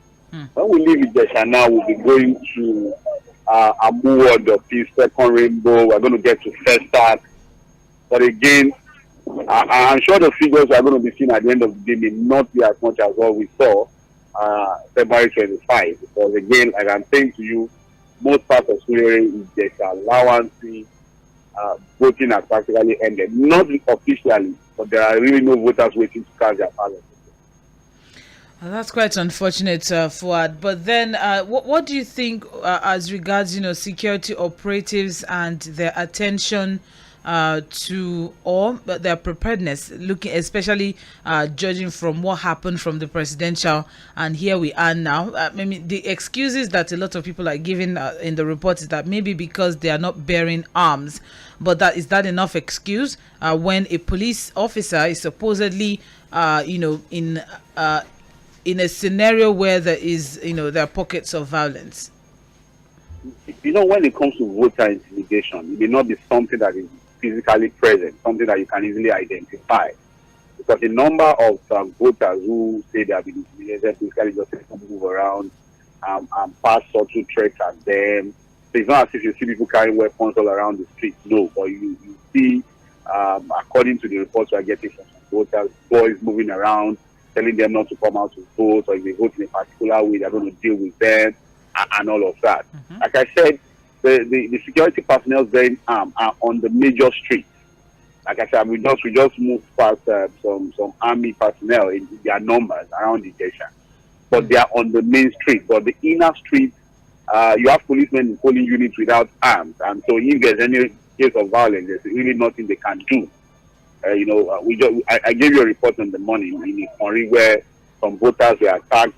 When we leave Ijesha now, we'll be going to Amuwo, the Peace, Second Rainbow. We're going to get to First Start. But again, I'm sure the figures are going to be seen at the end of the day may not be as much as what we saw February 25. Because again, like I'm saying to you, most parts of Sweden is just allowance. Voting has practically ended. Not officially, but there are really no voters waiting to cast their ballot. Well, that's quite unfortunate, Fuad. But then, what do you think as regards, security operatives and their attention to or their preparedness, looking especially judging from what happened from the presidential, and here we are now. The excuses that a lot of people are giving in the report is that maybe because they are not bearing arms, but is that enough excuse when a police officer is supposedly in a scenario where there is, there are pockets of violence? When it comes to voter intimidation, it may not be something that is physically present, something that you can easily identify. Because the number of voters who say they have been intimidated physically just move around and pass subtle threats at them. So it's not as if you see people carrying weapons all around the streets, no. But you see, according to the reports we are getting from some voters, boys moving around, telling them not to come out to vote, or if they vote in a particular way, they're going to deal with them, and all of that. Like I said, the security personnel bearing arms are on the major streets. Like I said, we just moved past some army personnel in their numbers around the station, but they are on the main street. But the inner streets, you have policemen in polling units without arms, and so if there's any case of violence, there's really nothing they can do. I gave you a report on the morning in Ikori where some voters were attacked,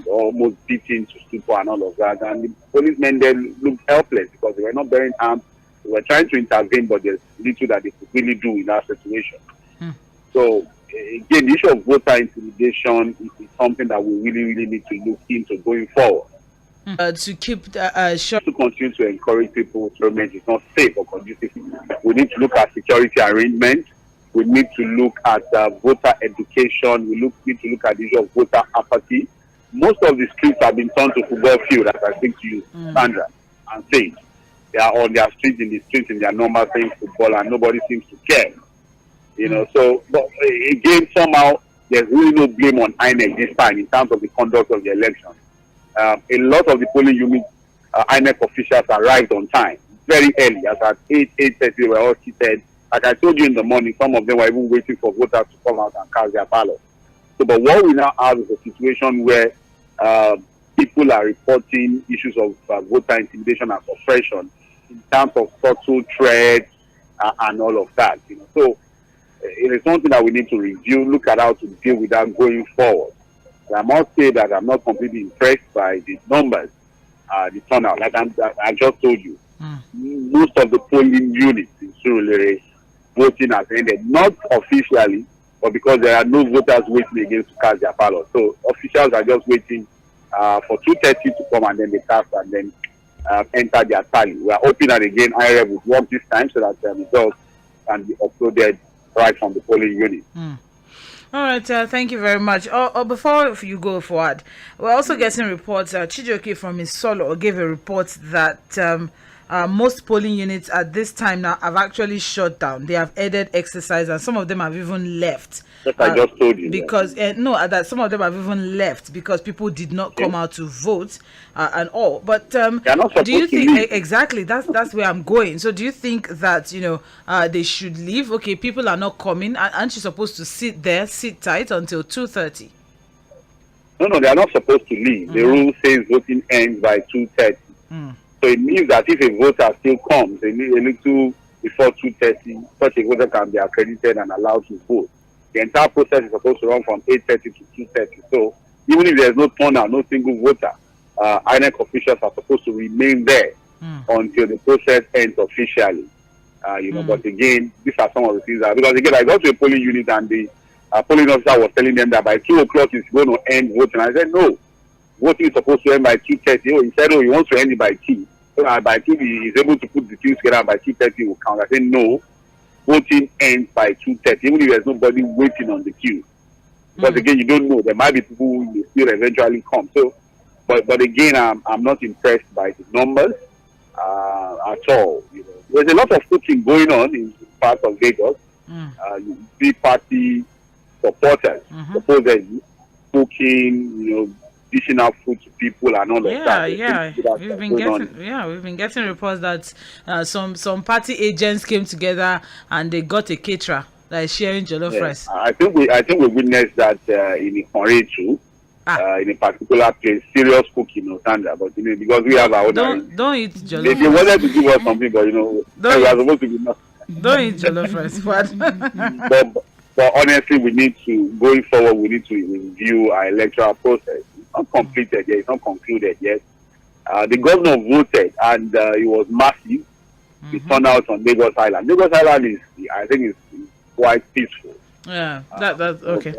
almost beaten to stupor and all of that. And the policemen then looked helpless because they were not bearing arms. They were trying to intervene, but there's little that they could really do in that situation. So, again, the issue of voter intimidation is something that we really, really need to look into going forward. To keep to continue to encourage people to remain is not safe or conducive. We need to look at security arrangements. We need to look at voter education. We need to look at the issue of voter apathy. Most of the streets have been turned to football field, as I speak to you, Sandra, and Faith. They are on their streets, in their normal playing football, and nobody seems to care. So, but again, somehow, there's really no blame on INEC this time in terms of the conduct of the election. A lot of the polling units, INEC officials arrived on time, very early, as at 8:30 they were all seated. Like I told you in the morning, some of them were even waiting for voters to come out and cast their ballot. So, but what we now have is a situation where people are reporting issues of voter intimidation and suppression in terms of subtle threats and all of that. So, it is something that we need to review, look at how to deal with that going forward. I must say that I'm not completely impressed by the numbers, the turnout. Like I just told you, most of the polling units in Surulere, voting has ended, not officially, but because there are no voters waiting against to cast their ballot. So officials are just waiting for 2:30 to come, and then they cast and then enter their tally. We are hoping that again IRF would work this time so that the results can be uploaded right from the polling unit. All right, thank you very much. Before you go forward, we're also getting reports. Chijoke from Isolo gave a report that most polling units at this time now have actually shut down. They have ended exercise, and some of them have even left. I just told you. Because that some of them have even left because people did not come out to vote and all. But do you think exactly that's where I'm going? So do you think that they should leave? Okay, people are not coming. Aren't you supposed to sit tight until 2:30? No, they are not supposed to leave. The rule says voting ends by 2:30. So it means that if a voter still comes a little before 2:30, such a voter can be accredited and allowed to vote. The entire process is supposed to run from 8:30 to 2:30. So even if there's no turnout, no single voter, INEC officials are supposed to remain there until the process ends officially. But again, these are some of the things because again, I got to a polling unit and the polling officer was telling them that by 2 o'clock it's going to end voting. I said no, voting is supposed to end by 2:30. He said he wants to end it by 2. So by 2 he is able to put the things together. By 2:30 will count. I said no. Voting ends by 2:30, even if there's nobody waiting on the queue. Because again, you don't know. There might be people who will still eventually come. So, but again, I'm not impressed by the numbers at all. There's a lot of cooking going on in parts of Lagos. Big party supporters supposedly cooking, dishing out food to people and all of that. We've been getting reports that some party agents came together and they got a caterer that is sharing jollof rice. I think we witnessed that in Ikonre too. In a particular place, serious cooking or standard, but because we have our own. Don't eat jollof rice. They wanted to give us something, but we are supposed to be not. Don't eat jollof rice, but honestly, going forward, we need to review our electoral process. It's not completed yet. It's not concluded yet. The governor voted, and it was massive. The turnout on Lagos Island. Lagos Island I think, is quite peaceful. Yeah, that's okay.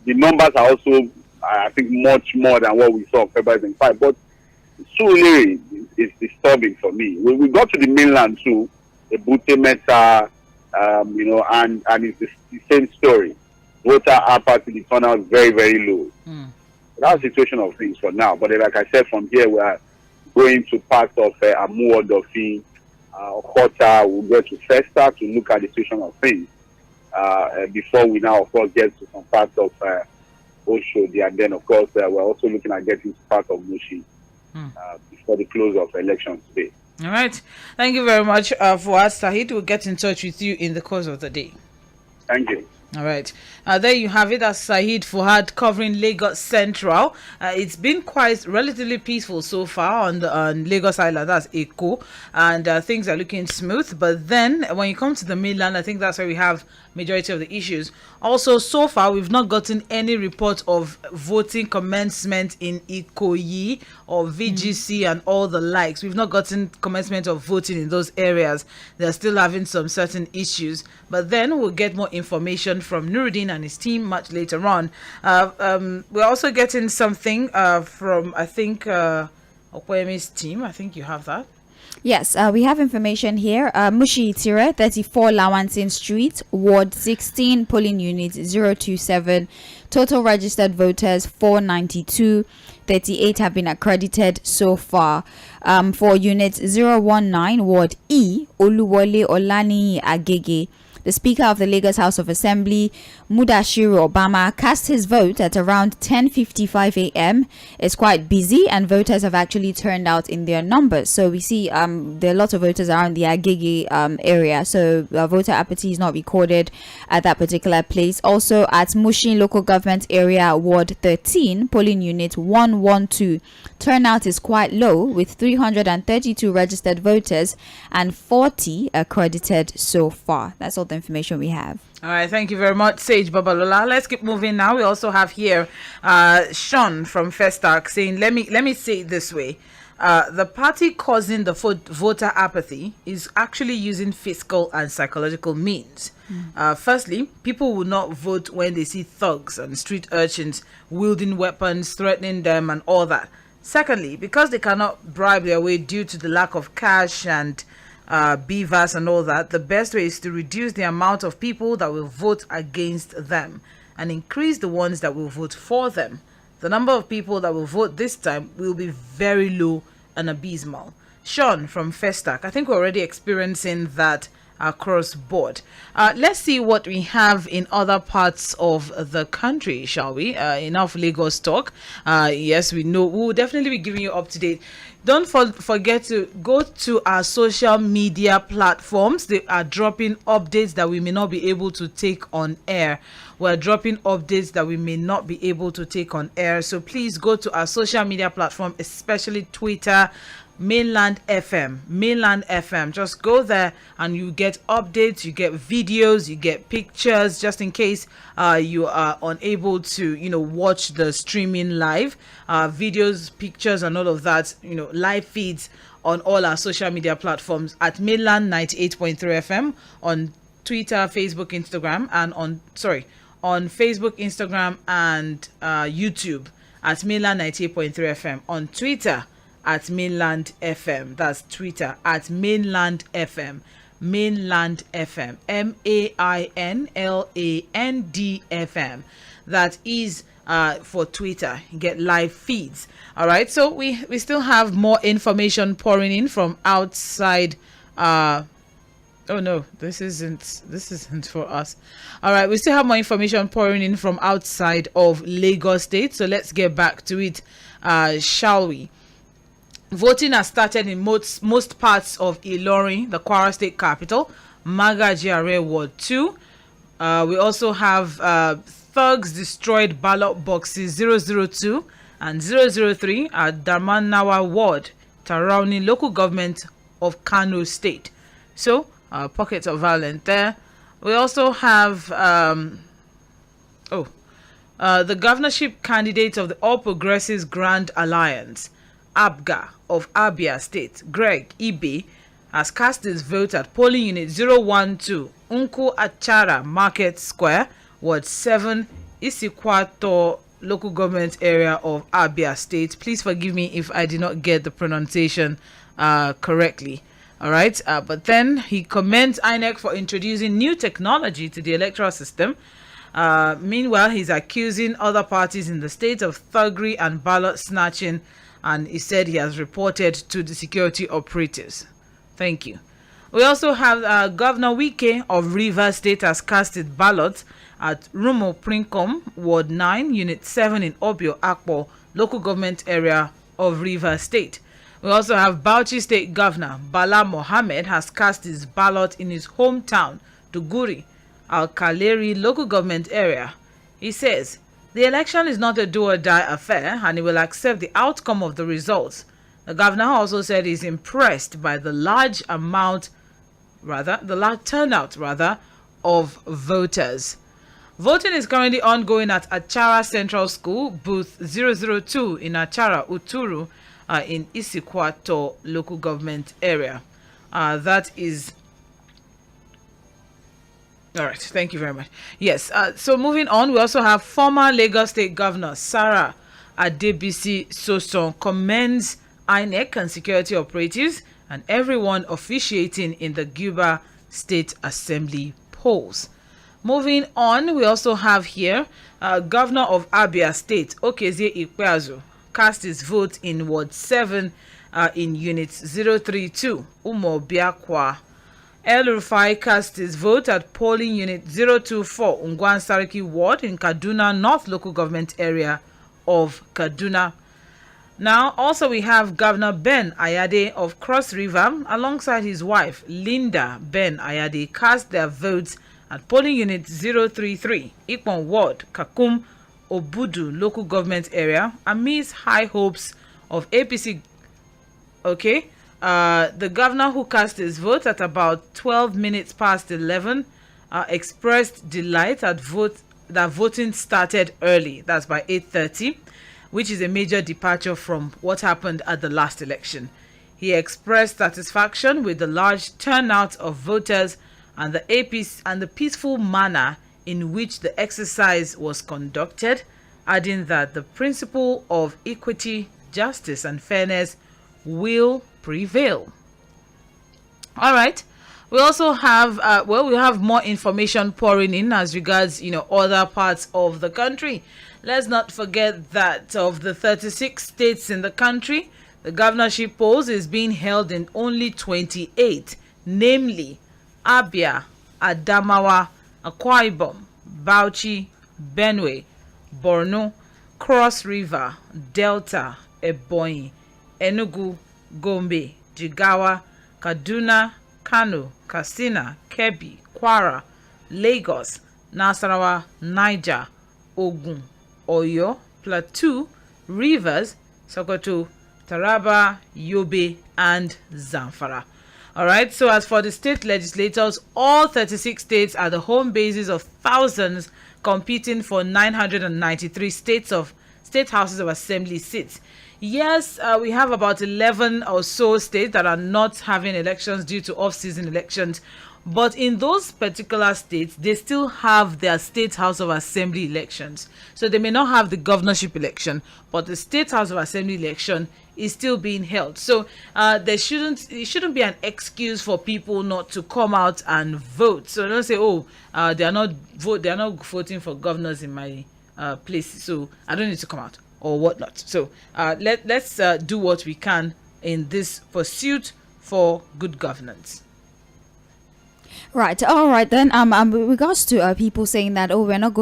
The numbers are also, I think, much more than what we saw on February 25. But Surulere is disturbing for me. When we got to the mainland too, the Butte Meta, and it's the same story. Voter apathy, the turnout very, very low. That's the situation of things for now. But like I said, from here we are going to parts of Amu, Odofin, Okota. We'll go to Festa to look at the situation of things before we now, of course, get to some parts of Oshodi, and then, of course, we're also looking at getting to part of Mushi before the close of elections today. All right. Thank you very much for us, Sahid. We'll get in touch with you in the course of the day. Thank you. All right. There you have it. That's Sahid Fuhad covering Lagos Central. It's been quite relatively peaceful so far on Lagos Island. That's Eko. And things are looking smooth. But then when you come to the mainland, I think that's where we have majority of the issues. Also, so far, we've not gotten any report of voting commencement in Ikoyi or VGC and all the likes. We've not gotten commencement of voting in those areas. They're still having some certain issues. But then we'll get more information from Nuruddin and his team much later on. We're also getting something from, I think, Okwemi's team. I think you have that. Yes, we have information here. Mushi Tire, 34 Lawansin Street, Ward 16, polling unit 027. Total registered voters 492. 38 have been accredited so far. For unit 019, Ward E, Oluwole Olani Agege. The Speaker of the Lagos House of Assembly, Mudashiru Obama, cast his vote at around 10:55 a.m. It's quite busy and voters have actually turned out in their numbers. So we see there are lots of voters around the Agege area. So voter apathy is not recorded at that particular place. Also at Mushin Local Government Area, Ward 13, polling unit 112. Turnout is quite low with 332 registered voters and 40 accredited so far. That's all the information we have. All right, thank you very much, Sage Babalola. Let's keep moving now. We also have here Sean from Festac saying, let me say it this way. The party causing the voter apathy is actually using fiscal and psychological means. Firstly, people will not vote when they see thugs and street urchins wielding weapons, threatening them and all that. Secondly, because they cannot bribe their way due to the lack of cash and beavers and all that, the best way is to reduce the amount of people that will vote against them and increase the ones that will vote for them. The number of people that will vote this time will be very low and abysmal. Sean from Festac. I think we're already experiencing that across board. Let's see what we have in other parts of the country, shall we? Enough Lagos talk. Yes, we know. We'll definitely be giving you up to date. Don't forget to go to our social media platforms. They are dropping updates that we may not be able to take on air. We're dropping updates that we may not be able to take on air. So please go to our social media platform, especially Twitter, Mainland FM. Just go there and you get updates, you get videos, you get pictures, just in case you are unable to watch the streaming live, videos, pictures and all of that, live feeds on all our social media platforms at Mainland 98.3 FM on Twitter, Facebook, Instagram, and on Facebook, Instagram, and YouTube at Mainland 98.3 FM. On Twitter at Mainland FM. That's Twitter at Mainland FM. Mainland FM. MAINLAND FM. That is for Twitter. You get live feeds. All right. So we still have more information pouring in from outside. Oh no, this isn't for us. All right, we still have more information pouring in from outside of Lagos State. So let's get back to it, shall we? Voting has started in most parts of Ilorin, the Kwara State capital, Maga GRA Ward 2. We also have thugs destroyed ballot boxes 002 and 003 at Damanawa Ward, Tarauni local government of Kano State. So, pockets of violence there. We also have the governorship candidate of the All Progressives Grand Alliance, ABGA of Abia State, Greg Ibe, has cast his vote at polling unit 012, Unku Achara Market Square, Ward 7, Isikwato local government area of Abia State. Please forgive me if I did not get the pronunciation correctly. All right, but then he commends INEC for introducing new technology to the electoral system. Meanwhile, he's accusing other parties in the state of thuggery and ballot snatching, and he said he has reported to the security operatives. Thank you. We also have Governor Wike of Rivers State has cast his ballot at Rumo Prinkom, Ward 9, Unit 7 in Obio Akpo, local government area of Rivers State. We also have Bauchi State Governor Bala Mohammed has cast his ballot in his hometown, Duguri, Al-Kaleri local government area. He says, the election is not a do-or-die affair and he will accept the outcome of the results. The governor also said he's impressed by the large turnout of voters. Voting is currently ongoing at Achara Central School, booth 002 in Achara, Uturu, in Isikwato local government area. That is... All right, thank you very much. Yes, so moving on, we also have former Lagos State Governor Sarah Adebisi Soson commends INEC and security operatives and everyone officiating in the Guber State Assembly polls. Moving on, we also have here Governor of Abia State, Okezie Ikpeazu, cast his vote in Ward 7 in Unit 032, Umo Biakwa. El Rufai cast his vote at polling unit 024, Ungwan Sariki Ward in Kaduna North local government area of Kaduna. Now, also we have Governor Ben Ayade of Cross River alongside his wife, Linda Ben Ayade, cast their votes at polling unit 033, Ikpon Ward, Kakum, Obudu local government area amidst high hopes of APC. Okay. The governor, who cast his vote at about 12 minutes past 11, expressed delight that voting started early. That's by 8:30, which is a major departure from what happened at the last election. He expressed satisfaction with the large turnout of voters and the peaceful manner in which the exercise was conducted, adding that the principle of equity, justice, and fairness will prevail. All right. We also have we have more information pouring in as regards other parts of the country. Let's not forget that of the 36 states in the country, The governorship polls is being held in only 28, namely Abia, Adamawa, Akwa Ibom, Bauchi, Benue, Borno, Cross River, Delta, Ebonyi, Enugu, Gombe, Jigawa, Kaduna, Kano, Katsina, Kebbi, Kwara, Lagos, Nasarawa, Niger, Ogun, Oyo, Plateau, Rivers, Sokoto, Taraba, Yobe, and Zamfara. All right, so as for the state legislators, all 36 states are the home bases of thousands competing for 993 state houses of assembly seats. Yes, we have about 11 or so states that are not having elections due to off-season elections. But in those particular states, they still have their state house of assembly elections. So they may not have the governorship election, but the state house of assembly election is still being held. So it shouldn't be an excuse for people not to come out and vote. So don't say, oh, they are not voting for governors in my place, so I don't need to come out or whatnot. So let's do what we can in this pursuit for good governance. Right. All right then. With regards to people saying that, oh, we're not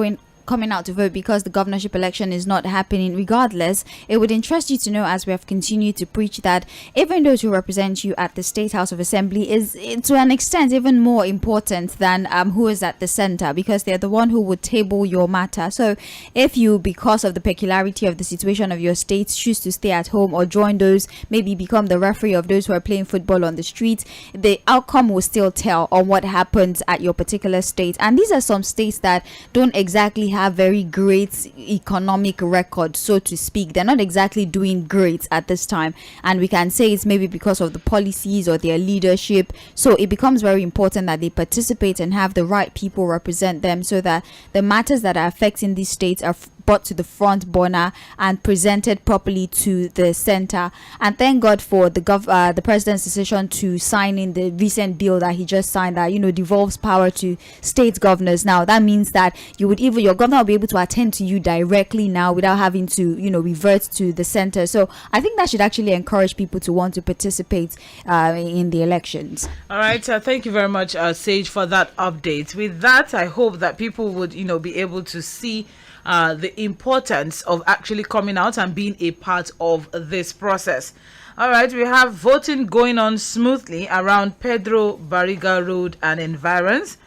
coming out to vote because the governorship election is not happening regardless, it would interest you to know, as we have continued to preach, that even those who represent you at the State House of Assembly is to an extent even more important than who is at the center, because they're the one who would table your matter. So if you, because of the peculiarity of the situation of your state, choose to stay at home or join those, maybe become the referee of those who are playing football on the streets, the outcome will still tell on what happens at your particular state. And these are some states that don't exactly have very great economic record, so to speak. They're not exactly doing great at this time, and we can say it's maybe because of the policies or their leadership. So it becomes very important that they participate and have the right people represent them, so that the matters that are affecting these states are brought to the front burner and presented properly to the center. And thank God for the president's decision to sign in the recent bill that he just signed, that devolves power to state governors. Now that means that your governor will be able to attend to you directly now without having to revert to the center. So I think that should actually encourage people to want to participate in the elections. All right, thank you very much, Sage, for that update. With that, I hope that people would be able to see the importance of actually coming out and being a part of this process. All right, we have voting going on smoothly around Pedro Barriga Road and environs.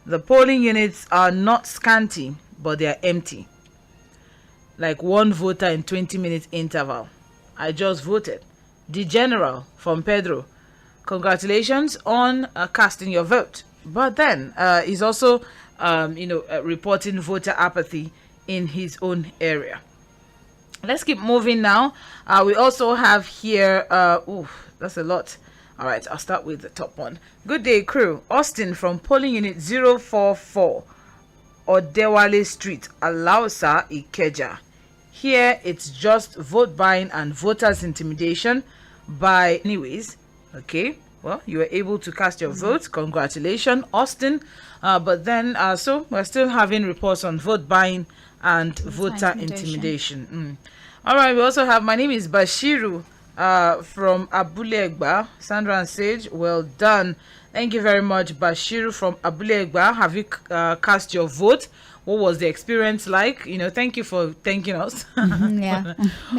The polling units are not scanty, but they are empty. Like one voter in 20-minute interval. I just voted. The General from Pedro, congratulations on casting your vote. But then he's also reporting voter apathy in his own area. Let's keep moving now. We also have here that's a lot. All right, I'll start with the top one. Good day, crew. Austin from polling unit 044 Odewale Street, Alausa, Ikeja. Here it's just vote buying and voters intimidation by anyways. Okay, well, you were able to cast your vote. Congratulations, Austin. But then so we're still having reports on vote buying and voter intimidation. All right, we also have, my name is Bashiru from Abulegba. Sandra and Sage, well done. Thank you very much, Bashiru from Abulegba. Have you cast your vote? What was the experience like? Thank you for thanking us. Yeah.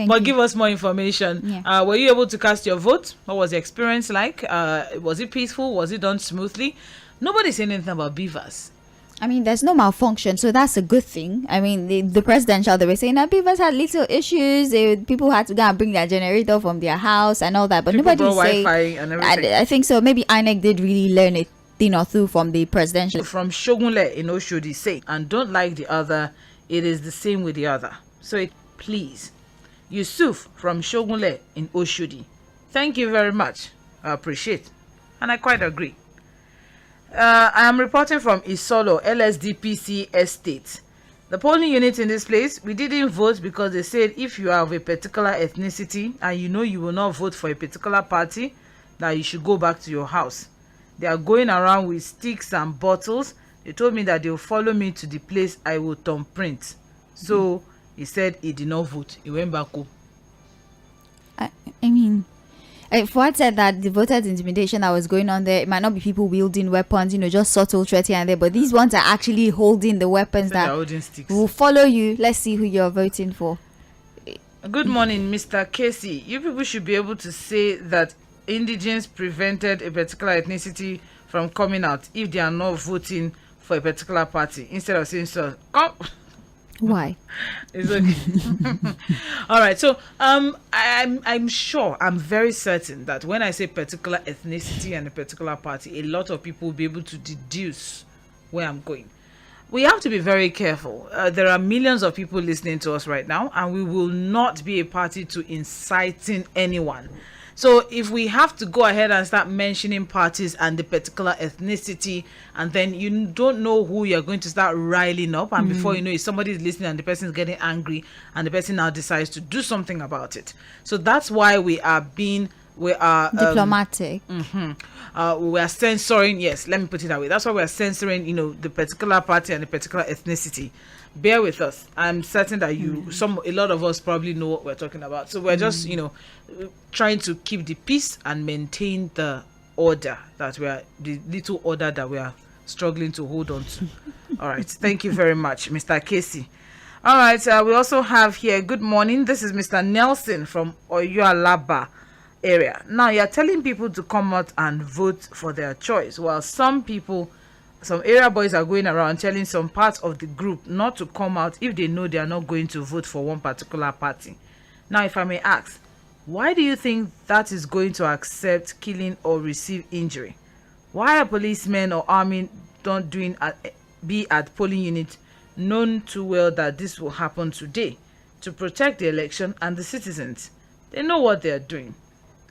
But give us more information. Yeah. Were you able to cast your vote? What was the experience like? Was it peaceful? Was it done smoothly? Nobody's saying anything about beavers. I mean, there's no malfunction, so that's a good thing. I mean, the presidential, they were saying that beavers had little issues. People had to go and bring their generator from their house and all that, but nobody saying. Wi-Fi and everything. I think so. Maybe INEC did really learn a thing or two from the presidential. From Shogunle in Oshodi say, and don't like the other, it is the same with the other. So please, Yusuf from Shogunle in Oshodi, thank you very much. I appreciate, and I quite agree. I am reporting from Isolo, LSDPC Estate. The polling unit in this place, we didn't vote because they said if you are of a particular ethnicity and you will not vote for a particular party, that you should go back to your house. They are going around with sticks and bottles. They told me that they will follow me to the place I will thumbprint. So he said he did not vote. He went back home. I mean, Fuad said that the voters' intimidation that was going on there, it might not be people wielding weapons, just subtle threats here and there, but these ones are actually holding the weapons that will follow you. Let's see who you're voting for. Good morning, Mr. Casey. You people should be able to say that indigents prevented a particular ethnicity from coming out if they are not voting for a particular party, instead of saying so. Come. Why? It's okay. All right. So I'm sure, I'm very certain that when I say particular ethnicity and a particular party, a lot of people will be able to deduce where I'm going. We have to be very careful. There are millions of people listening to us right now, and we will not be a party to inciting anyone. So if we have to go ahead and start mentioning parties and the particular ethnicity, and then you don't know who you're going to start riling up, and before you know it, somebody is listening and the person is getting angry, and the person now decides to do something about it. So that's why we are diplomatic. We are censoring. Yes, let me put it that way. That's why we are censoring, the particular party and the particular ethnicity. Bear with us. I'm certain that a lot of us probably know what we're talking about. So we're just, trying to keep the peace and maintain the order the little order that we are struggling to hold on to. All right. Thank you very much, Mr. Casey. All right. We also have here, good morning. This is Mr. Nelson from Oyo-Alaba area. Now, you're telling people to come out and vote for their choice, while some area boys are going around telling some parts of the group not to come out if they know they are not going to vote for one particular party. Now, if I may ask, why do you think that is going to accept killing or receive injury? Why are policemen or army not be at polling units known too well that this will happen today to protect the election and the citizens? They know what they are doing.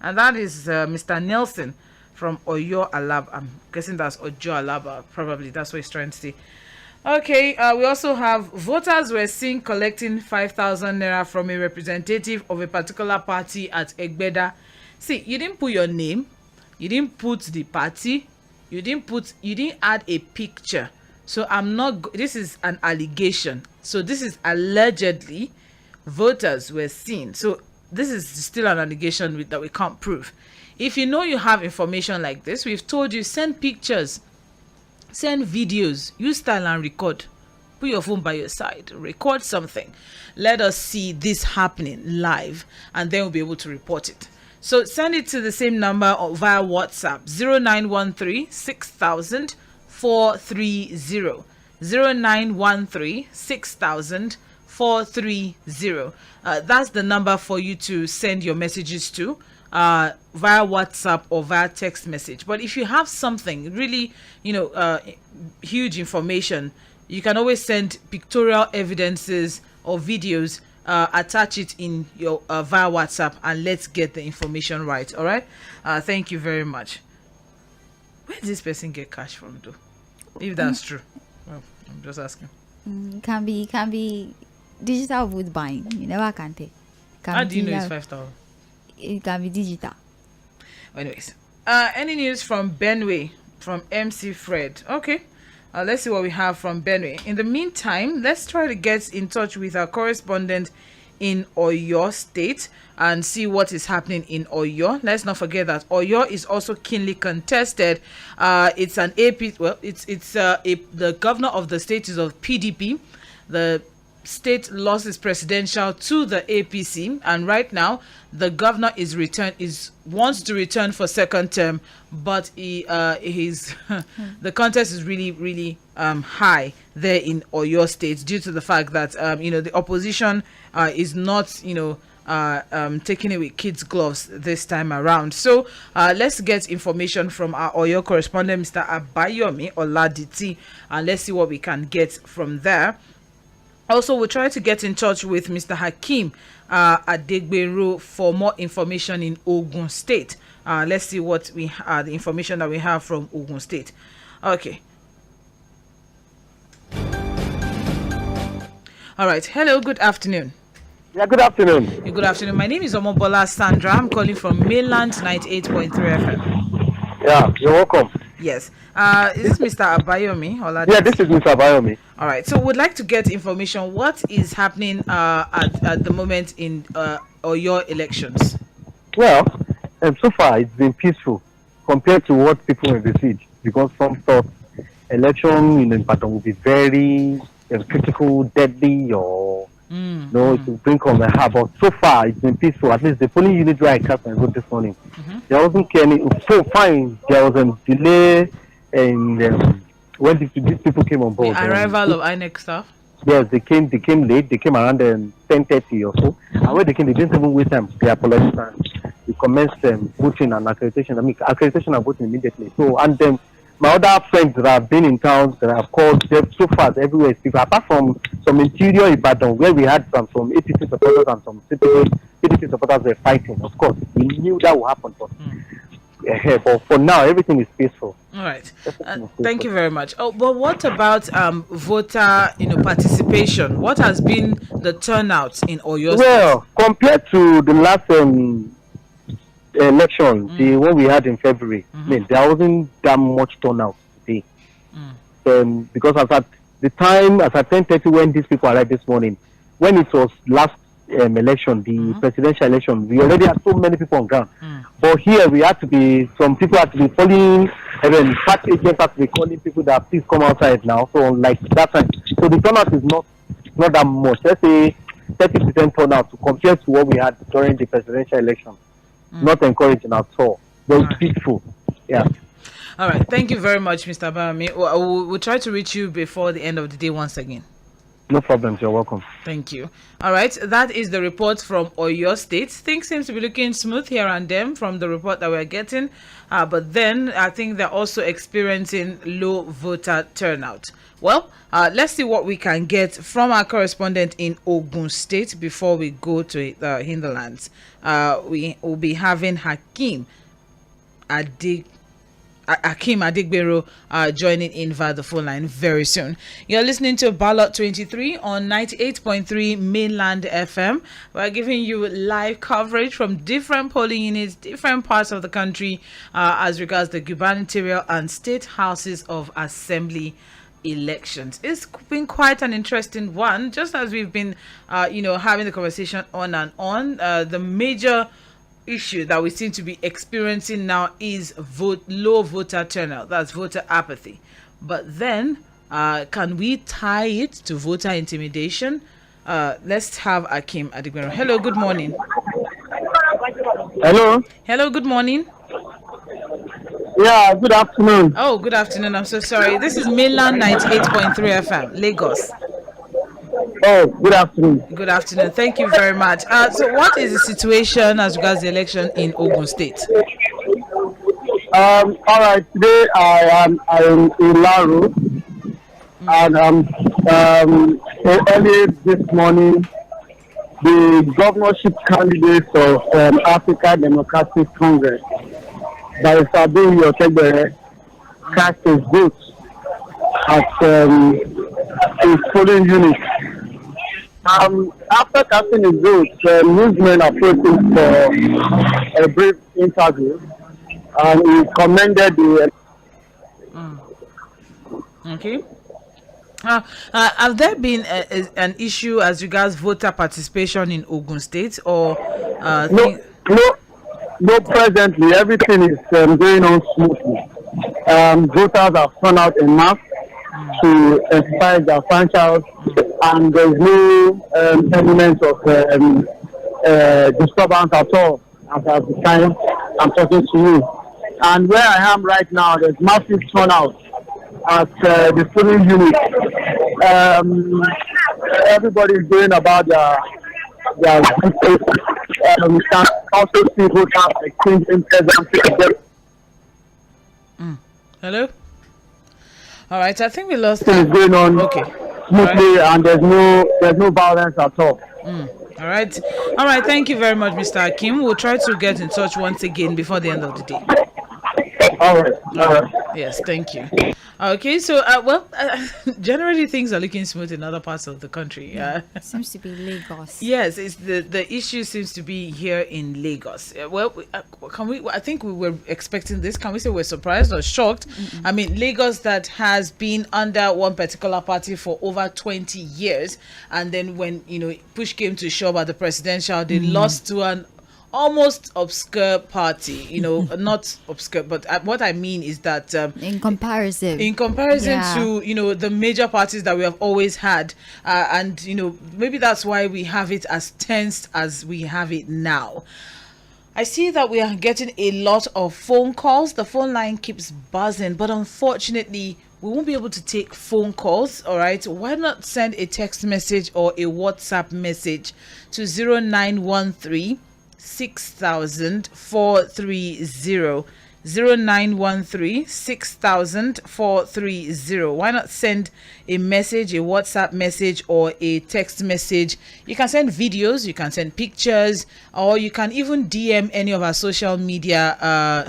And that is Mr. Nelson from Oyo-Alaba. I'm guessing that's Ojo-Alaba. Probably that's what he's trying to say. Okay, we also have voters were seen collecting 5,000 naira from a representative of a particular party at Egbeda. See, you didn't put your name, you didn't put the party, you didn't add a picture. So this is an allegation. So this is allegedly voters were seen. So this is still an allegation that we can't prove. If you know you have information like this, we've told you, send pictures, send videos, use style and record. Put your phone by your side, record something. Let us see this happening live, and then we'll be able to report it. So send it to the same number or via WhatsApp, 0913 6000 430. 0913 6000 430. That's the number for you to send your messages to via WhatsApp or via text message. But if you have something really, huge information, you can always send pictorial evidences or videos, attach it in your via WhatsApp, and let's get the information right. All right. Thank you very much. Where did this person get cash from, though? If that's true. Well, I'm just asking. Can be digital vote buying. You never can take. How do you know it's 5,000? It can be digital. Anyways, any news from Benue from MC Fred? Okay, let's see what we have from Benue. In the meantime, let's try to get in touch with our correspondent in Oyo State and see what is happening in Oyo. Let's not forget that Oyo is also keenly contested. It's an AP. Well, the governor of the state is of PDP. The state lost its presidential to the APC, and right now the governor wants to return for second term, but the contest is really high there in Oyo State due to the fact that the opposition is not taking it with kids' gloves this time around. So let's get information from our Oyo correspondent, Mr. Abayomi Oladiti, and let's see what we can get from there. Also, we'll try to get in touch with Mr. Hakim Adegberu for more information in Ogun State. Let's see what the information that we have from Ogun State. Okay. All right. Hello. Good afternoon. Yeah, good afternoon. Good afternoon. My name is Omobola Sandra. I'm calling from Mainland 98.3 FM. Yeah, you're welcome. Yes. Is this Mr. Abayomi? Yeah, this is Mr. Abayomi. All right. So we'd like to get information. What is happening at the moment in Oyo elections? Well, so far it's been peaceful compared to what people envisaged, because some thought election in Ibadan will be very critical, deadly, or it will bring on a hard. But so far it's been peaceful. At least the polling unit where I cast my vote this morning, there wasn't any. So fine, there was a delay in when these people came on board. The arrival of INEC staff. Yes, they came late. They came around 10:30 or so. And when they came, they didn't even wait time. They apologized and we commenced voting and accreditation. Accreditation and voting immediately. So, and then my other friends that have been in town that have called, so far everywhere is people. Apart from some interior Ibadan where we had some APC supporters and some CPC supporters were fighting. Of course, we knew that would happen. But for now, everything is peaceful. All right. Thank you very much. Oh, but what about voter, participation? What has been the turnout in Oyo State? Well, compared to the last election, the one we had in February, there wasn't that much turnout today. Because as at 10:30 when these people arrived this morning, when it was last election, the presidential election, we already had so many people on ground. But here some people had to be calling, and then party agents had to be calling people that please come outside now. So like that time, so the turnout is not that much. Let's say 30% turnout compared to what we had during the presidential election. Not encouraging at all. But it's peaceful. Yeah. All right. Thank you very much, Mr. Barami. We'll try to reach you before the end of the day once again. No problem. You're welcome. Thank you. All right. That is the report from Oyo State. Things seem to be looking smooth here and there from the report that we're getting. But then I think they're also experiencing low voter turnout. Well, let's see what we can get from our correspondent in Ogun State before we go to the hinterlands. We will be having Hakeem Adigbero joining in via the phone line very soon. You're listening to Ballot 23 on 98.3 Mainland FM. We're giving you live coverage from different polling units, different parts of the country as regards the gubernatorial and state houses of assembly elections. It's been quite an interesting one, just as we've been having the conversation on and on. The major issue that we seem to be experiencing now is low voter turnout. That's voter apathy. But then can we tie it to voter intimidation? Let's have Akim Adigbero. Hello, good morning. Hello, good morning. Yeah, good afternoon. Oh, good afternoon. I'm so sorry. This is Mainland 98.3 FM, Lagos. Oh, good afternoon. Good afternoon. Thank you very much. So what is the situation as regards the election in Ogun State? All right. Today I am in Laro, and early this morning, the governorship candidates of African Democratic Congress, by Fabian Yotegbere, cast his vote at his polling unit. After casting his vote, newsmen approached him for a brief interview, and he commended the. Okay. Have there been an issue as regards voter participation in Ogun State, or No, presently everything is going on smoothly. Voters have turned out en masse to exercise their franchise, and there's no element of disturbance at all at the time I'm talking to you. And where I am right now, there's massive turnout at the polling unit. Everybody is going about their we can also see voters exchanging presents. Hello? All right, I think we lost. Things going on smoothly, and there's no violence at all. All right. Thank you very much, Mr. Akim. We'll try to get in touch once again before the end of the day. All right. Yes, thank you. Okay, so generally things are looking smooth in other parts of the country. Seems to be Lagos. Yes, it's the issue seems to be here in Lagos. I think we were expecting this. Can we say we're surprised or shocked? I mean, Lagos that has been under one particular party for over 20 years, and then when push came to shove at the presidential, they lost to an almost obscure party, not obscure, but what I mean is that in comparison to the major parties that we have always had, and maybe that's why we have it as tense as we have it now. I see that we are getting a lot of phone calls. The phone line keeps buzzing, but unfortunately we won't be able to take phone calls. All right, why not send a text message or a WhatsApp message to 0913 6000 430, 0913 6000 430. Why not send a message, a WhatsApp message, or a text message? You can send videos, you can send pictures, or you can even DM any of our social media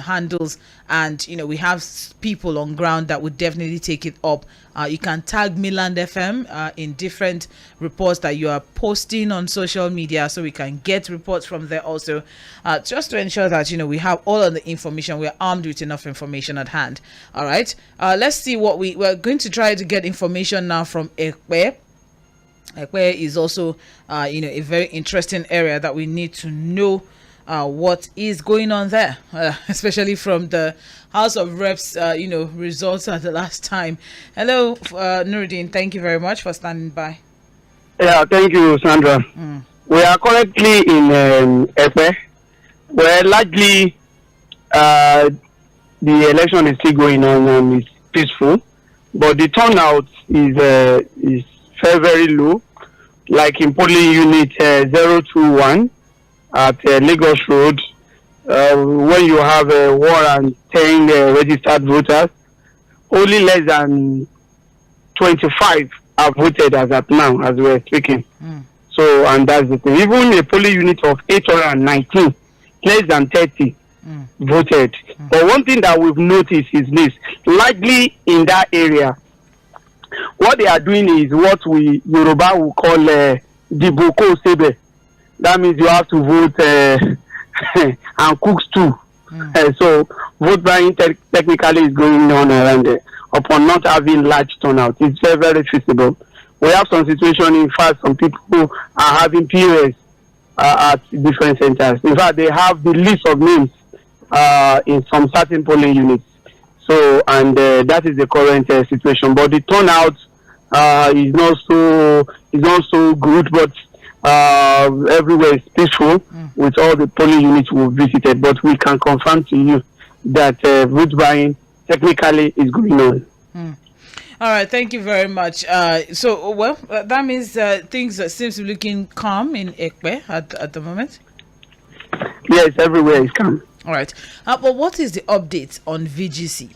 handles, and we have people on ground that would definitely take it up. You can tag Midland FM in different reports that you are posting on social media, so we can get reports from there also, just to ensure that we have all of the information. We're armed with enough information at hand. All right, let's see what we're going to try to get information now from Ekwe. Ekwe is also a very interesting area that we need to know what is going on there, especially from the House of Reps, results at the last time. Hello, Nuruddin. Thank you very much for standing by. Yeah, thank you, Sandra. We are currently in Epe, where largely the election is still going on and it's peaceful, but the turnout is very, very low. Like in polling unit 021 at Lagos Road, when you have 110 registered voters, only less than 25 have voted as at now, as we're speaking. So, and that's the thing. Even a polling unit of 819, less than 30 voted. But one thing that we've noticed is this: largely in that area, what they are doing is what we Yoruba will call Diboko Sebe. That means you have to vote and cook stew. So vote buying technically is going on around there upon not having large turnout. It's very, very feasible. We have some situation, in fact, some people are having POS at different centers. In fact, they have the list of names in some certain polling units. So, and that is the current situation. But the turnout is not so good, but everywhere is peaceful with all the polling units we visited. But we can confirm to you that vote buying technically is going on. All right, thank you very much. So, that means things seems to be looking calm in Ekpe at the moment. Yes, everywhere is calm. All right, but what is the update on VGC?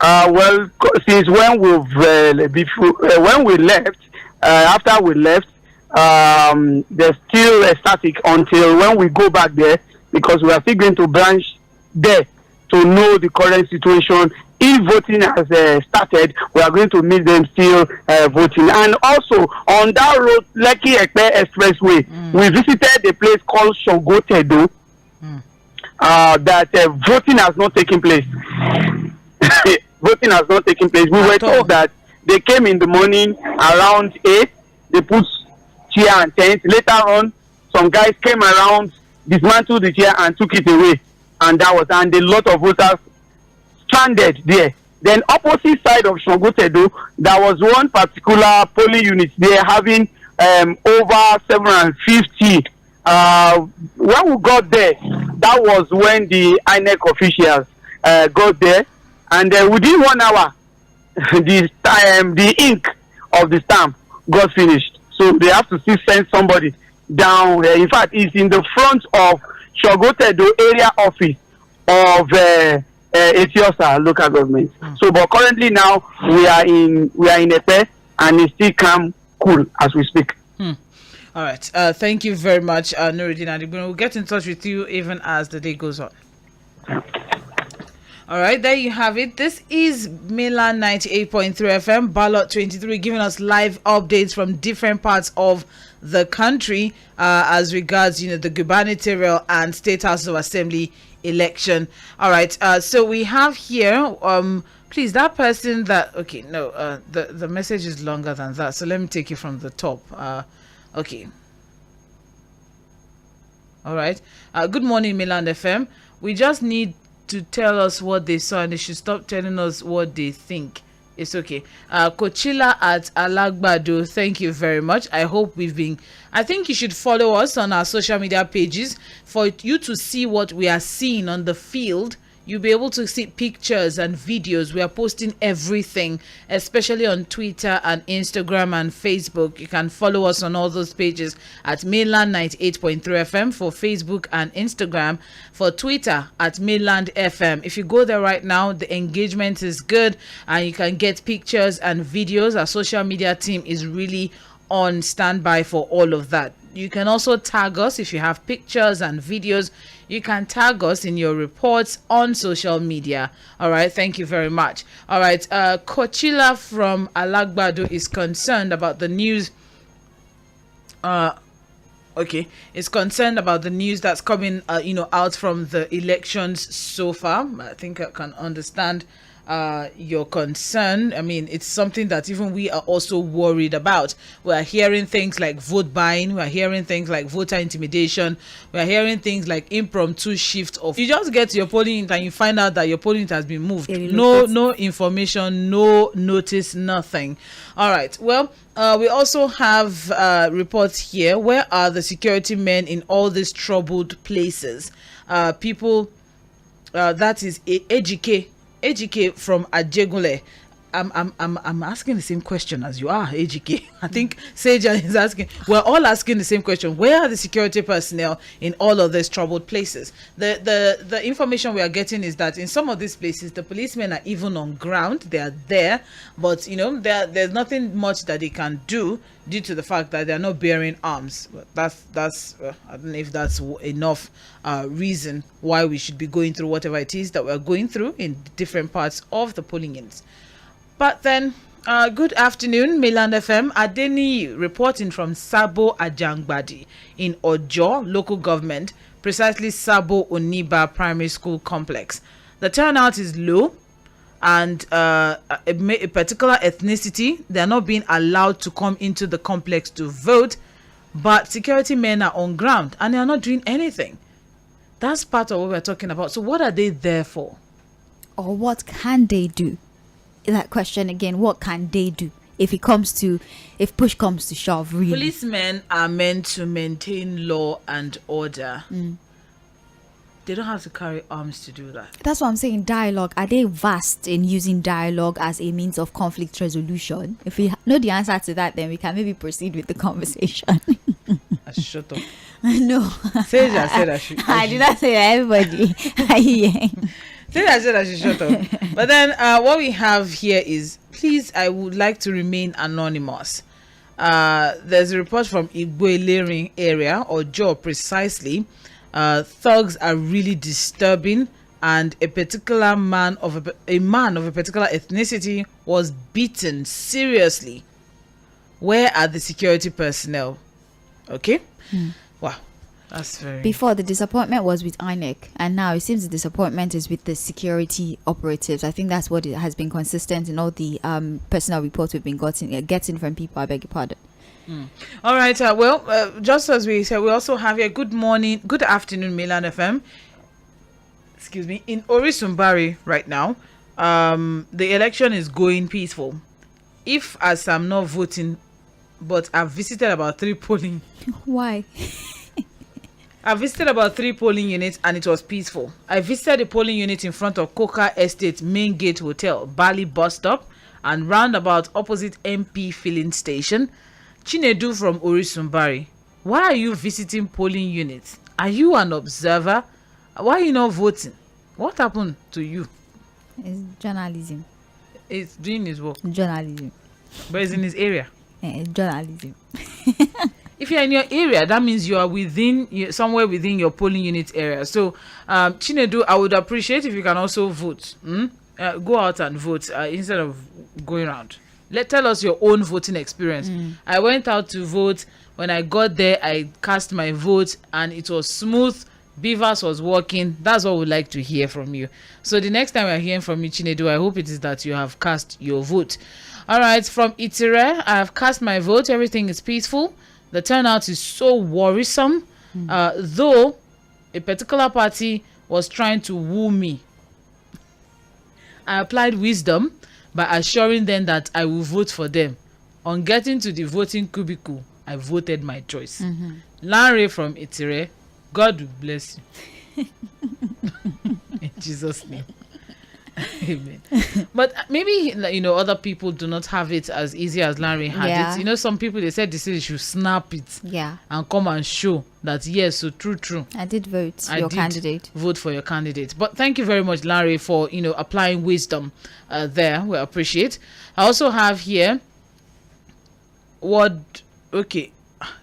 Well, since when when we left, after we left, there's still a static until when we go back there, because we are still going to branch there to know the current situation. If voting has started, we are going to meet them still voting. And also on that road, Lekki Ekpe Expressway, we visited a place called Shogotedo. That voting has not taken place. Voting has not taken place. We were told that they came in the morning around 8. They put chair and tent. Later on, some guys came around, dismantled the chair and took it away. And a lot of voters stranded there. Then opposite side of Shogotedo, there was one particular polling unit there having over 750. When we got there, that was when the INEC officials got there, and within 1 hour, the ink of the stamp got finished. So they have to still send somebody down. In fact, it's in the front of Shogotedo area office of Etiosa local government. So, but currently now we are in Epe, and it's still calm, cool as we speak. All right. Thank you very much, Nuruddin Adigun. We'll get in touch with you even as the day goes on. All right, there you have it. This is Milan 98.3 FM, Ballot 23, giving us live updates from different parts of the country as regards, the gubernatorial and State House of Assembly election. All right, so we have here, please, that person that, okay, no, the message is longer than that. So let me take it from the top. Okay. All right. Good morning, Milan FM. We just need to tell us what they saw, and they should stop telling us what they think. It's okay. Kochila at Alagbado, thank you very much. I think you should follow us on our social media pages for you to see what we are seeing on the field. You'll be able to see pictures and videos. We are posting everything, especially on Twitter and Instagram and Facebook. You can follow us on all those pages at Mainland 98.3 FM for Facebook and Instagram. For Twitter at Mainland FM. If you go there right now, the engagement is good and you can get pictures and videos. Our social media team is really on standby for all of that. You can also tag us if you have pictures and videos. You can tag us in your reports on social media. All right, thank you very much. All right, Kochila from Alagbado is concerned about the news. Is concerned about the news that's coming, out from the elections so far. I think I can understand your concern. I mean, it's something that even we are also worried about. We are hearing things like vote buying. We are hearing things like voter intimidation. We are hearing things like impromptu shift of. You just get to your polling unit and you find out that your polling unit has been moved. No information, no notice, nothing. All right. Well, we also have reports here. Where are the security men in all these troubled places? People, that is Ejike from Ajegule. I'm asking the same question as you are, Ejike. I think Sejan is asking. We're all asking the same question. Where are the security personnel in all of these troubled places? The information we are getting is that in some of these places, the policemen are even on ground. They are there, but there's nothing much that they can do due to the fact that they are not bearing arms. That's I don't know if that's enough reason why we should be going through whatever it is that we're going through in different parts of the polling units. But then, good afternoon, Milan FM. Adeni reporting from Sabo Ajangbadi in Ojo local government, precisely Sabo Oniba Primary School complex. The turnout is low, and a particular ethnicity, they are not being allowed to come into the complex to vote, but security men are on ground and they are not doing anything. That's part of what we're talking about. So what are they there for? Or what can they do? That question again, what can they do if push comes to shove, really? Policemen are meant to maintain law and order. They don't have to carry arms to do that. That's what I'm saying. Dialogue, are they vast in using dialogue as a means of conflict resolution? If we know the answer to that, then we can maybe proceed with the conversation. Shut up. No. Seja said I should. I did not say that, everybody. I said I should shut up. But then what we have here is, please, I would like to remain anonymous. There's a report from Igbo area, or Joe precisely. Thugs are really disturbing, and a particular man of a particular ethnicity was beaten seriously. Where are the security personnel? Okay. Wow. That's very... Before, the disappointment was with INEC, and now it seems the disappointment is with the security operatives. I think that's what it has been consistent in all the personal reports we've been getting from people. I beg your pardon. All right. Just as we said, we also have a good afternoon, Milan FM. Excuse me. In Orisumbari right now, the election is going peaceful. If, as I'm not voting, but I've visited about 3 polling. Why? I visited about 3 polling units and it was peaceful. I visited a polling unit in front of Coca Estate Main Gate Hotel, Bali bus stop, and roundabout opposite MP filling station. Chinedu from Orisumbari, why are you visiting polling units? Are you an observer? Why are you not voting? What happened to you? It's journalism. It's doing his work. Journalism. But it's in his area. Journalism. If you're in your area, that means you are somewhere within your polling unit area. So, Chinedu, I would appreciate if you can also vote. Go out and vote instead of going around. Tell us your own voting experience. I went out to vote. When I got there, I cast my vote and it was smooth. Beavers was working. That's what we'd like to hear from you. So the next time we're hearing from you, Chinedu, I hope it is that you have cast your vote. All right, from Itire, I have cast my vote. Everything is peaceful. The turnout is so worrisome. though a particular party was trying to woo me. I applied wisdom by assuring them that I will vote for them. On getting to the voting cubicle, I voted my choice. Larry from Itire, God will bless you. In Jesus' name. Amen. But maybe, other people do not have it as easy as Larry had it. Some people, they said they should snap it and come and show that, yes, so true. I did vote your candidate. Vote for your candidate. But thank you very much, Larry, for, applying wisdom there. We appreciate. I also have here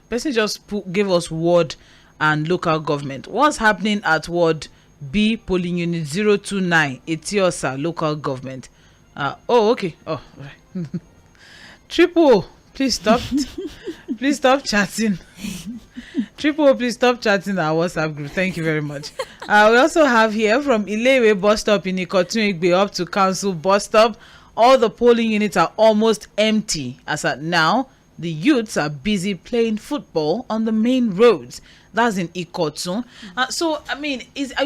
person just gave us ward and local government. What's happening at ward B polling unit 029 Etiosa local government? Okay. Oh, right. Triple, please stop. Please stop chatting. Triple, please stop chatting our WhatsApp group. Thank you very much. We also have here from Ilewe bus stop in Ikotunigbe up to council bus stop. All the polling units are almost empty as at now. The youths are busy playing football on the main roads. That's in Ikotun. So, I mean, are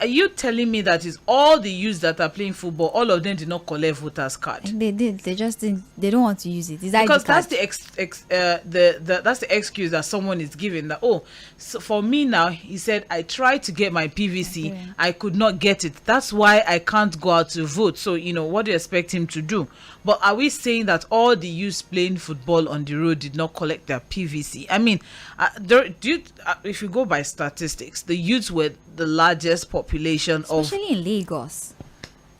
you telling me that is all the youths that are playing football, all of them did not collect voters card? They did. They just didn't. They don't want to use it. Because that's that's the excuse that someone is giving. That so for me now, he said, I tried to get my PVC, I could not get it. That's why I can't go out to vote. So what do you expect him to do? But are we saying that all the youths playing football on the road did not collect their PVC? I mean, if you go by statistics, the youths were the largest population, especially in Lagos.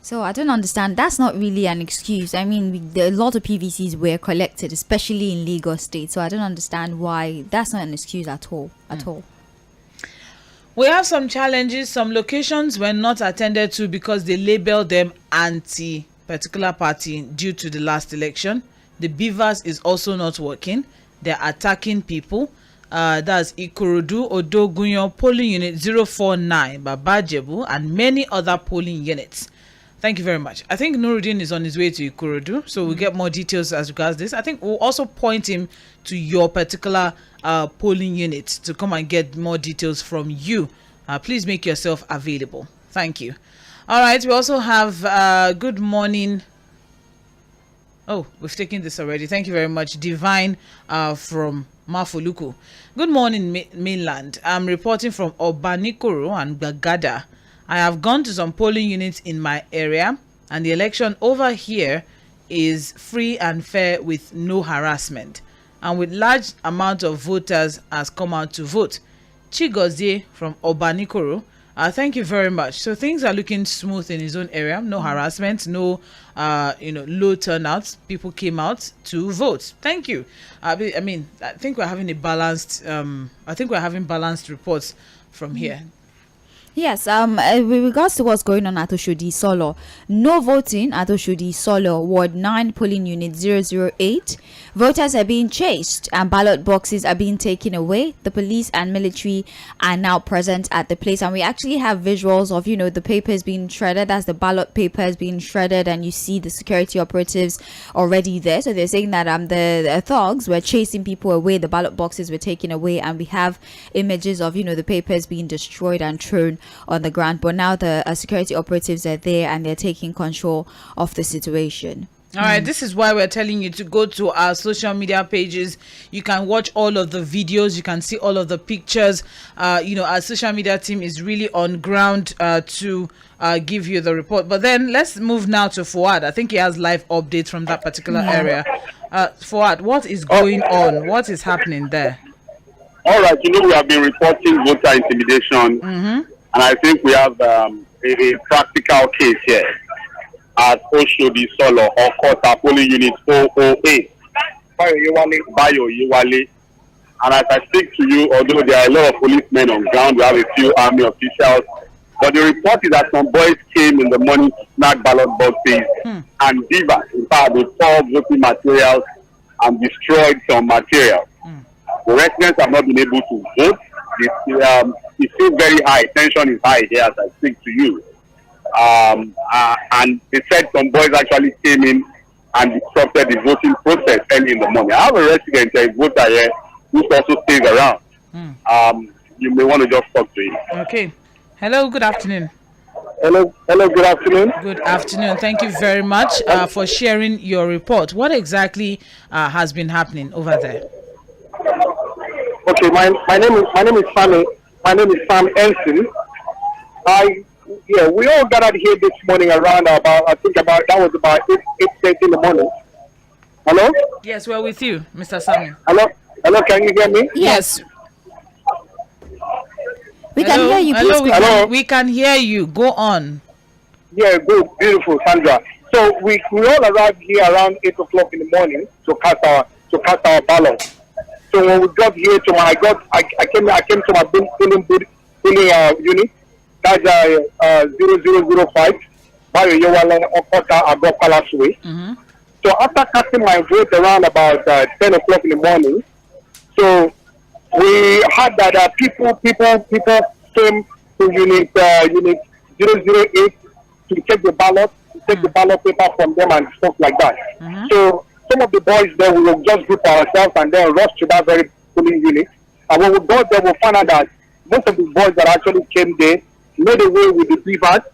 So I don't understand. That's not really an excuse. I mean, a lot of PVCs were collected, especially in Lagos State. So I don't understand why that's not an excuse at all. We have some challenges. Some locations were not attended to because they labeled them anti-particular party due to the last election. The Beavers is also not working. They're attacking people. That's Ikorodu, Odogunyo, polling unit 049, Babajebu, and many other polling units. Thank you very much. I think Nuruddin is on his way to Ikorodu, so we'll get more details as regards this. I think we'll also point him to your particular polling unit to come and get more details from you. Please make yourself available. Thank you. All right, we also have good morning. Oh, we've taken this already. Thank you very much. Divine from Mafuluku. Good morning, mainland. I'm reporting from Obanikoro and Bagada. I have gone to some polling units in my area, and the election over here is free and fair with no harassment, and with large amount of voters has come out to vote. Chigozie from Obanikoro. Thank you very much. So things are looking smooth in his own area. No harassment, no low turnouts. People came out to vote. Thank you. I think we're having balanced reports from here. Yes, with regards to what's going on at Oshodi Solo, no voting at Oshodi Solo, Ward 9, polling unit 008. Voters are being chased and ballot boxes are being taken away. The police and military are now present at the place, and we actually have visuals of, the papers being shredded. That's the ballot papers being shredded, and you see the security operatives already there. So they're saying that the thugs were chasing people away, the ballot boxes were taken away, and we have images of, the papers being destroyed and thrown on the ground. But now the security operatives are there and they're taking control of the situation. All right, this is why we're telling you to go to our social media pages. You can watch all of the videos, you can see all of the pictures. Our social media team is really on ground to give you the report. But then let's move now to Fuad. I think he has live updates from that particular area. Fuad, what is going on? What is happening there? All right, we have been reporting voter intimidation. And I think we have a practical case here at Oshodi Solo or Kota polling unit 408. Bayo Yewale. And as I speak to you, although there are a lot of policemen on ground, we have a few army officials, but the report is that some boys came in the morning to snag ballot boxes and beavers. In fact, they tore voting materials and destroyed some materials. The residents have not been able to vote. It's still very high. Tension is high here as I speak to you. And they said some boys actually came in and disrupted the voting process early in the morning. I have a resident, a voter here, who also stays around. you may want to just talk to him. Okay. Hello, good afternoon. Hello, good afternoon. Good afternoon. Thank you very much for sharing your report. What exactly has been happening over there? Okay, my name is Sammy. My name is Sam Ensign. We all gathered here this morning around about 8:30 in the morning. Hello? Yes, we're with you, Mr. Sammy. Hello, can you hear me? Yes. We can hear you. Hello, we can hear you. Go on. Yeah, good, beautiful, Sandra. So we all arrived here around 8:00 in the morning to cast our ballot. So when we got here, I came to my polling unit. That's 0005 Bayo Yewale Okota Agbo Palace Way. So after casting my vote around about 10:00 in the morning, so we had that people came to unit 008 to take the ballot paper from them and stuff like that. So some of the boys there, we will just group ourselves and then rush to that very polling unit. And when we got there, we found out that most of the boys that actually came there made away with the beavers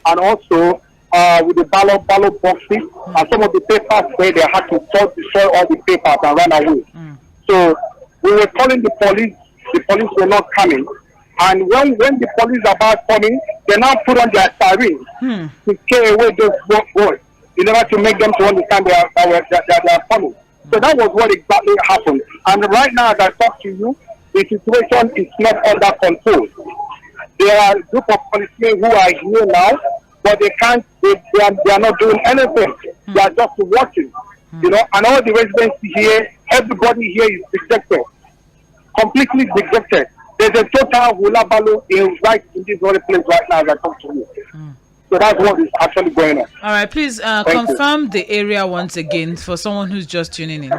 and also with the ballot boxes and some of the papers where they had to destroy all the papers and run away. So we were calling the police were not coming. And when the police are about coming, they now put on their sirens to scare away those boys in order to make them to understand they are coming. So that was what exactly happened. And right now, as I talk to you, the situation is not under control. There are a group of policemen who are here now, but they are not doing anything. They are just watching, and all the residents here, everybody here is dejected, completely dejected. There's a total hula baloo right in this very place right now as I talk to you. So that's what is actually going on. All right, please confirm the area once again for someone who's just tuning in.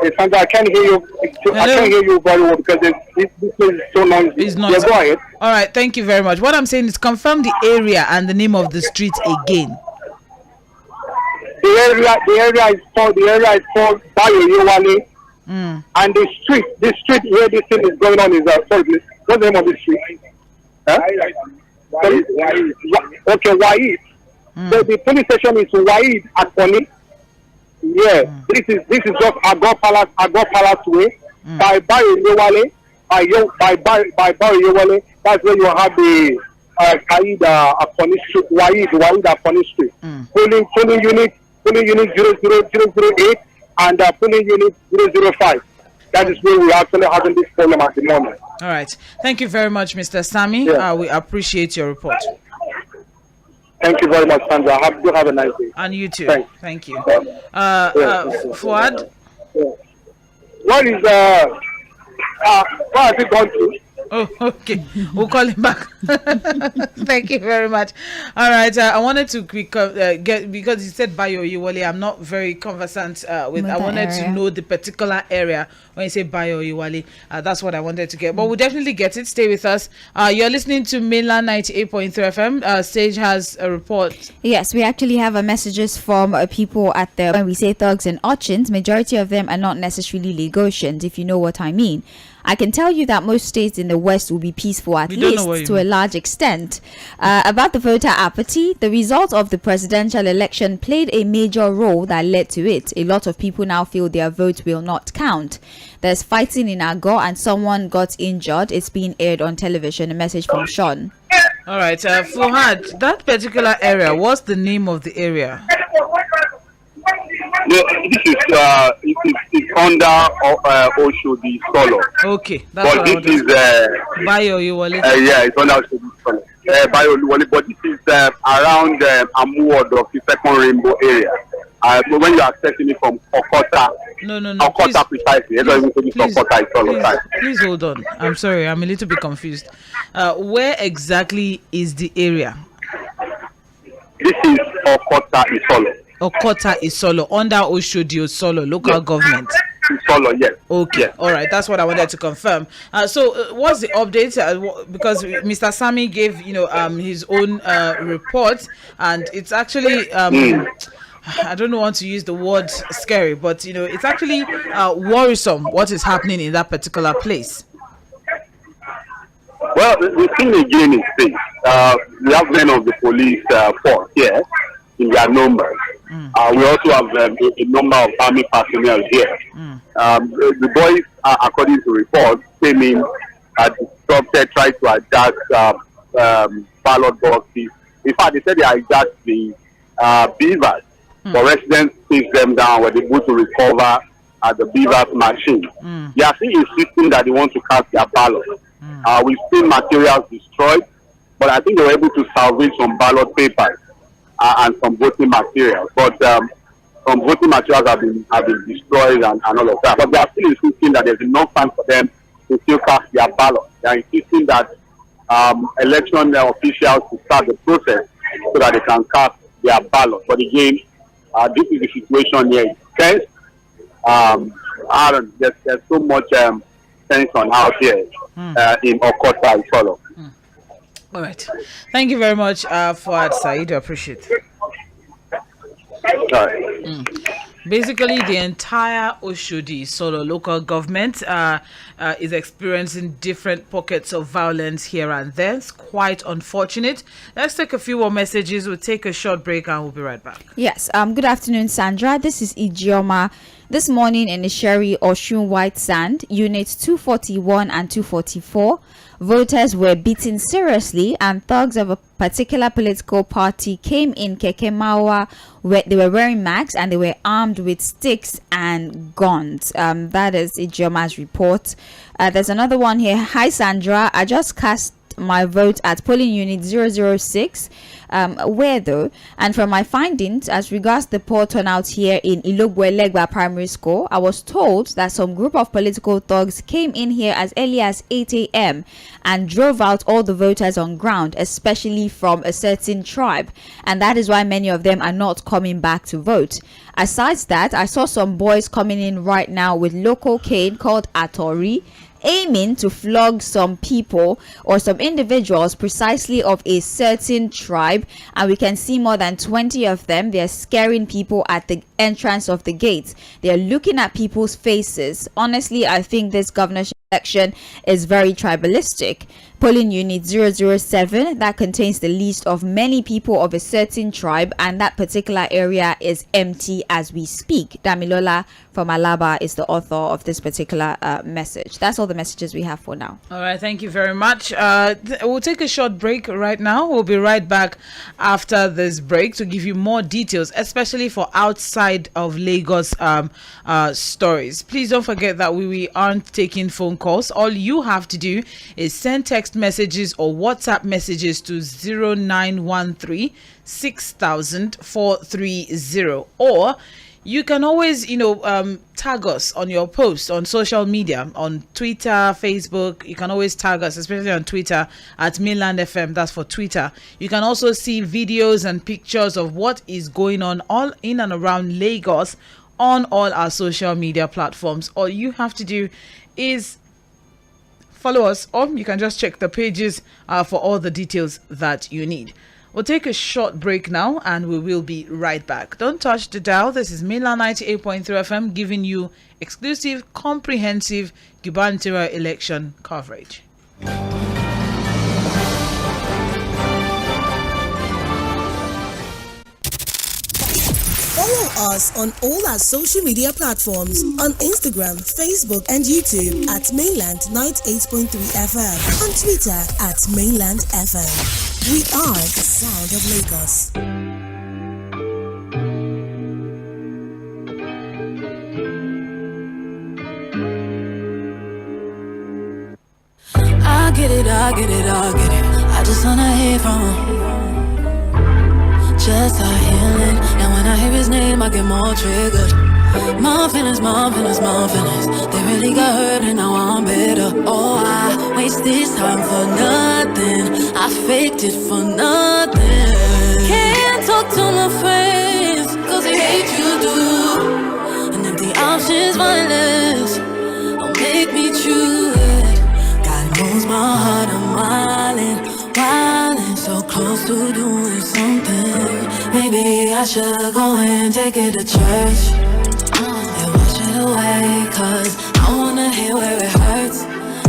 Hey, Sandra, I can't hear you. Hello? I can't hear you very well because this place is so noisy. It's not. Yeah, go ahead. All right, thank you very much. What I'm saying is confirm the area and the name of the street again. The area is called Bayo Yewale. And the street where this thing is going on is what's the name of the street? Huh? Okay, Waid. So the police station is Waid Akoni. Yeah, this is just Agbo Palace Way by Bayo Yewale. By Bayo Yewale. That's where you have the Kaid Akoni Street, Waid Akoni Street. Polling unit 00008 and polling unit 005. That is where we are actually having this problem at the moment. All right. Thank you very much, Mr. Sammy. Yeah. We appreciate your report. Thank you very much, Sandra. Do have a nice day. And you too. Thanks. Thank you. Fuad? What is what has it gone to? Oh, okay. We'll call him back. Thank you very much. All right. I wanted to get, because he said Bayo Yewale, I'm not very conversant with. I wanted to know the particular area when you say Bayo Yewale. That's what I wanted to get. But we'll definitely get it. Stay with us. You're listening to Mainland 98.3 FM. Sage has a report. Yes, we actually have messages from people at the, when we say thugs and urchins, majority of them are not necessarily Lagosians, if you know what I mean. I can tell you that most states in the West will be peaceful, at least to a large extent. About the voter apathy, the result of the presidential election played a major role that led to it. A lot of people now feel their vote will not count. There's fighting in Agbo and someone got injured. It's being aired on television. A message from Sean. All right, Fuhad, that particular area, what's the name of the area? No, this is under Oshodi Solo. Okay, that's but what this is Bayo Yewale. Yeah, it's under Oshodi Solo. Bayo Yewale, but this is around Amuwodo of the second rainbow area. When you are accessing it from Okota. No. Okota precisely. Please hold on. I'm sorry, I'm a little bit confused. Where exactly is the area? This is Okota Isolo. Okota Isolo, under Oshodi Solo local government. Solo, yes. Okay, yes. All right, that's what I wanted to confirm. So, what's the update? Because Mr. Sammy gave, his own report, and it's actually I don't want to use the word scary, but it's actually worrisome what is happening in that particular place. Well, the thing again is this. We have men of the police force here in their numbers. We also have a number of army personnel here. The boys, according to reports, came in disrupted, tried to hijack ballot boxes. In fact, they said they hijacked the beavers. But residents picked them down, were able to recover the beavers machine. They are still insisting that they want to cast their ballot. We've seen materials destroyed, but I think they were able to salvage some ballot papers and some voting materials. But some voting materials have been destroyed and all of that. But they are still insisting that there's enough time for them to still cast their ballot. They are insisting that election officials to start the process so that they can cast their ballot. But again, this is the situation here. It's tense. There's so much tension out here in Okota and Solo. All right. Thank you very much, Fuad Said. I appreciate it. Basically, the entire Oshodi Solo local government is experiencing different pockets of violence here and there. It's quite unfortunate. Let's take a few more messages. We'll take a short break and we'll be right back. Yes. Good afternoon, Sandra. This is Ijeoma. This morning in the Sherry Oshun White Sand, units 241 and 244, voters were beaten seriously and thugs of a particular political party came in Kekemawa where they were wearing masks and they were armed with sticks and guns. That is Ijeoma's report. There's another one here. Hi, Sandra. I just cast my vote at polling unit 006. Where though? And from my findings as regards the poor turnout here in Ilogwe-Legba Primary School, I was told that some group of political thugs came in here as early as 8 a.m. and drove out all the voters on ground, especially from a certain tribe, and that is why many of them are not coming back to vote. Aside that, I saw some boys coming in right now with local cane called Atori, aiming to flog some people or some individuals precisely of a certain tribe, and we can see more than 20 of them. They're scaring people at the entrance of the gate. They're looking at people's faces. Honestly, I think this governorship election is very tribalistic. Polling unit 007 that contains the list of many people of a certain tribe, and that particular area is empty as we speak. Damilola from Alaba is the author of this particular message. That's all the messages we have for now. All right, thank you very much. We'll take a short break right now. We'll be right back after this break to give you more details, especially for outside of Lagos stories. Please don't forget that we aren't taking phone calls. All you have to do is send text messages or WhatsApp messages to 0913 6000 430, or you can always tag us on your posts on social media, on Twitter, Facebook. You can always tag us, especially on Twitter at Mainland FM. That's for Twitter. You can also see videos and pictures of what is going on all in and around Lagos on all our social media platforms. All you have to do is follow us, or you can just check the pages for all the details that you need. We'll take a short break now and we will be right back. Don't touch the dial. This is Mainland 98.3 FM giving you exclusive, comprehensive gubernatorial election coverage. Follow us on all our social media platforms on Instagram, Facebook, and YouTube at Mainland 98.3 FM. On Twitter at Mainland FM. We are the sound of Lagos. I get it. I just wanna hear from him. Just a healing, and when I hear his name, I get more triggered. My feelings, they really got hurt and now I'm bitter. Oh, I waste this time for nothing. I faked it for nothing. Can't talk to my friends, cause they hate you do. And if the option's violence, don't make me choose it. God knows my heart, I'm wildin', so close to doing something. Maybe I should go and take it to church and wash it away, cause I wanna hear where it hurts,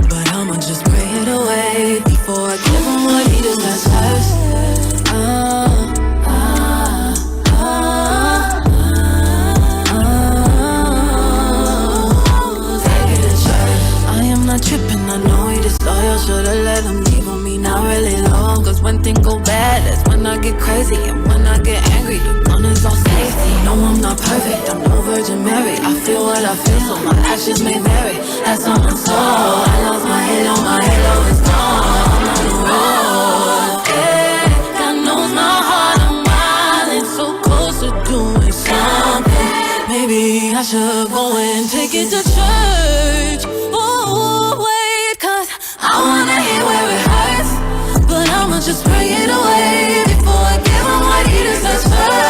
but I'ma just pray it away before I give him what he deserves first. Take it to church. I am not tripping, I know he disloyal. Should've let him leave on me, not really long. Cause when things go bad, that's when I get crazy. And when I get angry, the gun is all safety. No, I'm not perfect, I'm no Virgin Mary. I feel what I feel, so my actions may vary. That's on my soul. I lost my halo is gone. I'm on the road. Yeah, God knows my heart, I'm wildin', so close to doing something. Maybe I should go and take it to church. Oh, wait, cause I wanna hear where it hurts, but I'ma just pray it away before I give him what he deserves first.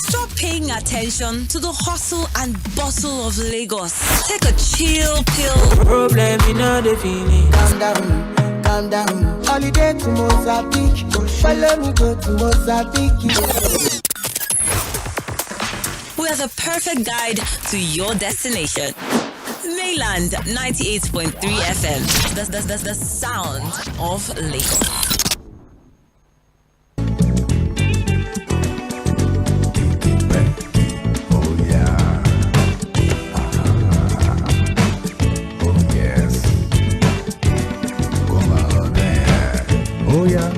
Stop paying attention to the hustle and bustle of Lagos. Take a chill pill. Problem in the feeling. Calm down, calm down. Holiday to Mozambique. Follow me go to Mozambique. We are the perfect guide to your destination. Mainland 98.3 FM. The sound of Lagos. Oh yeah.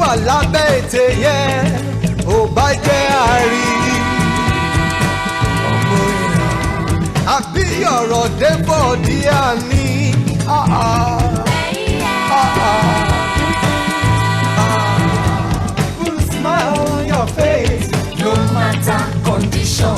wà lábẹ́ ètè yẹn ò bá jẹ́ àrí. ọmọ èèyàn àbí ọ̀rọ̀ débọ̀ díà ní. Put a smile on your face, no matter condition.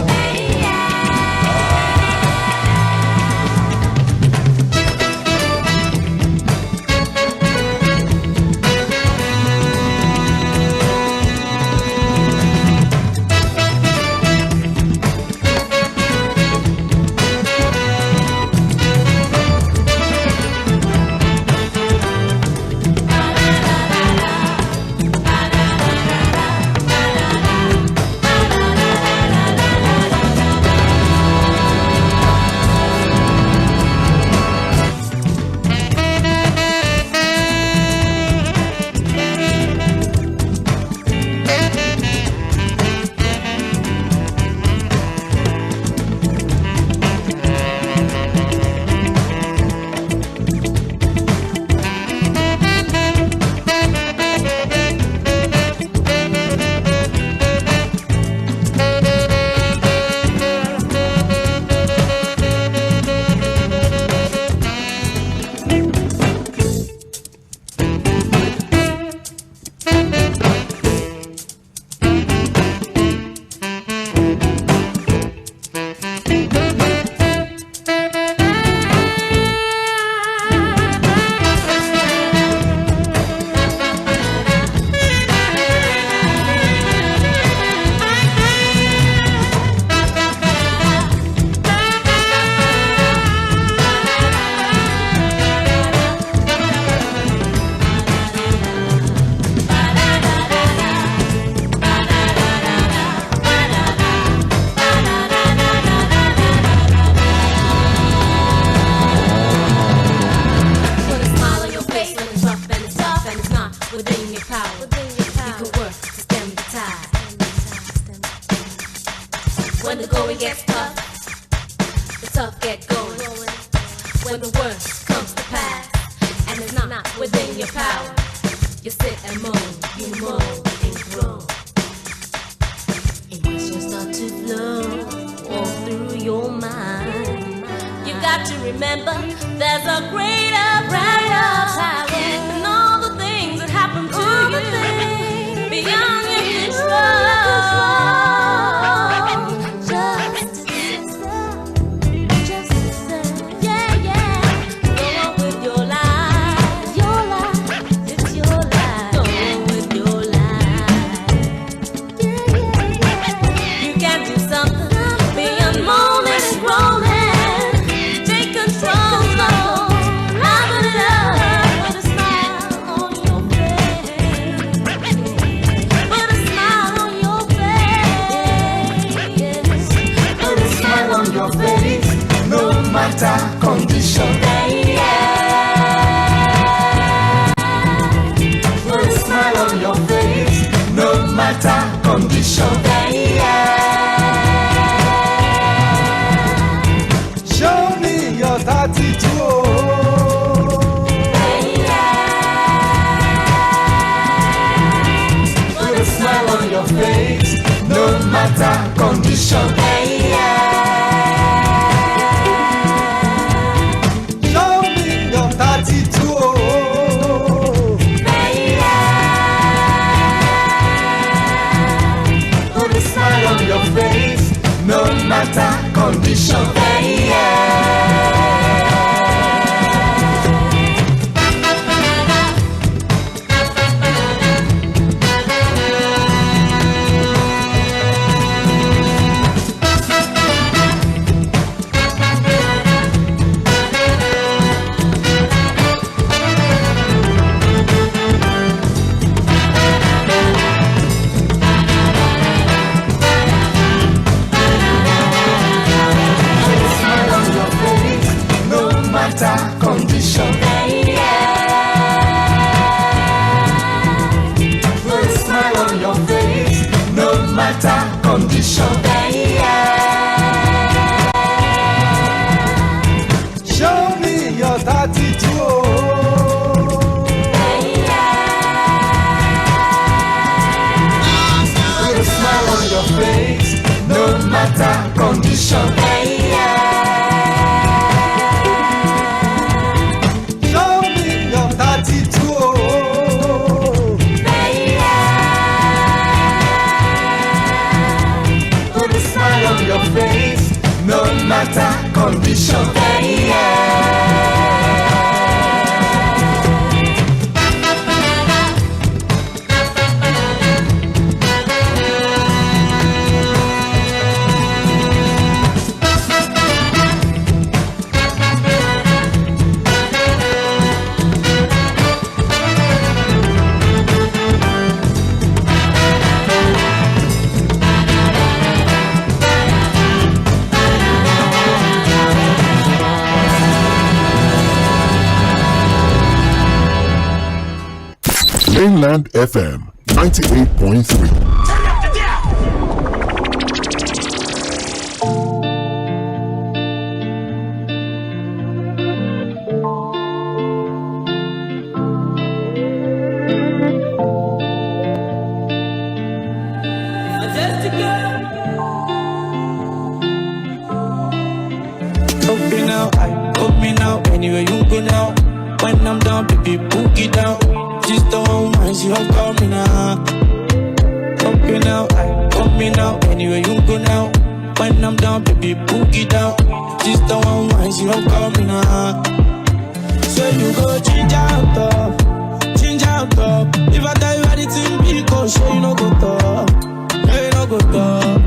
When the going gets tough, the tough get going. When the worst comes to pass, and it's not within your power, you sit and moan, you moan and groan. Emotions start to flow all through your mind. You got to remember, there's a greater, brighter power, and all the things that happen to you beyond your control. Condition. Put a smile on your face, no matter condition. Show me your 32. Put a smile on your face, no matter condition. No matter condition. Smile on condition. Show me your 32. Put a smile on your face, no matter condition. Mainland FM 98.3. Open now, anywhere you go now. When I'm down, baby, book it down. Just don't mind you, I'm coming now. Open now, anywhere you go now. When I'm down, baby, book it down. Just don't mind you, I'm coming now. So you go change out up. If I tell you anything, be go show you no go talk. You no go talk.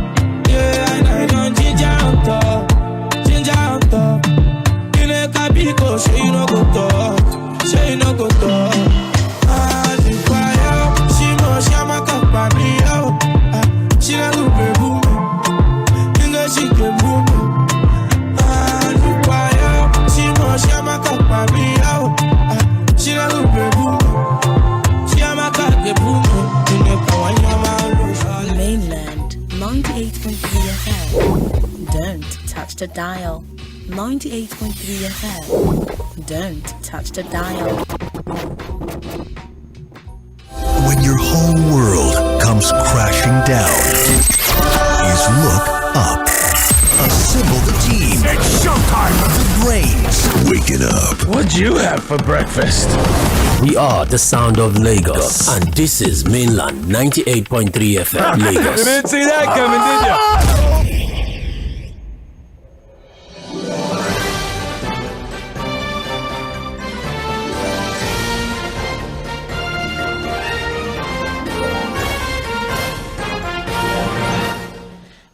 Yeah, I know you don't change out up. You know, be go show you no go talk. Show you no go talk. She not go play boom, you know she can boom. She know she am a cup of me out. She not go play boom, she am a cup of boom. Mainland 98.3 FM. Don't touch the dial. 98.3 FM. Don't touch the dial. When your whole world comes crashing down, is look up. Assemble the team. It's showtime. The brains waking up. What'd you have for breakfast? We are the sound of Lagos, and this is Mainland 98.3 FM Lagos. You didn't see that coming, did you?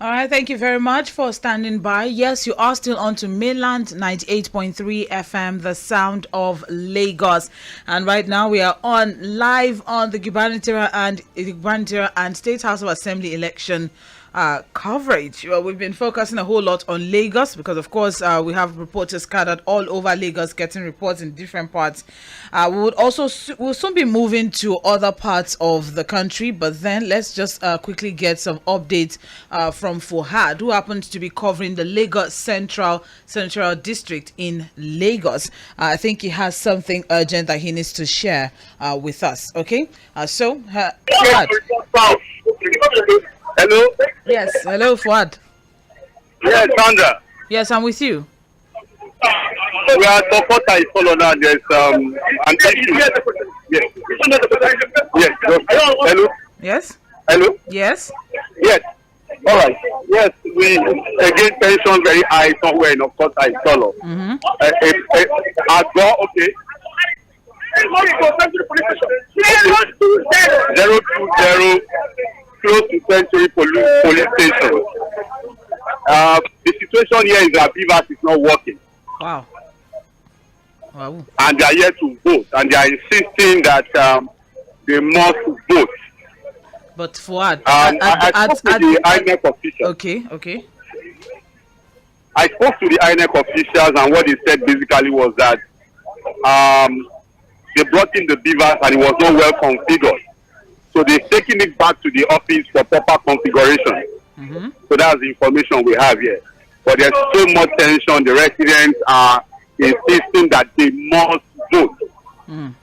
All right, thank you very much for standing by. Yes, you are still on to Mainland 98.3 FM, the sound of Lagos. And right now we are on live on the Gubernatorial and State House of Assembly election coverage. Well, we've been focusing a whole lot on Lagos because, of course, we have reporters scattered all over Lagos getting reports in different parts. We'll soon be moving to other parts of the country, but then let's just quickly get some updates from Fuad, who happens to be covering the Lagos Central District in Lagos. I think he has something urgent that he needs to share with us. Okay, Fuad. Hello? Yes, hello, Fuad. Yes, Sandra. Yes, I'm with you. We are supporters follow now. There's an issue. Yes. Yes. Hello? Yes? Hello? Yes? Yes. All right. Yes, we again tension very high somewhere in of course I follow. Mm-hmm. Okay. 020 close to Century Police Station. The situation here is that Beavers is not working. Wow. And they are here to vote, and they are insisting that they must vote. But Fuad, I spoke to the INEC officials. Okay. I spoke to the INEC officials, and what they said basically was that they brought in the Beavers and it was not well configured. So they're taking it back to the office for proper configuration. Mm-hmm. So that's the information we have here. But there's so much tension. The residents are insisting that they must vote. Mm.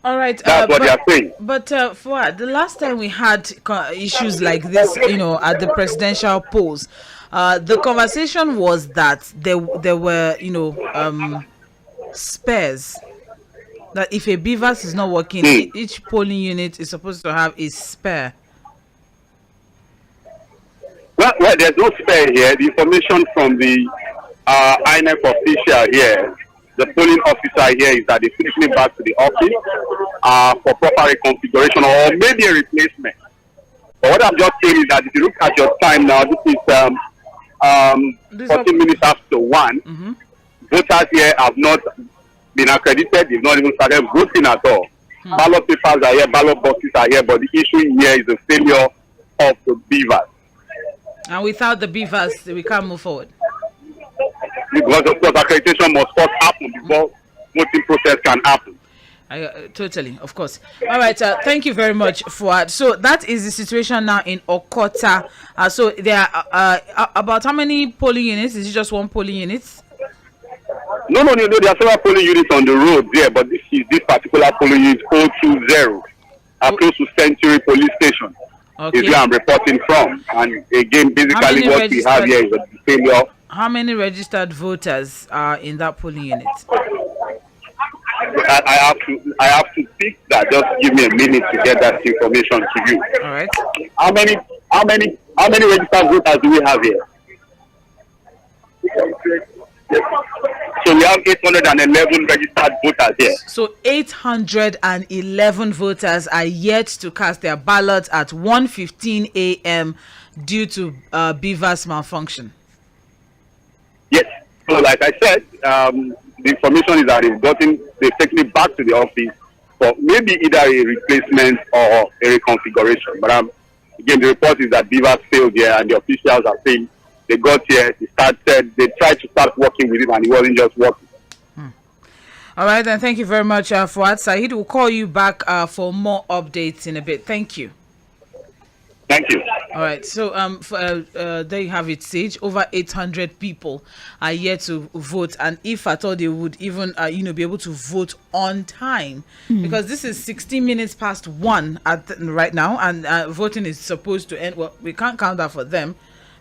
All right. That's what they are saying. But Fuad, the last time we had issues like this, at the presidential polls, The conversation was that there were, spares. That if a beavers is not working, each polling unit is supposed to have a spare. Well, there's no spare here. The information from the INEC official here, the polling officer here, is that they're switching it back to the office for proper reconfiguration or maybe a replacement. But what I'm just saying is that if you look at your time now, this is 14 minutes after 1. Mm-hmm. Voters here have not been accredited. They've not even started voting at all. Ballot papers are here, ballot boxes are here, but the issue here is the failure of the beavers. And without the beavers, we can't move forward. Because of course accreditation must first happen before voting process can happen. Totally, of course. All right, thank you very much, Fuad. So that is the situation now in Okota. So there are about how many polling units? Is it just one polling unit? No. There are several polling units on the road there, but this particular polling unit 020, close to Century Police Station. Okay. Is where I'm reporting from. And again, basically what we have here is a failure. How many registered voters are in that polling unit? I have to fix that. Just give me a minute to get that information to you. All right. How many registered voters do we have here? So we have 811 registered voters here. So 811 voters are yet to cast their ballots at 1:15 a.m. due to beavers malfunction. Yes. So like I said, the information is that they've taken it back to the office for maybe either a replacement or a reconfiguration. But again, the report is that beavers failed here, and the officials are saying they got here, they tried to start working with it, and it wasn't just working. All right, then thank you very much, Fuad. Saheed will call you back for more updates in a bit. Thank you. Thank you. All right, so there you have it, Sage. Over 800 people are yet to vote, and if at all they would even be able to vote on time, because this is 16 minutes past 1 right now, and voting is supposed to end. Well, we can't count that for them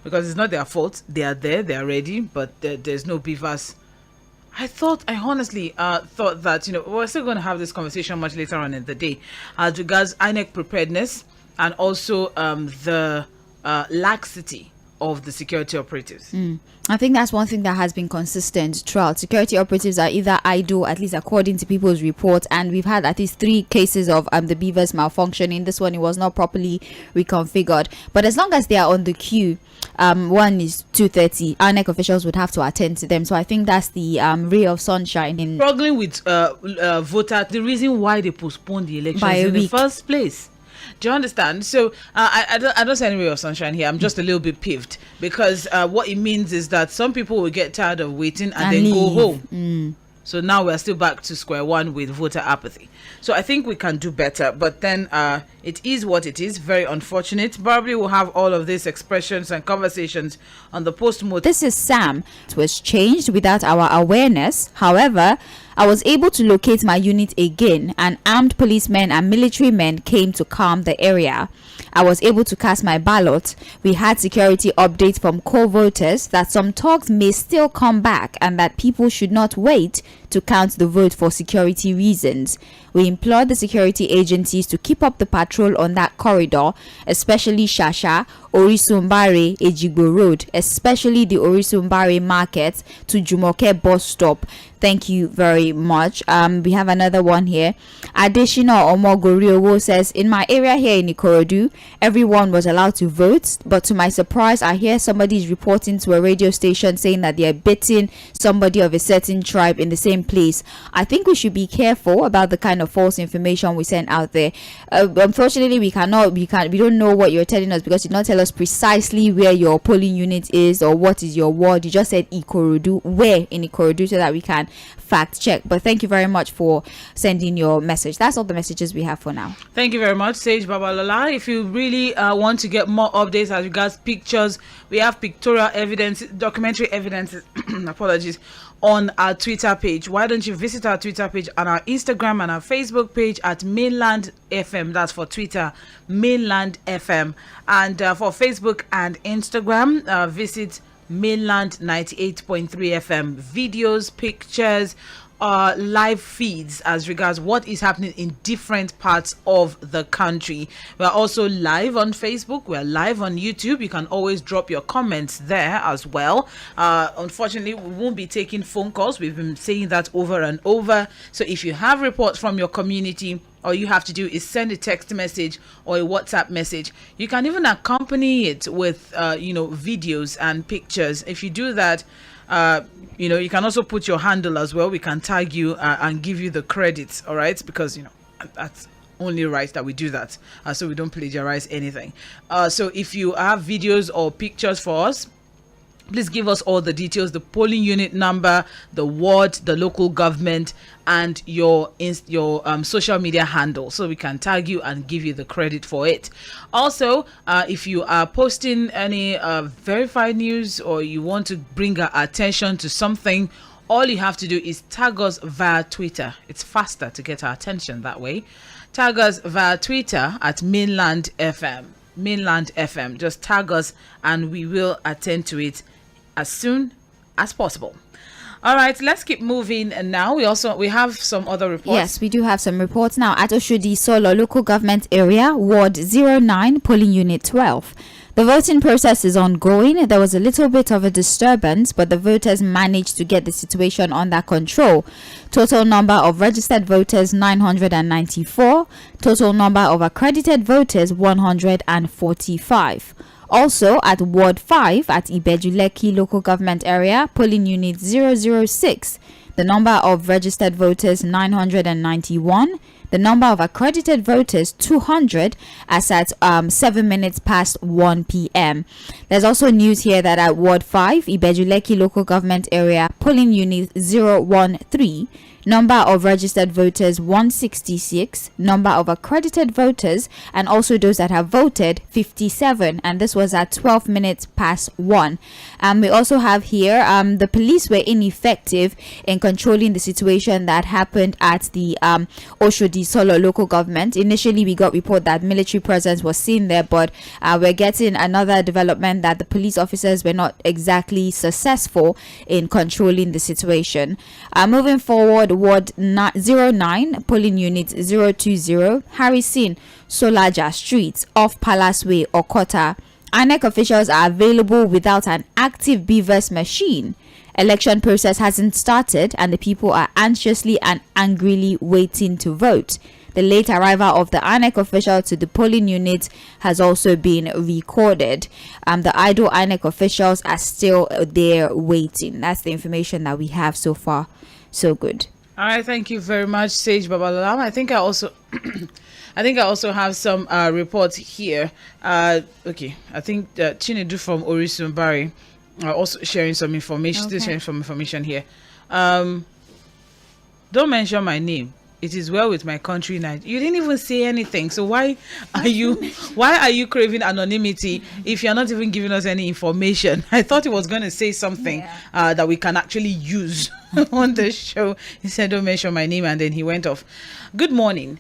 because it's not their fault. They are there, they are ready, but there's no beavers. I honestly thought that we're still going to have this conversation much later on in the day as regards INEC preparedness and also the laxity of the security operatives. I think that's one thing that has been consistent throughout. Security operatives are either idle, at least according to people's reports, and we've had at least 3 cases of the beavers malfunctioning. This one, it was not properly reconfigured. But as long as they are on the queue, one is 2:30, INEC officials would have to attend to them. So I think that's the ray of sunshine in struggling with voters. The reason why they postponed the elections in the first place. Do you understand? So I don't see any ray of sunshine here. I'm just a little bit peeved because what it means is that some people will get tired of waiting and then go home. So now we're still back to square one with voter apathy. So I think we can do better. But then it is what it is. Very unfortunate. Probably we'll have all of these expressions and conversations on the post-mortem. This is Sam. It was changed without our awareness. However, I was able to locate my unit again, and armed policemen and military men came to calm the area. I was able to cast my ballot. We had security updates from co-voters that some talks may still come back and that people should not wait to count the vote for security reasons. We implored the security agencies to keep up the patrol on that corridor, especially Shasha, Orisumbare, Ejigbo Road, especially the Orisumbare market to Jumoke bus stop. Thank you very much. We have another one here. Additional Omogoriowo says, in my area here in Ikorodu, everyone was allowed to vote, but to my surprise, I hear somebody is reporting to a radio station saying that they are beating somebody of a certain tribe in the same place. I think we should be careful about the kind of false information we send out there. Unfortunately, we don't know what you're telling us because you did not tell us precisely where your polling unit is or what is your ward. You just said Ikorodu, where in Ikorodu, so that we can fact check. But thank you very much for sending your message. That's all the messages we have for now. Thank you very much, Sage Babalola. If you really want to get more updates as regards pictures, we have pictorial evidence, documentary evidence apologies, on our Twitter page. why don't you visit our Twitter page and our Instagram and our Facebook page at Mainland FM. That's for Twitter, Mainland FM. And for Facebook and Instagram, visit Mainland 98.3 FM. Videos, pictures, live feeds as regards what is happening in different parts of the country. We're also live on Facebook. We're live on YouTube. You can always drop your comments there as well. Unfortunately, we won't be taking phone calls. We've been saying that over and over. So if you have reports from your community, all you have to do is send a text message or a WhatsApp message. You can even accompany it with videos and pictures. If you do that, you can also put your handle as well. We can tag you and give you the credits, all right? Because, that's only right that we do that, so we don't plagiarize anything. So if you have videos or pictures for us, please give us all the details, the polling unit number, the ward, the local government, and your social media handle, so we can tag you and give you the credit for it. Also, if you are posting any verified news or you want to bring our attention to something, all you have to do is tag us via Twitter. It's faster to get our attention that way. Tag us via Twitter at Mainland FM. Mainland FM. Just tag us and we will attend to it as soon as possible. All right, let's keep moving. And now we have some other reports. Yes, we do have some reports now. At Oshodi Solo local government area, Ward 09, polling unit 12. The voting process is ongoing. There was a little bit of a disturbance, but the voters managed to get the situation under control. Total number of registered voters 994. Total number of accredited voters 145. Also at Ward 5 at Ibejuleki local government area, polling unit 006. The number of registered voters 991. The number of accredited voters 200 as at 7 minutes past 1 p.m. There's also news here that at Ward 5, Ibejuleki local government area, polling unit 013, number of registered voters 166, number of accredited voters and also those that have voted 57, and this was at 12 minutes past 1. We also have here the police were ineffective in controlling the situation that happened at the Oshodi Solo local government. Initially we got report that military presence was seen there, but we're getting another development that the police officers were not exactly successful in controlling the situation. Moving forward, Ward 09, polling unit 020, Harrison, Solaja Street, off Palace Way, Okota. INEC officials are available without an active BVAS machine. Election process hasn't started and the people are anxiously and angrily waiting to vote. The late arrival of the INEC official to the polling unit has also been recorded. The idle INEC officials are still there waiting. That's the information that we have so far. So good. All right, thank you very much, Sage Babalola. I think I also have some reports here. Okay, I think Chinedu from Orisun Bari are also sharing some information. Okay. Still sharing some information here. Don't mention my name. It is well with my country now. You didn't even say anything. So why are you craving anonymity if you're not even giving us any information? I thought he was going to say something that we can actually use on the show. He said, don't mention my name, and then he went off. Good morning.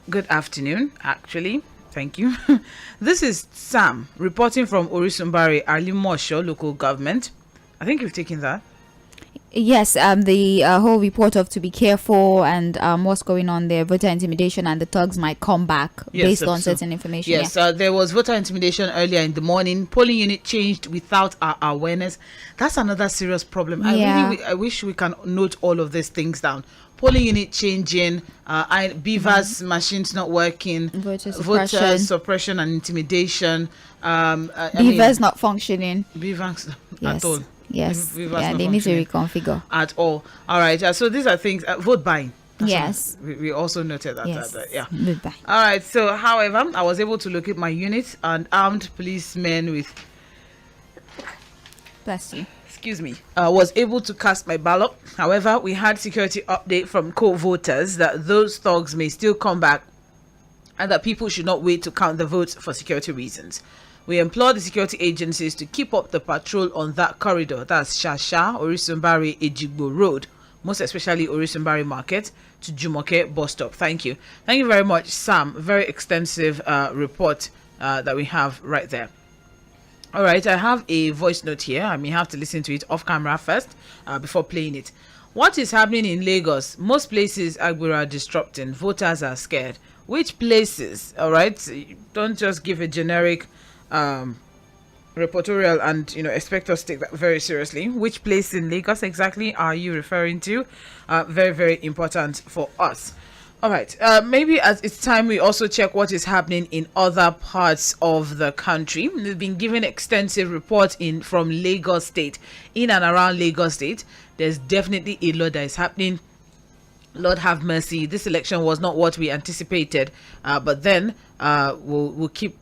Good afternoon, actually. Thank you. This is Sam reporting from Orisumbari, Alimosho local government. I think you've taken that. Yes, the whole report of to be careful and what's going on there, voter intimidation, and the thugs might come back based on certain information. Yes, there was voter intimidation earlier in the morning. Polling unit changed without our awareness. That's another serious problem. I wish we can note all of these things down. Polling unit changing, BVAS machines not working, voter suppression and intimidation. BVAS not functioning. BVAS at all. Yes, they need to reconfigure at all. All right, so these are things. Vote buying. Yes, we also noted that. Yes, vote buying. All right. So, however, I was able to locate my unit, and armed policemen with. Bless you. Excuse me. Was able to cast my ballot. However, we had security update from co-voters that those thugs may still come back, and that people should not wait to count the votes for security reasons. We implore the security agencies to keep up the patrol on that corridor. That's Shasha, Orisumbari, Ejigbo Road, most especially Orisunbari Market to Jumoke bus stop. Thank you very much, Sam. Very extensive report that we have right there. All right, I have a voice note here. I may have to listen to it off camera first before playing it. What is happening in Lagos? Most places Agbero are disrupting. Voters are scared. Which places? All right, don't just give a generic reportorial and expect us to take that very seriously. Which place in Lagos exactly are you referring to? Very, very important for us. All right, maybe as it's time we also check what is happening in other parts of the country. We've been given extensive reports from Lagos State, in and around Lagos State. There's definitely a lot that is happening. Lord have mercy. This election was not what we anticipated, but then we'll keep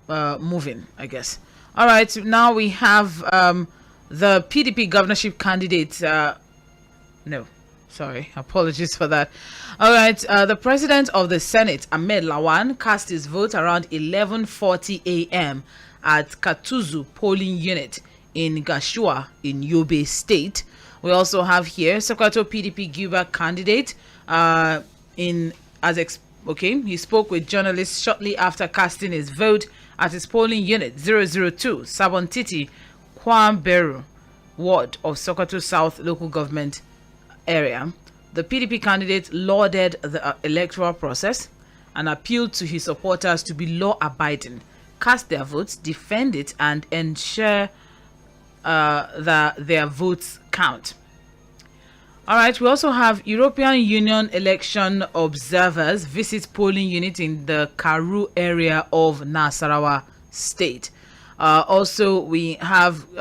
moving, I guess. All right, now we have the PDP governorship candidate. No. Sorry, apologies for that. All right, the president of the Senate, Ahmed Lawan, cast his vote around 11:40 a.m. at Katuzu polling unit in Gashua in Yobe State. We also have here Sokoto PDP Guber candidate. He spoke with journalists shortly after casting his vote at his polling unit 002 Sabontiti Kwamberu ward of Sokoto South local government area. The PDP candidate lauded the electoral process and appealed to his supporters to be law-abiding, cast their votes, defend it, and ensure that their votes count. All right, we also have European Union election observers visit polling unit in the Karu area of Nasarawa State. Also, we have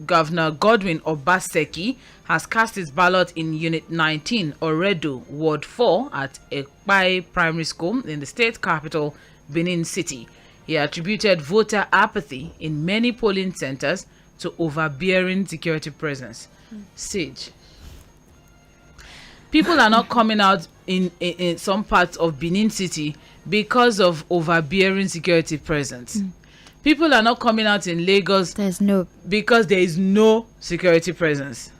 Governor Godwin Obaseki has cast his ballot in Unit 19, Oredo, Ward 4 at Ekpai Primary School in the state capital, Benin City. He attributed voter apathy in many polling centers to overbearing security presence. Sage. People are not coming out in some parts of Benin City because of overbearing security presence. People are not coming out in Lagos because there is no security presence.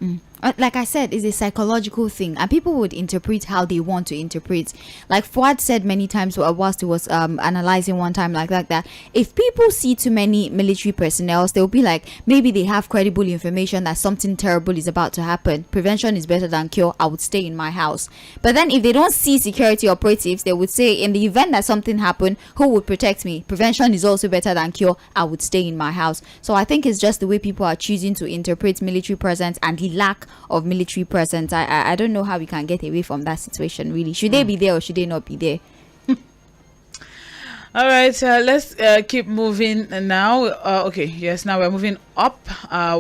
Like I said, it's a psychological thing, and people would interpret how they want to interpret. Like Fuad said many times whilst he was analyzing one time like that, if people see too many military personnel, they'll be like, maybe they have credible information that something terrible is about to happen. Prevention is better than cure. I would stay in my house. But then if they don't see security operatives, they would say, in the event that something happened, who would protect me? Prevention is also better than cure. I would stay in my house. So I think it's just the way people are choosing to interpret military presence and the lack of military presence. I don't know how we can get away from that situation, really. Should they be there or should they not be there? All right, let's keep moving now. Now we're moving up.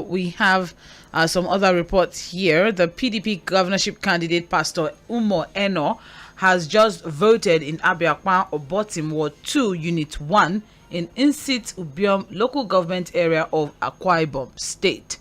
We have some other reports here. The PDP governorship candidate, Pastor Umo Eno, has just voted in Abiakwa Obotim Ward 2, Unit 1 in Insit Ubiom local government area of Akwa Ibom State.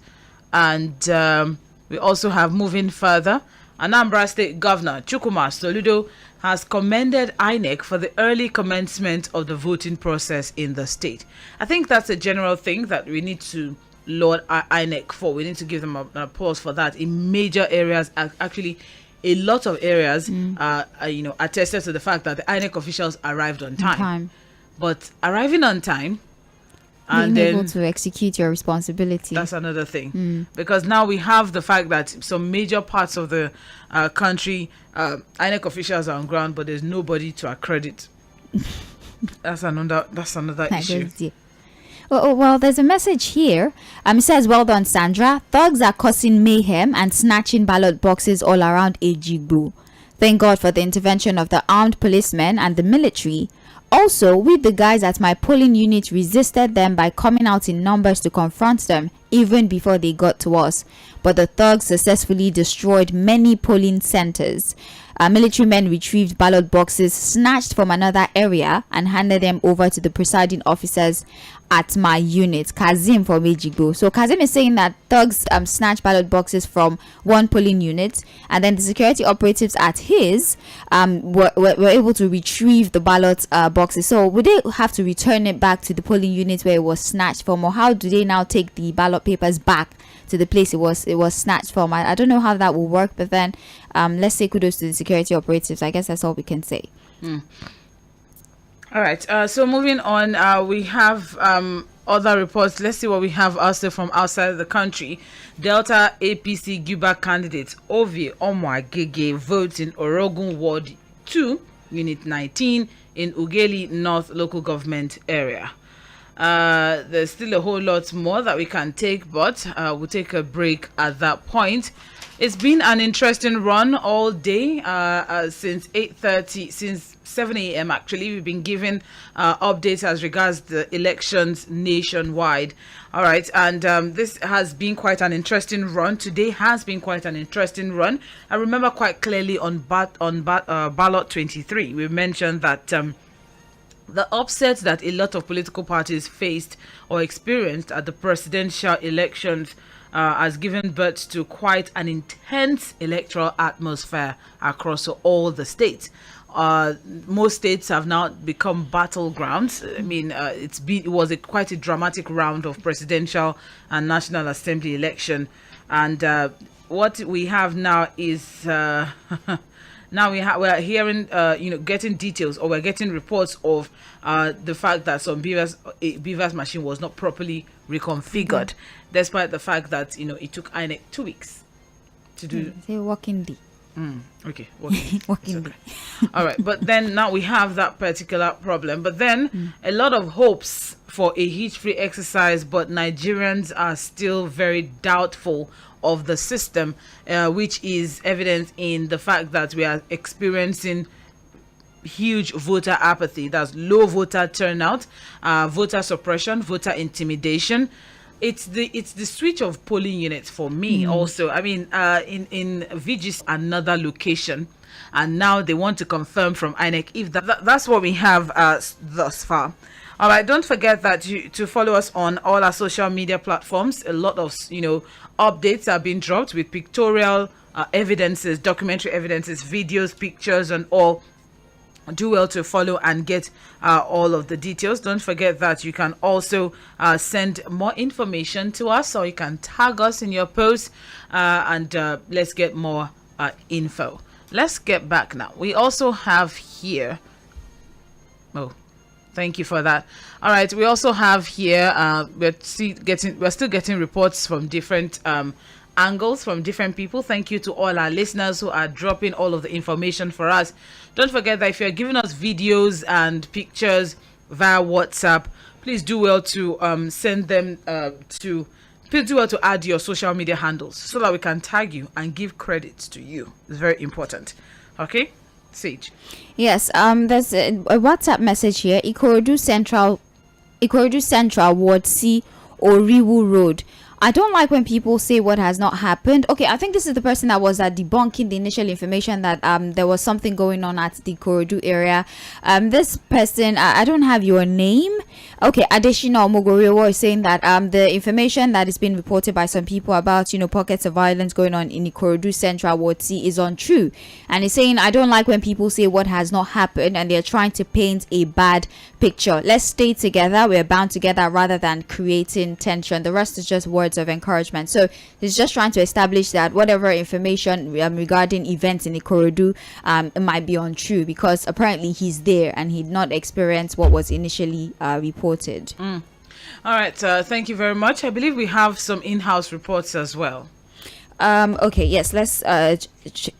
And we also have, moving further, Anambra State Governor Chukwuma Soludo has commended INEC for the early commencement of the voting process in the state. I think that's a general thing that we need to laud INEC for. We need to give them an applause for that. In major areas, actually, a lot of areas, attested to the fact that the INEC officials arrived on time. But arriving on time, and being then able to execute your responsibility. That's another thing. Because now we have the fact that some major parts of the country, INEC officials are on ground, but there's nobody to accredit. That's another issue. Well, there's a message here. It says, well done, Sandra. Thugs are causing mayhem and snatching ballot boxes all around Ejigbo. Thank God for the intervention of the armed policemen and the military. Also, we the guys at my polling unit resisted them by coming out in numbers to confront them even before they got to us. But the thugs successfully destroyed many polling centers. Military men retrieved ballot boxes snatched from another area and handed them over to the presiding officers at my unit, Kazim from Ejigbo. So Kazim is saying that thugs snatched ballot boxes from one polling unit, and then the security operatives at his were able to retrieve the ballot boxes. So would they have to return it back to the polling unit where it was snatched from, or how do they now take the ballot ballot papers back to the place it was snatched from. I don't know how that will work, but then let's say kudos to the security operatives. I guess that's all we can say. All right. So moving on, we have other reports. Let's see what we have also from outside the country. Delta APC Guber candidate Ovie Omwagege votes in Orogun Ward 2, Unit 19 in Ugeli North local government area. There's still a whole lot more that we can take, but we'll take a break at that point. It's been an interesting run all day since 8:30, since 7 a.m. actually. We've been given updates as regards the elections nationwide. All right, and this has been quite an interesting run. Today has been quite an interesting run. I remember quite clearly on Ballot 23, we mentioned that the upset that a lot of political parties faced or experienced at the presidential elections has given birth to quite an intense electoral atmosphere across all the states. Most states have now become battlegrounds. I mean, it was quite a dramatic round of presidential and National Assembly election, and what we have now is now we're hearing getting details, or we're getting reports of the fact that some Beavers machine was not properly reconfigured, despite the fact that it took INEC 2 weeks to do. Say working day. Okay, working day. All right, but then now we have that particular problem. But then a lot of hopes for a hitch-free exercise, but Nigerians are still very doubtful of the system, which is evident in the fact that we are experiencing huge voter apathy. That's low voter turnout, voter suppression, voter intimidation. It's the switch of polling units for me also. I mean, in VG's another location, and now they want to confirm from INEC if that's what we have thus far. All right, don't forget that to follow us on all our social media platforms. A lot of updates are being dropped with pictorial evidences, documentary evidences, videos, pictures, and all. Do well to follow and get all of the details. Don't forget that you can also send more information to us, or you can tag us in your posts, and let's get more info. Let's get back now. We also have here. Oh, thank you for that. All right, we also have here. We're still getting reports from different angles from different people. Thank you to all our listeners who are dropping all of the information for us. Don't forget that if you're giving us videos and pictures via WhatsApp, please do well to send them please do well to add your social media handles so that we can tag you and give credits to you. It's very important. Okay, Sage. Yes, there's a WhatsApp message here. Ikorodu Central Ward C, Oriwu Road. I don't like when people say what has not happened. Okay, I think this is the person that was debunking the initial information that there was something going on at the Korodu area. This person, I don't have your name. Okay, Adeshina Omogoriwo is saying that the information that is being reported by some people about pockets of violence going on in the Korodu Central Ward C is untrue. And he's saying, I don't like when people say what has not happened and they're trying to paint a bad picture. Let's stay together. We're bound together rather than creating tension. The rest is just words of encouragement. So he's just trying to establish that whatever information regarding events in Ikorodu it might be untrue, because apparently he's there and he'd not experienced what was initially reported. All right, thank you very much. I believe we have some in-house reports as well. Okay, yes, let's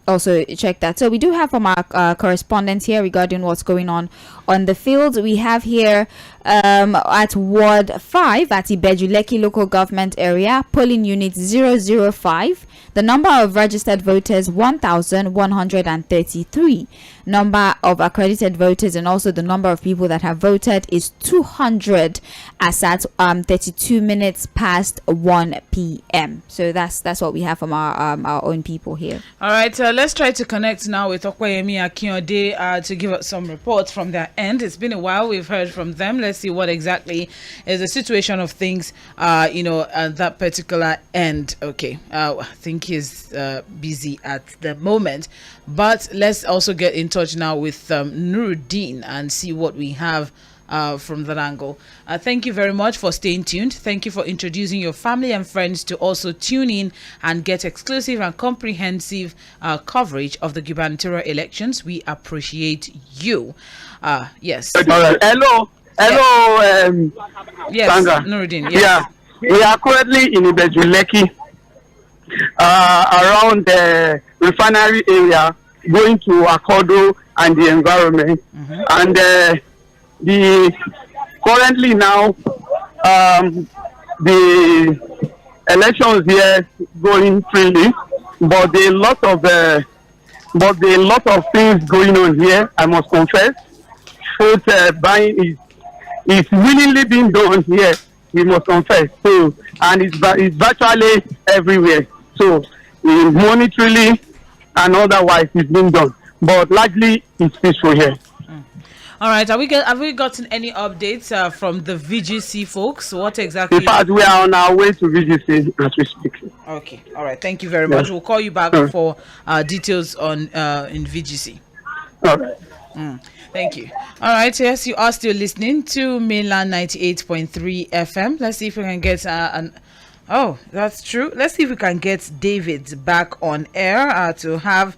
also check that. So we do have from our correspondent here regarding what's going on the field. We have here at Ward 5 at Ibejuleki local government area, polling unit 005. The number of registered voters 1,133. Number of accredited voters and also the number of people that have voted is 200 as at 32 minutes past 1 p.m. So that's what we have from our own people here. All right, let's try to connect now with Okwayemi Akinyode to give us some reports from their end. It's been a while we've heard from them. Let's see what exactly is the situation of things, at that particular end. Okay, I think he's busy at the moment, but let's also get in touch now with Nuruddin and see what we have from that angle. Thank you very much for staying tuned. Thank you for introducing your family and friends to also tune in and get exclusive and comprehensive coverage of the gubernatorial elections. We appreciate you. Yes. All right. Hello. Yes, Sandra. Nuruddin. Yes. Yeah, we are currently in Ibejuleki, around the refinery area, going to Akodo and the environment. And the currently now the elections here going freely, but there are a lot of things going on here. I must confess, vote buying is willingly being done here. We must confess. So, and it's virtually everywhere. So, monetarily and otherwise, it's being done. But largely, it's peaceful here. All right. Have we gotten any updates from the VGC folks? What exactly? In fact, we are on our way to VGC as we speak. Okay. All right. Thank you very much. We'll call you back for details on in VGC. All right. Thank you. All right. Yes, you are still listening to Mainland 98.3 FM. Let's see if we can get Oh, that's true. Let's see if we can get David back on air to have,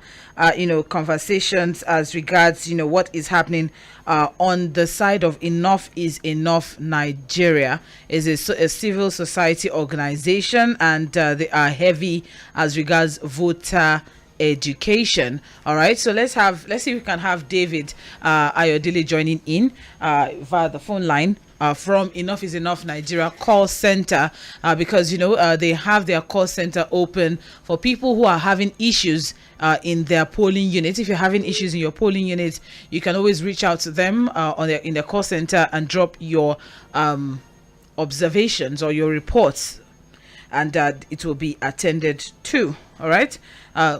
conversations as regards, what is happening on the side of Enough is Enough Nigeria. Is a civil society organization, and they are heavy as regards voter education. All right, so let's see if we can have David Ayodele joining in via the phone line from Enough is Enough Nigeria call center, because they have their call center open for people who are having issues in their polling unit. If you're having issues in your polling unit, you can always reach out to them in their call center and drop your observations or your reports, and it will be attended to. All right.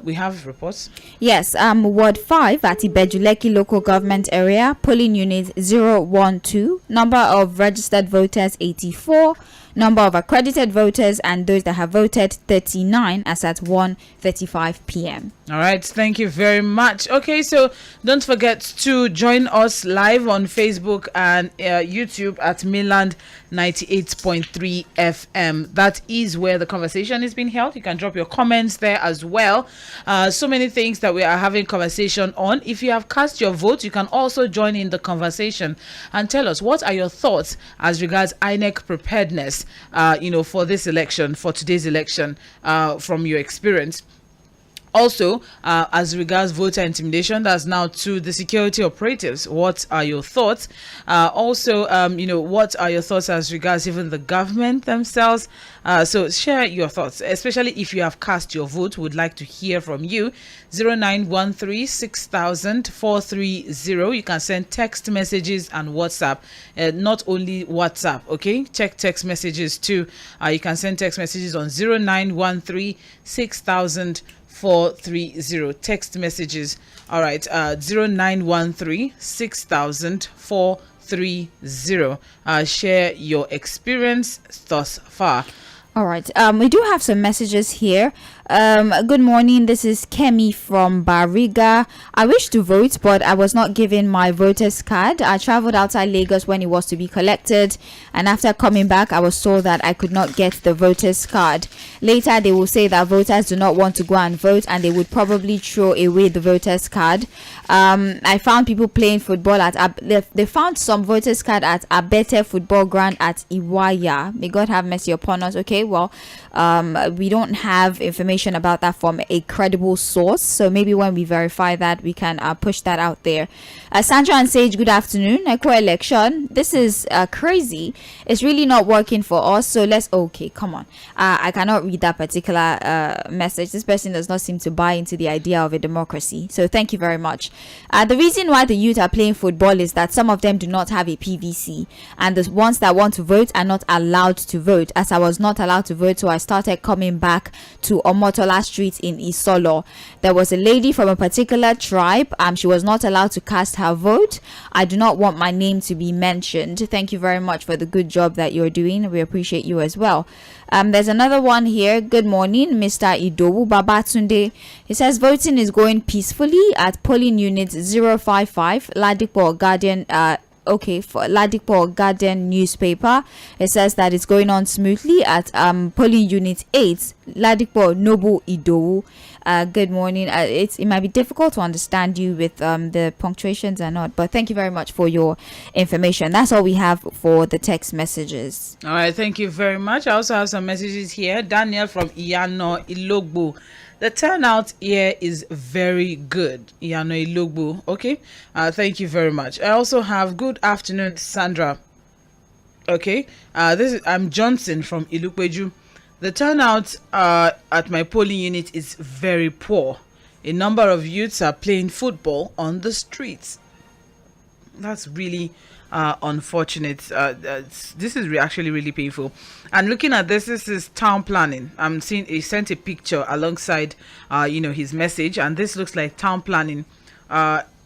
We have reports. Yes, Ward 5 at Ibejuleki local government area, polling unit 012, number of registered voters 84, number of accredited voters and those that have voted 39 as at 1:35 p.m. All right, thank you very much. Okay, so don't forget to join us live on Facebook and YouTube at Mainland 98.3 FM. That is where the conversation is being held. You can drop your comments there as well. So many things that we are having conversation on. If you have cast your vote, you can also join in the conversation and tell us what are your thoughts as regards INEC preparedness, for this election, for today's election, from your experience. Also, as regards voter intimidation, that's now to the security operatives. What are your thoughts? Also, what are your thoughts as regards even the government themselves? So share your thoughts, especially if you have cast your vote. Would like to hear from you. 0913 6000 430. You can send text messages and WhatsApp. Not only WhatsApp, okay? Check text messages too. You can send text messages on 0913 6000 430. Text messages. All right. 0913 6000 430. Share your experience thus far. All right. We do have some messages here. Good morning. This is Kemi from Bariga. I wish to vote, but I was not given my voter's card. I traveled outside Lagos when it was to be collected, and after coming back, I was told that I could not get the voter's card. Later, they will say that voters do not want to go and vote, and they would probably throw away the voter's card. I found people playing football they found some voter's card at Abete football ground at Iwaya. May God have mercy upon us. Okay, well, we don't have information about that from a credible source, so maybe when we verify that, we can push that out there. Sandra and Sage, good afternoon. Echo election, this is crazy. It's really not working for us, so come on. I cannot read that particular message. This person does not seem to buy into the idea of a democracy, so thank you very much. The reason why the youth are playing football is that some of them do not have a PVC, and the ones that want to vote are not allowed to vote. As I was not allowed to vote, so I started coming back to Omotola Street in Isolo. There was a lady from a particular tribe. She was not allowed to cast her vote. I do not want my name to be mentioned. Thank you very much for the good job that you're doing. We appreciate you as well. There's another one here. Good morning, Mr. Idowu Babatunde. He says voting is going peacefully at polling unit 055 Ladipo Guardian okay, for Ladipo Garden newspaper, it says that it's going on smoothly at polling unit 8, Ladipo Nobu Idowu. Good morning. It might be difficult to understand you with the punctuations or not, but thank you very much for your information. That's all we have for the text messages. All right, thank you very much. I also have some messages here. Daniel from Iyano Ilogbo. The turnout here is very good. Iyano Ilogbo. Okay. Thank you very much. I also have good afternoon, Sandra. Okay. I'm Johnson from Ilukweju. The turnout at my polling unit is very poor. A number of youths are playing football on the streets. That's really unfortunate. This is actually really painful. And looking at this is town planning. I'm seeing he sent a picture alongside his message, and this looks like town planning.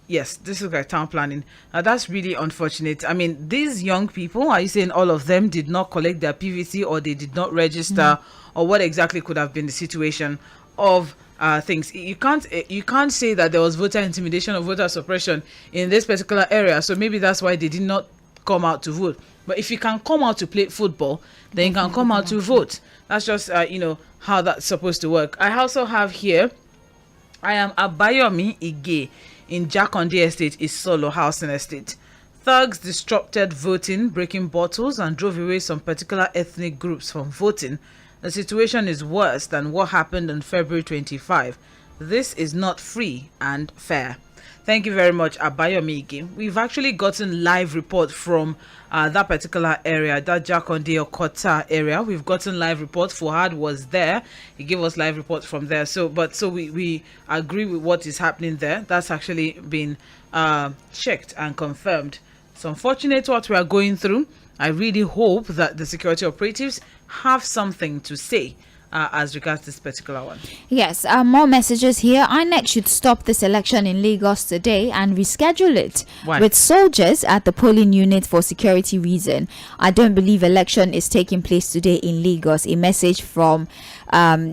Yes, this looks like town planning. That's really unfortunate. I mean, these young people, are you saying all of them did not collect their PVC, or they did not register, or what exactly could have been the situation of things? You can't say that there was voter intimidation or voter suppression in this particular area, so maybe that's why they did not come out to vote. But if you can come out to play football, then you can come out to vote. That's just how that's supposed to work. I also have here, I am Abayomi Ige in Jakonde Estate, is Solo Housing Estate. Thugs disrupted voting, breaking bottles, and drove away some particular ethnic groups from voting. The situation is worse than what happened on February 25. This is not free and fair. Thank you very much, Abayomi Ige. We've actually gotten live report from that particular area, that Jakonde or Kota area. We've gotten live report. Fuhad was there. He gave us live reports from there. So we agree with what is happening there. That's actually been checked and confirmed. It's unfortunate what we are going through. I really hope that the security operatives have something to say as regards this particular one. Yes, more messages here. INEC should stop this election in Lagos today and reschedule it. Why? With soldiers at the polling unit for security reason. I don't believe election is taking place today in Lagos. A message from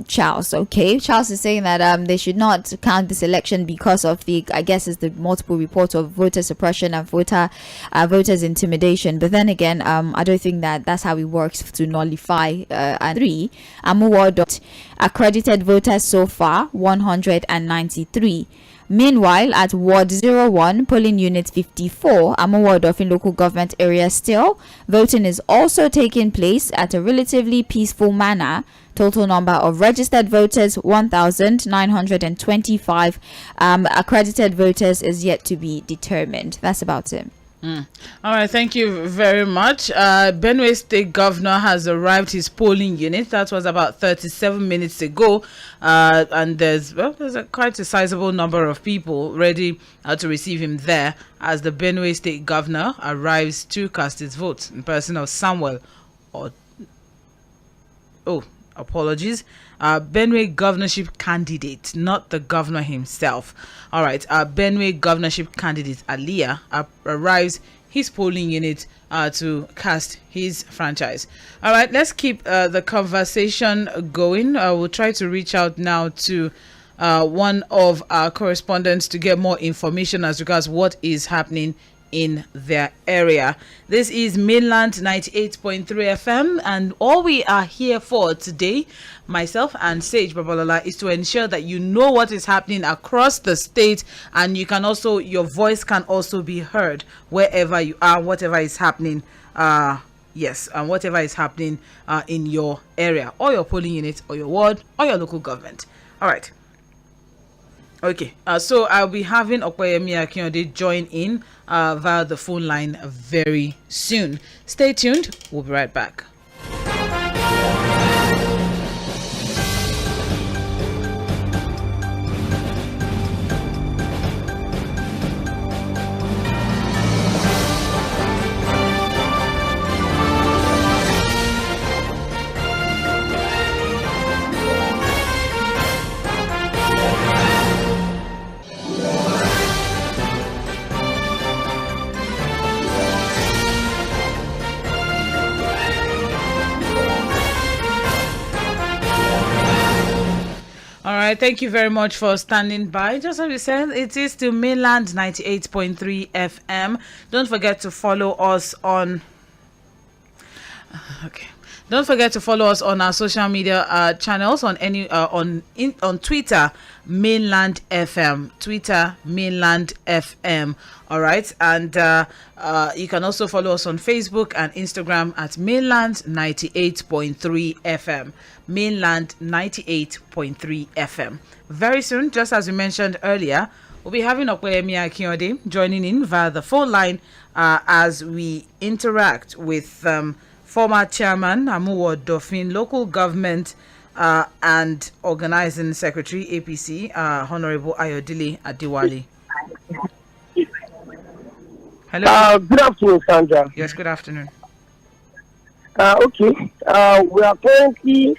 Charles. Okay, Charles is saying that they should not count this election because of the, I guess, is the multiple reports of voter suppression and voters intimidation. But then again, I don't think that that's how it works to nullify. And 3 Amuward accredited voters so far 193. Meanwhile, at Ward 01, polling unit 54, Amuward in local government area still, voting is also taking place at a relatively peaceful manner. Total number of registered voters 1,925. Accredited voters is yet to be determined. That's about it. All right, thank you very much. Benue State Governor has arrived his polling unit. That was about 37 minutes ago, and there's quite a sizable number of people ready to receive him there as the Benue State Governor arrives to cast his vote in person of Samuel. Benue governorship candidate, not the governor himself. All right, Benue governorship candidate Aliyah arrives his polling unit to cast his franchise. All right, let's keep the conversation going. We'll try to reach out now to one of our correspondents to get more information as regards what is happening in their area. This is Mainland 98.3 FM, and all we are here for today, myself and Sage Babalola, is to ensure that you know what is happening across the state, and you can also, your voice can also be heard wherever you are, whatever is happening. Yes, and whatever is happening in your area, or your polling unit, or your ward, or your local government. All right. Okay, so I'll be having Okoyemi Akinode join in via the phone line very soon. Stay tuned. We'll be right back. right, thank you very much for standing by. Just as we said, it is to Mainland 98.3 FM. Don't forget to follow us on... Okay. Don't forget to follow us on our social media channels on Twitter, Mainland FM. Twitter, Mainland FM. All right, and you can also follow us on Facebook and Instagram at Mainland 98.3 FM. Mainland 98.3 FM. Very soon, just as we mentioned earlier, we'll be having Okwemi Akinyode joining in via the phone line as we interact with former chairman Amuwo Dofin, local government and organizing secretary APC, Honorable Ayodele Adewale. Hello. Good afternoon, Sandra. Yes, good afternoon. Okay. We are currently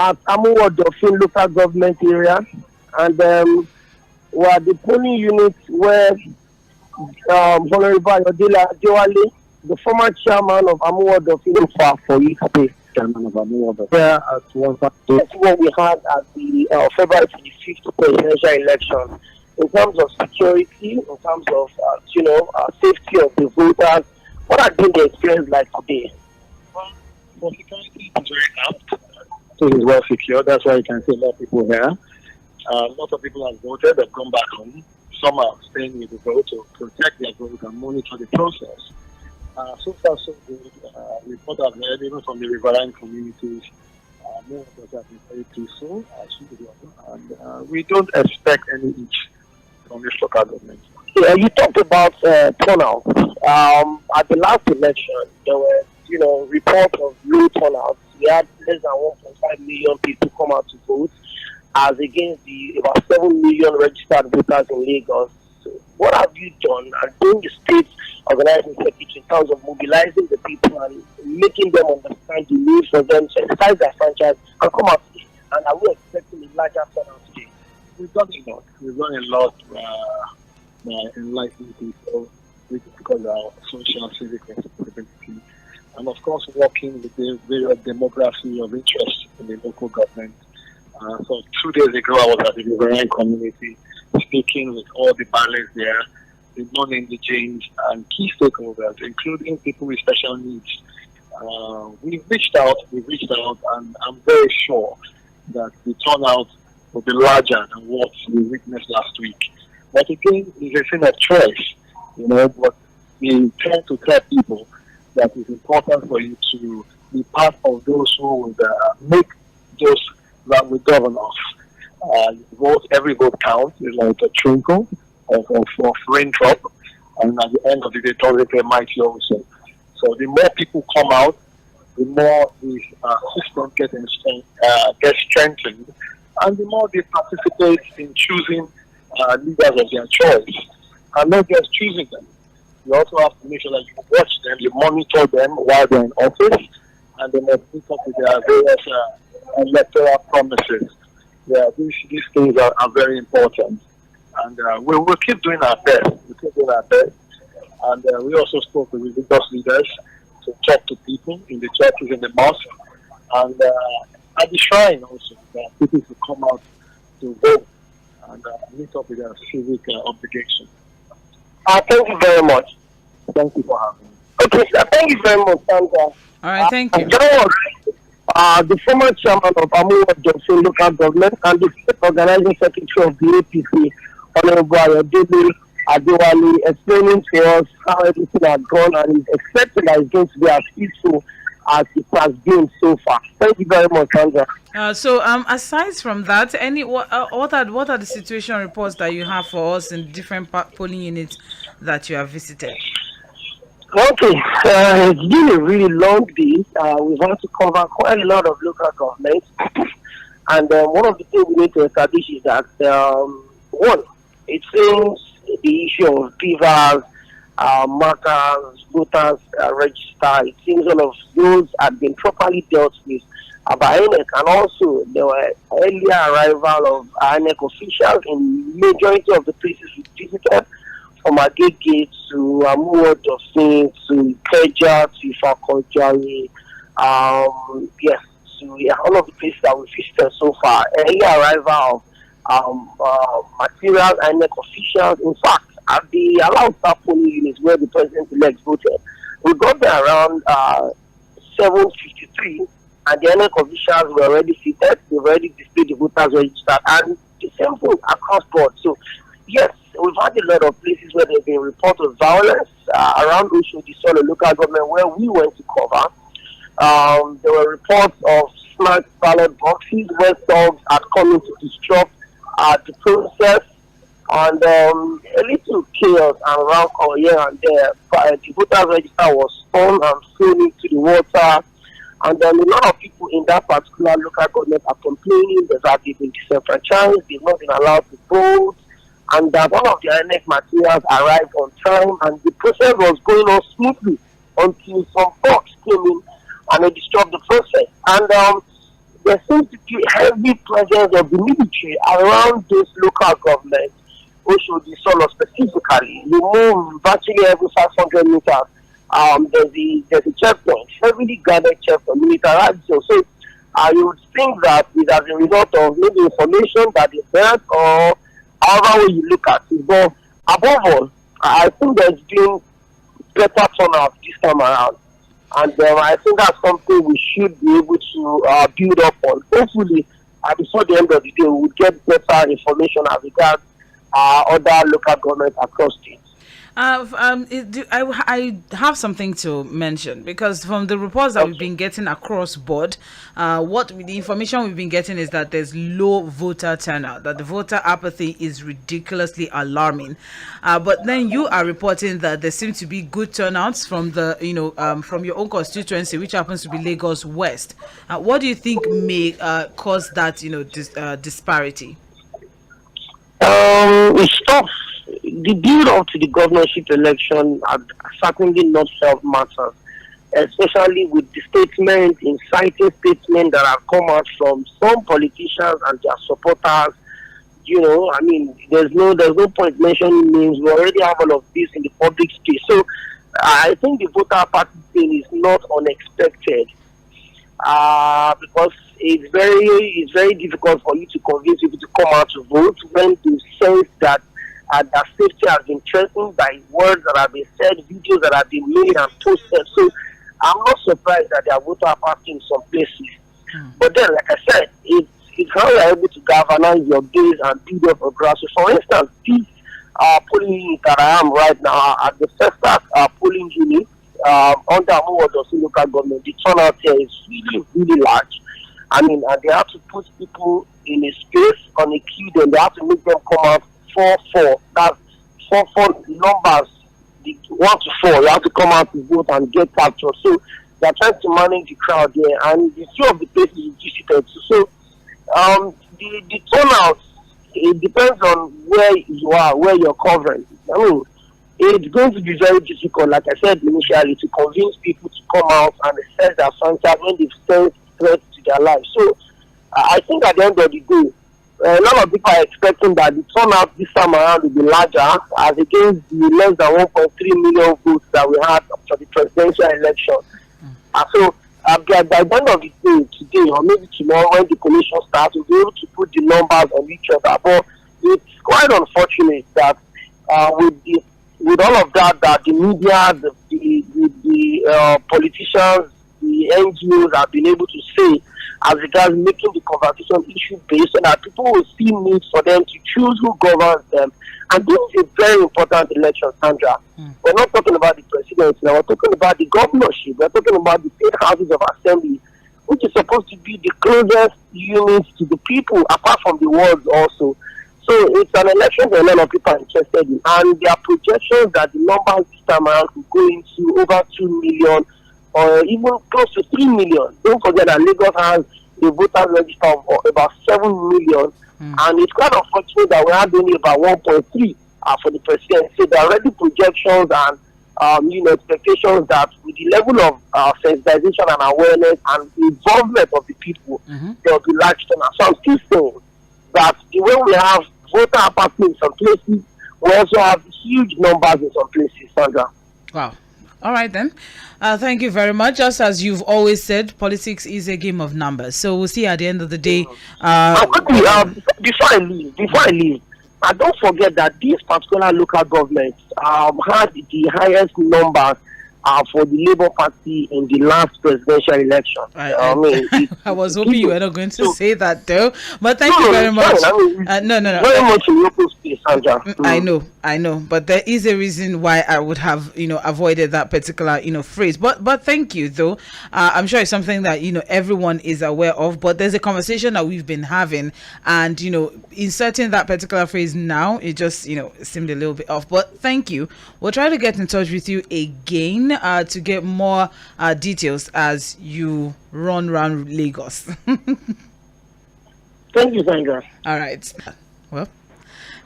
at Amuwo Dofin local government area, and we are the polling unit where Honorable Ayodele Adewale, the former chairman of Amuwo Dofin for you today. Chairman of Amuwo Dofin at one time. That's what we had at the February 25th presidential election. In terms of security, in terms of safety of the voters, what has been the experience like today? Well, security is very apt. It is well secured. That's why you can see a lot of people here. Lots of people have voted. They've gone back home. Some are staying with the vote to protect their vote and monitor the process. So far, so good. Report I've heard even from the riverine communities. More of us have been very peaceful, and we don't expect any itch from this local government. Yeah, you talked about turnout. At the last election, there were reports of low turnout. We had less than 1.5 million people come out to vote, as against the about 7 million registered voters in Lagos. So what have you done and doing the state's organizing secretary in terms of mobilizing the people and making them understand the need for them to exercise their franchise and come out today? And are we expecting a larger turnout today? We've done a lot. We've done a lot by enlightening people because of our social civic responsibility. And of course, working with the various demography of interest in the local government. So 2 days ago, I was at the riverine community speaking with all the ballots there, the non-indigent and key stakeholders, including people with special needs. We've reached out, and I'm very sure that the turnout will be larger than what we witnessed last week. But again, it's a thing of choice, but we tend to tell people that it's important for you to be part of those who would make those that will govern us. Vote, every vote counts. It's like a twinkle of raindrop, and at the end of the day, it might also. So the more people come out, the more the system gets strengthened, and the more they participate in choosing leaders of their choice, and not just choosing them. You also have to make sure that you watch them, you monitor them while they're in office, and they must meet up with their various electoral promises. Yeah, these things are very important, and we'll keep doing our best. And we also spoke with religious leaders to talk to people in the churches, in the mosque, and at the shrine also, that people should come out to vote and meet up with their civic obligation. Thank you very much. Thank you for having me. Okay, sir. Thank you very much, Sandra. All right, thank you. The former chairman of Amuwo Dofin local government and the state organizing secretary of the APC, Honorable Ayodele Adewale, explaining to us how everything has gone and is expecting that it's going to be as peaceful as it has been so far. Thank you very much, Sandra. So aside from that, what are the situation reports that you have for us in different polling units that you have visited? Okay, it's been a really long day. We've had to cover quite a lot of local governments, and one of the things we need to establish is that one, it seems the issue of beavers, markers, voters register, it seems all of those have been properly dealt with by INEC, and also there were earlier arrival of INEC officials in majority of the places we visited, from Agege to Amuwo Dofin to Ikeja to Ifakojari. Yes, to all of the places that we visited so far. Early arrival of materials and officials. In fact, at the allowed staff polling units where the president-elect voted, we got there around 7:53, and the INEC officials were already seated. They already displayed the voters register, and the same thing across board. So, yes, we've had a lot of places where there have been reports of violence around Oshodi Solo local government where we went to cover. There were reports of smashed ballot boxes where dogs had come in to disrupt the process, and a little chaos and rancor here and there. But the voters register was thrown and thrown into the water, and then a lot of people in that particular local government are complaining that they've been disenfranchised, they've not been allowed to vote, and that all of the INEC materials arrived on time, and the process was going on smoothly until some folks came in and they disrupted the process. And there seems to be heavy presence of the military around this local government, Oshodi Solo specifically. You move virtually every 500 meters. There's a checkpoint, heavily guarded checkpoint, militarized. So you would think that it as a result of maybe information that is heard or however way you look at it. But above all, I think there's been better turnout this time around. And I think that's something we should be able to build up on. Hopefully, before the end of the day, we will get better information as regards other local governments across states. I have something to mention, because from the reports that we've been getting across board, the information we've been getting is that there's low voter turnout, that the voter apathy is ridiculously alarming. But then you are reporting that there seems to be good turnouts from from your own constituency, which happens to be Lagos West. What do you think may cause that disparity? It's tough. The build up to the governorship election had certainly not felt matters, especially with the inciting statements that have come out from some politicians and their supporters. There's no point mentioning names. We already have all of this in the public space. So I think the voter party thing is not unexpected, because it's very difficult for you to convince people to come out to vote when they sense that their safety has been threatened by words that have been said, videos that have been made and posted. So I'm not surprised that they are voter apathy in some places. But then, like I said, it's how you're able to galvanize your base and build up a grassroots. For instance, this polling unit that I am right now at the first polling unit under Amuwodosi local government, the turnout here is really, really large. And they have to put people in a space on a queue, then they have to make them come out 4-4. That's 4 numbers, the 1 to 4. You have to come out to vote and get captured. So they're trying to manage the crowd there, and the few of the places you visited. So the turnout, it depends on where you are, where you're covering. It's going to be very difficult, like I said initially, to convince people to come out and assess their franchise when they've sensed threats to their lives. So I think at the end of the day, a lot of people are expecting that the turnout this time around will be larger as against the less than 1.3 million votes that we had for the presidential election. So by the end of the day today, or maybe tomorrow when the commission starts, we'll be able to put the numbers on each other. But it's quite unfortunate that with all of that the media, the politicians, the NGOs have been able to say as regards making the conversation issue-based, so that people will see need for them to choose who governs them. And this is a very important election, Sandra. We're not talking about the presidency now, we're talking about the governorship, we're talking about the state houses of assembly, which is supposed to be the closest units to the people, apart from the wards also. So it's an election that a lot of people are interested in, and there are projections that the numbers this time around will go into over 2 million or even close to 3 million. Don't forget that Lagos has a voter register of about 7 million, and it's quite unfortunate that we have only about 1.3 for the president. So there are already projections and expectations that with the level of sensitization and awareness and involvement of the people, there will be large turnout. So I'm still saying that the way we have voter apathy in some places, we also have huge numbers in some places, Sandra. Wow. All right then. Thank you very much. Just as you've always said, politics is a game of numbers. So we'll see at the end of the day. Before I leave, don't forget that this particular local government had the highest number for the Labour Party in the last presidential election. I was hoping you were not going to say that though. But thank you very much. No. Very much in local space, Sandra. I know. But there is a reason why I would have, avoided that particular, phrase. But thank you though. I'm sure it's something that, everyone is aware of. But there's a conversation that we've been having, and, inserting that particular phrase now, it just, seemed a little bit off. But thank you. We'll try to get in touch with you again to get more details as you run around Lagos. Thank you, Sandra. All right. Well,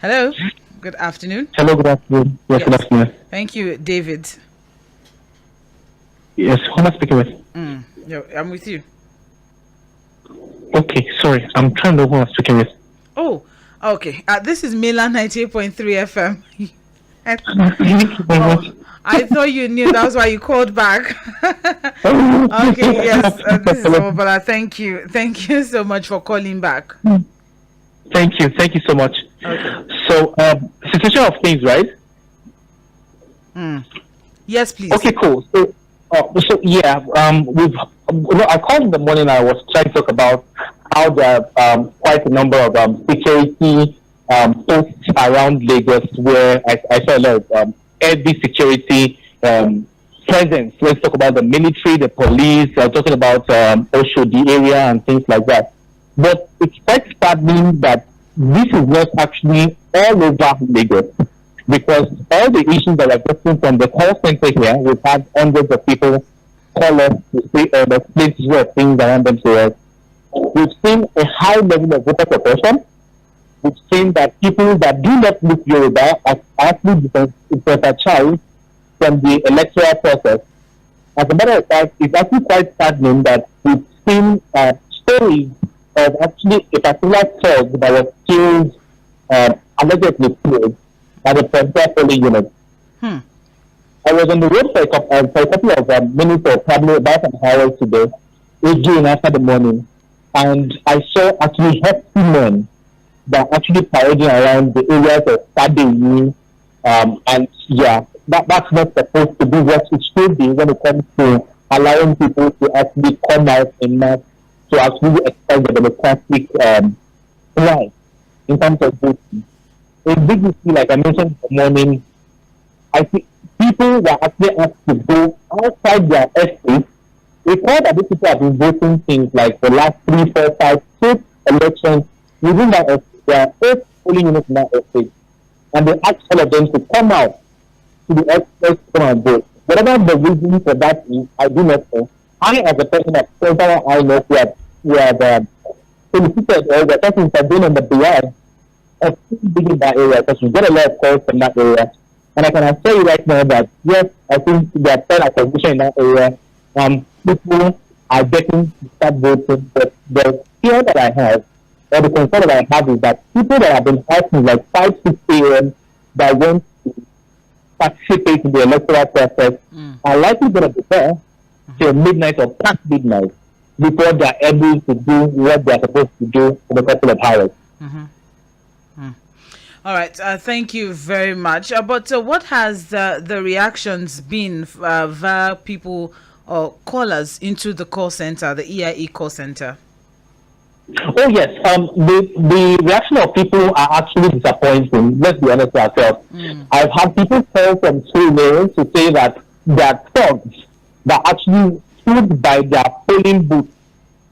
hello. Good afternoon. Hello, good afternoon. Yes, good afternoon. Thank you, David. Yes, who am I speaking with? I'm with you. Okay, sorry. I'm trying to know who I'm speaking with. Oh, okay. This is Mainland 98.3 FM. I thought you knew. That's why you called back. Okay, yes. This is Ballot. Thank you. Thank you so much for calling back. Thank you. Thank you so much. Okay. So, situation of things, right? Yes, please. Okay, cool. So yeah, I called in the morning. I was trying to talk about how there are quite a number of security posts around Lagos where I saw a lot of heavy security presence. Let's talk about the military, the police, talking about Oshodi area and things like that. But it's quite saddening that this is not actually all over Lagos, because all the issues that are getting from the call center here, we've had hundreds of people call us to say the places where things around them to us. We've seen a high level of voter suppression. We've seen that people that do not look Yoruba are actually disenfranchised from the electoral process. As a matter of fact, it's actually quite saddening that we've seen stories of actually a particular thug that was killed, allegedly killed, by the Federal Police Unit. I was on the road for a couple of minutes, or probably about an hour today, again after the morning, and I saw actually hefty men that are actually parading around the areas of Sadeyi, and yeah, that's not supposed to be what it should be when it comes to allowing people to actually come out in mass to actually express the democratic right in terms of voting. In big city, like I mentioned this morning, I think people were actually asked to go outside their estate. Recall that these people have been voting things like the last 3, 4, 5, 6 elections within that estate. There are 8 polling units in that estate, and they asked all of them to come out to the estate to come and vote. Whatever the reason for that is, I do not know. I, as a person of several I know who have solicited or the persons have been on the behalf of being in that area, because we get a lot of calls from that area. And I can tell you right now that, yes, I think there are 10 acquisition in that area. People are getting to start voting, but the fear that I have, or the concern that I have, is that people that have been asking like 5, 6 a.m. that want to participate in the electoral process are likely going to be there till midnight or past midnight before they are able to do what they are supposed to do in a couple of hours. All right. Thank you very much. But what has the reactions been via people or callers into the call center, the EIE call center? Oh, yes. The reaction of people are actually disappointing. Let's be honest with ourselves. I've had people call from school to say that there are thugs that actually stood by their polling booth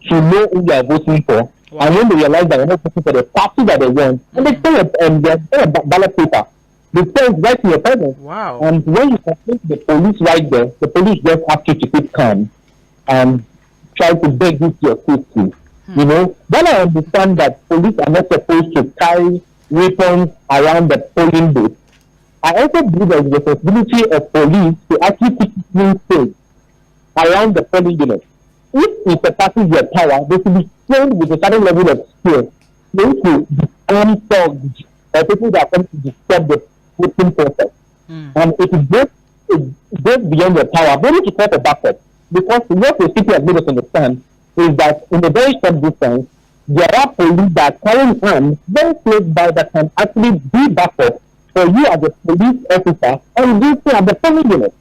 to know who they are voting for. Wow. And when they realize that they're not voting for the party that they want, and they say a ballot paper, they say it's right in your presence. Wow. And when you complain to the police right there, the police just ask you to keep calm and try to beg you to your safety. You know, then I understand that police are not supposed to carry weapons around the polling booth. I also believe there is the responsibility of police to actually keep things safe around the polling unit. If it surpasses their power, they should be trained with a certain level of skill to disarm thugs or people that come to disturb the voting process. And if it gets goes beyond your power, but need to call for backup. Because what the city has made us understand is that in a very short distance, there are police that are carrying arms very close by that can actually be backup for you as a police officer and you at the polling unit.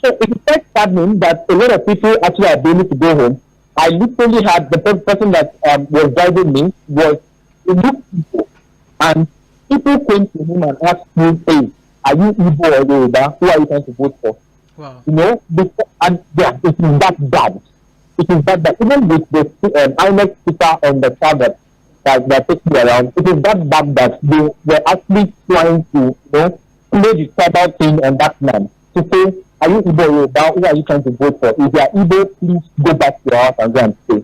So it is quite saddening that a lot of people actually are able to go home. I literally had the person that was driving me was a new people, and people came to him and asked me, "Hey, are you Igbo or Yoruba? Who are you trying to vote for?" Wow. You know, and yeah, it is that bad. It is that bad. Even with the INEC sticker on the car that takes me around, it is that bad that they were actually trying to, play the tribal thing on that man to say, "Are you Igbo or Yoruba? Who are you trying to vote for? If you are Igbo, please go back to your house and go and stay."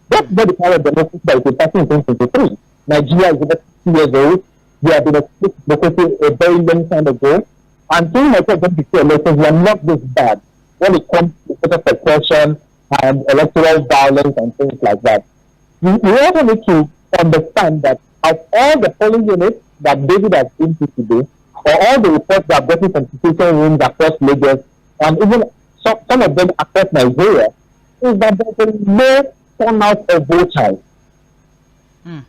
That's not the kind of democracy that is passing in 2023. Nigeria is about 60 years old. We have been a democracy a very long time ago. And things like that, elections were not this bad when it comes to voter suppression and electoral violence and things like that. We also need to understand that of all the polling units that David has been to today, or all the reports that have gotten from constitution rooms across Lagos, and even some of them across Nigeria, is that there is no turnout of voters.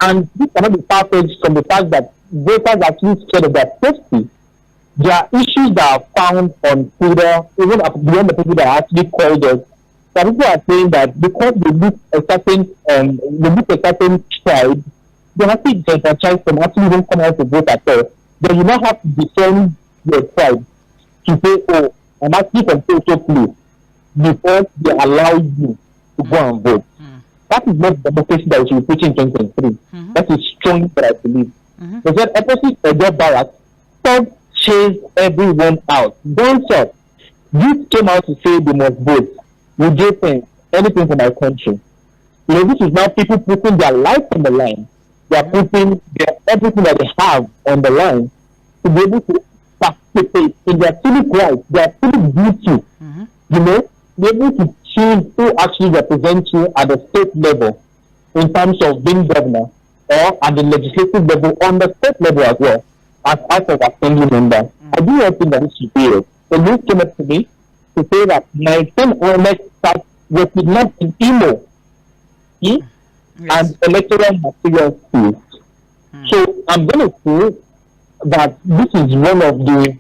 And this cannot be far-fetched from the fact that voters actually scared of their safety. There are issues that are found on Twitter, even beyond the people that actually called us. Some people are saying that because they look a certain tribe, they have to disenfranchise from actually even come out to vote at all. Then you now have to defend your tribe to say, "Oh, I'm actually from social place," before they allow you to go and vote. That is not the democracy that we should be preaching in 2023. That is strong, but I believe. They said opposite a job barrack, stop chase everyone out. Don't stop. This came out to say they must vote. We do things, anything for my country. This is now people putting their life on the line. They are putting everything that they have on the line to be able to participate in their civic rights, their civic duty. Be able to choose who actually represents you at the state level in terms of being governor, or at the legislative level, on the state level as well, as House of Assembly member. I do not think that this should be it. The news came up to me to say that my son Ahmed was kidnapped in Imo, and electoral material seized. So I'm going to say that this is one of the,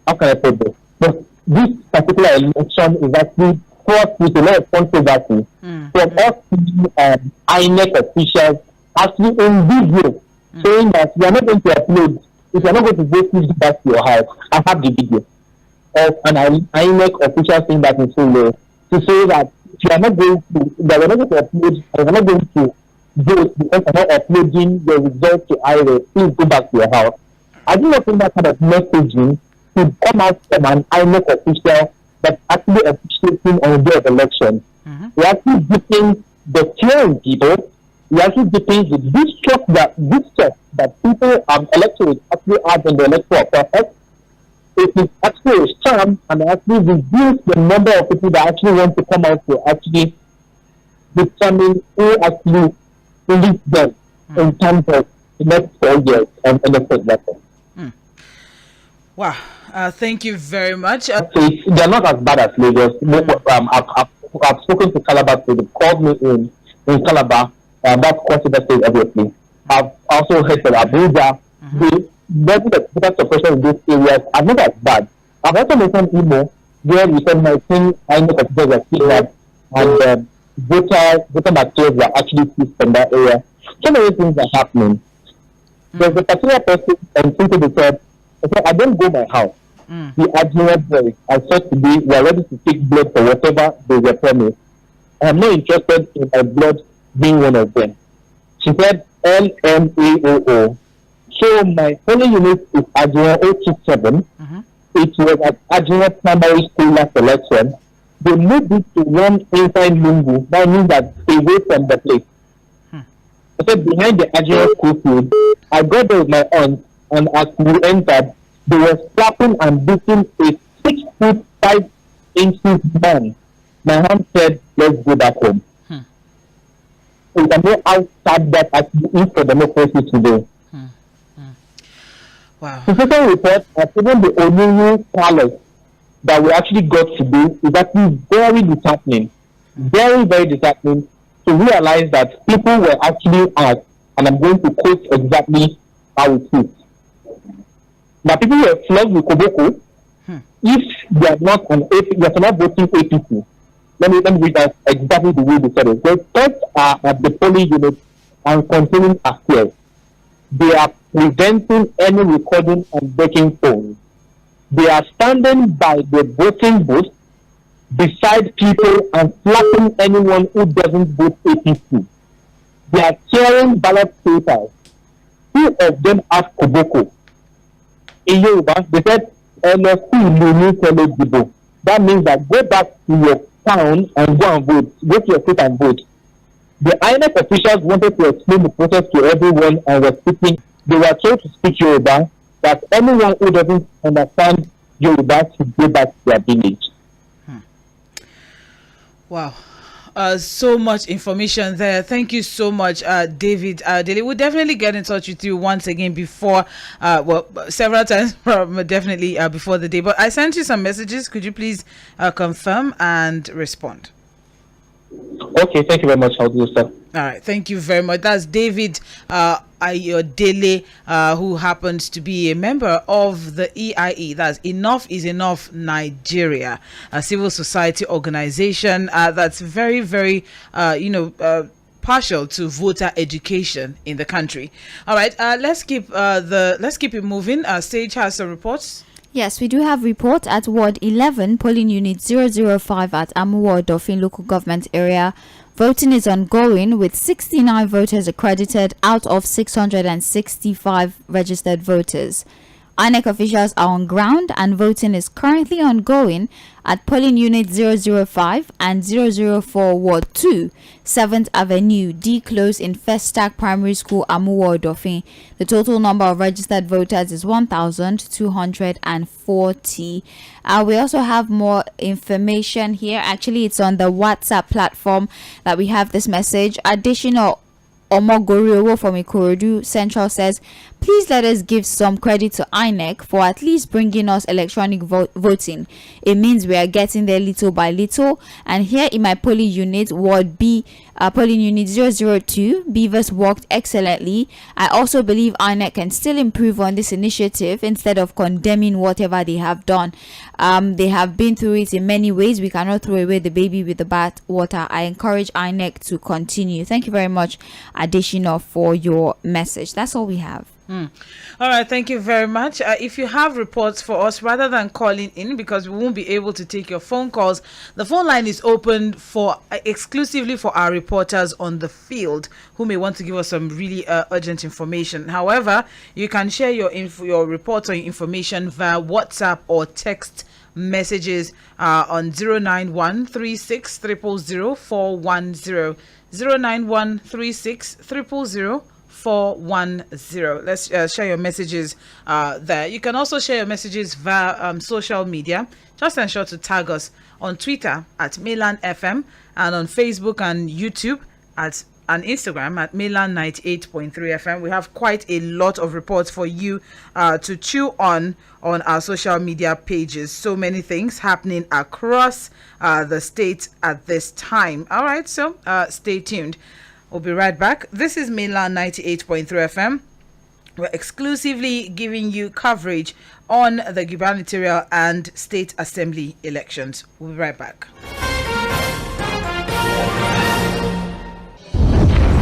how can I put this? But this particular election is actually fraught with a lot of controversy from us INEC officials actually in video saying that we are not going to upload, if you are not going to vote, please go back to your house. I have the video of an INEC official saying that in Solo to say that if you are not going to, that we are not going to upload, we are not going to vote because we are not uploading the results to IRA, please go back to your house. I do not think that kind of messaging to come out from an INEC official that actually officiating on the day of election. We actually dipping the fear in people. We actually dipping the distrust that people electorate actually have in the electoral process. It is actually a sham, and actually reduce the number of people that actually want to come out to actually determine who actually leads them in terms of the next 4 years on the state level. Wow. Thank you very much. They're not as bad as Lagos. I've spoken to Calabar, so they called me in Calabar. That's considered state, obviously. I've also heard from Abuja. The level of voter suppression in those areas are not as bad. I've also mentioned Imo, where we said 19 INEC officers were kidnapped and voter materials were actually seized from that area. So many things are happening. There's a particular person on Twitter that said, I don't go my house. The admiral boys I said today were ready to take blood for whatever they were promised. I am not interested in my blood being one of them. She said LMAOO. So my polling unit is Admiral 027. It was at Admiral Primary School last election. They moved it to one inside Lungu. That means that away from the place. I said behind the Admiral School field. I got there with my aunt, and as we entered, they were slapping and beating a 6'5" man. My aunt said, "Let's go back home." So you can know how sad that actually is for democracy today. Wow. The second report, even the Onuru Palace that we actually got today is actually very disheartening. Very, very disheartening to realize that people were actually asked, and I'm going to quote exactly how it is. Now, people were flogged with Koboko if they are not they are not voting APC. Let me read that exactly the way they said it. The tests are at the polling unit and containing affairs. They are preventing any recording and breaking phones. They are standing by the voting booth beside people and slapping anyone who doesn't vote APC. They are tearing ballot papers. Two of them asked Koboko. In Yoruba, they said, that means that go back to your town and go and vote. Go to your state and vote. The INEC officials wanted to explain the process to everyone and were speaking. They were told to speak Yoruba, that anyone who doesn't understand Yoruba should go back to their village. Wow. So much information there. Thank you so much, David. Dele, we'll definitely get in touch with you once again before, several times, definitely before the day. But I sent you some messages. Could you please confirm and respond? Okay, thank you very much. I'll do so. All right, thank you very much. That's David Ayodele, who happens to be a member of the EIE. That's Enough is Enough Nigeria, a civil society organization that's very, very, partial to voter education in the country. All right, let's keep it moving. Sage has some reports. Yes, we do have report at Ward 11, polling unit 005 at Amuwo Dolphin local government area. Voting is ongoing with 69 voters accredited out of 665 registered voters. INEC officials are on ground and voting is currently ongoing at polling unit 005 and 004 Ward 2, 7th Avenue, D Close in Festac Primary School, Amuwo Dolphin. The total number of registered voters is 1,240. We also have more information here. Actually, it's on the WhatsApp platform that we have this message. Additional Omogoriowo from Ikorodu Central says, please let us give some credit to INEC for at least bringing us electronic voting. It means we are getting there little by little. And here in my polling unit, Ward B, polling unit 002, Beavers worked excellently. I also believe INEC can still improve on this initiative instead of condemning whatever they have done. They have been through it in many ways. We cannot throw away the baby with the bathwater. I encourage INEC to continue. Thank you very much, Additional, for your message. That's all we have. All right, thank you very much. If you have reports for us, rather than calling in, because we won't be able to take your phone calls, the phone line is open for exclusively for our reporters on the field who may want to give us some really urgent information. However, you can share your reports or information via WhatsApp or text messages on 09136 000 410 09136 000 410. Let's share your messages there. You can also share your messages via social media. Just ensure to tag us on Twitter at Mainland FM and on Facebook and YouTube and Instagram at Mainland 98.3 FM. We have quite a lot of reports for you to chew on our social media pages. So many things happening across the state at this time. All right, so stay tuned. We'll be right back. This is Mainland 98.3 FM. We're exclusively giving you coverage on the gubernatorial and state assembly elections. We'll be right back.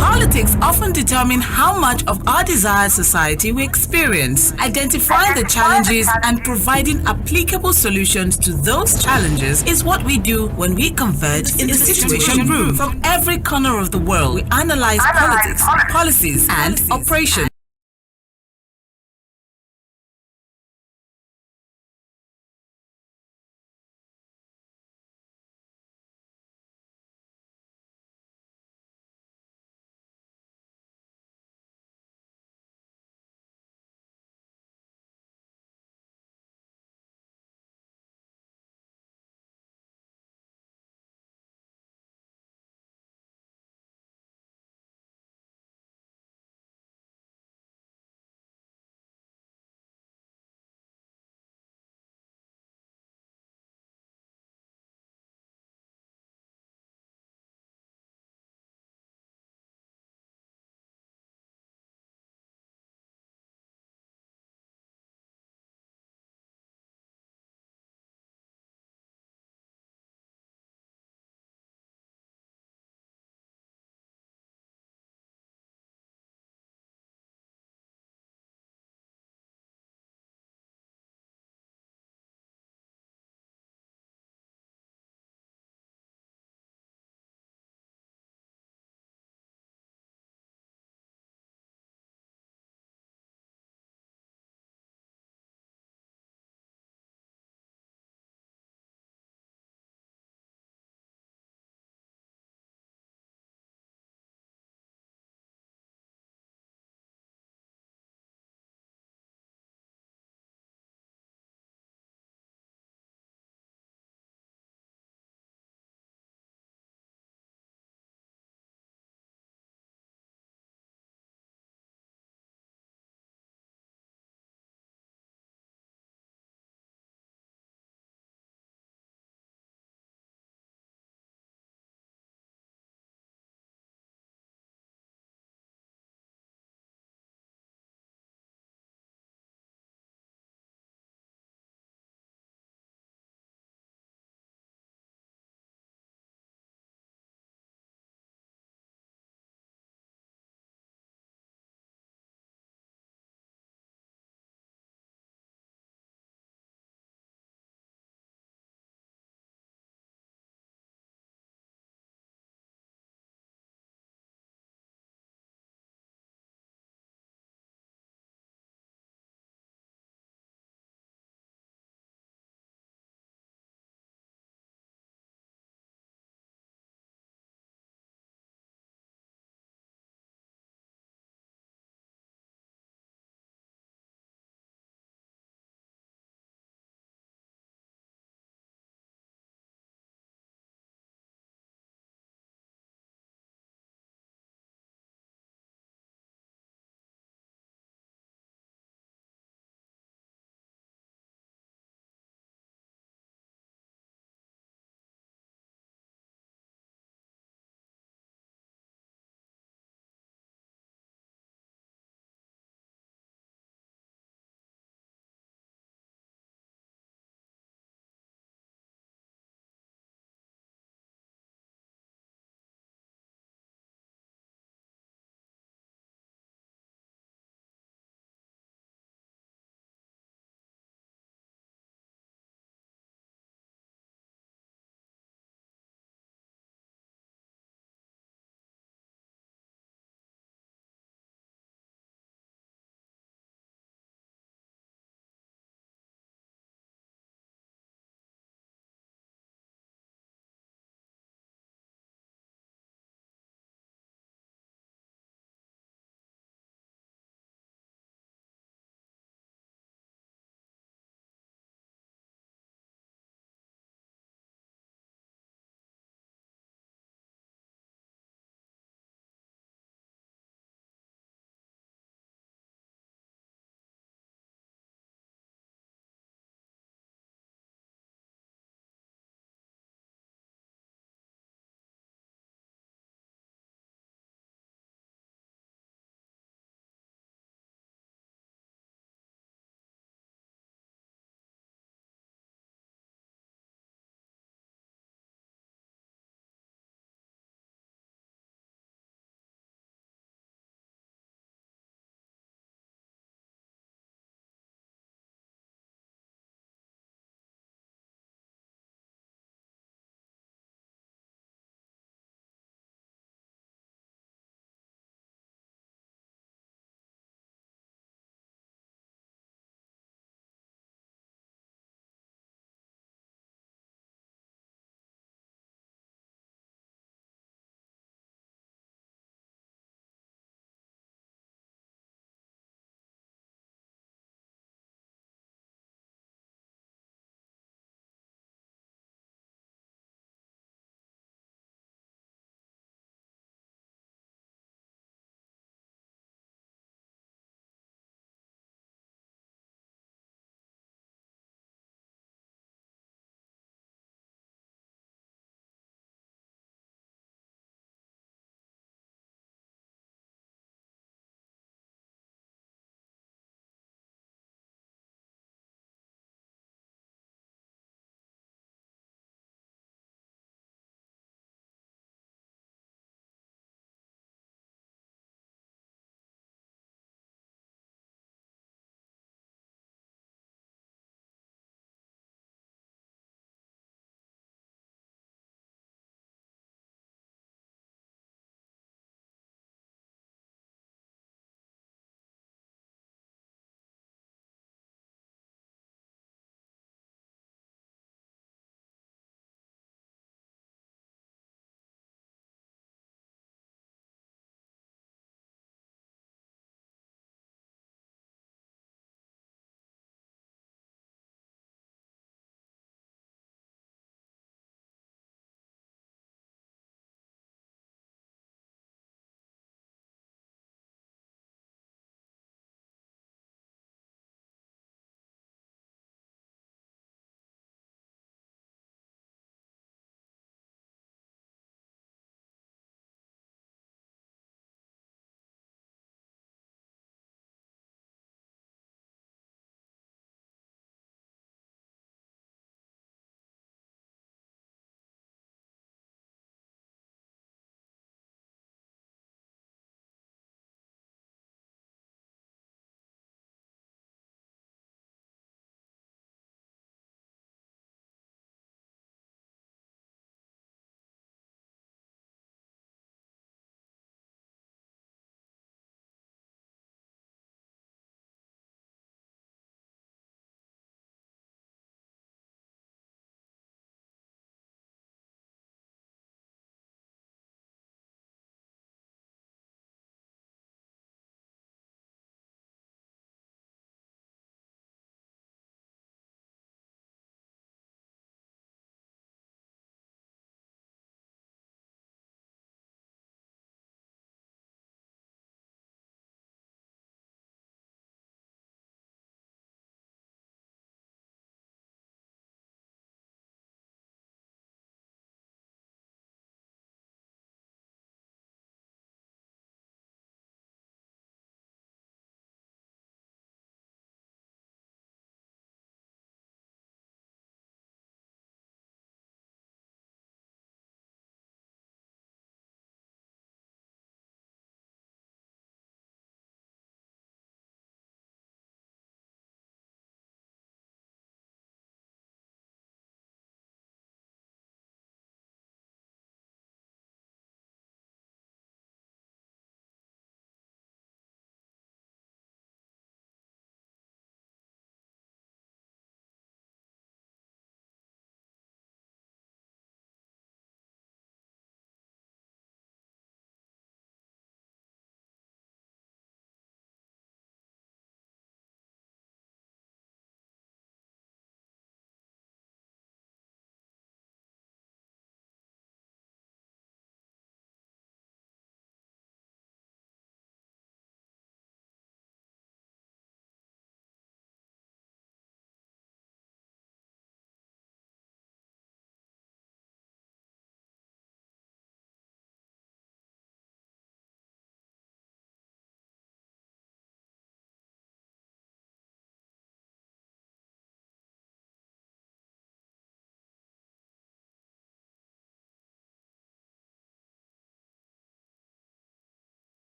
Politics often determine how much of our desired society we experience. Identifying the challenges and providing applicable solutions to those challenges is what we do when we converge in the Situation Room. From every corner of the world, we analyze politics, policies, and operations.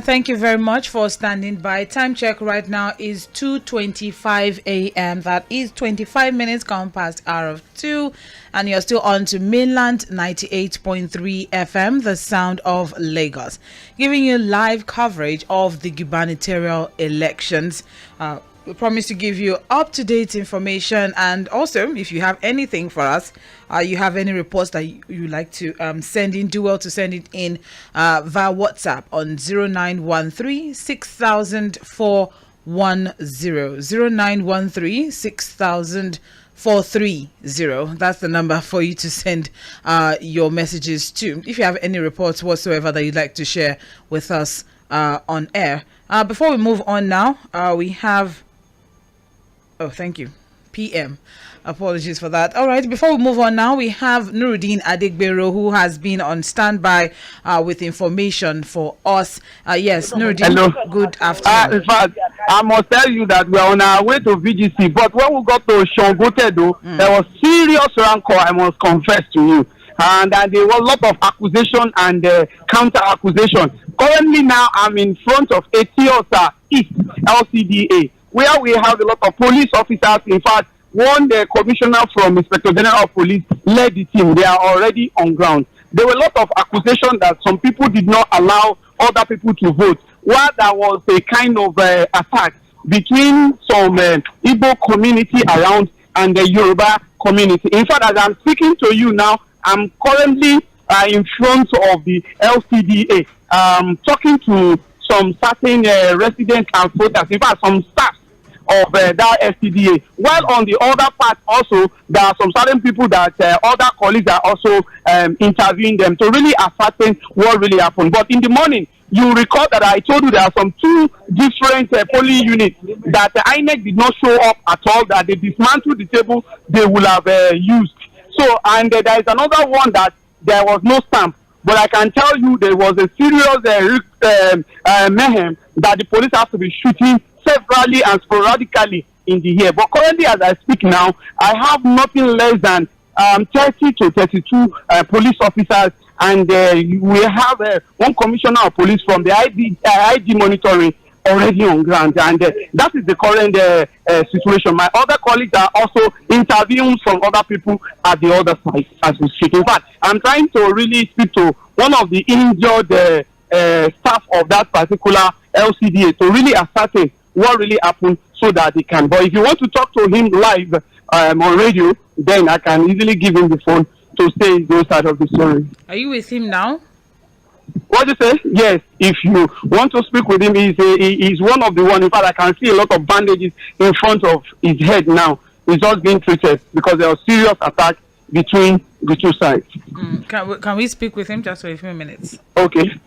Thank you very much for standing by. Time check right now is 2:25 a.m. That is 25 minutes gone past hour of 2. And you're still on to Mainland 98.3 FM, the sound of Lagos. Giving you live coverage of the gubernatorial elections. We promise to give you up-to-date information, and also if you have anything for us, you have any reports that you like to send in, do well to send it in via WhatsApp on 0913 6000 410 0913 6000 430. That's the number for you to send your messages to if you have any reports whatsoever that you'd like to share with us on air. Before we move on now, we have thank you. PM. Apologies for that. All right, before we move on now, we have Nuruddin Adegbero, who has been on standby with information for us. Yes, Nuruddin, hello. Good afternoon. In fact, I must tell you that we are on our way to VGC, but when we got to Shongotedo, there was serious rancor, I must confess to you. And there was a lot of accusation and counter accusation. Currently now, I'm in front of Etiosa East LCDA, where we have a lot of police officers. In fact, the commissioner from Inspector General of Police led the team. They are already on ground. There were a lot of accusations that some people did not allow other people to vote, while there was a kind of attack between some Igbo community around and the Yoruba community. In fact, as I'm speaking to you now, I'm currently in front of the LCDA, talking to some certain residents and voters, in fact, some staff of that LCDA. While on the other part also, there are some certain people that other colleagues are also interviewing them to really ascertain what really happened. But in the morning, you recall that I told you there are some two different polling units that the INEC did not show up at all, that they dismantled the table they will have used. So, and there is another one that there was no stamp. But I can tell you there was a serious mayhem that the police have to be shooting severally and sporadically in the year. But currently, as I speak now, I have nothing less than 30 to 32 police officers, and we have one commissioner of police from the ID monitoring already on ground, and that is the current situation. My other colleagues are also interviewing from other people at the other side as we speak. In fact, I'm trying to really speak to one of the injured staff of that particular LCDA to really ascertain what really happened so that they can. But if you want to talk to him live on radio, then I can easily give him the phone to say those side of the story. Are you with him now? What do you say? Yes, if you want to speak with him, he's one of the one. In fact, I can see a lot of bandages in front of his head now. He's just being treated because there was serious attack between the two sides. Can we speak with him just for a few minutes? Okay.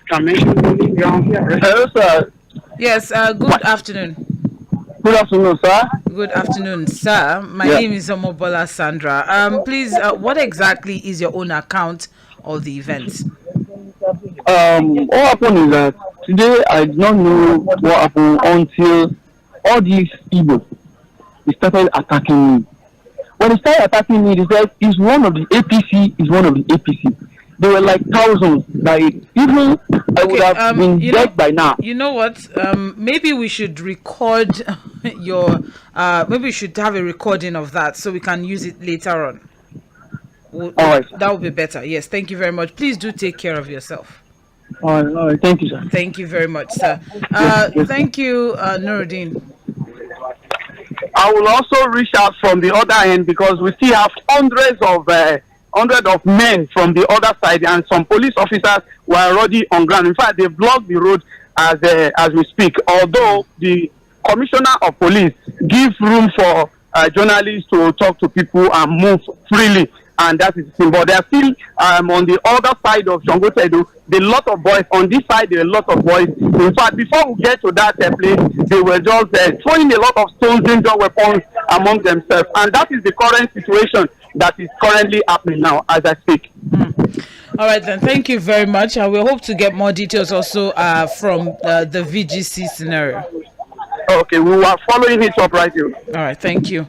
Hello, sir. Yes, good afternoon. Good afternoon, sir. Good afternoon, sir. My name is Omobola Sandra. Please, what exactly is your own account of the events? What happened is that today I did not know what happened until all these Igbo started attacking me. When they started attacking me, they said, "Is one of the APC, is one of the APC." They were like thousands. Like, even I would have been dead by now. You know what? Maybe we should record your. Maybe we should have a recording of that so we can use it later on. All right. That would be better. Yes. Thank you very much. Please do take care of yourself. All right. Thank you, sir. Thank you very much, sir. Thank you, Nuruddin. I will also reach out from the other end because we still have hundreds of men from the other side, and some police officers were already on ground. In fact, they blocked the road as we speak. Although the commissioner of police gives room for journalists to talk to people and move freely, and that is the thing. But they are still on the other side of Shongotedo. There are a lot of boys on this side. There are a lot of boys. In fact, before we get to that place, they were just throwing a lot of stones, dangerous weapons among themselves, and that is the current situation that is currently happening now as I speak. All right, then. Thank you very much. I will hope to get more details also from the VGC scenario. Okay, we are following it up right here. All right, thank you.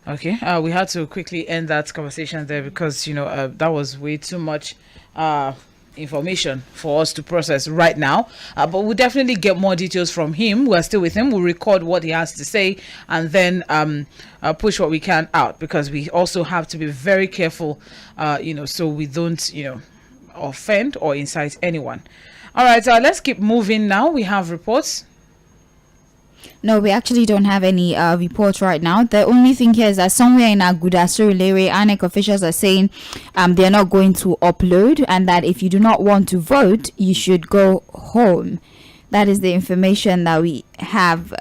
Okay, we had to quickly end that conversation there because, that was way too much information for us to process right now, but we'll definitely get more details from him. We're still with him. We'll record what he has to say and then push what we can out, because we also have to be very careful, so we don't offend or incite anyone. All right, let's keep moving now. We have reports. No, we actually don't have any reports right now. The only thing here is that somewhere in Gubernatorial, INEC officials are saying they're not going to upload, and that if you do not want to vote, you should go home. That is the information that we have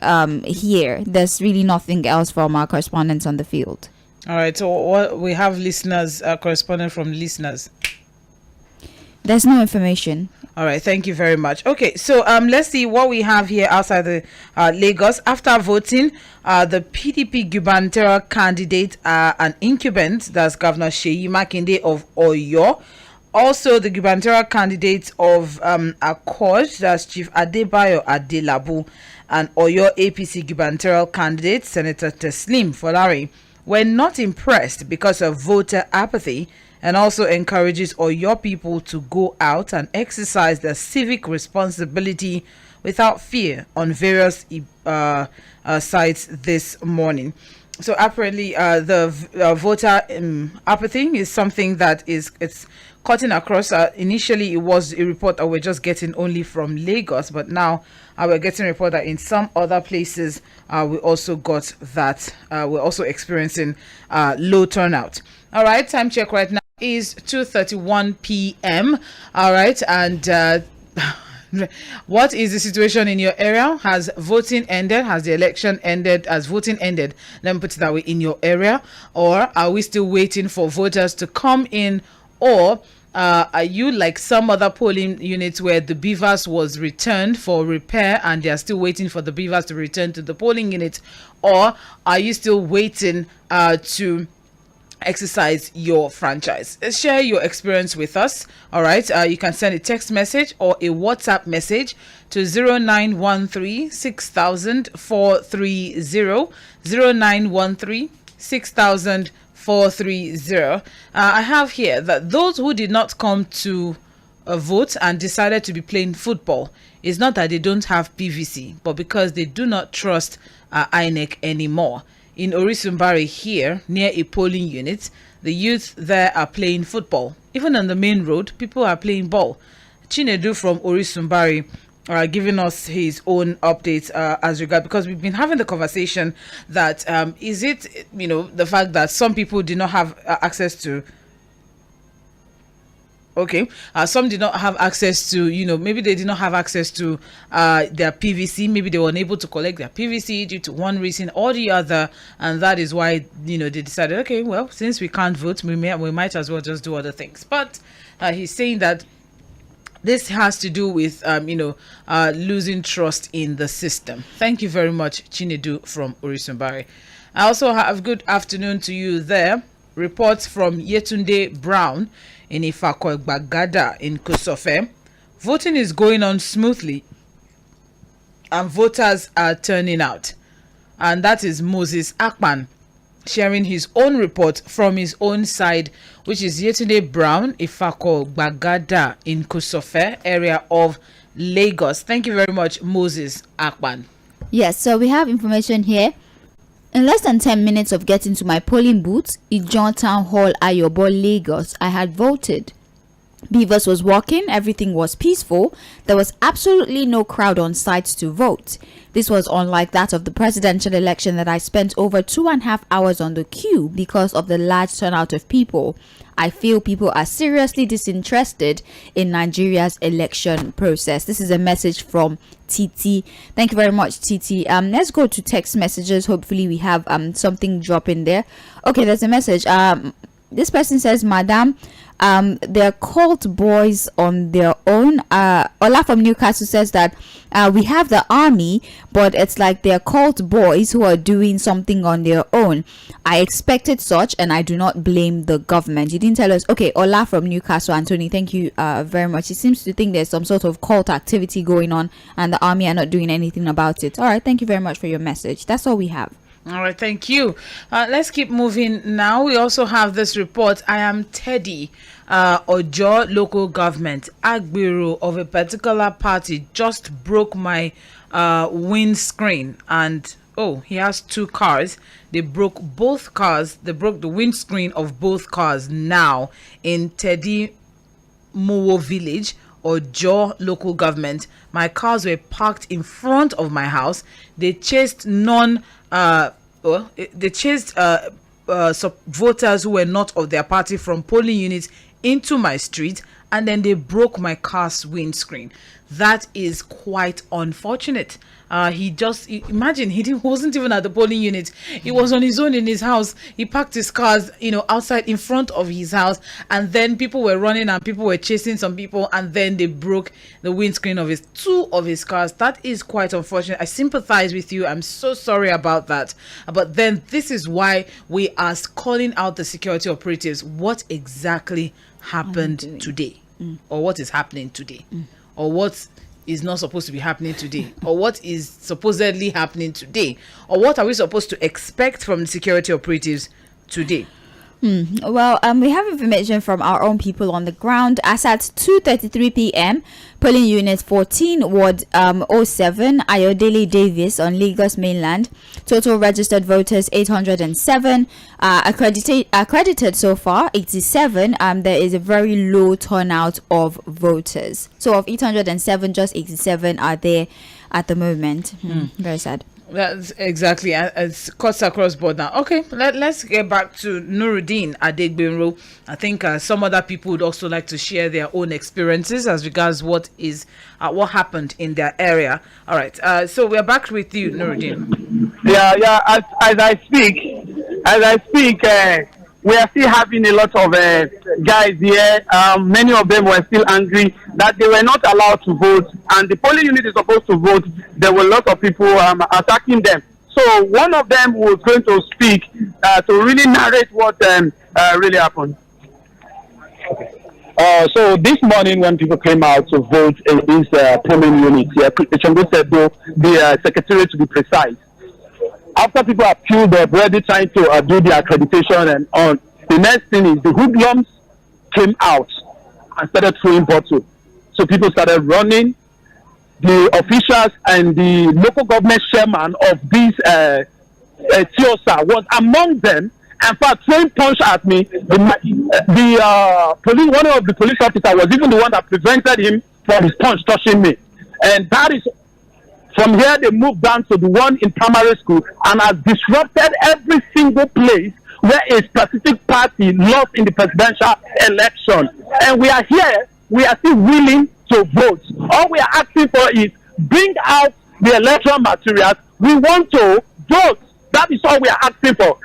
here. There's really nothing else from our correspondents on the field. All right, so what we have listeners, correspondent from listeners. There's no information. All right, thank you very much. Okay, so let's see what we have here outside the Lagos. After voting, the PDP gubernatorial candidate, an incumbent, that's Governor Seyi Makinde of Oyo. Also, the gubernatorial candidate of Accord, that's Chief Adebayo Adelabu, and Oyo APC gubernatorial candidate, Senator Teslim Folari, were not impressed because of voter apathy, and also encourages Oyo people to go out and exercise their civic responsibility without fear on various sites this morning. So apparently the voter apathy is something that it's cutting across. Initially it was a report that we're just getting only from Lagos, but now we're getting a report that in some other places we also got that we're also experiencing low turnout. All right, time check right now is 2:31 p.m. All right, and what is the situation in your area? Has voting ended? Has the election ended? Has voting ended? Let me put it that way, in your area. Or are we still waiting for voters to come in? Or are you like some other polling units where the beavers was returned for repair and they are still waiting for the beavers to return to the polling unit? Or are you still waiting to exercise your franchise? Share your experience with us. All right, you can send a text message or a WhatsApp message to 0913 6000 430 0913 6000 430. I have here that those who did not come to vote and decided to be playing football, is not that they don't have PVC, but because they do not trust INEC anymore. In Orisumbari here, near a polling unit, the youth there are playing football. Even on the main road, people are playing ball. Chinedu from Orisumbari giving us his own updates as regard, because we've been having the conversation that is it, the fact that some people did not have access to some did not have access to, maybe they did not have access to their PVC. Maybe they were unable to collect their PVC due to one reason or the other. And that is why, they decided, okay, well, since we can't vote, we might as well just do other things. But he's saying that this has to do with, losing trust in the system. Thank you very much, Chinedu from Orisumbari. I also have good afternoon to you there. Reports from Yetunde Brown in Ifako Bagada in Kosofe. Voting is going on smoothly and voters are turning out. And that is Moses Akpan sharing his own report from his own side, which is Yetunde Brown, Ifako Bagada in Kosofe area of Lagos. Thank you very much, Moses Akpan. Yes, so we have information here. In less than 10 minutes of getting to my polling booth in John Town Hall, Ayobo, Lagos, I had voted. Beavers was walking, everything was peaceful. There was absolutely no crowd on site to vote. This was unlike that of the presidential election that I spent over 2.5 hours on the queue because of the large turnout of people. I feel people are seriously disinterested in Nigeria's election process. This is a message from Titi. Thank you very much, Titi. Let's go to text messages. Hopefully we have something drop in there. Okay, there's a message. This person says, Madam, they're called boys on their own. Ola from Newcastle says that we have the army, but it's like they're called boys who are doing something on their own. I expected such, and I do not blame the government. You didn't tell us. Okay, Ola from Newcastle, Anthony, thank you very much. He seems to think there's some sort of cult activity going on, and the army are not doing anything about it. All right, thank you very much for your message. That's all we have. All right, thank you. Let's keep moving now. We also have this report. I am Teddy Ojo local government. Agbero of a particular party just broke my windscreen, and he has 2 cars. They broke both cars. They broke the windscreen of both cars now in Teddy Mowo village, Ojo local government. My cars were parked in front of my house. They chased voters who were not of their party from polling units into my street, and then they broke my car's windscreen. That is quite unfortunate. Imagine he wasn't even at the polling unit. He was on his own in his house. He parked his cars, outside in front of his house, and then people were running and people were chasing some people, and then they broke the windscreen of 2 of his cars. That is quite unfortunate. I sympathize with you. I'm so sorry about that. But then this is why we are calling out the security operatives. What exactly happened today? Or what is happening today? Or what is not supposed to be happening today, or what is supposedly happening today, or what are we supposed to expect from the security operatives today? Well, we have information from our own people on the ground. As at 2:33 p.m., polling unit 14, Ward 07, Ayodele Davis on Lagos mainland. Total registered voters 807. Accredited so far 87. There is a very low turnout of voters. So of 807, just 87 are there at the moment. Very sad. That's exactly. It's cuts across board now. Okay, let's get back to Nuruddin Adegbenro. I think some other people would also like to share their own experiences as regards what happened in their area. All right, so we're back with you, Nuruddin. Yeah. As I speak, we are still having a lot of guys here. Many of them were still angry that they were not allowed to vote, and the polling unit is supposed to vote. There were a lot of people attacking them. So one of them was going to speak to really narrate what really happened. So this morning when people came out to vote in this polling unit, the secretariat to be precise, after people have queued up, already trying to do the accreditation and on, the next thing is the hoodlums came out and started throwing bottles. So people started running. The officials and the local government chairman of this TIOSA was among them. In fact, throwing punch at me. One of the police officers was even the one that prevented him from his punch touching me. And that is, from here they moved down to the one in primary school and has disrupted every single place where a specific party lost in the presidential election. And we are here, we are still willing to vote. All we are asking for is bring out the electoral materials. We want to vote. That is all we are asking for.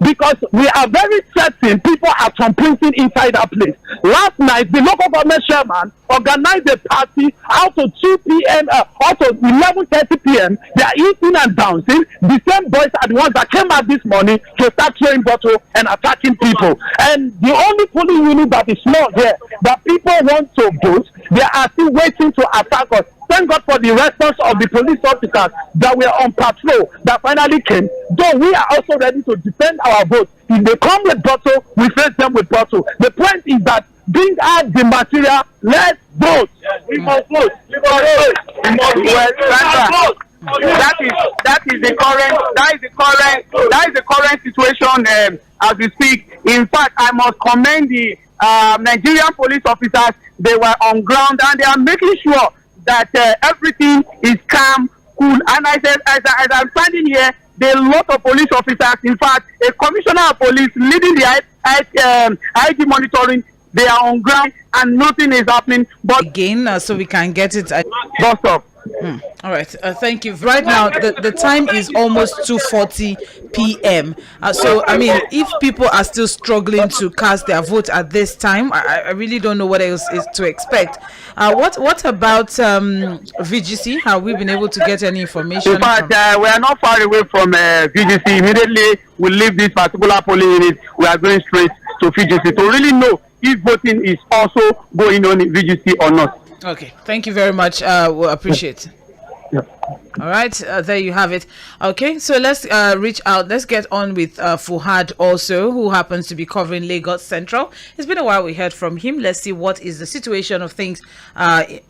Because we are very certain people are completing inside that place. Last night, the local government chairman organized a party out of 2 p.m., out of 11:30 p.m. They are eating and dancing. The same boys are the ones that came out this morning to start throwing bottles and attacking people. And the only polling unit that is small here, that people want to vote, they are still waiting to attack us. Thank God for the response of the police officers that were on patrol that finally came. Though we are also ready to defend our vote. If they come with bottle, we face them with bottle. The point is that bring out the material. Let's vote. Yes, we must vote. We must vote. That is the current situation as we speak. In fact, I must commend the Nigerian police officers. They were on ground and they are making sure that everything is calm, cool. And I said, as I'm standing here, there are a lot of police officers. In fact, a commissioner of police leading the ID monitoring. They are on ground and nothing is happening. But again, so we can get it. Bus stop. All right, thank you. Right now, the time is almost 2:40 p.m. So, I mean, if people are still struggling to cast their vote at this time, I really don't know what else is to expect. What about VGC? Have we been able to get any information? In fact, we are not far away from VGC. Immediately, we leave this particular polling unit. We are going straight to VGC to really know if voting is also going on in VGC or not. Okay, thank you very much. We'll appreciate it. Yep. All right, there you have it. Okay, so let's reach out. Let's get on with Fuhad also, who happens to be covering Lagos Central. It's been a while we heard from him. Let's see what is the situation of things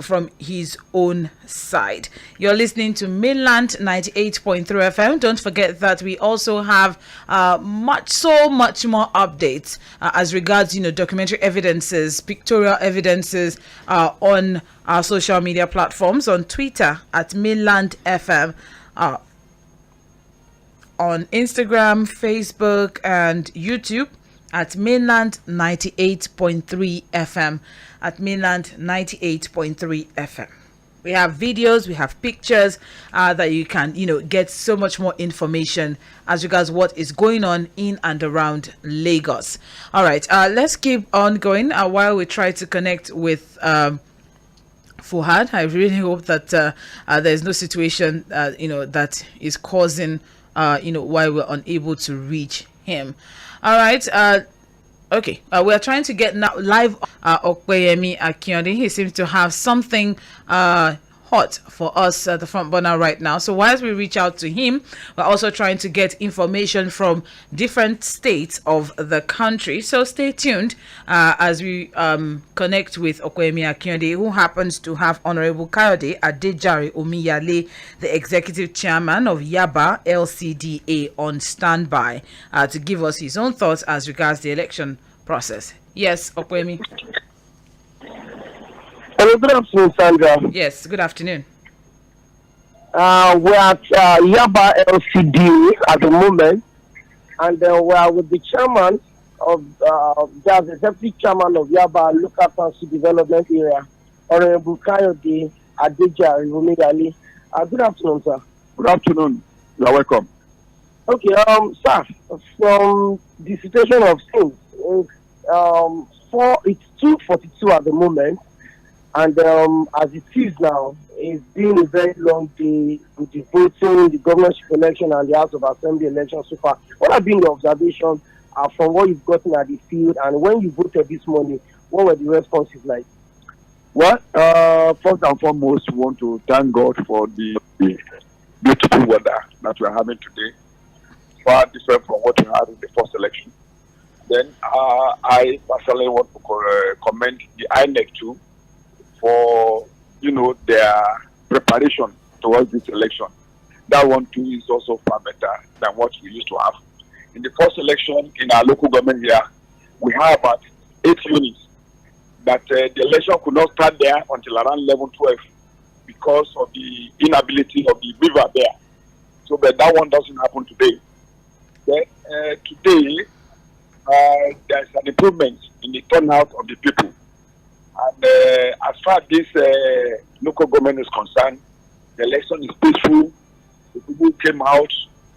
from his own side. You're listening to Mainland 98.3 FM. Don't forget that we also have much more updates as regards, documentary evidences, pictorial evidences on our social media platforms, on Twitter at Mainland FM, on Instagram, Facebook, and YouTube at Mainland 98.3 FM, at Mainland 98.3 FM. We have videos, we have pictures that you can, get so much more information as regards what is going on in and around Lagos. All right, let's keep on going while we try to connect with Fuhad. I really hope that there's no situation that is causing why we're unable to reach him. All right. Okay. We're trying to get now live Okweyemi Akionde. He seems to have something hot for us at the front burner right now. So whilst we reach out to him, we're also trying to get information from different states of the country. So stay tuned as we connect with Okweyemi Akionde, who happens to have Honorable Kayode Adejare Omiyale, the executive chairman of Yaba LCDA, on standby to give us his own thoughts as regards the election process. Yes, Okweyemi. Hello, good afternoon, Sandra. Yes, good afternoon. We're at Yaba LCD at the moment, and we're with the chairman of the executive chairman of Yaba Local Council Development Area, Honorable Kayode Adejare Omiyale. Good afternoon, sir. Good afternoon. You are welcome. Okay, sir, from the situation of things, it's 2:42 at the moment. And as it is now, it's been a very long day with the voting, the governorship election, and the House of Assembly election so far. What have been the observations from what you've gotten at the field, and when you voted this morning, what were the responses like? Well, first and foremost, we want to thank God for the beautiful weather that we are having today, far different from what we had in the first election. Then I personally want to commend the INEC too, for their preparation towards this election. That one too is also far better than what we used to have. In the first election in our local government here, we have about 8 units that the election could not start there until around 11-12 because of the inability of the beaver there. So but that one doesn't happen today. Then today there's an improvement in the turnout of the people. And as far as this local government is concerned, the election is peaceful. The people came out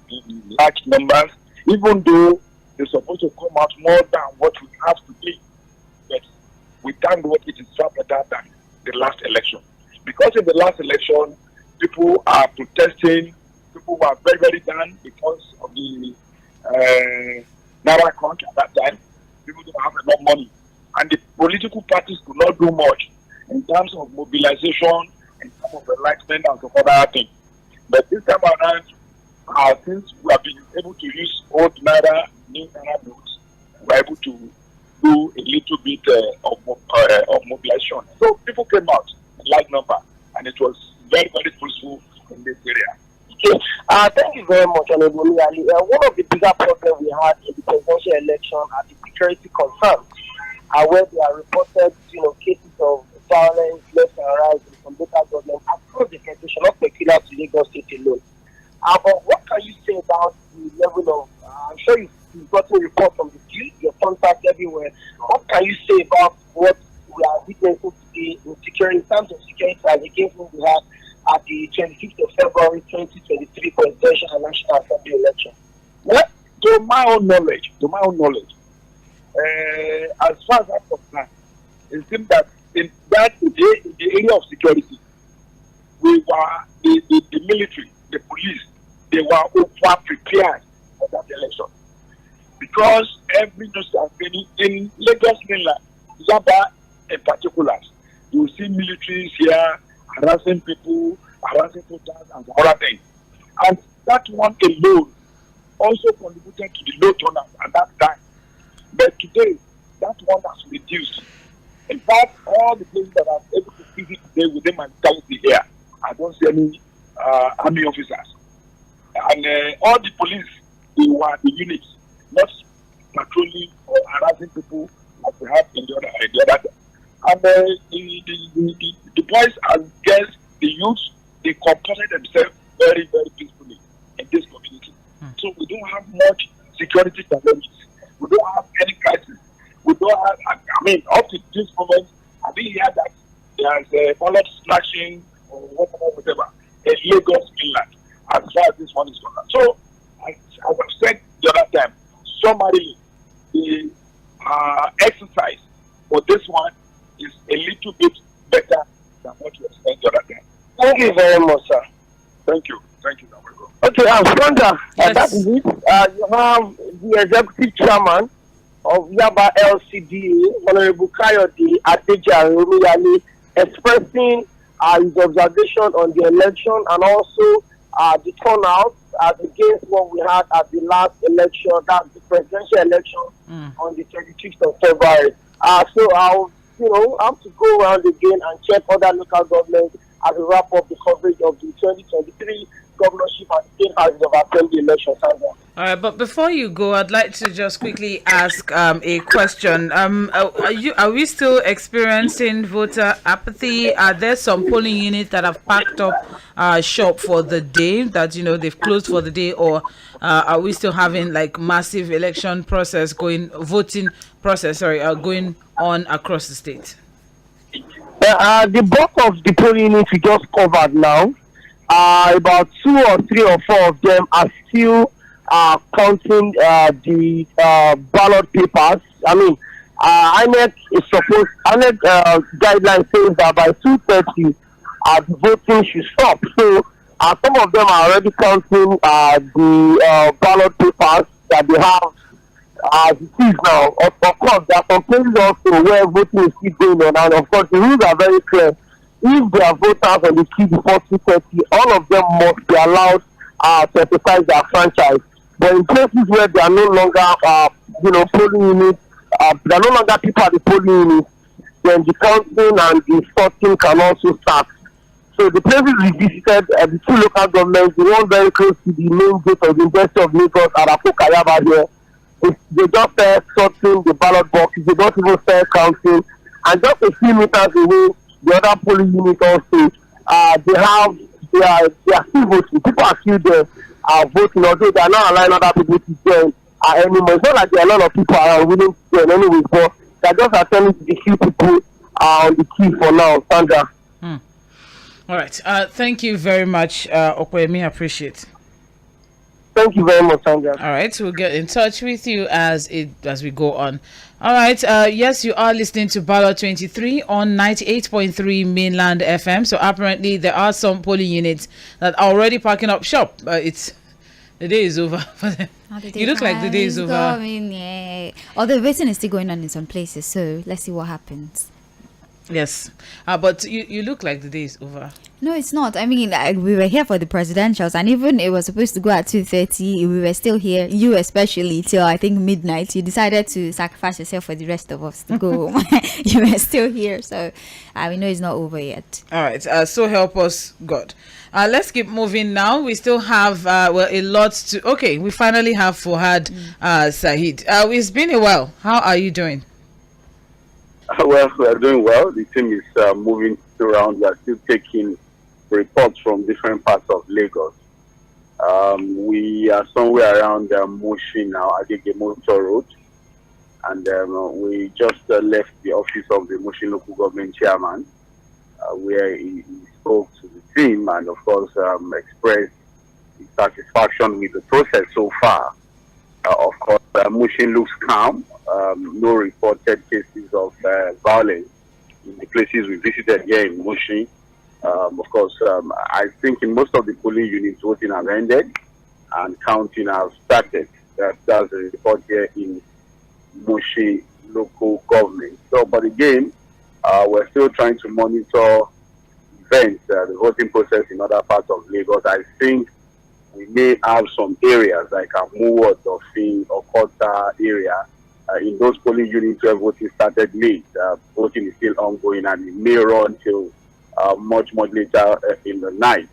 in large numbers, even though they're supposed to come out more than what we have today. But we thank God it is far better than the last election. Because in the last election, people are protesting, people were very, very down because of the Naira crunch at that time. People don't have enough money. And the political parties could not do much in terms of mobilization, in terms of enlightenment and some other things. But this time around, since we have been able to use old Naira, new Naira notes, we were able to do a little bit of mobilization. So people came out in large number, and it was very, very fruitful in this area. Okay. Thank you very much, Honorable Omiyale. One of the bigger problems we had in the presidential election are the security concerns. Where there are reported, cases of violence left and right in some local government across the federation, not peculiar to Lagos State alone. But what can you say about the level of? I'm sure you've gotten reports from the field, your contacts everywhere. What can you say about what we are witnessing today in security, in terms of security, as against what we had at the 25th of February 2023 presidential and national assembly election? Well, to my own knowledge. As far as I'm concerned, it seems that in the area of security, we were the military, the police, they were over prepared for that election. Because every news company in Lagos mainland, Yaba in particular, you will see militaries here harassing people, harassing voters and other things. And that one alone also contributed to the low turnout at that time. But today, that one has reduced. In fact, all the places that I'm able to visit today within my locality here, I don't see any army officers. And all the police, they were the units, not patrolling or harassing people like we have in the other time. And the boys and girls, the youths, they comported themselves very, very peacefully in this community. So we don't have much security challenges. We don't have any crisis. We don't have, I mean, up to this moment, I didn't hear that there's a ballot slashing or whatever in Lagos, Finland, as far as this one is concerned. So, as I've said the other time, summarily, the exercise for this one is a little bit better than what you explained the other time. Thank you very much, sir. Thank you. Thank you. Okay, Sandra, that is it. You have the executive chairman of Yaba LCDA, Honorable Kayode Adeja, expressing his observation on the election and also the turnout against what we had at the last election, that's the presidential election on the 26th of February. So I'll, have to go around again and check other local governments as we wrap up the coverage of the 2023 governorship and state houses of assembly elections. All right, but before you go, I'd like to just quickly ask a question. Are we still experiencing voter apathy? Are there some polling units that have packed up shop for the day, that they've closed for the day, or are we still having like massive election process going on across the state? The bulk of the polling units we just covered now, about 2 or 3 or 4 of them are still counting the ballot papers. I mean, INEC guideline says that by 2:30 the voting should stop. So some of them are already counting the ballot papers that they have as it is now. Of course, there are some places also where voting is still going on, and of course the rules are very clear. If there are voters on the queue before 2:30, all of them must be allowed to exercise their franchise. But in places where there are no longer, polling units, there are no longer people at the polling units, then the counting and the sorting can also start. So the places we visited, the 2 local governments, the one very close to the main gate of the University of Lagos, Arapokayaba here, they just start sorting the ballot boxes, they don't even start counting, and just a few meters away, the other polling unit also, they are still voting. People are still there voting, although they are not allowing other people to join anymore. It's not like there are a lot of people are willing to join anyway, but they are just attending to the few people on the queue for now, Sandra. All right. Thank you very much, Okwemi. I appreciate. Thank you very much, Sandra. All right, we'll get in touch with you as we go on. All right, yes, you are listening to Ballot 23 on 98.3 Mainland FM. So apparently there are some polling units that are already packing up shop. The day is over for them. You look like the day is over. Although voting is still going on in some places, so let's see what happens. Yes, but you look like the day is over. No, it's not. I mean, we were here for the presidentials, and even it was supposed to go at 2:30. We were still here. You especially till I think midnight. You decided to sacrifice yourself for the rest of us to go home. You were still here, so we know it's not over yet. All right. So help us God. Let's keep moving now. We still have a lot to. Okay, we finally have Fuhad Saeed. It's been a while. How are you doing? Well, we are doing well. The team is moving around. We are still taking reports from different parts of Lagos. We are somewhere around Mushin now, Agege Motor Road. And we just left the office of the Mushin local government chairman, where he spoke to the team and, of course, expressed his satisfaction with the process so far. Of course, Mushin looks calm. No reported cases of violence in the places we visited here in Mushin. Of course, I think in most of the polling units, voting have ended and counting have started. That's a report here in Mushin local government. So, but again, we're still trying to monitor prevent the voting process in other parts of Lagos, I think we may have some areas like Amuwo, Dofin, or Kota area in those polling units where voting started late. Voting is still ongoing and it may run till much later in the night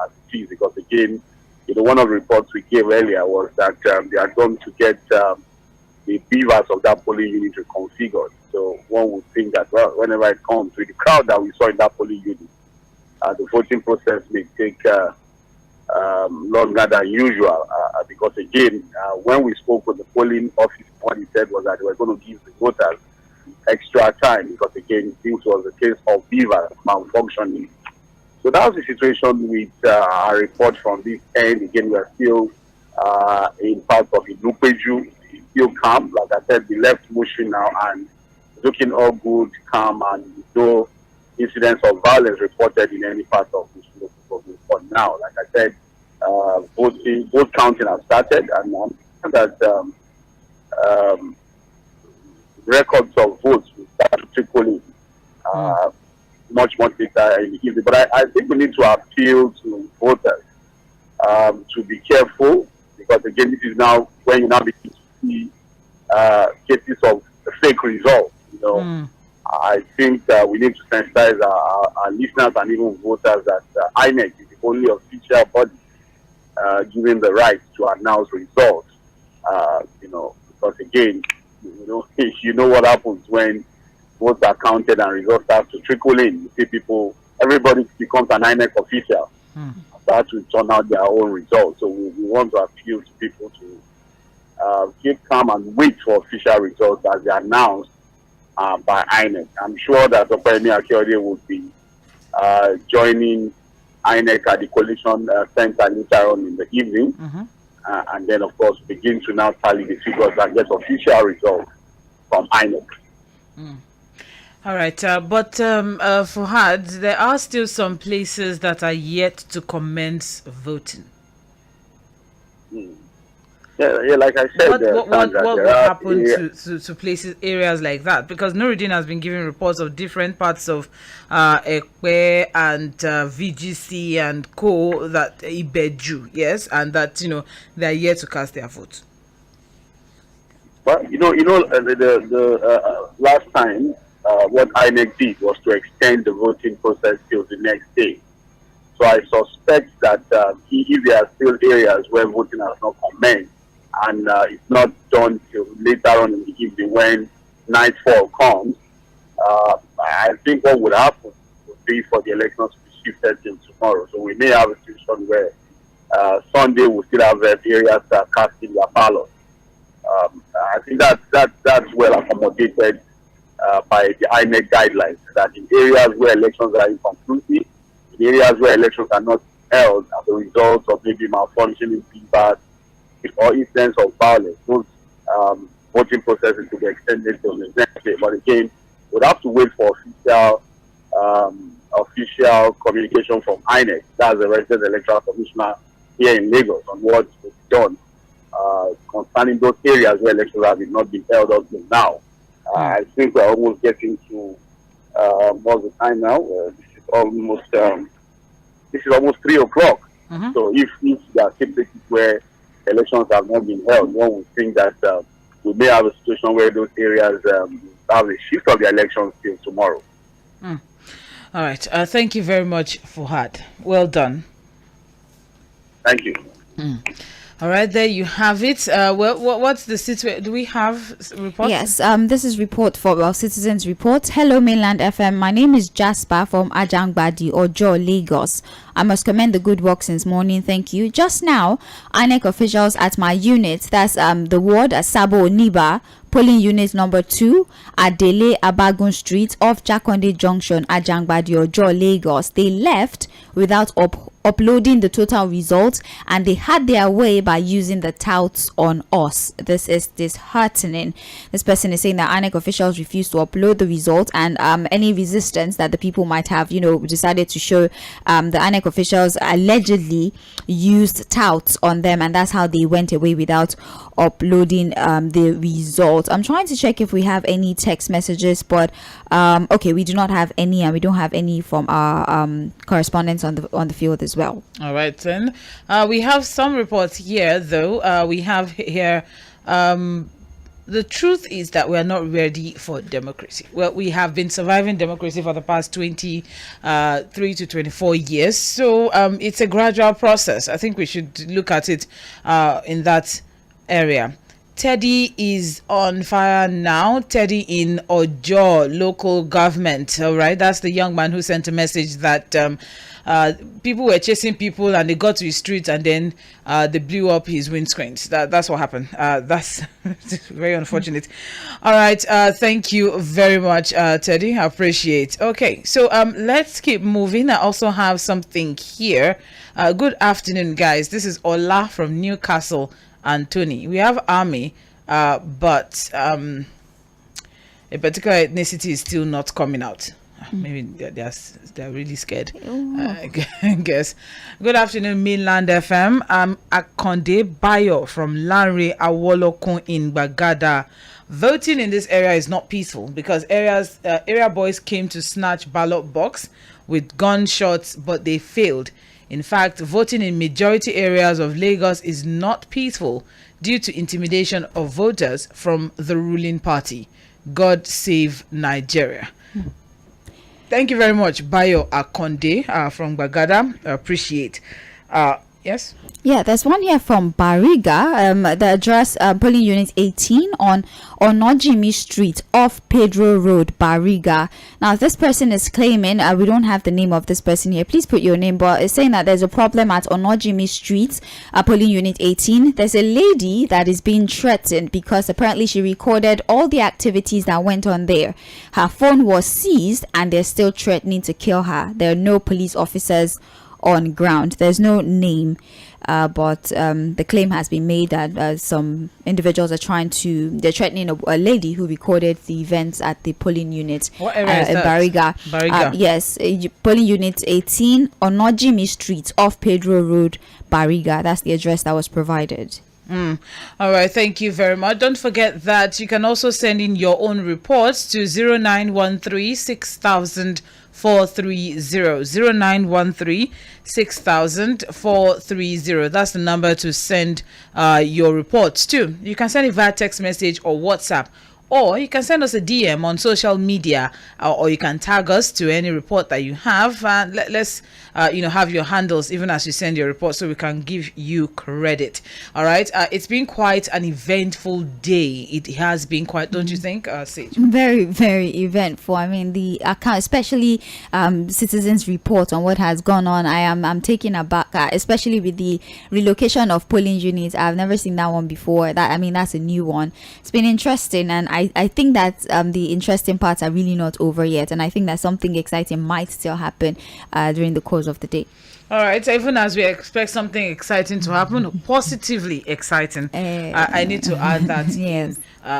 as it is, because again, one of the reports we gave earlier was that they are going to get the beavers of that polling unit reconfigured. So one would think that, well, whenever it comes with the crowd that we saw in that polling unit, the voting process may take longer than usual, because again, when we spoke with the polling office, what he said was that they were going to give the voters extra time, because again, this was a case of beaver malfunctioning. So that was the situation with our report from this end. Again, we are still in part of Inupeju. It's still calm. Like I said, we left Mushi now and looking all good, calm, and no incidents of violence reported in any part of this for now. Like I said, vote counting has started, and that records of votes will start to trickle in much later in the evening. But I think we need to appeal to voters to be careful, because again, this is now when you now begin to see cases of fake results. I think we need to sensitize our listeners and even voters that INEC is the only official body given the right to announce results. Because again, you know what happens when votes are counted and results start to trickle in. You see people, everybody becomes an INEC official, start to turn out their own results. So we want to appeal to people to keep calm and wait for official results as they are announced by INEC. I'm sure that Opeyemi Akeode would be joining INEC at the coalition center later on in the evening, and then of course begin to now tally the figures and get official results from INEC. All right, but Fuhad, there are still some places that are yet to commence voting. Yeah, like I said, what will happen to places, areas like that? Because Nuruddin has been giving reports of different parts of Ekpe and VGC and Co. that Ibeju, yes, and that they are yet to cast their vote. Well, the last time what INEC did was to extend the voting process till the next day. So I suspect that if there are still areas where voting has not commenced, and it's not done till later on in the evening when nightfall comes, I think what would happen would be for the elections to be shifted till tomorrow. So we may have a situation where Sunday we'll still have areas that are casting their ballots. I think that's well accommodated by the INEC guidelines, that in areas where elections are inconclusive, in areas where elections are not held as a result of maybe malfunctioning feedback or incidents of violence, those voting processes will be extended to the next day. But again, we'd have to wait for official communication from INEC, that's the resident electoral commissioner here in Lagos, on what is done concerning those areas where elections have not been held up till now. I think we're almost getting to what's the time now? This is almost 3 o'clock. So if there are cases where elections have not been held, one would think that we may have a situation where those areas have a shift of the elections till tomorrow. All right. Thank you very much, Fuhad. Well done. Thank you. All right, there you have it. What's the situation? Do we have reports? Yes, this is report for Citizens Report. Hello, Mainland FM. My name is Jasper from Ajangbadi, Ojo, Lagos. I must commend the good work since morning. Thank you. Just now, INEC officials at my unit, that's the ward at Sabo Niba, polling unit number 2 at Dele Abagun Street off Jakonde Junction, Ajangbadi, Ojo, Lagos. They left without uploading the total results, and they had their way by using the touts on us. This is disheartening. This person is saying that INEC officials refused to upload the results, and any resistance that the people might have, decided to show, the INEC officials allegedly used touts on them, and that's how they went away without uploading the results. I'm trying to check if we have any text messages, but okay, we do not have any, and we don't have any from our correspondents on the field as well. All right, then we have some reports here, though. We have here the truth is that we are not ready for democracy. Well, we have been surviving democracy for the past 23 to 24 years, so it's a gradual process. I think we should look at it in that area. Teddy is on fire now. Teddy in Ojo local government. All right, that's the young man who sent a message that people were chasing people and they got to his street and then they blew up his windscreens. That's what happened. That's very unfortunate. All right, thank you very much, Teddy. I appreciate. Okay, so let's keep moving. I also have something here. Good afternoon, guys. This is Ola from Newcastle. Anthony, we have army, but a particular ethnicity is still not coming out. Maybe they're really scared. I guess. Good afternoon, Mainland FM. I'm Akonde Bayo from Lanre Awolokun in Bagada. Voting in this area is not peaceful because area boys came to snatch ballot box with gunshots, but they failed. In fact, voting in majority areas of Lagos is not peaceful due to intimidation of voters from the ruling party. God save Nigeria. Thank you very much, Bayo Akonde from Bagada. I appreciate. Yes? Yeah, there's one here from Bariga. The address, polling unit 18 on Onojimi Street off Pedro Road, Bariga. Now, this person is claiming, we don't have the name of this person here. Please put your name, but it's saying that there's a problem at Onojimi Street, polling unit 18. There's a lady that is being threatened because apparently she recorded all the activities that went on there. Her phone was seized and they're still threatening to kill her. There are no police officers on ground. There's no name, but the claim has been made that some individuals are they're threatening a lady who recorded the events at the polling unit. What area is in that? Bariga. Yes, polling unit 18 on Nojimi Street off Pedro Road, Bariga. That's the address that was provided. All right, thank you very much. Don't forget that you can also send in your own reports to 0913 6000 430 0913 6000 430. That's the number to send your reports to. You can send it via text message or WhatsApp, or you can send us a DM on social media, or you can tag us to any report that you have. Let's have your handles even as you send your report so we can give you credit. All right. It's been quite an eventful day. It has been quite, don't you think, Sage? Very, very eventful. I mean, the account, especially citizens' report on what has gone on. I'm taken aback, especially with the relocation of polling units. I've never seen that one before. That's a new one. It's been interesting, and I think that the interesting parts are really not over yet, and I think that something exciting might still happen during the course of the day. All right, so even as we expect something exciting to happen, positively exciting, I need to add that yes.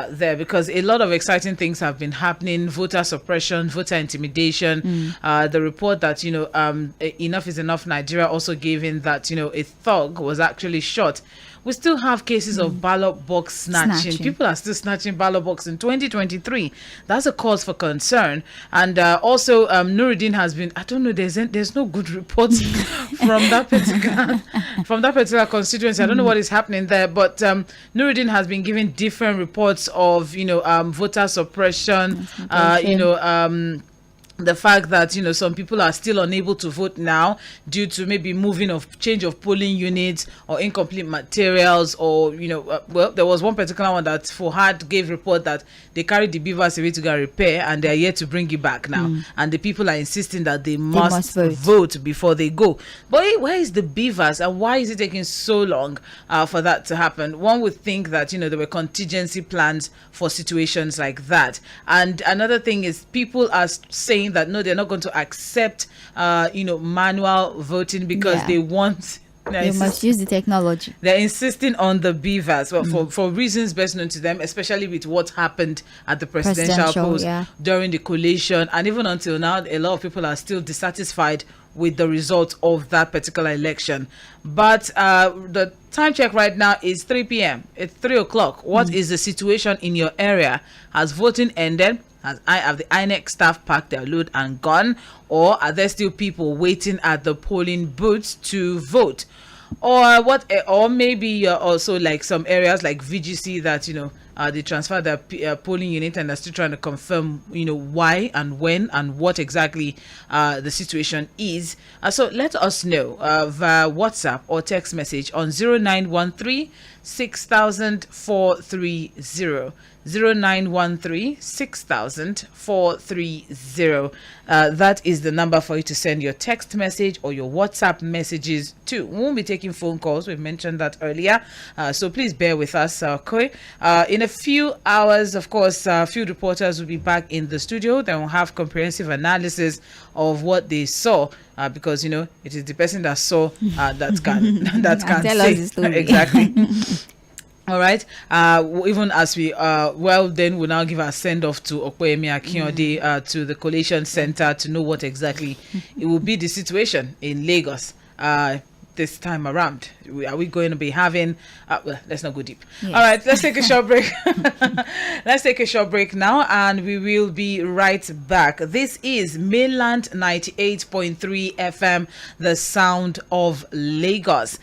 There, because a lot of exciting things have been happening: voter suppression, voter intimidation. The report that Enough is Enough Nigeria also gave in that a thug was actually shot. We still have cases of ballot box snatching. People are still snatching ballot box in 2023. That's a cause for concern. And also, Nuruddin has been. I don't know. There's no good reports from that particular constituency. I don't know what is happening there, but Nuruddin has been giving different reports of voter suppression. The fact that some people are still unable to vote now due to maybe change of polling units or incomplete materials, or there was one particular one that Fuhad gave report that they carried the beavers away to go repair and they are yet to bring it back now, and the people are insisting that they must vote before they go. But where is the beavers, and why is it taking so long for that to happen? One would think that there were contingency plans for situations like that. And another thing is, people are saying saying that no, they're not going to accept, manual voting because they want. They must use the technology. They're insisting on the beavers for reasons best known to them, especially with what happened at the presidential polls during the collation. And even until now, a lot of people are still dissatisfied with the result of that particular election. But the time check right now is 3 p.m. It's 3 o'clock. What is the situation in your area? Has voting ended? Have the INEC staff packed their load and gone? Or are there still people waiting at the polling booths to vote? Or what? Or maybe also like some areas like VGC that they transfer their polling unit and they're still trying to confirm why and when and what exactly the situation is. So let us know via WhatsApp or text message on 0913 6000 430. 0913 6000 430. That is the number for you to send your text message or your WhatsApp messages to. We won't be taking phone calls. We mentioned that earlier. So please bear with us. Okay. In a few hours, of course, a few reporters will be back in the studio. They will have comprehensive analysis of what they saw. Because it is the person that saw that can tell say us the story. Exactly. All right. Even as we then we'll now give our send off to Okwemi Akinyode to the Collation Center to know what exactly it will be the situation in Lagos this time around. Are we going to be having? Well, let's not go deep. Yes. All right. Let's take a short break. Let's take a short break now, and we will be right back. This is Mainland 98.3 FM, the sound of Lagos.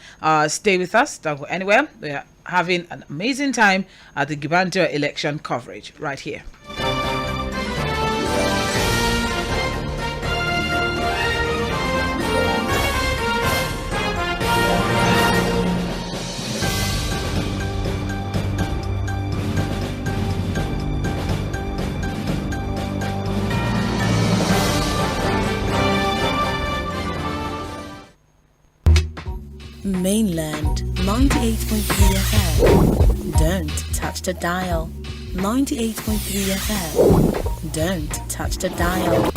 Stay with us. Don't go anywhere. We are having an amazing time at the Gubernatorial election coverage right here. Mainland 98.3 FM. Don't touch the dial. 98.3 FM. Don't touch the dial.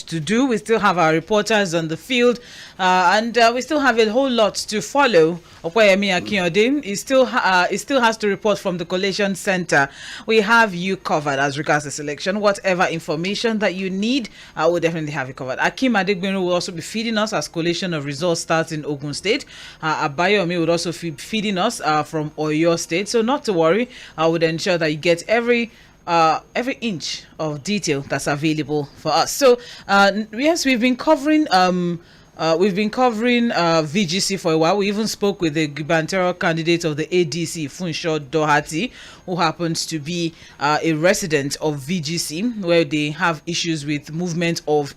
to do. We still have our reporters on the field, and we still have a whole lot to follow. Okwayemi Akinyode, he still has to report from the Collation Center. We have you covered as regards the selection. Whatever information that you need, I will definitely have you covered. Akim Adegbenu will also be feeding us as collation of results starts in Ogun State. Abayomi would also be feeding us from Oyo State. So not to worry, I would ensure that you get every inch of detail that's available for us. So yes, we've been covering VGC for a while. We even spoke with the gubernatorial candidate of the ADC, Funsho Doherty, who happens to be a resident of VGC, where they have issues with movement of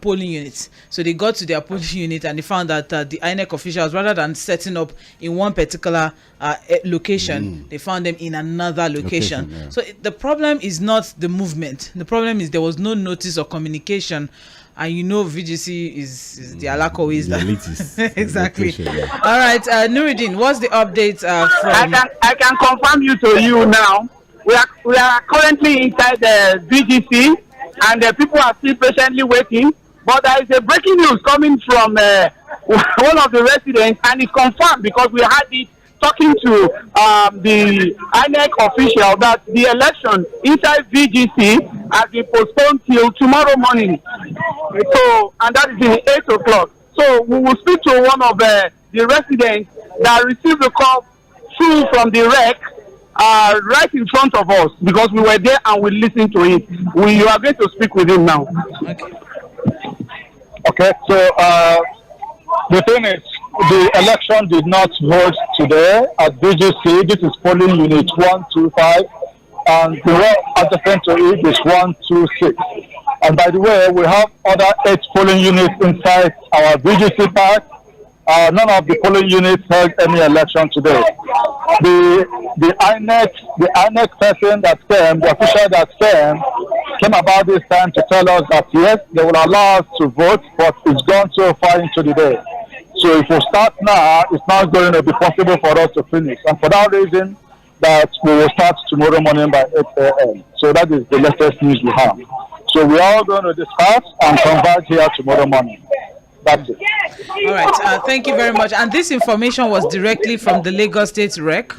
polling units. So they got to their polling unit and they found that the INEC officials, rather than setting up in one particular location, they found them in another location. Yeah. So the problem is not the movement. The problem is there was no notice or communication. And you know VGC is the Alako is that exactly. Yeah. All right, Nuruddin, what's the update from? I can confirm to you now. We are currently inside the VGC, and the people are still patiently waiting. But there is a breaking news coming from one of the residents, and it's confirmed because we had it talking to the INEC official that the election inside VGC has been postponed till tomorrow morning. So, and that is in 8 o'clock. So we will speak to one of the residents that received the call through from the rec right in front of us, because we were there and we listened to it. You are going to speak with him now. Okay, so the thing is, the election did not vote today at BGC. This is polling unit 125, and the one adjacent to it is 126. And by the way, we have other 8 polling units inside our BGC park. None of the polling units held any election today. The INEC person that came, the official that came about this time to tell us that yes, they will allow us to vote, but it's gone so far into the day. So if we start now, it's not going to be possible for us to finish. And for that reason, that we will start tomorrow morning by 8 a.m. So that is the latest news we have. So we are all going to discuss and converge here tomorrow morning. That's it. All right. Thank you very much. And this information was directly from the Lagos State Rec?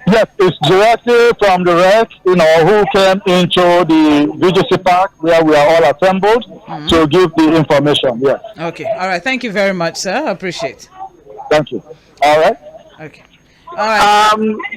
Yes, it's directly from the rec, who came into the VGC Park where we are all assembled to give the information. Yes. Okay. All right. Thank you very much, sir. I appreciate. Thank you. All right. Okay. All right.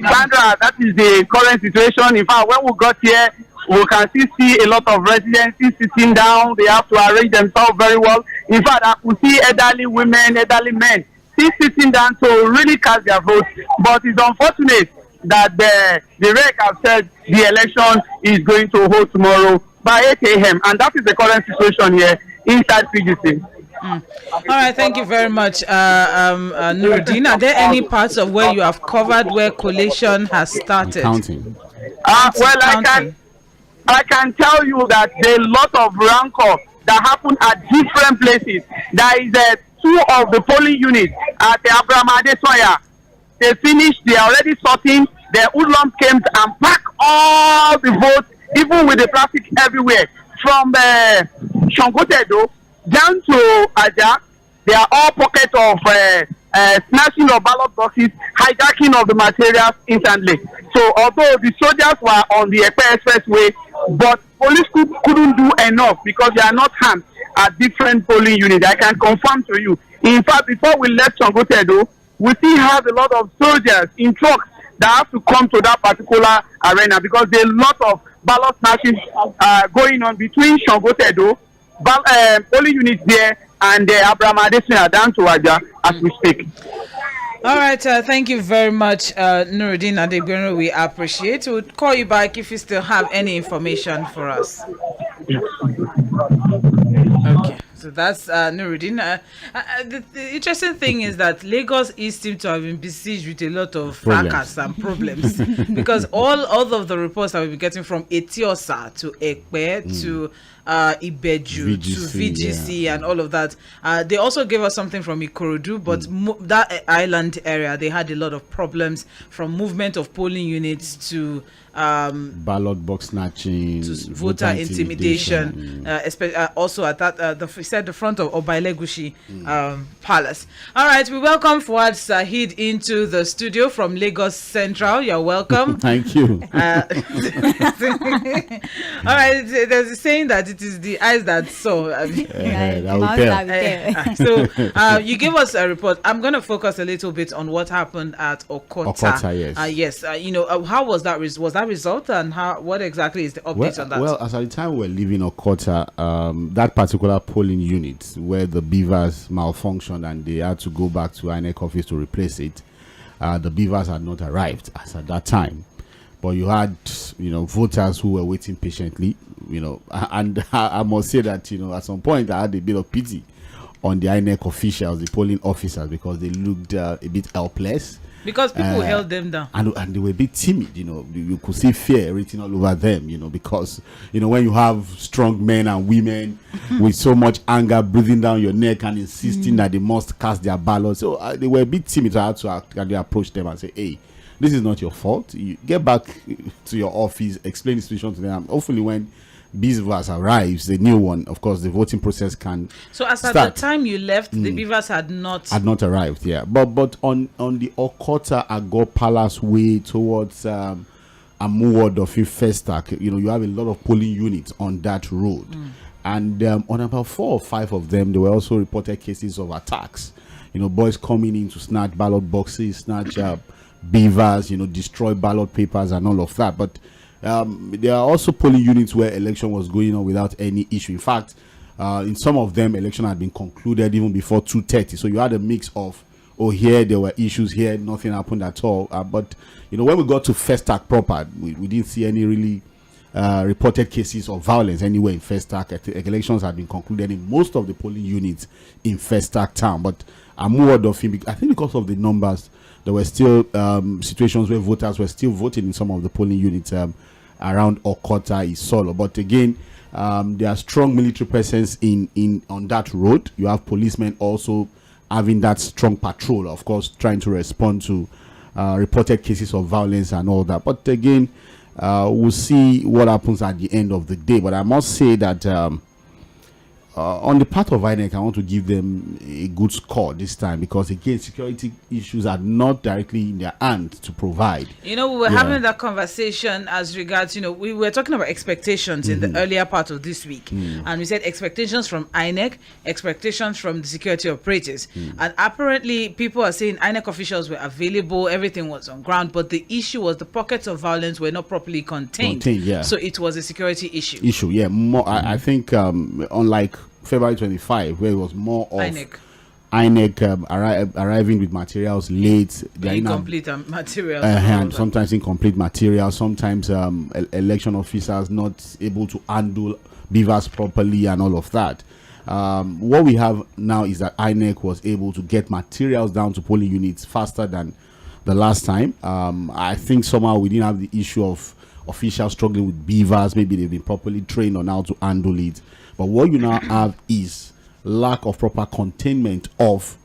Sandra, that is the current situation. In fact, when we got here, we can still see a lot of residents sitting down. They have to arrange themselves very well. In fact, I could see elderly women, elderly men still sitting down to really cast their votes. But it's unfortunate that the rec have said the election is going to hold tomorrow by 8 a.m. And that is the current situation here inside PGC. All right, thank you very much, Nuruddin. Are there any parts of where you have covered where collation has started? Counting. I can tell you that there are a lot of rancor that happen at different places. There is 2 of the polling units at the Abraham Adesoya. They finished, they are already sorting. The hoodlums came and packed all the votes, even with the traffic everywhere. From Shangotedo down to Aja, they are all pockets of snatching of ballot boxes, hijacking of the materials instantly. So although the soldiers were on the Ekpe Expressway, but police couldn't do enough because they are not armed at different polling units. I can confirm to you. In fact, before we left Shangotedo, we still have a lot of soldiers in trucks that have to come to that particular arena because there are a lot of ballot snatching going on between Shangotedo, polling units there, and Abraham Adesina down to Aja as we speak. All right, thank you very much, Nuruddin Adegbenu. We appreciate. We'll call you back if you still have any information for us. Okay, so that's Nuruddin. The interesting thing is that Lagos East seems to have been besieged with a lot of fracas and problems because all of the reports that we've been getting from Etiosa to Ekpe to Ibeju to VGC and all of that. They also gave us something from Ikorodu, but that island area, they had a lot of problems from movement of polling units to ballot box snatching, voter intimidation. Also at that, he said the front of Obailegushi Palace. All right, we welcome Fuad Sahid into the studio from Lagos Central. You're welcome. Thank you. All right, there's a saying that it is the eyes that saw. So you gave us a report. I'm going to focus a little bit on what happened at Okota. Yes. How was that? Was that result, and what exactly is the update on that? Well, as at the time we're leaving Okota, that particular polling unit where the beavers malfunctioned and they had to go back to INEC office to replace it, the beavers had not arrived as at that time. But you had, voters who were waiting patiently, and I must say that, at some point I had a bit of pity on the INEC officials, the polling officers, because they looked a bit helpless. Because people held them down. And they were a bit timid, you could see fear written all over them, because, when you have strong men and women with so much anger breathing down your neck and insisting that they must cast their ballot. So they were a bit timid. So I had to actually approach them and say, hey, this is not your fault. You get back to your office, explain the situation to them. Hopefully when Beavers arrives, the new one, of course, the voting process can So as start. at the time you left, the Beavers had not arrived, yeah. But on the Okota Agor Palace way towards Amuwod of Festac, you have a lot of polling units on that road. And on about 4 or 5 of them, there were also reported cases of attacks. Boys coming in to snatch ballot boxes, snatch beavers, destroy ballot papers and all of that. But there are also polling units where election was going on without any issue. In fact, in some of them, election had been concluded even before 2:30. So you had a mix of, here there were issues, here nothing happened at all. But when we got to Festac proper, we didn't see any really reported cases of violence anywhere in Festac. Elections had been concluded in most of the polling units in Festac town. But Amuwod of him, I think because of the numbers, there were still situations where voters were still voting in some of the polling units around Okota Isolo. But again, there are strong military presence on that road. You have policemen also having that strong patrol, of course, trying to respond to reported cases of violence and all that. But again, we'll see what happens at the end of the day. But I must say that on the part of INEC, I want to give them a good score this time, because again, security issues are not directly in their hand to provide. We were having that conversation as regards, we were talking about expectations in the earlier part of this week. And we said expectations from INEC, expectations from the security operators. And apparently people are saying INEC officials were available, everything was on ground, but the issue was the pockets of violence were not properly contained. So it was a security issue. More, I think unlike February 25, where it was more of INEC arriving with materials late, incomplete materials, and sometimes incomplete materials, sometimes election officers not able to handle beavers properly and all of that. What we have now is that INEC was able to get materials down to polling units faster than the last time. I think somehow we didn't have the issue of officials struggling with beavers. Maybe they've been properly trained on how to handle it. But what you now have is lack of proper containment of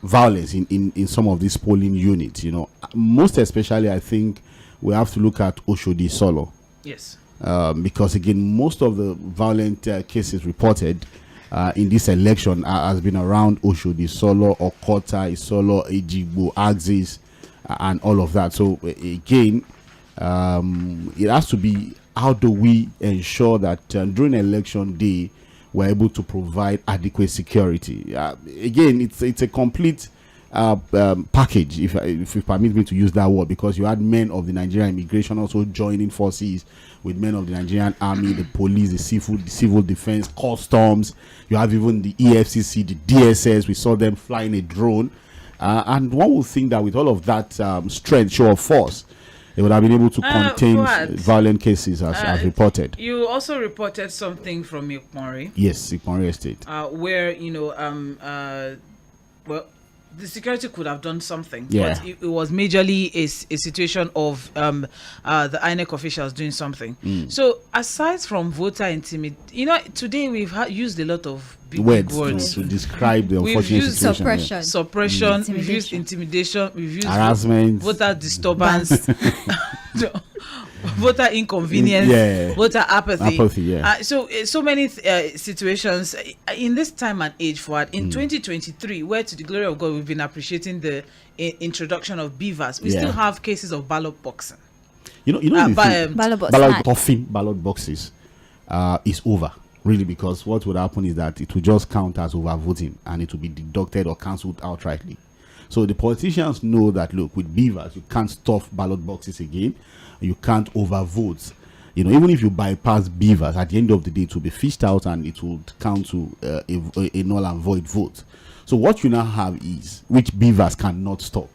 violence in some of these polling units. Most especially, I think we have to look at Oshodi Solo. Yes. Because again, most of the violent cases reported in this election has been around Oshodi Solo, Okota Isolo, Ejigbo, Axis, and all of that. So again, it has to be, how do we ensure that during election day we're able to provide adequate security? Again, it's a complete package, if you permit me to use that word, because you had men of the Nigerian immigration also joining forces with men of the Nigerian army, the police, the civil defense, customs. You have even the EFCC, the DSS. We saw them flying a drone, and one would think that with all of that strength, show of force, they would have been able to contain violent cases as reported. You also reported something from Ikmori. Yes, Ikmori Estate. Where, the security could have done something, but it was majorly a situation of the INEC officials doing something. So aside from voter intimidation, today we've used a lot of big words to describe the unfortunate situation. Suppression, we've used intimidation, we've used harassment, voter disturbance. voter inconvenience, voter apathy. Yeah. So many situations in this time and age forward. In 2023, where to the glory of God, we've been appreciating the introduction of beavers. We still have cases of ballot boxing. Ballot boxes is over. Really, because what would happen is that it will just count as overvoting and it will be deducted or cancelled outrightly. So the politicians know that, look, with beavers, you can't stuff ballot boxes again. You can't overvote. Even if you bypass beavers, at the end of the day, it will be fished out and it will count to a null and void vote. So what you now have is, which beavers cannot stop,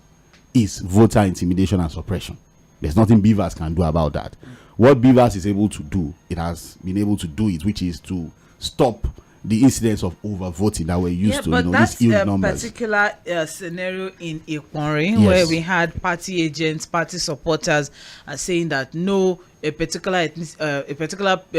is voter intimidation and suppression. There's nothing beavers can do about that. What beavers is able to do, it has been able to do it, which is to stop the incidents of overvoting that were used to, but that's these a numbers. particular scenario in Ikwari, where we had party agents, party supporters saying that no, a particular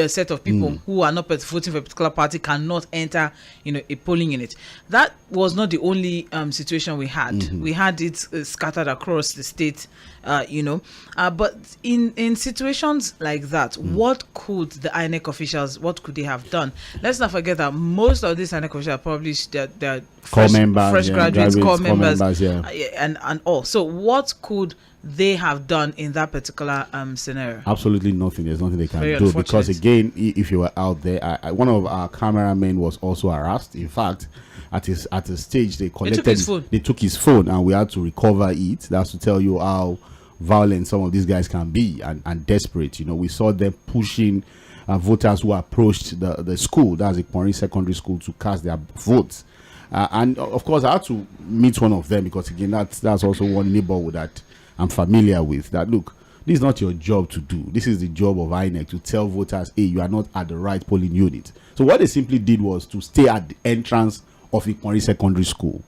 set of people who are not voting for a particular party cannot enter, a polling unit. That was not the only situation we had. We had it scattered across the state, but in situations like that, what could the INEC officials, what could they have done? Let's not forget that most of these INEC officials are probably they're fresh graduates, core members, and all. So what could they have done in that particular scenario? Absolutely nothing. There's nothing they can do, because again, if you were out there, one of our cameramen was also harassed. In fact, at a stage they took his phone and we had to recover it. That's to tell you how violent some of these guys can be and desperate. We saw them pushing voters who approached the school, that's a Ikwari secondary school, to cast their votes. And of course I had to meet one of them, because again, that's also one neighborhood that I'm familiar with. That, look, this is not your job to do. This is the job of INEC, to tell voters, hey, you are not at the right polling unit. So what they simply did was to stay at the entrance of Ikwari secondary school.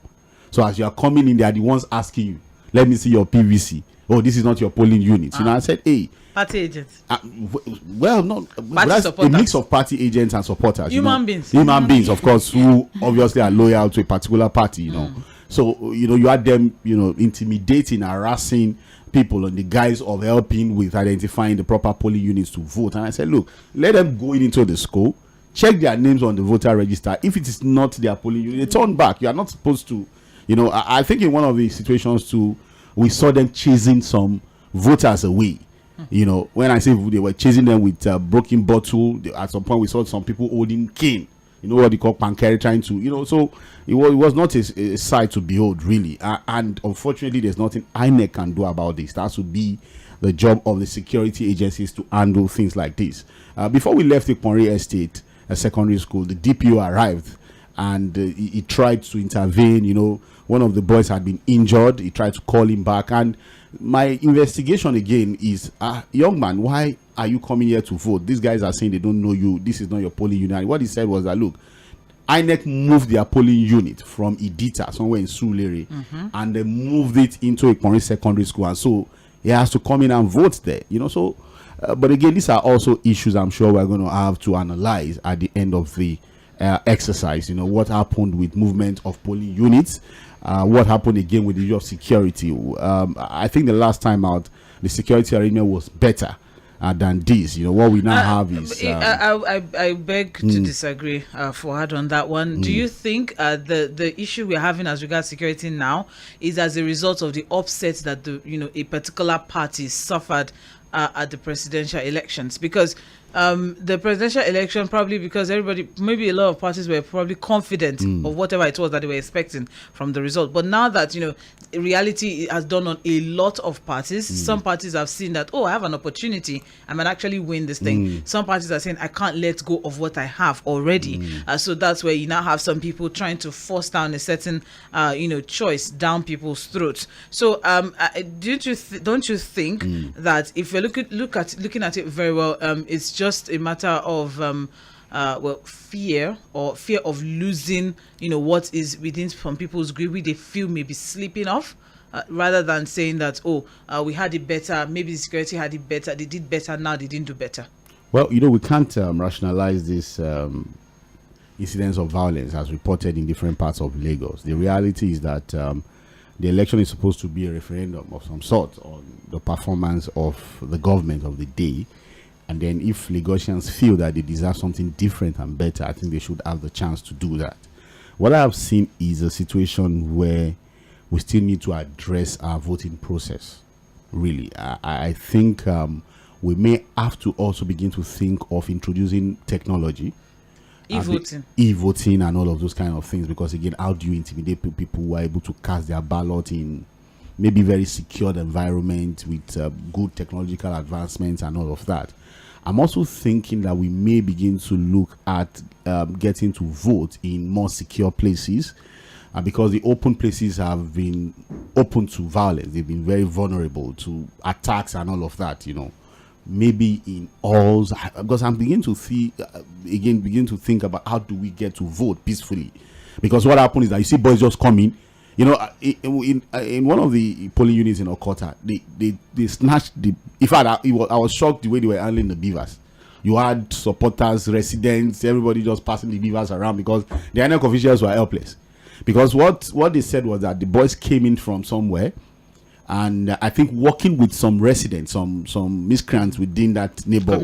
So as you are coming in, they are the ones asking you, let me see your PVC. Oh, this is not your polling unit. I said, hey, party agents. That's a mix of party agents and supporters. Human beings, of course, who obviously are loyal to a particular party. So you had them, intimidating, harassing people on the guise of helping with identifying the proper polling units to vote. And I said, look, let them go into the school, check their names on the voter register. If it is not their polling unit, they turn back. You are not supposed to. I think in one of the situations too, we saw them chasing some voters away. When I say they were chasing them with a broken bottle, at some point we saw some people holding cane. What they call pancake, trying to, so it was not a sight to behold, really. And unfortunately, there's nothing INEC can do about this. That has to be the job of the security agencies to handle things like this. Before we left the Ikwari Estate secondary school, the DPO arrived and he tried to intervene. One of the boys had been injured. He tried to call him back. And my investigation again is, young man, why are you coming here to vote? These guys are saying they don't know you. This is not your polling unit. And what he said was that, look, INEC moved their polling unit from Idita, somewhere in Sulere, and they moved it into a Ikwari secondary school. And so he has to come in and vote there. So, but again, these are also issues I'm sure we're going to have to analyze at the end of the exercise. What happened with movement of polling units, what happened again with the issue of security. I think the last time out, the security arrangement was better than this. What we now have is I beg to disagree for hard on that one. Do you think the issue we're having as regards security now is as a result of the upset that a particular party suffered at the presidential elections? Because the presidential election, probably because maybe a lot of parties were probably confident of whatever it was that they were expecting from the result. But now that, reality has done on a lot of parties, some parties have seen that, I have an opportunity, I might actually win this thing. Some parties are saying, I can't let go of what I have already. So that's where you now have some people trying to force down a certain, choice down people's throats. So don't you think that if you looking at it very well, it's just a matter of fear of losing what is within some people's grip, they feel maybe slipping off, rather than saying that we had it better, maybe the security had it better, they did better, now they didn't do better. Well, we can't rationalize this incidents of violence as reported in different parts of Lagos. The reality is that the election is supposed to be a referendum of some sort on the performance of the government of the day. And then if Lagosians feel that they deserve something different and better, I think they should have the chance to do that. What I have seen is a situation where we still need to address our voting process. Really, I think we may have to also begin to think of introducing technology, e-voting and all of those kind of things, because again, how do you intimidate people who are able to cast their ballot in maybe very secured environment with good technological advancements and all of that? I'm also thinking that we may begin to look at getting to vote in more secure places, because the open places have been open to violence. They've been very vulnerable to attacks and all of that, maybe in halls, because I'm beginning to see begin to think about how do we get to vote peacefully, because what happens is that you see boys just coming, in one of the polling units in Okota, they snatched the. In fact, I was shocked the way they were handling the beavers. You had supporters, residents, everybody just passing the beavers around because the INEC officials were helpless. Because what they said was that the boys came in from somewhere, and I think working with some residents, some miscreants within that neighborhood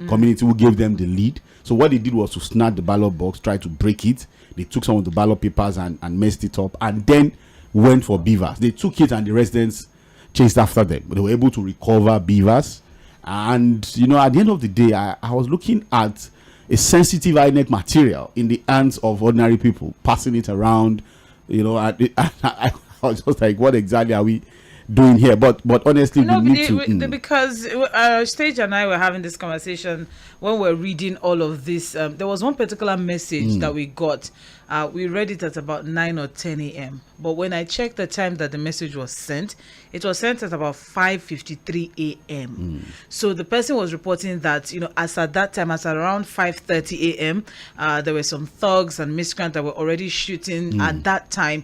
community who gave them the lead. So what they did was to snatch the ballot box, try to break it. They took some of the ballot papers and messed it up, and then went for beavers. They took it, and the residents chased after them. But they were able to recover beavers. And at the end of the day, I was looking at a sensitive INEC material in the hands of ordinary people, passing it around. I was just like, what exactly are we doing here? But honestly, we need to because Stage and I were having this conversation when we were reading all of this. There was one particular message that we got. We read it at about 9 or 10 a.m. But when I checked the time that the message was sent, it was sent at about 5:53 a.m. So the person was reporting that, as at that time, as around 5:30 a.m., there were some thugs and miscreants that were already shooting at that time,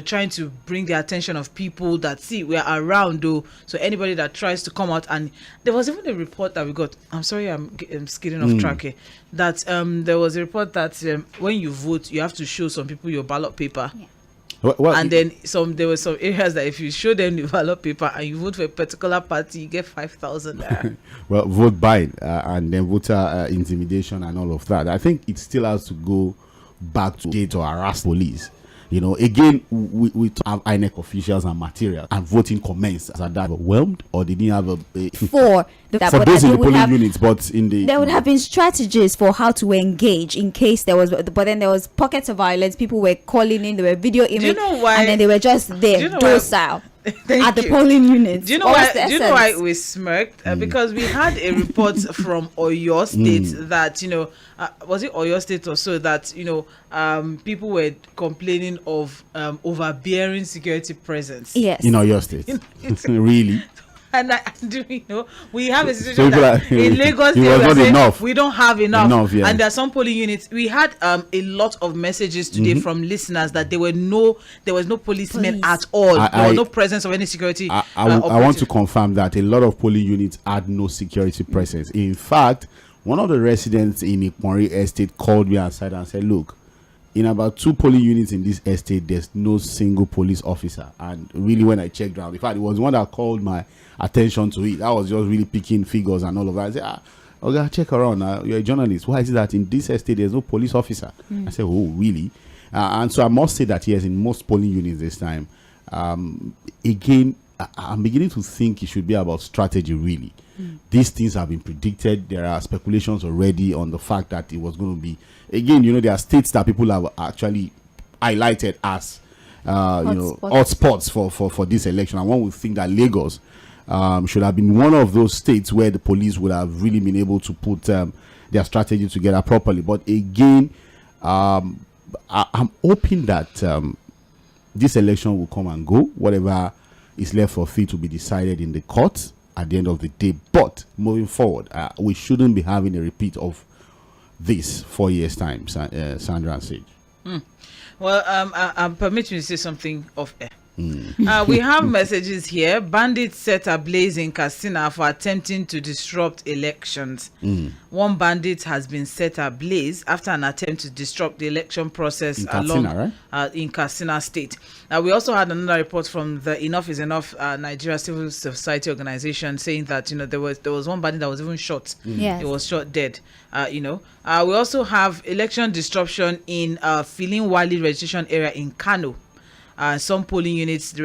trying to bring the attention of people that, see, we're around, though. So anybody that tries to come out, and there was even a report that we got. I'm sorry, I'm skidding off track here. That there was a report that when you vote, you have to show some people your ballot paper. Yeah. And then there were some areas that if you show them the ballot paper and you vote for a particular party, you get 5,000. Well, vote buying and then voter intimidation and all of that. I think it still has to go back to date or harass police. Again, we have INEC officials and material, and voting commenced as that overwhelmed, or they didn't have for those in the polling units, but there would have been strategies for how to engage in case there was, but then there was pockets of violence. People were calling in, there were video images, and then they were just there, docile. At the polling units. Do you know why we smirked? Because we had a report from Oyo State that, was it Oyo State or so, that, people were complaining of overbearing security presence. Yes. In Oyo State. Really? And we have a situation that in Lagos we don't have enough. And there are some polling units. We had a lot of messages today from listeners that there was no policemen at all. There was no presence of any security. I want to confirm that a lot of polling units had no security presence. In fact, one of the residents in Ikwanri estate called me aside and said, look, in about 2 polling units in this estate, there's no single police officer. And really, when I checked around, in fact, it was one that called my attention to it. I was just really picking figures and all of that. I said, okay, check around. You're a journalist. Why is it that in this estate, there's no police officer? I said, oh, really? And so I must say that, yes, in most polling units this time, again, I'm beginning to think it should be about strategy, really. These things have been predicted. There are speculations already on the fact that it was going to be, again, there are states that people have actually highlighted as hotspots for this election. And one would think that Lagos should have been one of those states where the police would have really been able to put their strategy together properly. But again, I'm hoping that this election will come and go. Whatever is left for it to be decided in the courts at the end of the day. But moving forward, we shouldn't be having a repeat of this 4 years time, Sandra and Sage. Well, permit me to say something off air. We have messages here. Bandits set ablaze in Katsina for attempting to disrupt elections. One bandit has been set ablaze after an attempt to disrupt the election process in Katsina State. We also had another report from the Enough is Enough Nigeria Civil Society Organization saying that there was one bandit that was even shot. He was shot dead. We also have election disruption in Filin Wali registration area in Kano. Some polling units, the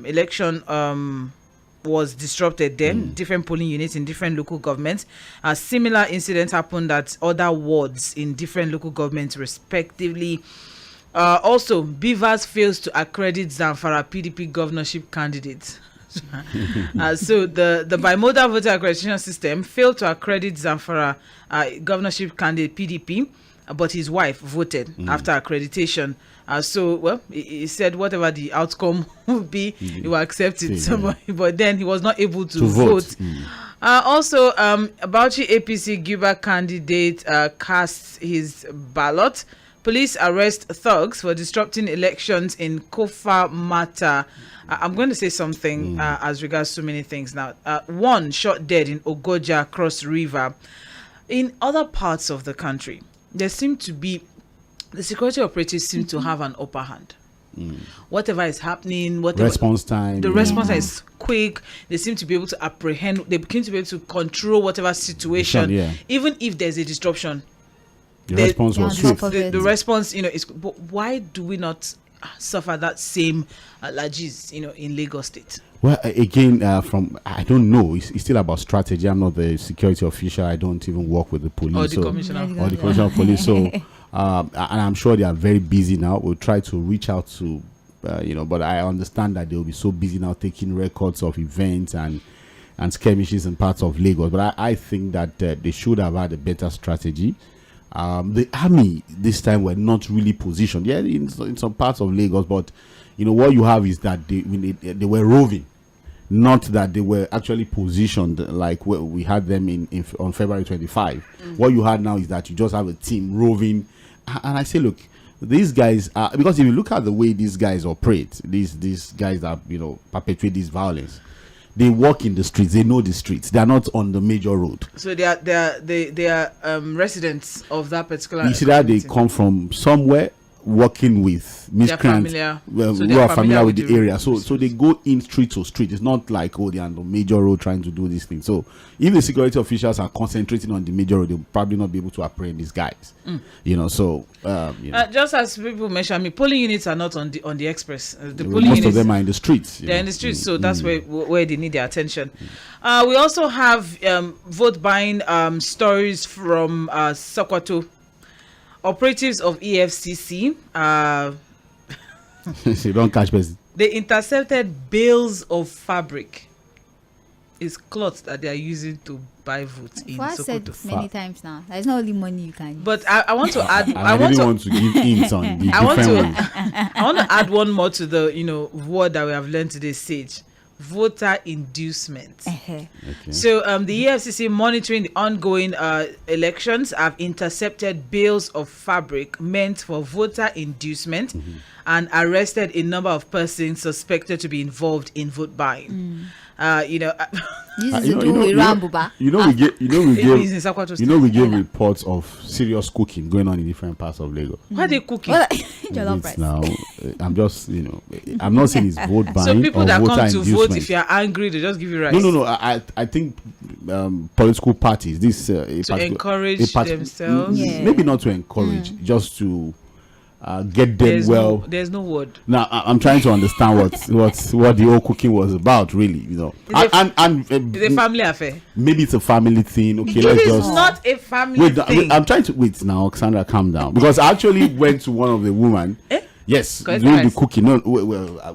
election was disrupted then, different polling units in different local governments. A similar incident happened at other wards in different local governments respectively. Also, Beavers fails to accredit Zamfara PDP governorship candidates. So the bimodal voter accreditation system failed to accredit Zamfara governorship candidate PDP, but his wife voted after accreditation. He said whatever the outcome would be, he will accept it. But then he was not able to vote. Also, Bauchi APC Guber candidate casts his ballot. Police arrest thugs for disrupting elections in Kofa Mata. I'm going to say something as regards to many things now. One shot dead in Ogoja Cross River. In other parts of the country, there seem to be the security operatives seem to have an upper hand. Whatever is happening, response time. The response time is quick. They seem to be able to apprehend. They seem to be able to control whatever situation, even if there's a disruption. The response was swift. The response, is. But why do we not suffer that same lagis, in Lagos State? Well, again, I don't know. It's still about strategy. I'm not the security official. I don't even work with the police or the commissioner of police. So. And I'm sure they are very busy now. We'll try to reach out to, but I understand that they'll be so busy now taking records of events and skirmishes in parts of Lagos. But I think that they should have had a better strategy. The army this time were not really positioned. Yeah, in some parts of Lagos, but what you have is that they were roving. Not that they were actually positioned like we had them on February 25. What you had now is that you just have a team roving. And I say, look, these guys are, because if you look at the way these guys operate, these guys that perpetuate this violence, they walk in the streets, they know the streets, they are not on the major road. So they are residents of that particular. You see that they come from somewhere, working with miscreants who are familiar with the area. So they go in street to street. It's not like they're on the major road trying to do this thing. So if the security officials are concentrating on the major road, they'll probably not be able to apprehend these guys. Just as people mentioned, polling units are not on the express. Most of them are in the streets. They're in the streets, so that's where they need their attention. We also have vote buying stories from Sokoto. Operatives of EFCC, you don't catch person. They intercepted bales of fabric. It's cloth that they are using to buy votes in Sokoto. I said many times now, there's not only money you can use. But I want to add. I want to give hints on the I want to add one more to the word that we have learned today, Sage. Voter inducement. Okay. So the EFCC monitoring the ongoing elections have intercepted bales of fabric meant for voter inducement and arrested a number of persons suspected to be involved in vote buying. This is to do with Rambuba. We gave reports of serious cooking going on in different parts of Lagos. Why are they cooking? Now, I'm just, I'm not saying it's vote buying. So people that come to vote, if you're angry, they just give you rice. No. I think political parties, to encourage themselves. Maybe not to encourage, just to get them there's no word. Now I'm trying to understand what the whole cooking was about, really. It's a family affair. Maybe it's a family thing. Okay, it is not a family thing. I'm trying to wait now, Cassandra, calm down, because I actually went to one of the women. Yes, doing the cooking. No,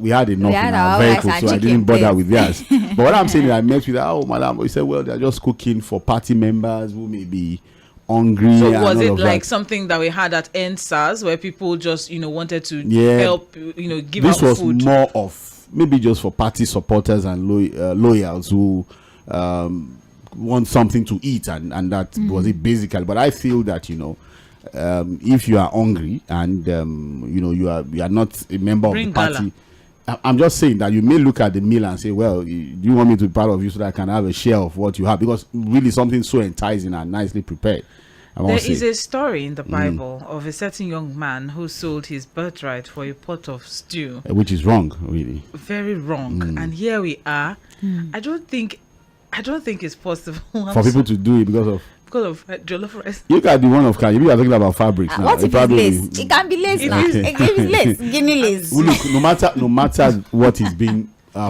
we had enough in our vehicle, so I didn't bother with theirs. But what I'm saying is, I met with her. Oh, madam, we said, well, they're just cooking for party members who may be hungry. So was it like something that we had at NSAS where people just wanted to help give this out was food? More of maybe just for party supporters and loyals who want something to eat, and that was it basically. But I feel that if you are hungry and you are not a member of the party, I'm just saying that you may look at the mill and say, well, do you want me to be part of you so that I can have a share of what you have? Because really something so enticing and nicely prepared. There is a story in the Bible of a certain young man who sold his birthright for a pot of stew. Which is wrong, really. Very wrong. And here we are. I don't think it's possible for people to do it because of jollof rice. You got the one of Kanye. We are talking about fabrics now. What if it's lace? It can be lace now. If it's lace, Guinea lace. Look, no matter what is being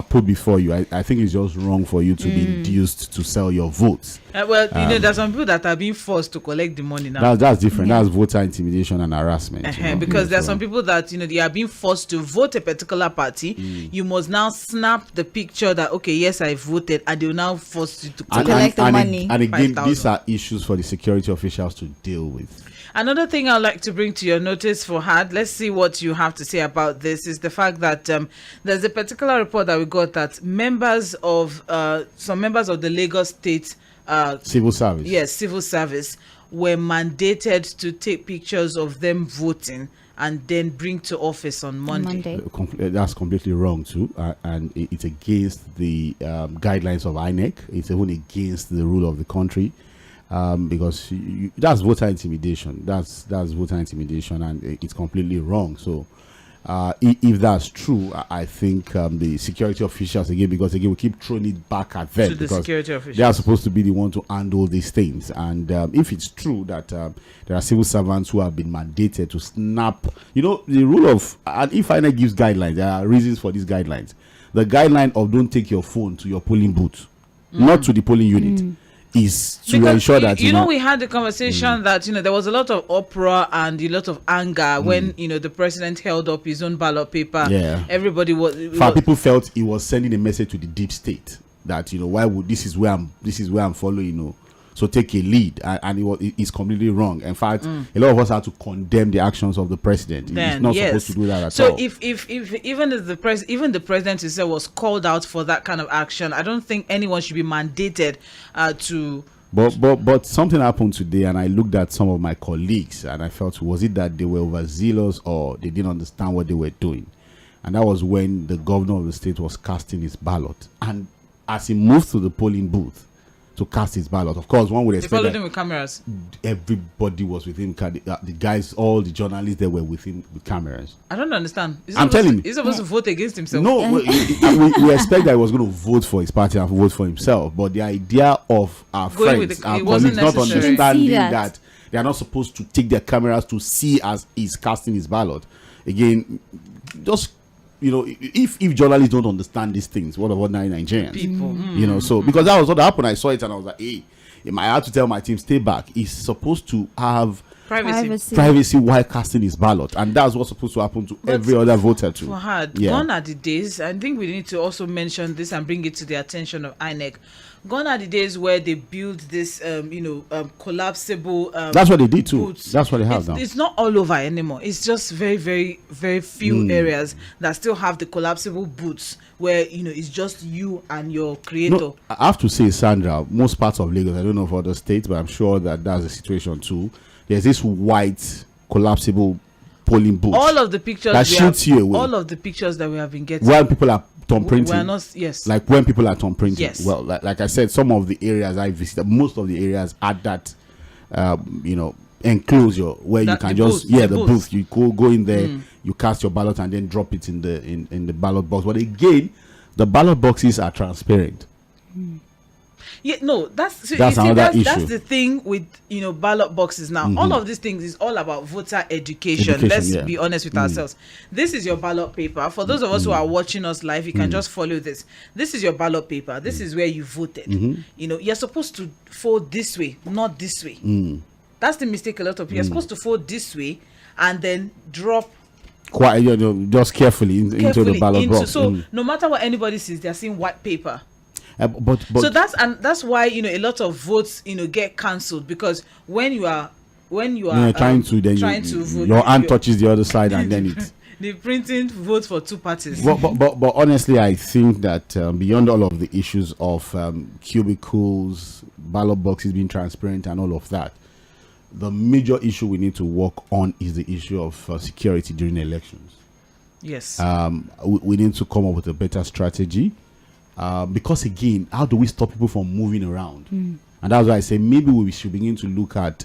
put before you, I think it's just wrong for you to be induced to sell your votes. There's some people that are being forced to collect the money now. That's different. That's voter intimidation and harassment. Because there are some people that they are being forced to vote a particular party. You must now snap the picture that yes, I voted, and they will now force you to collect the money. And again, these are issues for the security officials to deal with. Another thing I'd like to bring to your notice, Fahad, let's see what you have to say about this, is the fact that there's a particular report that we got that some members of the Lagos State civil service. Yes, civil service were mandated to take pictures of them voting and then bring to office on Monday. That's completely wrong too, and it's against the guidelines of INEC. It's even against the rule of the country. Because that's voter intimidation. That's voter intimidation, and it's completely wrong. So, if that's true, I think the security officials because we keep throwing it back at them to the security officials. They are supposed to be the one to handle these things. And if it's true that there are civil servants who have been mandated to snap, the rule of, and if INEC gives guidelines, there are reasons for these guidelines. The guideline of don't take your phone to your polling booth, not to the polling unit. Is to ensure that we had the conversation that there was a lot of uproar and a lot of anger when the president held up his own ballot paper. Everybody people felt he was sending a message to the deep state that why would this is where I'm following, so take a lead, and it's completely wrong. In fact, a lot of us have to condemn the actions of the president. He's not supposed to do that at all. So if even the president himself was called out for that kind of action, I don't think anyone should be mandated to. But something happened today, and I looked at some of my colleagues, and I felt, was it that they were overzealous or they didn't understand what they were doing? And that was when the governor of the state was casting his ballot, and as he moved to the polling booth to cast his ballot, of course, one would expect. They followed him with cameras. Everybody was with him. The guys, all the journalists, they were with him with cameras. I don't understand. I'm telling you, he's supposed to vote against himself. No, we expect that he was going to vote for his party and vote for himself. But the idea of our friends, our colleagues, not understanding that they are not supposed to take their cameras to see as he's casting his ballot. Again, just. If journalists don't understand these things, what about ordinary Nigerians? People, so because that was what happened. I saw it and I was like, hey, I had to tell my team, stay back. He's supposed to have privacy while casting his ballot, and that's what's supposed to happen to every other voter too. Gone are the days. I think we need to also mention this and bring it to the attention of INEC. Gone are the days where they build this, collapsible. That's what they did too. Boots. That's what they have now. It's not all over anymore. It's just very, very, very few areas that still have the collapsible boots where it's just you and your creator. No, I have to say, Sandra, most parts of Lagos, I don't know for other states, but I'm sure that that's the situation too. There's this white collapsible polling booth. All of the pictures that shoots you away. All of the pictures that we have been getting. When people are thumb printing. Like when people are thumb printing. Yes. Well, like I said, some of the areas I visited, most of the areas had that, enclosure where you can just the booth. You go in there, you cast your ballot and then drop it in the ballot box. But again, the ballot boxes are transparent. Yeah, no, that's issue. That's the thing with ballot boxes now. All of these things is all about voter education. Let's be honest with ourselves. This is your ballot paper. For those of us who are watching us live, you can just follow this. This is your ballot paper. This is where you voted. You're supposed to fold this way, not this way. That's the mistake a lot of people. You're supposed to fold this way and then drop quite just carefully into the ballot box. So no matter what anybody sees, they're seeing white paper. But so that's why a lot of votes get cancelled, because when you are trying to vote, your hand touches the other side and then it the printing votes for two parties. But honestly, I think that beyond all of the issues of cubicles, ballot boxes being transparent and all of that, the major issue we need to work on is the issue of security during elections. Yes. We need to come up with a better strategy. Because again, how do we stop people from moving around? And that's why I say maybe we should begin to look at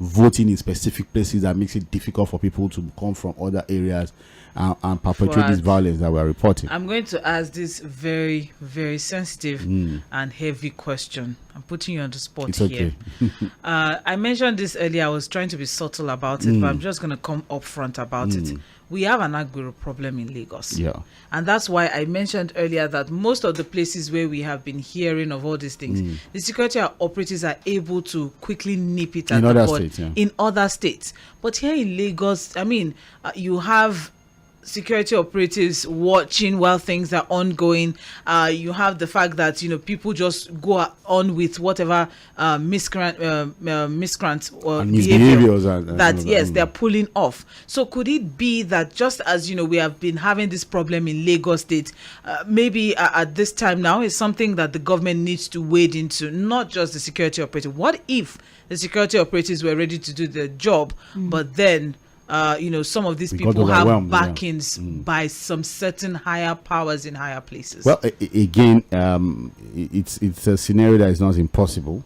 voting in specific places that makes it difficult for people to come from other areas and perpetrate this violence that we're reporting. I'm going to ask this very, very sensitive and heavy question. I'm putting you on the spot it's here. Okay. I mentioned this earlier. I was trying to be subtle about it, but I'm just going to come up front about it. We have an Agbero problem in Lagos. Yeah. And that's why I mentioned earlier that most of the places where we have been hearing of all these things, the security operatives are able to quickly nip it at the bud in other states. But here in Lagos, I mean, you have security operatives watching while things are ongoing. You have the fact that people just go on with whatever miscreant or behaviors that they're pulling off. So could it be that just as we have been having this problem in Lagos State, maybe at this time now is something that the government needs to wade into, not just the security operative. What if the security operatives were ready to do their job, but then some of these people have backings by some certain higher powers in higher places? Well, again, it's a scenario that is not impossible.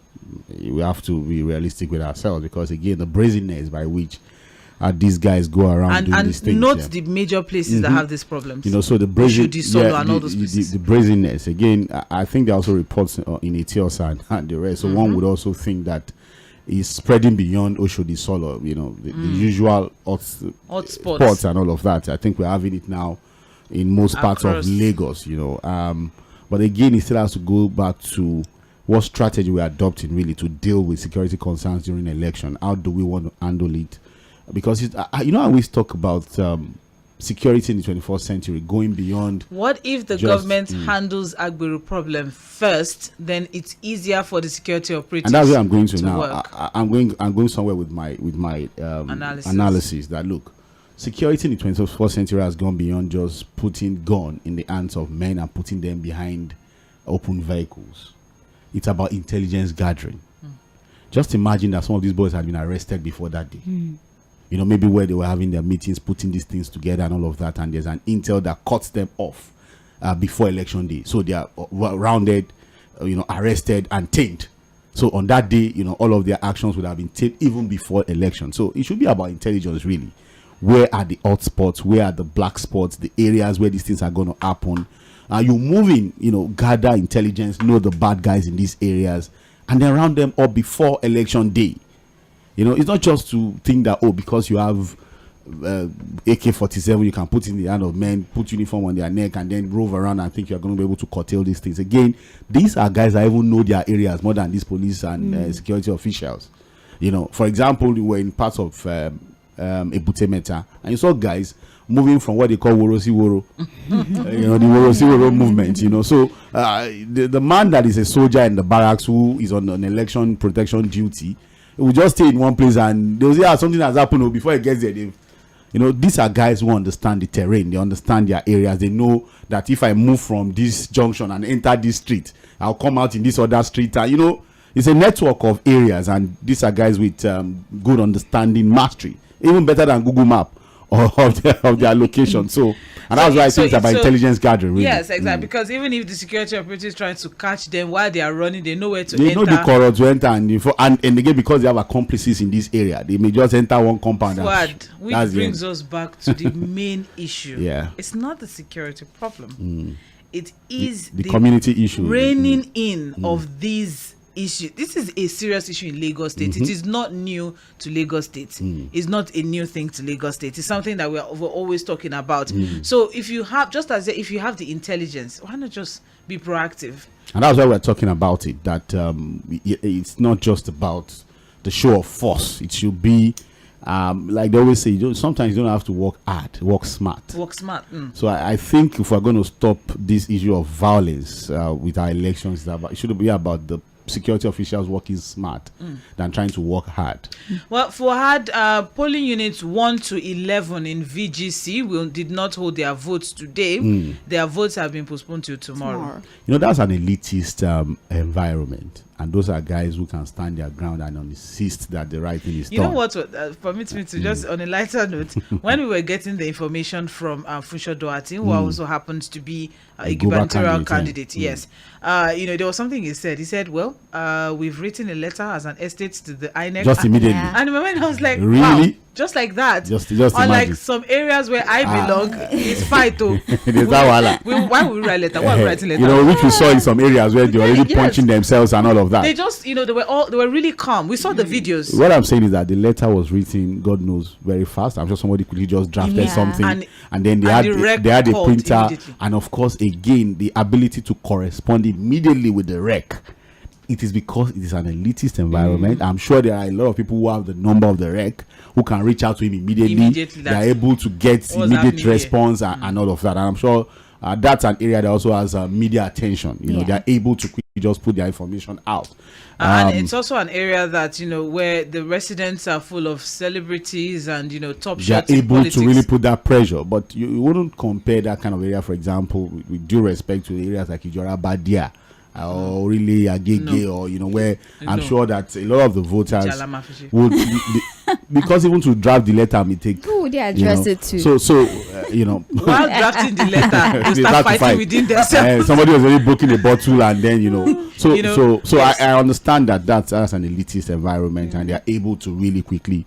We have to be realistic with ourselves, because again, the brazenness by which these guys go around doing these things. And note the major places that have these problems. So the the brazenness. Again, I think there are also reports in Etiosa and the rest. So one would also think that is spreading beyond Oshodi Solo, the usual hot spots and all of that. I think we're having it now in most parts of Lagos, But again, it still has to go back to what strategy we're adopting really to deal with security concerns during election. How do we want to handle it? Because, I always talk about security in the 21st century going beyond. What if the government handles Agbero problem first, then it's easier for the security operators? And that's where I'm going to now. Work. I'm going somewhere with my analysis that look, security in the 21st century has gone beyond just putting gun in the hands of men and putting them behind open vehicles. It's about intelligence gathering. Just imagine that some of these boys had been arrested before that day. Maybe where they were having their meetings, putting these things together and all of that, and there's an intel that cuts them off before election day. So they are rounded, arrested and tamed. So on that day, all of their actions would have been taped even before election. So it should be about intelligence, really. Where are the hot spots? Where are the black spots? The areas where these things are going to happen. You move in, gather intelligence, know the bad guys in these areas, and then round them up before election day. It's not just to think that, because you have AK-47, you can put in the hand of men, put uniform on their neck, and then rove around and think you're going to be able to curtail these things. Again, these are guys that even know their areas more than these police and security officials. For example, we were in parts of Ebute Meta, and you saw guys moving from what they call Worosi Woro, the Worosi Woro movement, So the man that is a soldier in the barracks who is on an election protection duty, he will just stay in one place and they'll say, something has happened before he gets there. These are guys who understand the terrain. They understand their areas. They know that if I move from this junction and enter this street, I'll come out in this other street. And, it's a network of areas, and these are guys with good understanding, mastery, even better than Google Map of their location. So, and that's why I think it's about intelligence gathering. Really. Yes, exactly. Because even if the security operator is trying to catch them while they are running, they know where to enter. They know the corridor to enter, and again, because they have accomplices in this area, they may just enter one compound. Which brings us back to the main issue. Yeah, it's not the security problem. It is the community issue. Reining in of these issue. This is a serious issue in Lagos State. It is not new to Lagos State. It's not a new thing to Lagos State. It's something that we're always talking about. So if you have, if you have the intelligence, why not just be proactive? And that's why we're talking about it, that it's not just about the show of force. It should be like they always say, sometimes you don't have to work hard, work smart. So I think if we're going to stop this issue of violence with our elections, it should be about the security officials working smart than trying to work hard. Well, for hard polling units 1 to 11 in VGC did not hold their votes today. Their votes have been postponed till tomorrow. That's an elitist environment, And those are guys who can stand their ground and insist that the right thing is done. You know what? Permit me to just on a lighter note, when we were getting the information from Funsho Doherty, who also happens to be a gubernatorial candidate, yes. There was something he said. He said, well, we've written a letter as an estate to the INEC. Just immediately. And in my mind, I was like, really? Wow, just like that. Just like some areas where I belong, it's fight though. Why would we write letter? Why are we writing letter? Which we saw in some areas where they're already punching themselves and all of that. They just, they were really calm. We saw the videos. What I'm saying is that the letter was written, God knows, very fast. I'm sure somebody could just drafted something, and then they had a printer, and of course, again, the ability to correspond immediately with the rec. It is because it is an elitist environment. I'm sure there are a lot of people who have the number of the rec who can reach out to him immediately. They are able to get immediate response and all of that. And I'm sure that's an area that also has media attention. They are able to quickly just put their information out. And it's also an area that, where the residents are full of celebrities and, top shots. They are able to really put that pressure. But you wouldn't compare that kind of area, for example, with due respect to areas like Ijora Badia. Or really Agege, or where I'm sure that a lot of the voters would because even to draft the letter may take. Who would they address it to? So while drafting the letter, they start fighting within themselves. Somebody was already broken a bottle, and then So I understand that that's an elitist environment, and they are able to really quickly.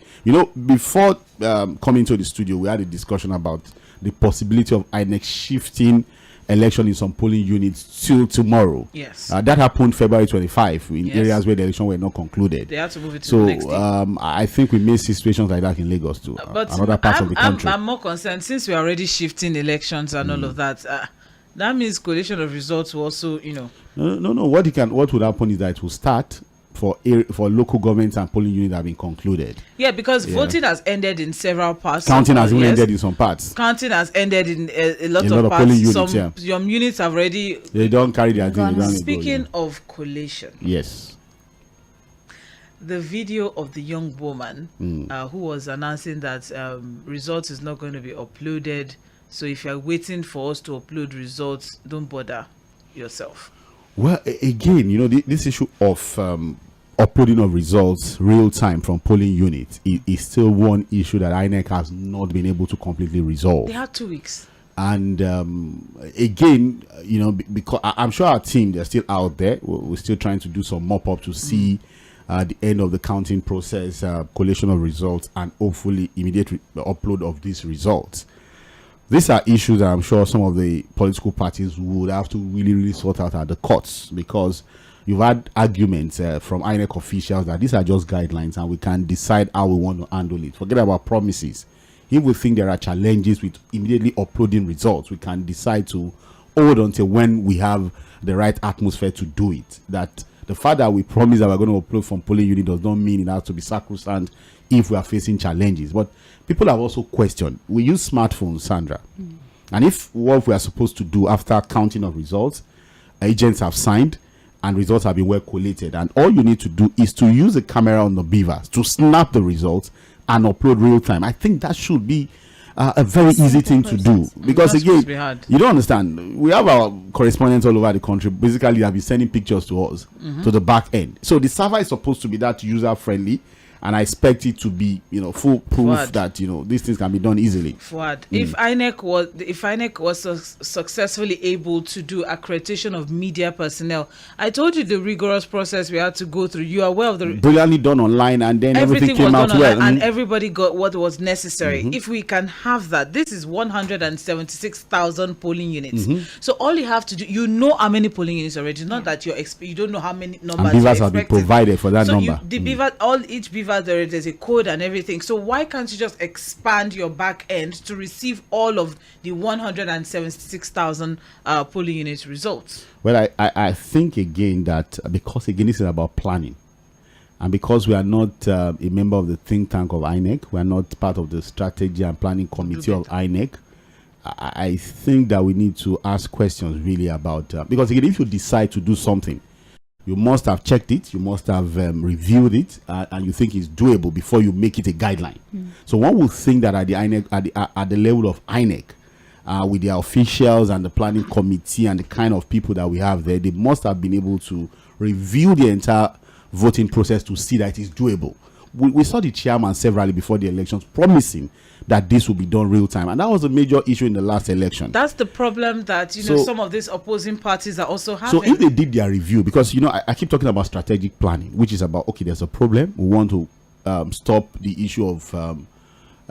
Before coming to the studio, we had a discussion about the possibility of INEC shifting election in some polling units till tomorrow. Yes. That happened February 25 in areas where the election were not concluded. They have to move it to the next day. I think we may see situations like that in Lagos too. But another parts of the country. I'm more concerned since we're already shifting elections and all of that. That means collation of results will also, No. What would happen is that it will start for local governments and polling units have been concluded. Yeah, because voting has ended in several parts. Counting has even ended in some parts. Counting has ended in a lot of parts. Polling units, some units have already. They don't carry their thing. Speaking of collation. Yes. The video of the young woman who was announcing that results is not going to be uploaded. So if you're waiting for us to upload results, don't bother yourself. Well, again, this issue of uploading of results real time from polling units is still one issue that INEC has not been able to completely resolve. They had 2 weeks. And again, because I'm sure our team, they're still out there. We're still trying to do some mop up to see the end of the counting process, collation of results, and hopefully immediate upload of these results. These are issues that I'm sure some of the political parties would have to really, really sort out at the courts, because you've had arguments from INEC officials that these are just guidelines and we can decide how we want to handle it. Forget about promises. If we think there are challenges with immediately uploading results, we can decide to hold until when we have the right atmosphere to do it. That the fact that we promise that we're going to upload from polling unit does not mean it has to be sacrosanct if we are facing challenges. But people have also questioned. We use smartphones, Sandra. And if what we are supposed to do after counting of results, agents have signed and results have been well collated, and all you need to do is to use the camera on the beavers to snap the results and upload real time. I think that should be a very easy thing to do, because again, you don't understand. We have our correspondents all over the country. Basically, they have been sending pictures to us to the back end. So the server is supposed to be that user friendly, and I expect it to be, foolproof that these things can be done easily. If INEC was successfully able to do accreditation of media personnel, I told you the rigorous process we had to go through. You are aware of the brilliantly done online, and then everything came out well, and everybody got what was necessary. If we can have that, this is 176,000 polling units. So all you have to do, how many polling units already. Not that you don't know how many numbers. And beavers have been provided for that number. The beaver, each beaver. There's a code and everything. So why can't you just expand your back end to receive all of the 176,000 polling unit results? Well, I think again that because again this is about planning, and because we are not a member of the think tank of INEC, we are not part of the strategy and planning committee of INEC. I think that we need to ask questions really about because again, if you decide to do something, you must have checked it, you must have reviewed it, and you think it's doable before you make it a guideline. So one would think that at the INEC, at the level of INEC, with their officials and the planning committee and the kind of people that we have there, they must have been able to review the entire voting process to see that it is doable. We saw the chairman severally before the elections promising that this will be done real time, and that was a major issue in the last election. That's the problem that some of these opposing parties are also having. So if they did their review, because I keep talking about strategic planning, which is about, okay, there's a problem, we want to stop the issue of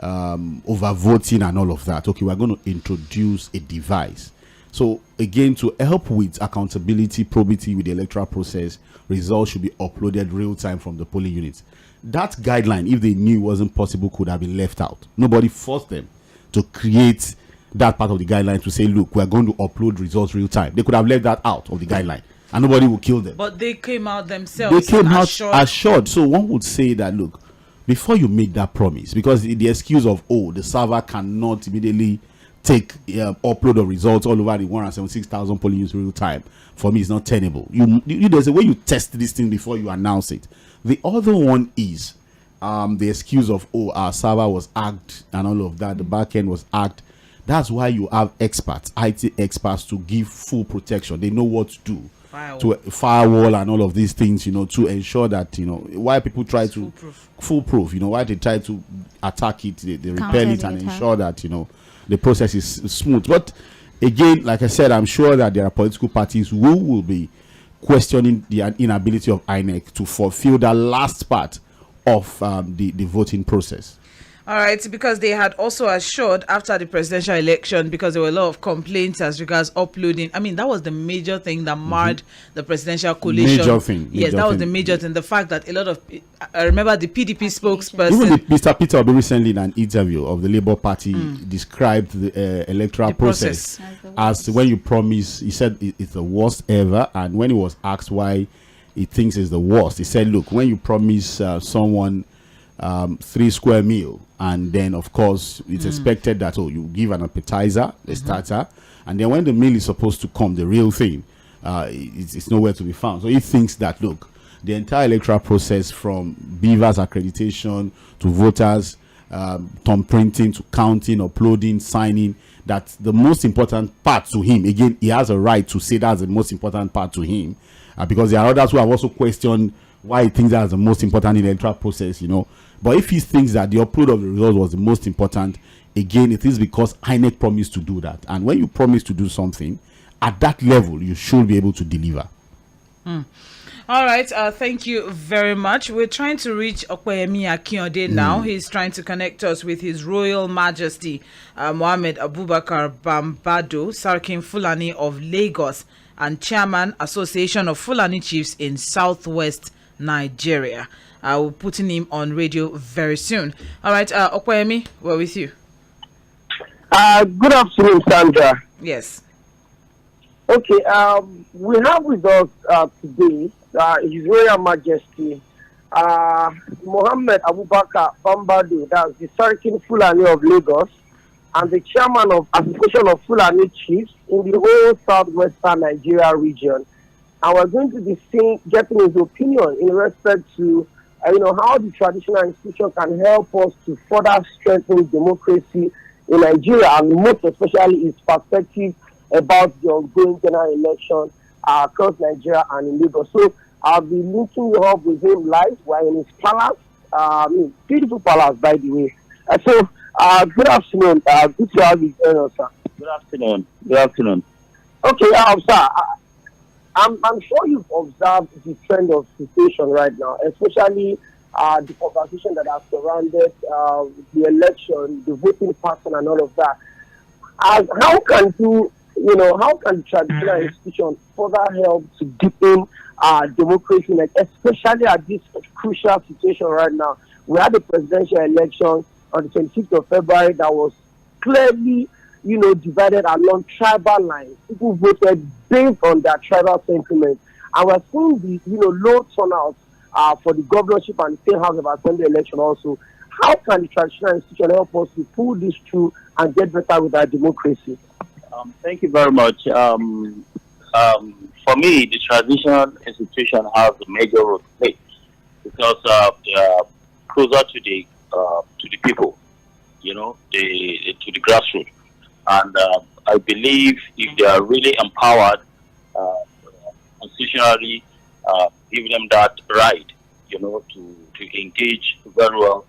overvoting and all of that. Okay, we're going to introduce a device. So again, to help with accountability, probity with the electoral process, results should be uploaded real time from the polling units. That guideline, if they knew it wasn't possible, could have been left out. Nobody forced them to create that part of the guideline to say, look, we're going to upload results real time. They could have left that out of the guideline and nobody would kill them. But they came out themselves. They came out assured. So one would say that, look, before you make that promise, because the excuse of, the server cannot immediately take upload of results all over the 176,000 polling units real time, for me, it's not tenable. There's a way you test this thing before you announce it. The other one is the excuse of, our server was hacked and all of that, the back end was hacked. That's why you have experts, IT experts, to give full protection. They know what to do. To firewall and all of these things, to ensure that, why people try to foolproof, why they try to attack it, they repel it and ensure that, the process is smooth. But again, like I said, I'm sure that there are political parties who will be questioning the inability of INEC to fulfill the last part of the voting process. All right, because they had also assured after the presidential election, because there were a lot of complaints as regards uploading. I mean, that was the major thing that marred the presidential coalition. Major thing. Yes, that was the major thing. The fact that a lot of, I remember the PDP spokesperson. Even Mr. Peter Obi recently in an interview of the Labour Party described the electoral process as when you promise, he said it's the worst ever. And when he was asked why he thinks it's the worst, he said, look, when you promise someone 3 square meal, and then of course it's expected that you give an appetizer, a starter, and then when the meal is supposed to come, the real thing, it's nowhere to be found. So he thinks that, look, the entire electoral process, from Beaver's accreditation to voters thumb printing to counting, uploading, signing, that's the most important part to him. Again, he has a right to say that's the most important part to him, because there are others who have also questioned why he thinks that's the most important in the electoral process, But if he thinks that the upload of the results was the most important, again, it is because INEC promised to do that. And when you promise to do something, at that level, you should be able to deliver. All right, thank you very much. We're trying to reach Okweyemi Akinode now. He's trying to connect us with His Royal Majesty Mohammed Abubakar Bambado, Sarkin Fulani of Lagos and Chairman Association of Fulani Chiefs in Southwest Nigeria. We're putting him on radio very soon. All right, Okweyemi, we're with you. Good afternoon, Sandra. Yes. Okay, we have with us today His Royal Majesty Mohammed Abubakar Bambado, that's the Sarkin Fulani of Lagos, and the Chairman of Association of Fulani Chiefs in the whole southwestern Nigeria region. And we're going to be getting his opinion in respect to how the traditional institution can help us to further strengthen democracy in Nigeria, and most especially his perspective about the ongoing general election across Nigeria and in Lagos. So I'll be linking you up with him live. We're in his palace, beautiful palace, by the way. So good afternoon. Good to have you, sir. Good afternoon. Good afternoon. Okay, sir. I'm sure you've observed the trend of situation right now, especially the conversation that has surrounded the election, the voting pattern, and all of that. How can the traditional institutions further help to deepen democracy, especially at this crucial situation right now? We had a presidential election on the 26th of February that was clearly divided along tribal lines. People voted based on their tribal sentiment. And we're seeing the, low turnout for the governorship and the State House of Assembly election also. How can the traditional institution help us to pull this through and get better with our democracy? Thank you very much. For me, the traditional institution has a major role to play because they are closer to the people, to the grassroots. And I believe if they are really empowered constitutionally, give them that right, to engage very well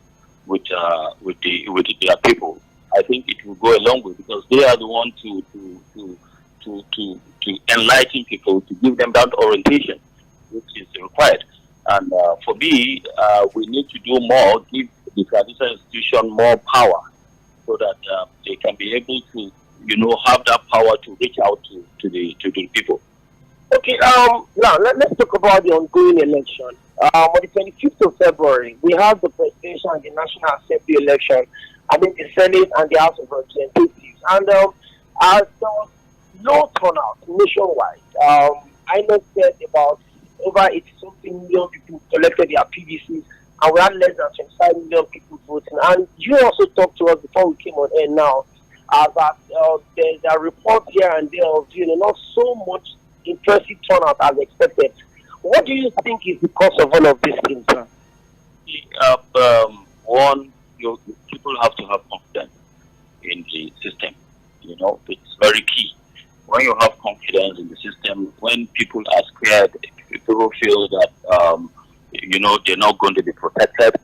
with their people. I think it will go a long way because they are the ones to enlighten people, to give them that orientation which is required. And for me, we need to do more, give the traditional institution more power so that they can be able to, have that power to reach out to the people. Okay, now let's talk about the ongoing election. On the 25th of February, we have the presidential and the National Assembly election, the Senate and the House of Representatives. And there was low turnout nationwide. I know said about over 80-something million people collected their PVCs, and we had less than 25 million people voting. And you also talked to us before we came on air now that there's a report here and there of not so much impressive turnout as expected. What do you think is the cause of all of these things? One, people have to have confidence in the system. It's very key. When you have confidence in the system, when people are scared, people feel that they're not going to be protected,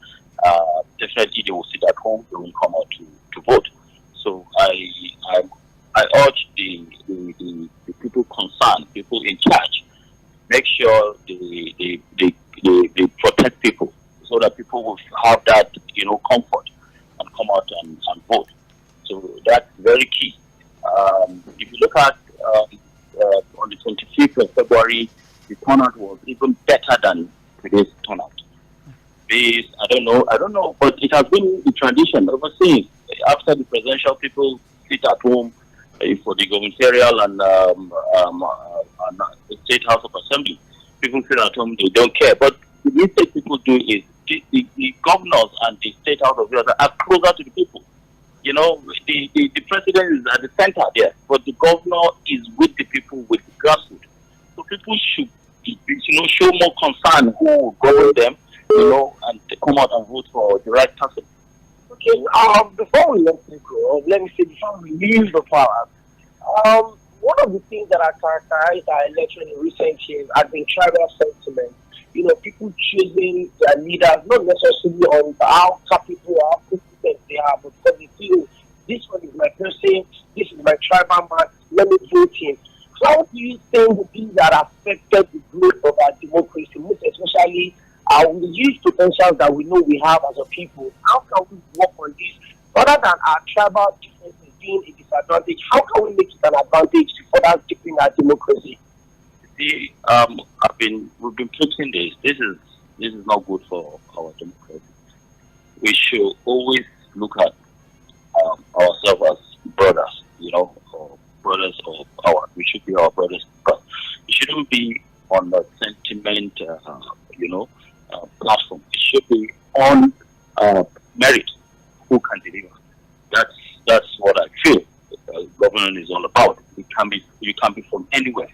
definitely they will sit at home, they will come out to vote. So I urge the people concerned, people in charge, make sure they protect people so that people will have that comfort and come out and vote. So that's very key. If you look at on the 25th of February, the turnout was even better than today's turnout. I don't know, but it has been the tradition overseas. After the presidential, people sit at home for the gubernatorial and the State House of Assembly. People sit at home, they don't care. But the mistake people do is the governors and the State House of Assembly are closer to the people. The president is at the center there, but the governor is with the people, with the grassroots. So people should, show more concern who will govern them, and come out and vote for the right person. Okay, before we let you go, before we leave the power, one of the things that have characterized our election in recent years has been tribal sentiment. People choosing their leaders, not necessarily on how capable or how competent they are, but because they feel this one is my person, this is my tribal man, let me vote him. How do you think the things that affected the growth of our democracy, most especially with the huge potentials that we know we have as a people? How can we work on this? Other than our tribal differences being a disadvantage, how can we make it an advantage to further deepen our democracy? See, we've been preaching this. This is not good for our democracy. We should always look at ourselves as brothers, or brothers of ours. We should be our brothers. But it shouldn't be on the sentiment, platform. It should be on merit. Who can deliver? That's what I feel. Government is all about. You can be from anywhere.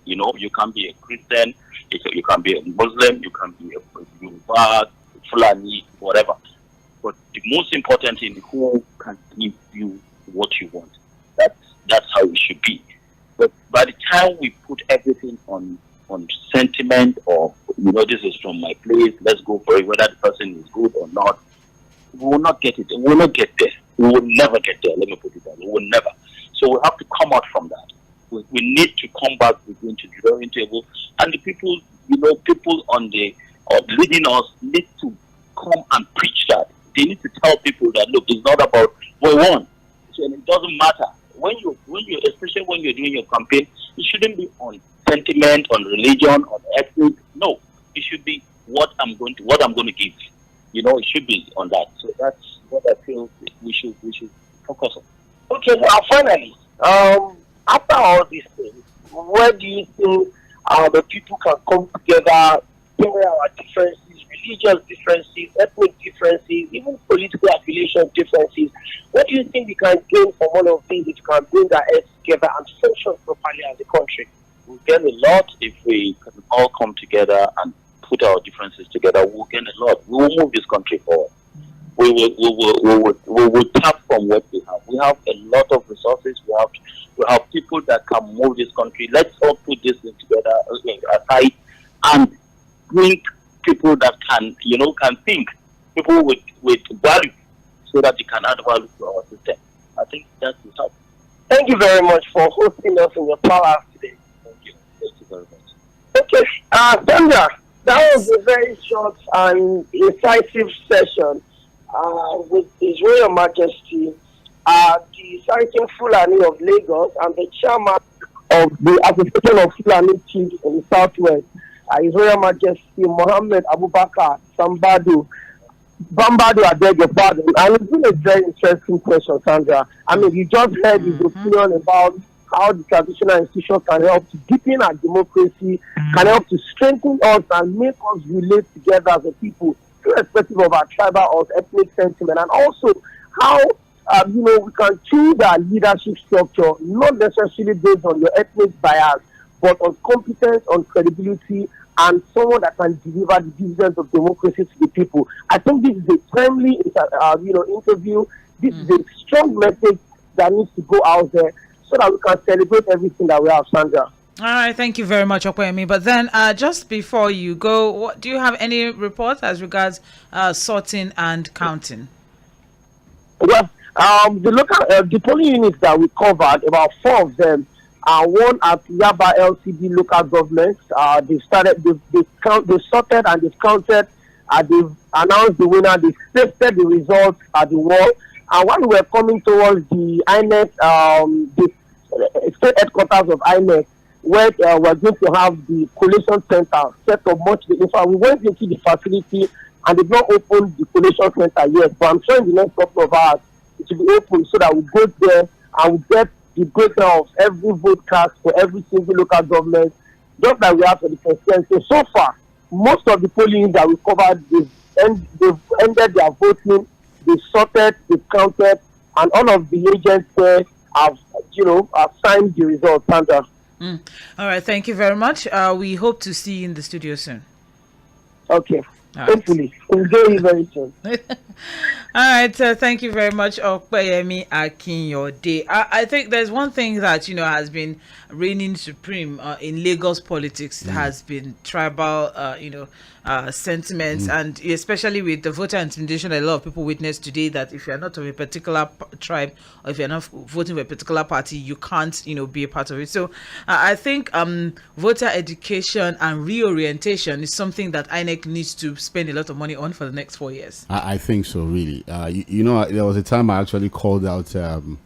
You can be a Christian, you can be a Muslim, you can be a Yoruba, Fulani, whatever. But the most important thing is who can give you what you want. That's how it should be. But by the time we put everything on sentiment or this is from my place, let's go for it, whether the person is good or not, we will not get it. We will not get there. We will never get there. Let me put it that way. We will never. So we have to come out from that. We need to come back again to the drawing table, and the people, people on the leading us need to come and preach that. They need to tell people that look, it's not about we won. So it doesn't matter when you, especially when you're doing your campaign, it shouldn't be on sentiment, on religion, on ethnic. No, it should be what I'm going to give. It should be on that. So that's what I feel we should focus on. Okay, now finally, after all these things, where do you think the people can come together, clear our differences, religious differences, ethnic differences, even political affiliation differences? What do you think we can gain from all of these if we can bring our heads together and function properly as a country? We'll gain a lot if we can all come together and put our differences together. We'll gain a lot. We will move this country forward. We will tap from what we have. We have a lot of resources. We have people that can move this country. Let's all put this thing together aside can think, people with value, so that they can add value to our system. I think that will help. Thank you very much for hosting us in your palace today. Thank you. Thank you very much. Okay, Sandra, that was a very short and incisive session with His Royal Majesty, the Sultan Fulani of Lagos, and the chairman of the Association of Fulani Chiefs in the Southwest, His Royal Majesty Mohammed Abubakar Sambadu. Bambado, I beg your pardon. And it's been a very interesting question, Sandra. I mean, you just heard his opinion about how the traditional institutions can help to deepen our democracy, can help to strengthen us and make us relate together as a people, irrespective of our tribal or ethnic sentiment, and also how we can choose our leadership structure not necessarily based on your ethnic bias, but on competence, on credibility, and someone that can deliver the dividends of democracy to the people. I think this is a timely, interview. This is a strong message that needs to go out there so that we can celebrate everything that we have, Sandra. All right, thank you very much, Okwemi. But then, just before you go, do you have any reports as regards sorting and counting? Well, the polling units that we covered, about 4 of them, one at Yaba LCD local governments. They sorted and they've counted. They've announced the winner. They tested the results at the wall. And while we were coming towards the INEC, the state headquarters of INEC, where we're going to have the collation center set up much. In fact, we went into the facility and they've not opened the collation center yet. But I'm sure in the next couple of hours it will be open so that we go there and we get the breakdown of every vote cast for every single local government, just like we have for the constituency. So far, most of the polling that we covered, they've ended their voting, they've sorted, they've counted, and all of the agents there have signed the results, Sandra. All right, thank you very much. We hope to see you in the studio soon. Okay. Hopefully. Very, very soon. All right, thank you very much, Okpeyemi Akinyode. I think there's one thing that has been reigning supreme in Lagos politics has been tribal, sentiments, and especially with the voter intimidation. A lot of people witnessed today that if you're not of a particular tribe or if you're not voting for a particular party, you can't, be a part of it. So I think voter education and reorientation is something that INEC needs to spend a lot of money on for the next 4 years. I think so, really. There was a time I actually called out the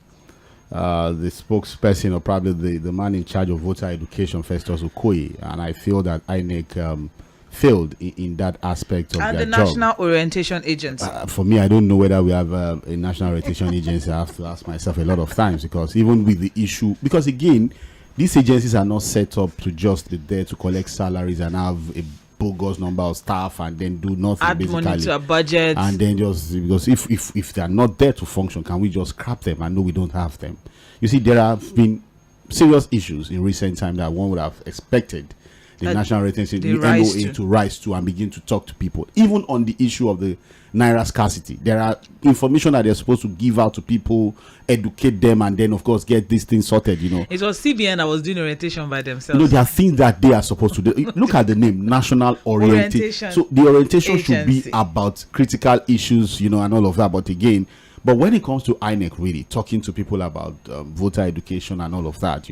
spokesperson, or probably the man in charge of voter education, Festus Okoye, and I feel that INEC failed in that aspect of and their the job. National Orientation Agency. For me, I don't know whether we have a National Orientation Agency. I have to ask myself a lot of times, because even with the issue, because again, these agencies are not set up to just be there to collect salaries and have a bogus number of staff and then do nothing, add basically money to a budget, and then just because if they are not there to function, can we just scrap them and know we don't have them? You see, there have been serious issues in recent time that one would have expected the National Orientation, the NOA, to rise to and begin to talk to people. Even on the issue of the Naira scarcity, there are information that they're supposed to give out to people, educate them, and then of course get these things sorted. It was CBN that was doing orientation by themselves. There are things that they are supposed to do. Look at the name, National Orientation. So the orientation should be about critical issues, and all of that. But again, when it comes to INEC, really talking to people about voter education and all of that,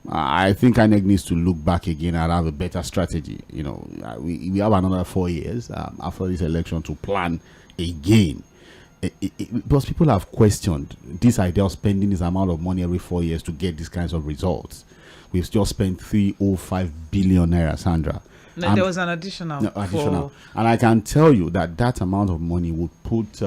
I think INEC needs to look back again and have a better strategy. We have another 4 years after this election to plan again. Because people have questioned this idea of spending this amount of money every 4 years to get these kinds of results. We've just spent 305 billion naira, Sandra. No, there was an additional. And I can tell you that amount of money would put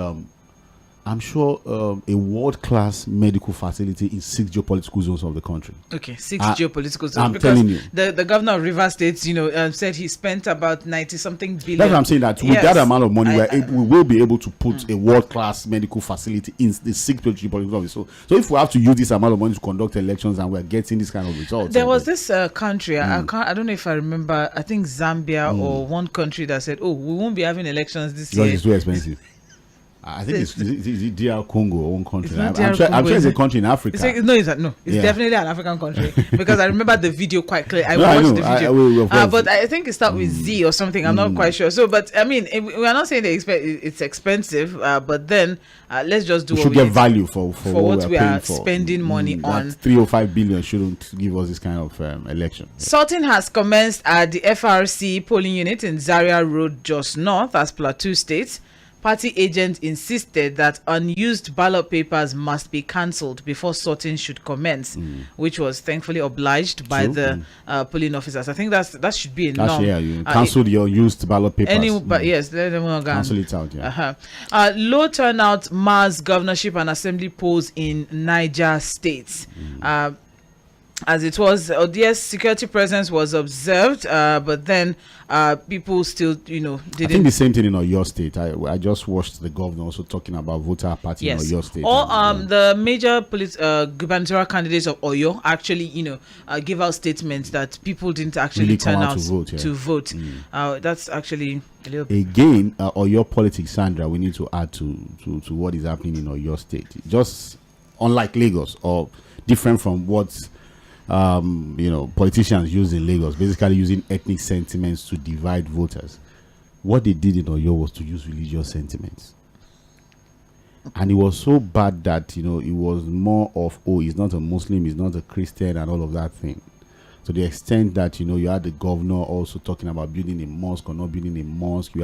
I'm sure a world-class medical facility in 6 geopolitical zones of the country. Okay, 6 geopolitical zones. I'm telling you. The governor of Rivers State, said he spent about 90-something billion. That's what I'm saying, that with that amount of money, we will be able to put a world-class medical facility in the 6 geopolitical zones. So if we have to use this amount of money to conduct elections and we're getting this kind of results. There was this country, I don't know if I remember, I think Zambia or one country that said, we won't be having elections this year. It's too expensive. I think it's DR Congo, one country. It's not I'm sure it's a country in Africa. It's definitely an African country because I remember the video quite clearly. I I watched know. the video, Of but I think it starts with Z or something. I'm not quite sure. So, but I mean, we are not saying it's expensive, but then let's just do. We what should we get need value for what we are paying for. spending money on. 305 billion shouldn't give us this kind of election. Sorting has commenced at the FRC polling unit in Zaria Road, just north, as Plateau State. Party agents insisted that unused ballot papers must be cancelled before sorting should commence, which was thankfully obliged by the polling officers. I think that should be a norm. You cancelled your used ballot papers. But yes, let them cancel it out. Yeah. Low turnout mars governorship and assembly polls in Niger State. As it was, yes, security presence was observed, but then people still, didn't. I think the same thing in Oyo State. I just watched the governor also talking about voter party in Oyo State. The major gubernatorial candidates of Oyo actually, give out statements that people didn't actually really turn out to vote. That's actually a little bit. Again, Oyo politics, Sandra, we need to add to what is happening in Oyo State. Just unlike Lagos, or different from what politicians use in Lagos, basically using ethnic sentiments to divide voters. What they did in Oyo was to use religious sentiments. And it was so bad that, it was more of, he's not a Muslim, he's not a Christian, and all of that thing. To the extent that, you had the governor also talking about building a mosque or not building a mosque.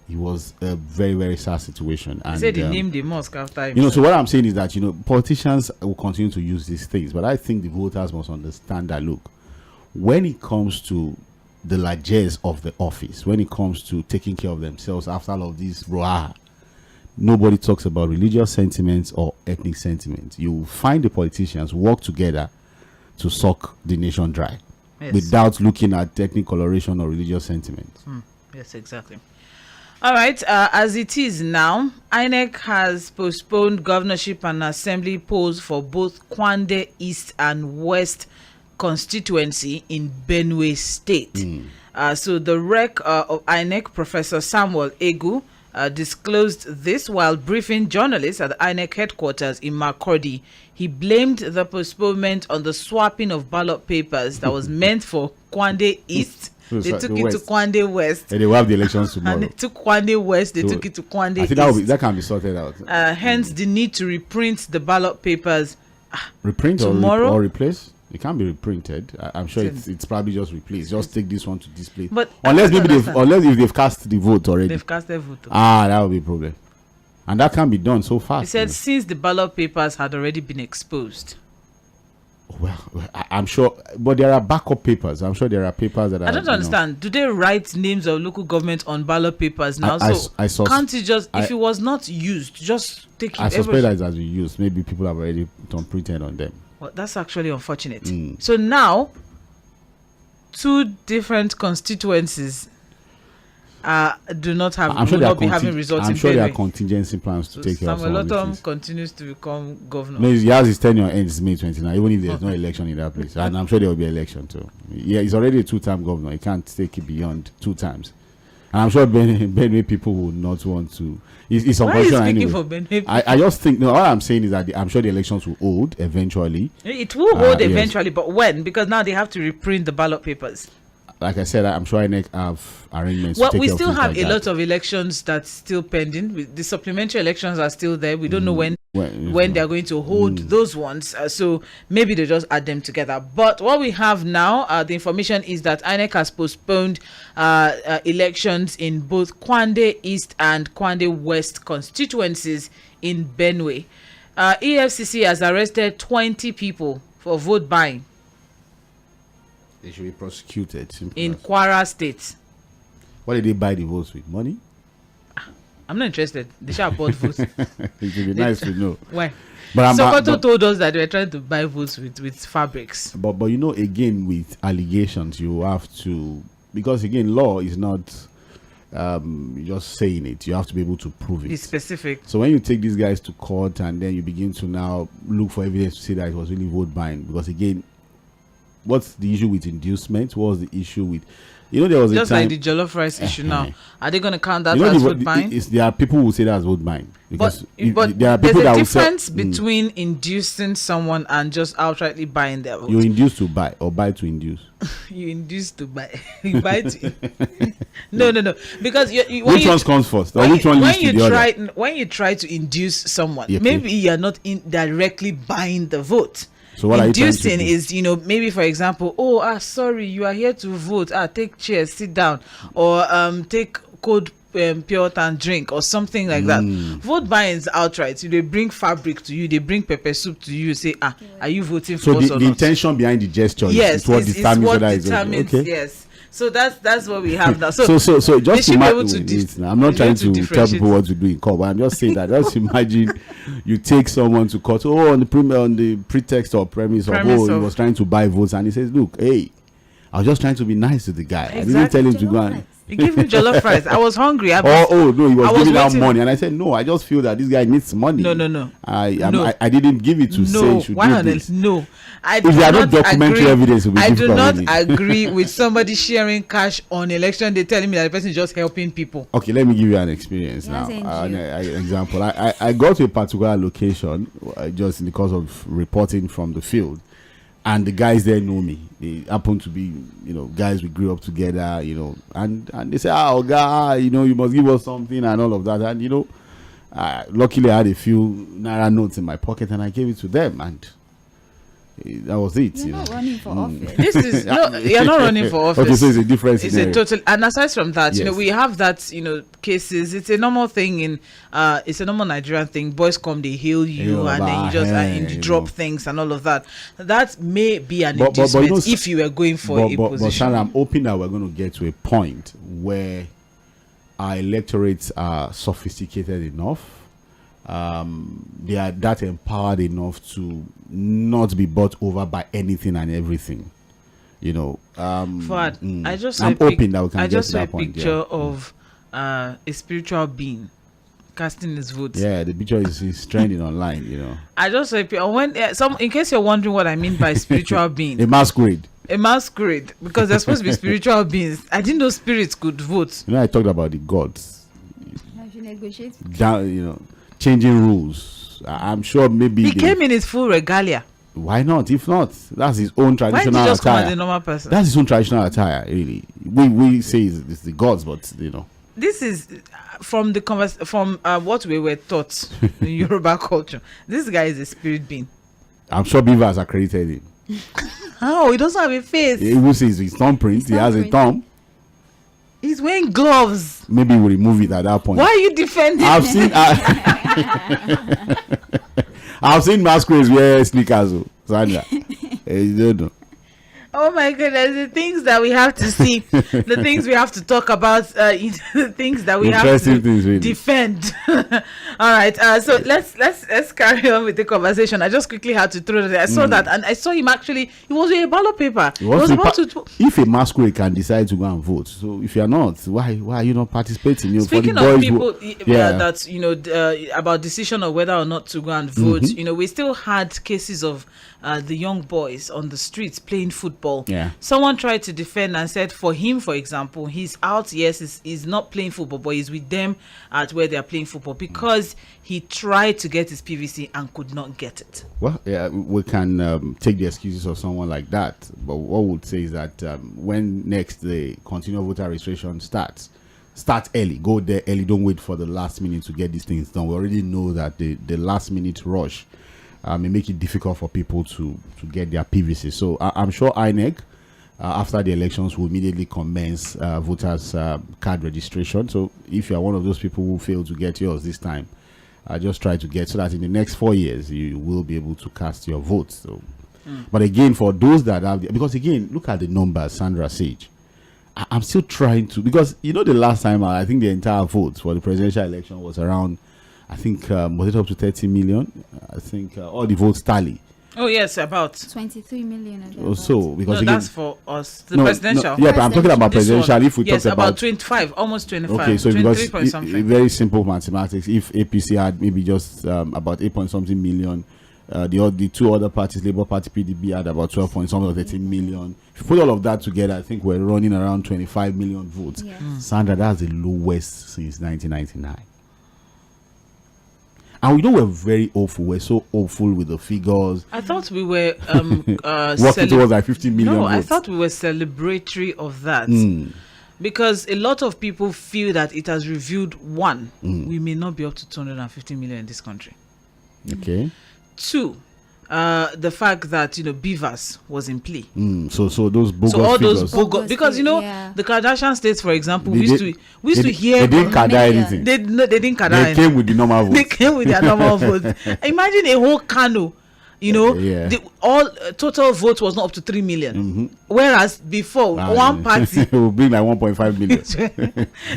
It was a very, very sad situation. And he said he named the mosque after him. So what I'm saying is that, politicians will continue to use these things, but I think the voters must understand that, look, when it comes to the largesse of the office, when it comes to taking care of themselves after all of this brouhaha, nobody talks about religious sentiments or ethnic sentiments. You find the politicians work together to suck the nation dry without looking at ethnic coloration or religious sentiments. Yes, exactly. All right, as it is now, INEC has postponed governorship and assembly polls for both Kwande East and West constituency in Benue State. So the rec of INEC, Professor Samuel Egu, disclosed this while briefing journalists at the INEC headquarters in Makurdi. He blamed the postponement on the swapping of ballot papers that was meant for Kwande East. They took it to Kwande West. And they will have the elections tomorrow. And they took Kwande West, they took it to Kwande East. I think that can be sorted out. Hence the need to reprint the ballot papers reprint tomorrow. Or replace? It can't be reprinted. I'm sure it's probably just replaced. Just take this one to display. But unless if they've cast the vote already. They've cast their vote. That will be a problem. And that can't be done so fast. He said since the ballot papers had already been exposed. Well, I'm sure, but there are backup papers. I'm sure there are papers that I don't understand. Do they write names of local government on ballot papers now? Can't you just, if it was not used, just take it? I suspect that it has been used. Maybe people have already printed on them. Well, that's actually unfortunate. So now, two different constituencies do not have. I'm sure will not be having results. I'm sure there are contingency plans to take care of some of Samuel these. continues to become governor. No, he has his tenure ends May 29, even if there's no election in that place. And I'm sure there will be election too. Yeah, he's already a 2-term governor. He can't take it beyond 2 times. And I'm sure Benue people would not want to. It's unfortunate anyway. For Benue? I just think, what I'm saying is that I'm sure the elections will hold eventually. It will hold eventually, but when? Because now they have to reprint the ballot papers. Like I said, I'm sure INEC have arrangements. Well, we still have a lot of elections that's still pending. The supplementary elections are still there. We don't know when they're going to hold those ones. So maybe they just add them together. But what we have now, the information is that INEC has postponed elections in both Kwande East and Kwande West constituencies in Benue. EFCC has arrested 20 people for vote buying. They should be prosecuted. In Kwara State. What did they buy the votes with? Money? I'm not interested. They should have bought votes. It would be nice to know. Why? Sokoto told us that they were trying to buy votes with fabrics. But again, with allegations, you have to, because again, law is not just saying it. You have to be able to prove it. It's specific. So when you take these guys to court and then you begin to now look for evidence to say that it was really vote buying, because again, what's the issue with inducement? What's the issue with, there was just a time, like the jollof rice issue now. Are they going to count that You know, as the- vote buying? there are people who say that's vote buying because But there are there's people a that will say, difference between inducing someone and just outrightly buying their vote. you induce to buy or buy to induce. You induce to buy. You buy to. No. Because Which one comes first? Or which one leads to the other? When you try to induce someone, Yeah, maybe you're not directly buying the vote. So what are you trying to Inducing do? is, maybe for example, sorry, you are here to vote. Take chairs, sit down, or take cold pure and drink or something like that. Vote buying is outright. They bring fabric to you, they bring pepper soup to you, say, are you voting So for us the or not? intention behind the gesture Yes, is what it's determines what whether it's determines, okay. yes. So that's what we have now. So just they should be imagine. able to I'm not trying to tell differentiate. people what to do in court, but I'm just saying that. Just imagine you take someone to court. On the pretext or premise of he was trying to buy votes, and he says, "Look, hey, I was just trying to be nice to the guy. I didn't tell him to go and." You give me jollof rice. I was hungry. No, he was giving out money, and I said, no, I just feel that this guy needs money. No. I didn't give it to say he should do this. No, if there are no documentary evidence, it will be I do difficult, not really. agree with somebody sharing cash on election day, telling me that the person is just helping people. Okay, let me give you an experience now. An example. I got to a particular location just in the course of reporting from the field. And the guys there know me. They happen to be, guys we grew up together, and they say, God, you must give us something and all of that. And, luckily I had a few Naira notes in my pocket and I gave it to them. And that was it. You're not running for office. This is you're not running for office. Okay, so it's a different It's scenario. a total. And aside from that, Yes. we have that, cases. It's a normal thing in. It's a normal Nigerian thing. Boys come, they heal you, and then you just you drop things and all of that. That may be an inducement if you were going for a But position. Sarah, I'm hoping that we're going to get to a point where our electorates are sophisticated enough. They are that empowered enough to not be bought over by anything and everything. Fuad, I just I'm saw a hoping that we can I get just to saw a that point. picture of a spiritual being casting his votes. Yeah, the picture is trending online. I just saw a picture. In case you're wondering what I mean by spiritual being, A masquerade. a masquerade, because they're supposed to be spiritual beings. I didn't know spirits could vote. I talked about the gods. Have you negotiated? Changing rules. I'm sure maybe He came in his full regalia. Why not? If not, that's his own Why traditional did he just come as attire. a normal person? That's his own traditional attire, really. We say it's the gods, but This is from the from what we were taught in Yoruba culture. This guy is a spirit being. I'm sure beavers accredited him. Oh, he doesn't have a face. He will say his thumbprint. He has a thumb. He's wearing gloves. Maybe we'll remove it at that point. Why are you defending? I've seen masquerades wear sneakers, Sandra. You don't know. Oh my goodness, the things that we have to see, the things we have to talk about, the things that we have to things, really. defend. All right, so let's carry on with the conversation. I just quickly had to throw that. I saw that, and I saw him actually. He was with a ballot paper. He was about to. If a masquerade can decide to go and vote, so if you're not, why are you not participating? Speaking for the of boys people that about decision of whether or not to go and vote, we still had cases of the young boys on the streets playing football. Yeah. Someone tried to defend and said, for him, for example, he's out. Yes, he's not playing football, but he's with them at where they're playing football because he tried to get his PVC and could not get it. Well, yeah, we can take the excuses of someone like that, but what we would say is that when next the continual voter registration starts, start early, go there early. Don't wait for the last minute to get these things done. We already know that the last minute rush may make it difficult for people to get their PVC. So I'm sure INEC, after the elections, will immediately commence voters' card registration. So if you are one of those people who failed to get yours this time, just try to get, so that in the next 4 years you will be able to cast your vote. So, but again, for those that have, because again, look at the numbers, Sandra Sage. I'm still trying to, because the last time I think the entire vote for the presidential election was around, I think, was it up to 30 million? I think all the votes tally. Oh yes, about 23 million. Oh, so because no, that's for us. The presidential. Yeah, but I'm talking about presidential. If we talk about 25, almost 25. Okay, so 23 point something. Very simple mathematics. If APC had maybe just about 8 point something million, The two other parties, Labour Party, PDP, had about 12 point something or 13 million. If you put all of that together, I think we're running around 25 million votes. Yes. Sandra, that's the lowest since 1999. And we're very awful. We're so awful with the figures. I thought we were working towards like 50 million No, votes. I thought we were celebratory of that. Because a lot of people feel that it has revealed one, we may not be up to 250 million in this country. Okay. Two, the fact that Beavers was in play. So those bogus so all figures. those bogus, because the Kardashian states, for example, we used to hear they didn't kada anything. They didn't kada They anything. came with the normal votes. They came with their normal votes. Imagine a whole Kano. The total vote was not up to 3 million. Whereas before, one party will bring like 1.5 million.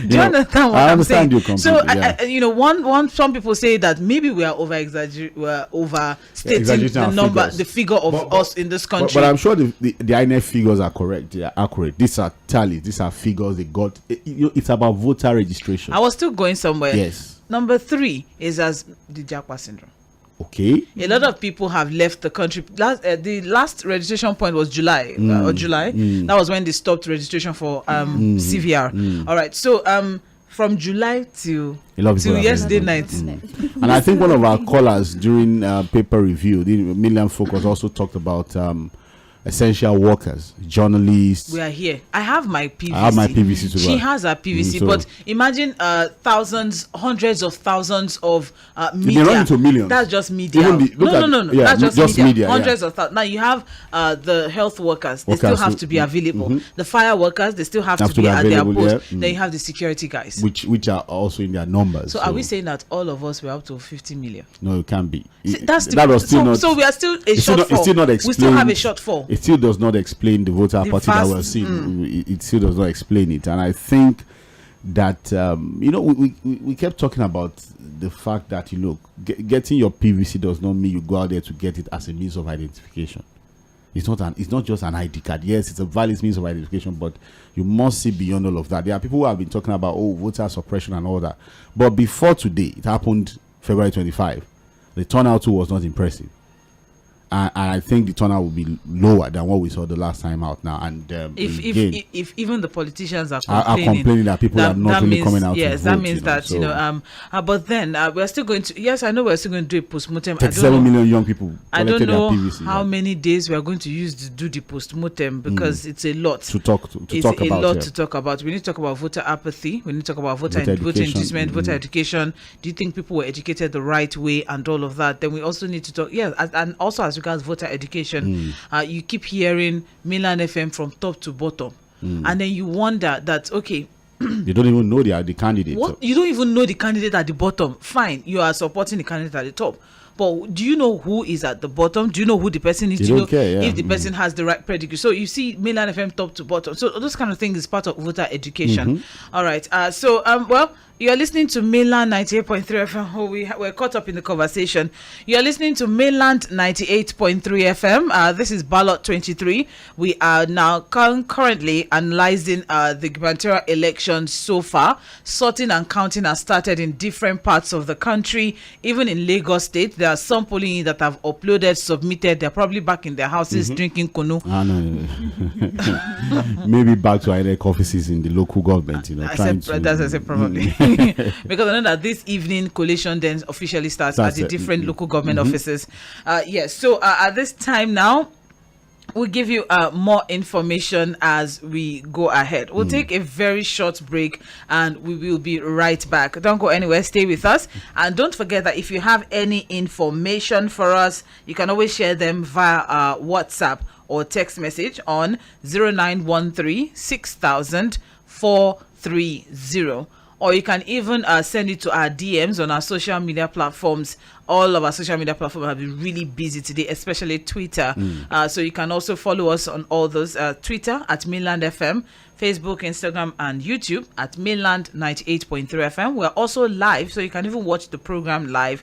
Do you understand what I I'm understand saying? you completely. So some people say that maybe we are overstating the number, figures. the figure of us in this country. But I'm sure the INF figures are correct. They are accurate. These are tallies. These are figures they got. It's about voter registration. I was still going somewhere. Yes. Number 3 is as the Japa syndrome. Okay. A lot of people have left the country. The last registration point was July. That was when they stopped registration for CVR. All right. So from July to yesterday night. And I think one of our callers during paper review, the Million Focus, also talked about essential workers, journalists. We are here. I have my PVC. I have my PVC too. She has her PVC, but imagine hundreds of thousands of media. They run into millions. That's just media. No. Yeah, that's just media. Yeah. Hundreds of thousands. Now you have the health workers. They still have to be available. The fire workers, they still have to be at their post. Then you have the security guys, which are also in their numbers. So are we saying that all of us were up to 50 million? No, it can't be. So we are still a shortfall. It's still not explained. We still have a shortfall. It still does not explain the voter party that we're seeing. It still does not explain it. And I think that, we kept talking about the fact that, getting your PVC does not mean you go out there to get it as a means of identification. It's not just an ID card. Yes, it's a valid means of identification, but you must see beyond all of that. There are people who have been talking about, voter suppression and all that. But before today, it happened February 25. The turnout too was not impressive. And I think the turnout will be lower than what we saw the last time out now. And if even the politicians are complaining that people are not really coming out, yes, to that vote, means that but then we're still going to. Yes, I know we're still going to do a post-mortem. 37 million young people. I don't know PVC, how many days we are going to use to do the post-mortem because it's a lot to talk about. To talk about. We need to talk about voter apathy. We need to talk about voter inducement, voter education. Do you think people were educated the right way and all of that? Then we also need to talk. Yeah, and also as regards voter education, you keep hearing Milan FM from top to bottom, and then you wonder that they don't even know the candidate. What? You don't even know the candidate at the bottom. Fine, you are supporting the candidate at the top, but do you know who is at the bottom? Do you know who the person is? Do you know if the person has the right pedigree? So you see Milan FM top to bottom. So those kind of things is part of voter education. All right. You're listening to Mainland 98.3 FM. We're caught up in the conversation. You're listening to Mainland 98.3 FM. This is Ballot 23. We are now currently analyzing the gubernatorial elections so far. Sorting and counting has started in different parts of the country. Even in Lagos State, there are some polling that have uploaded, submitted. They're probably back in their houses drinking kunu. No. Maybe back to INEC offices in the local government. That's I said probably. Because I know that this evening collation then officially starts at the different local government offices. Yes. So at this time now, we'll give you more information as we go ahead. We'll take a very short break and we will be right back. Don't go anywhere. Stay with us. And don't forget that if you have any information for us, you can always share them via WhatsApp or text message on 0913 6000 430. Or you can even send it to our DMs on our social media platforms. All of our social media platforms have been really busy today, especially Twitter. So you can also follow us on all those. Twitter at Mainland FM, Facebook, Instagram, and YouTube at Mainland 98.3 FM. We're also live, so you can even watch the program live.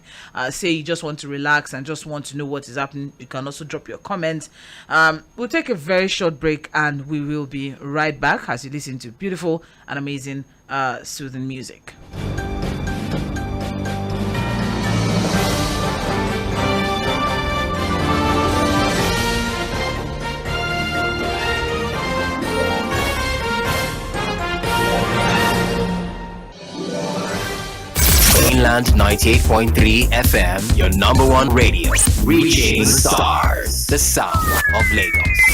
Say you just want to relax and just want to know what is happening. You can also drop your comments. We'll take a very short break and we will be right back as you listen to beautiful and amazing soothing music. Mainland 98.3 FM, your number one radio. Reaching the stars. The sound of Lagos.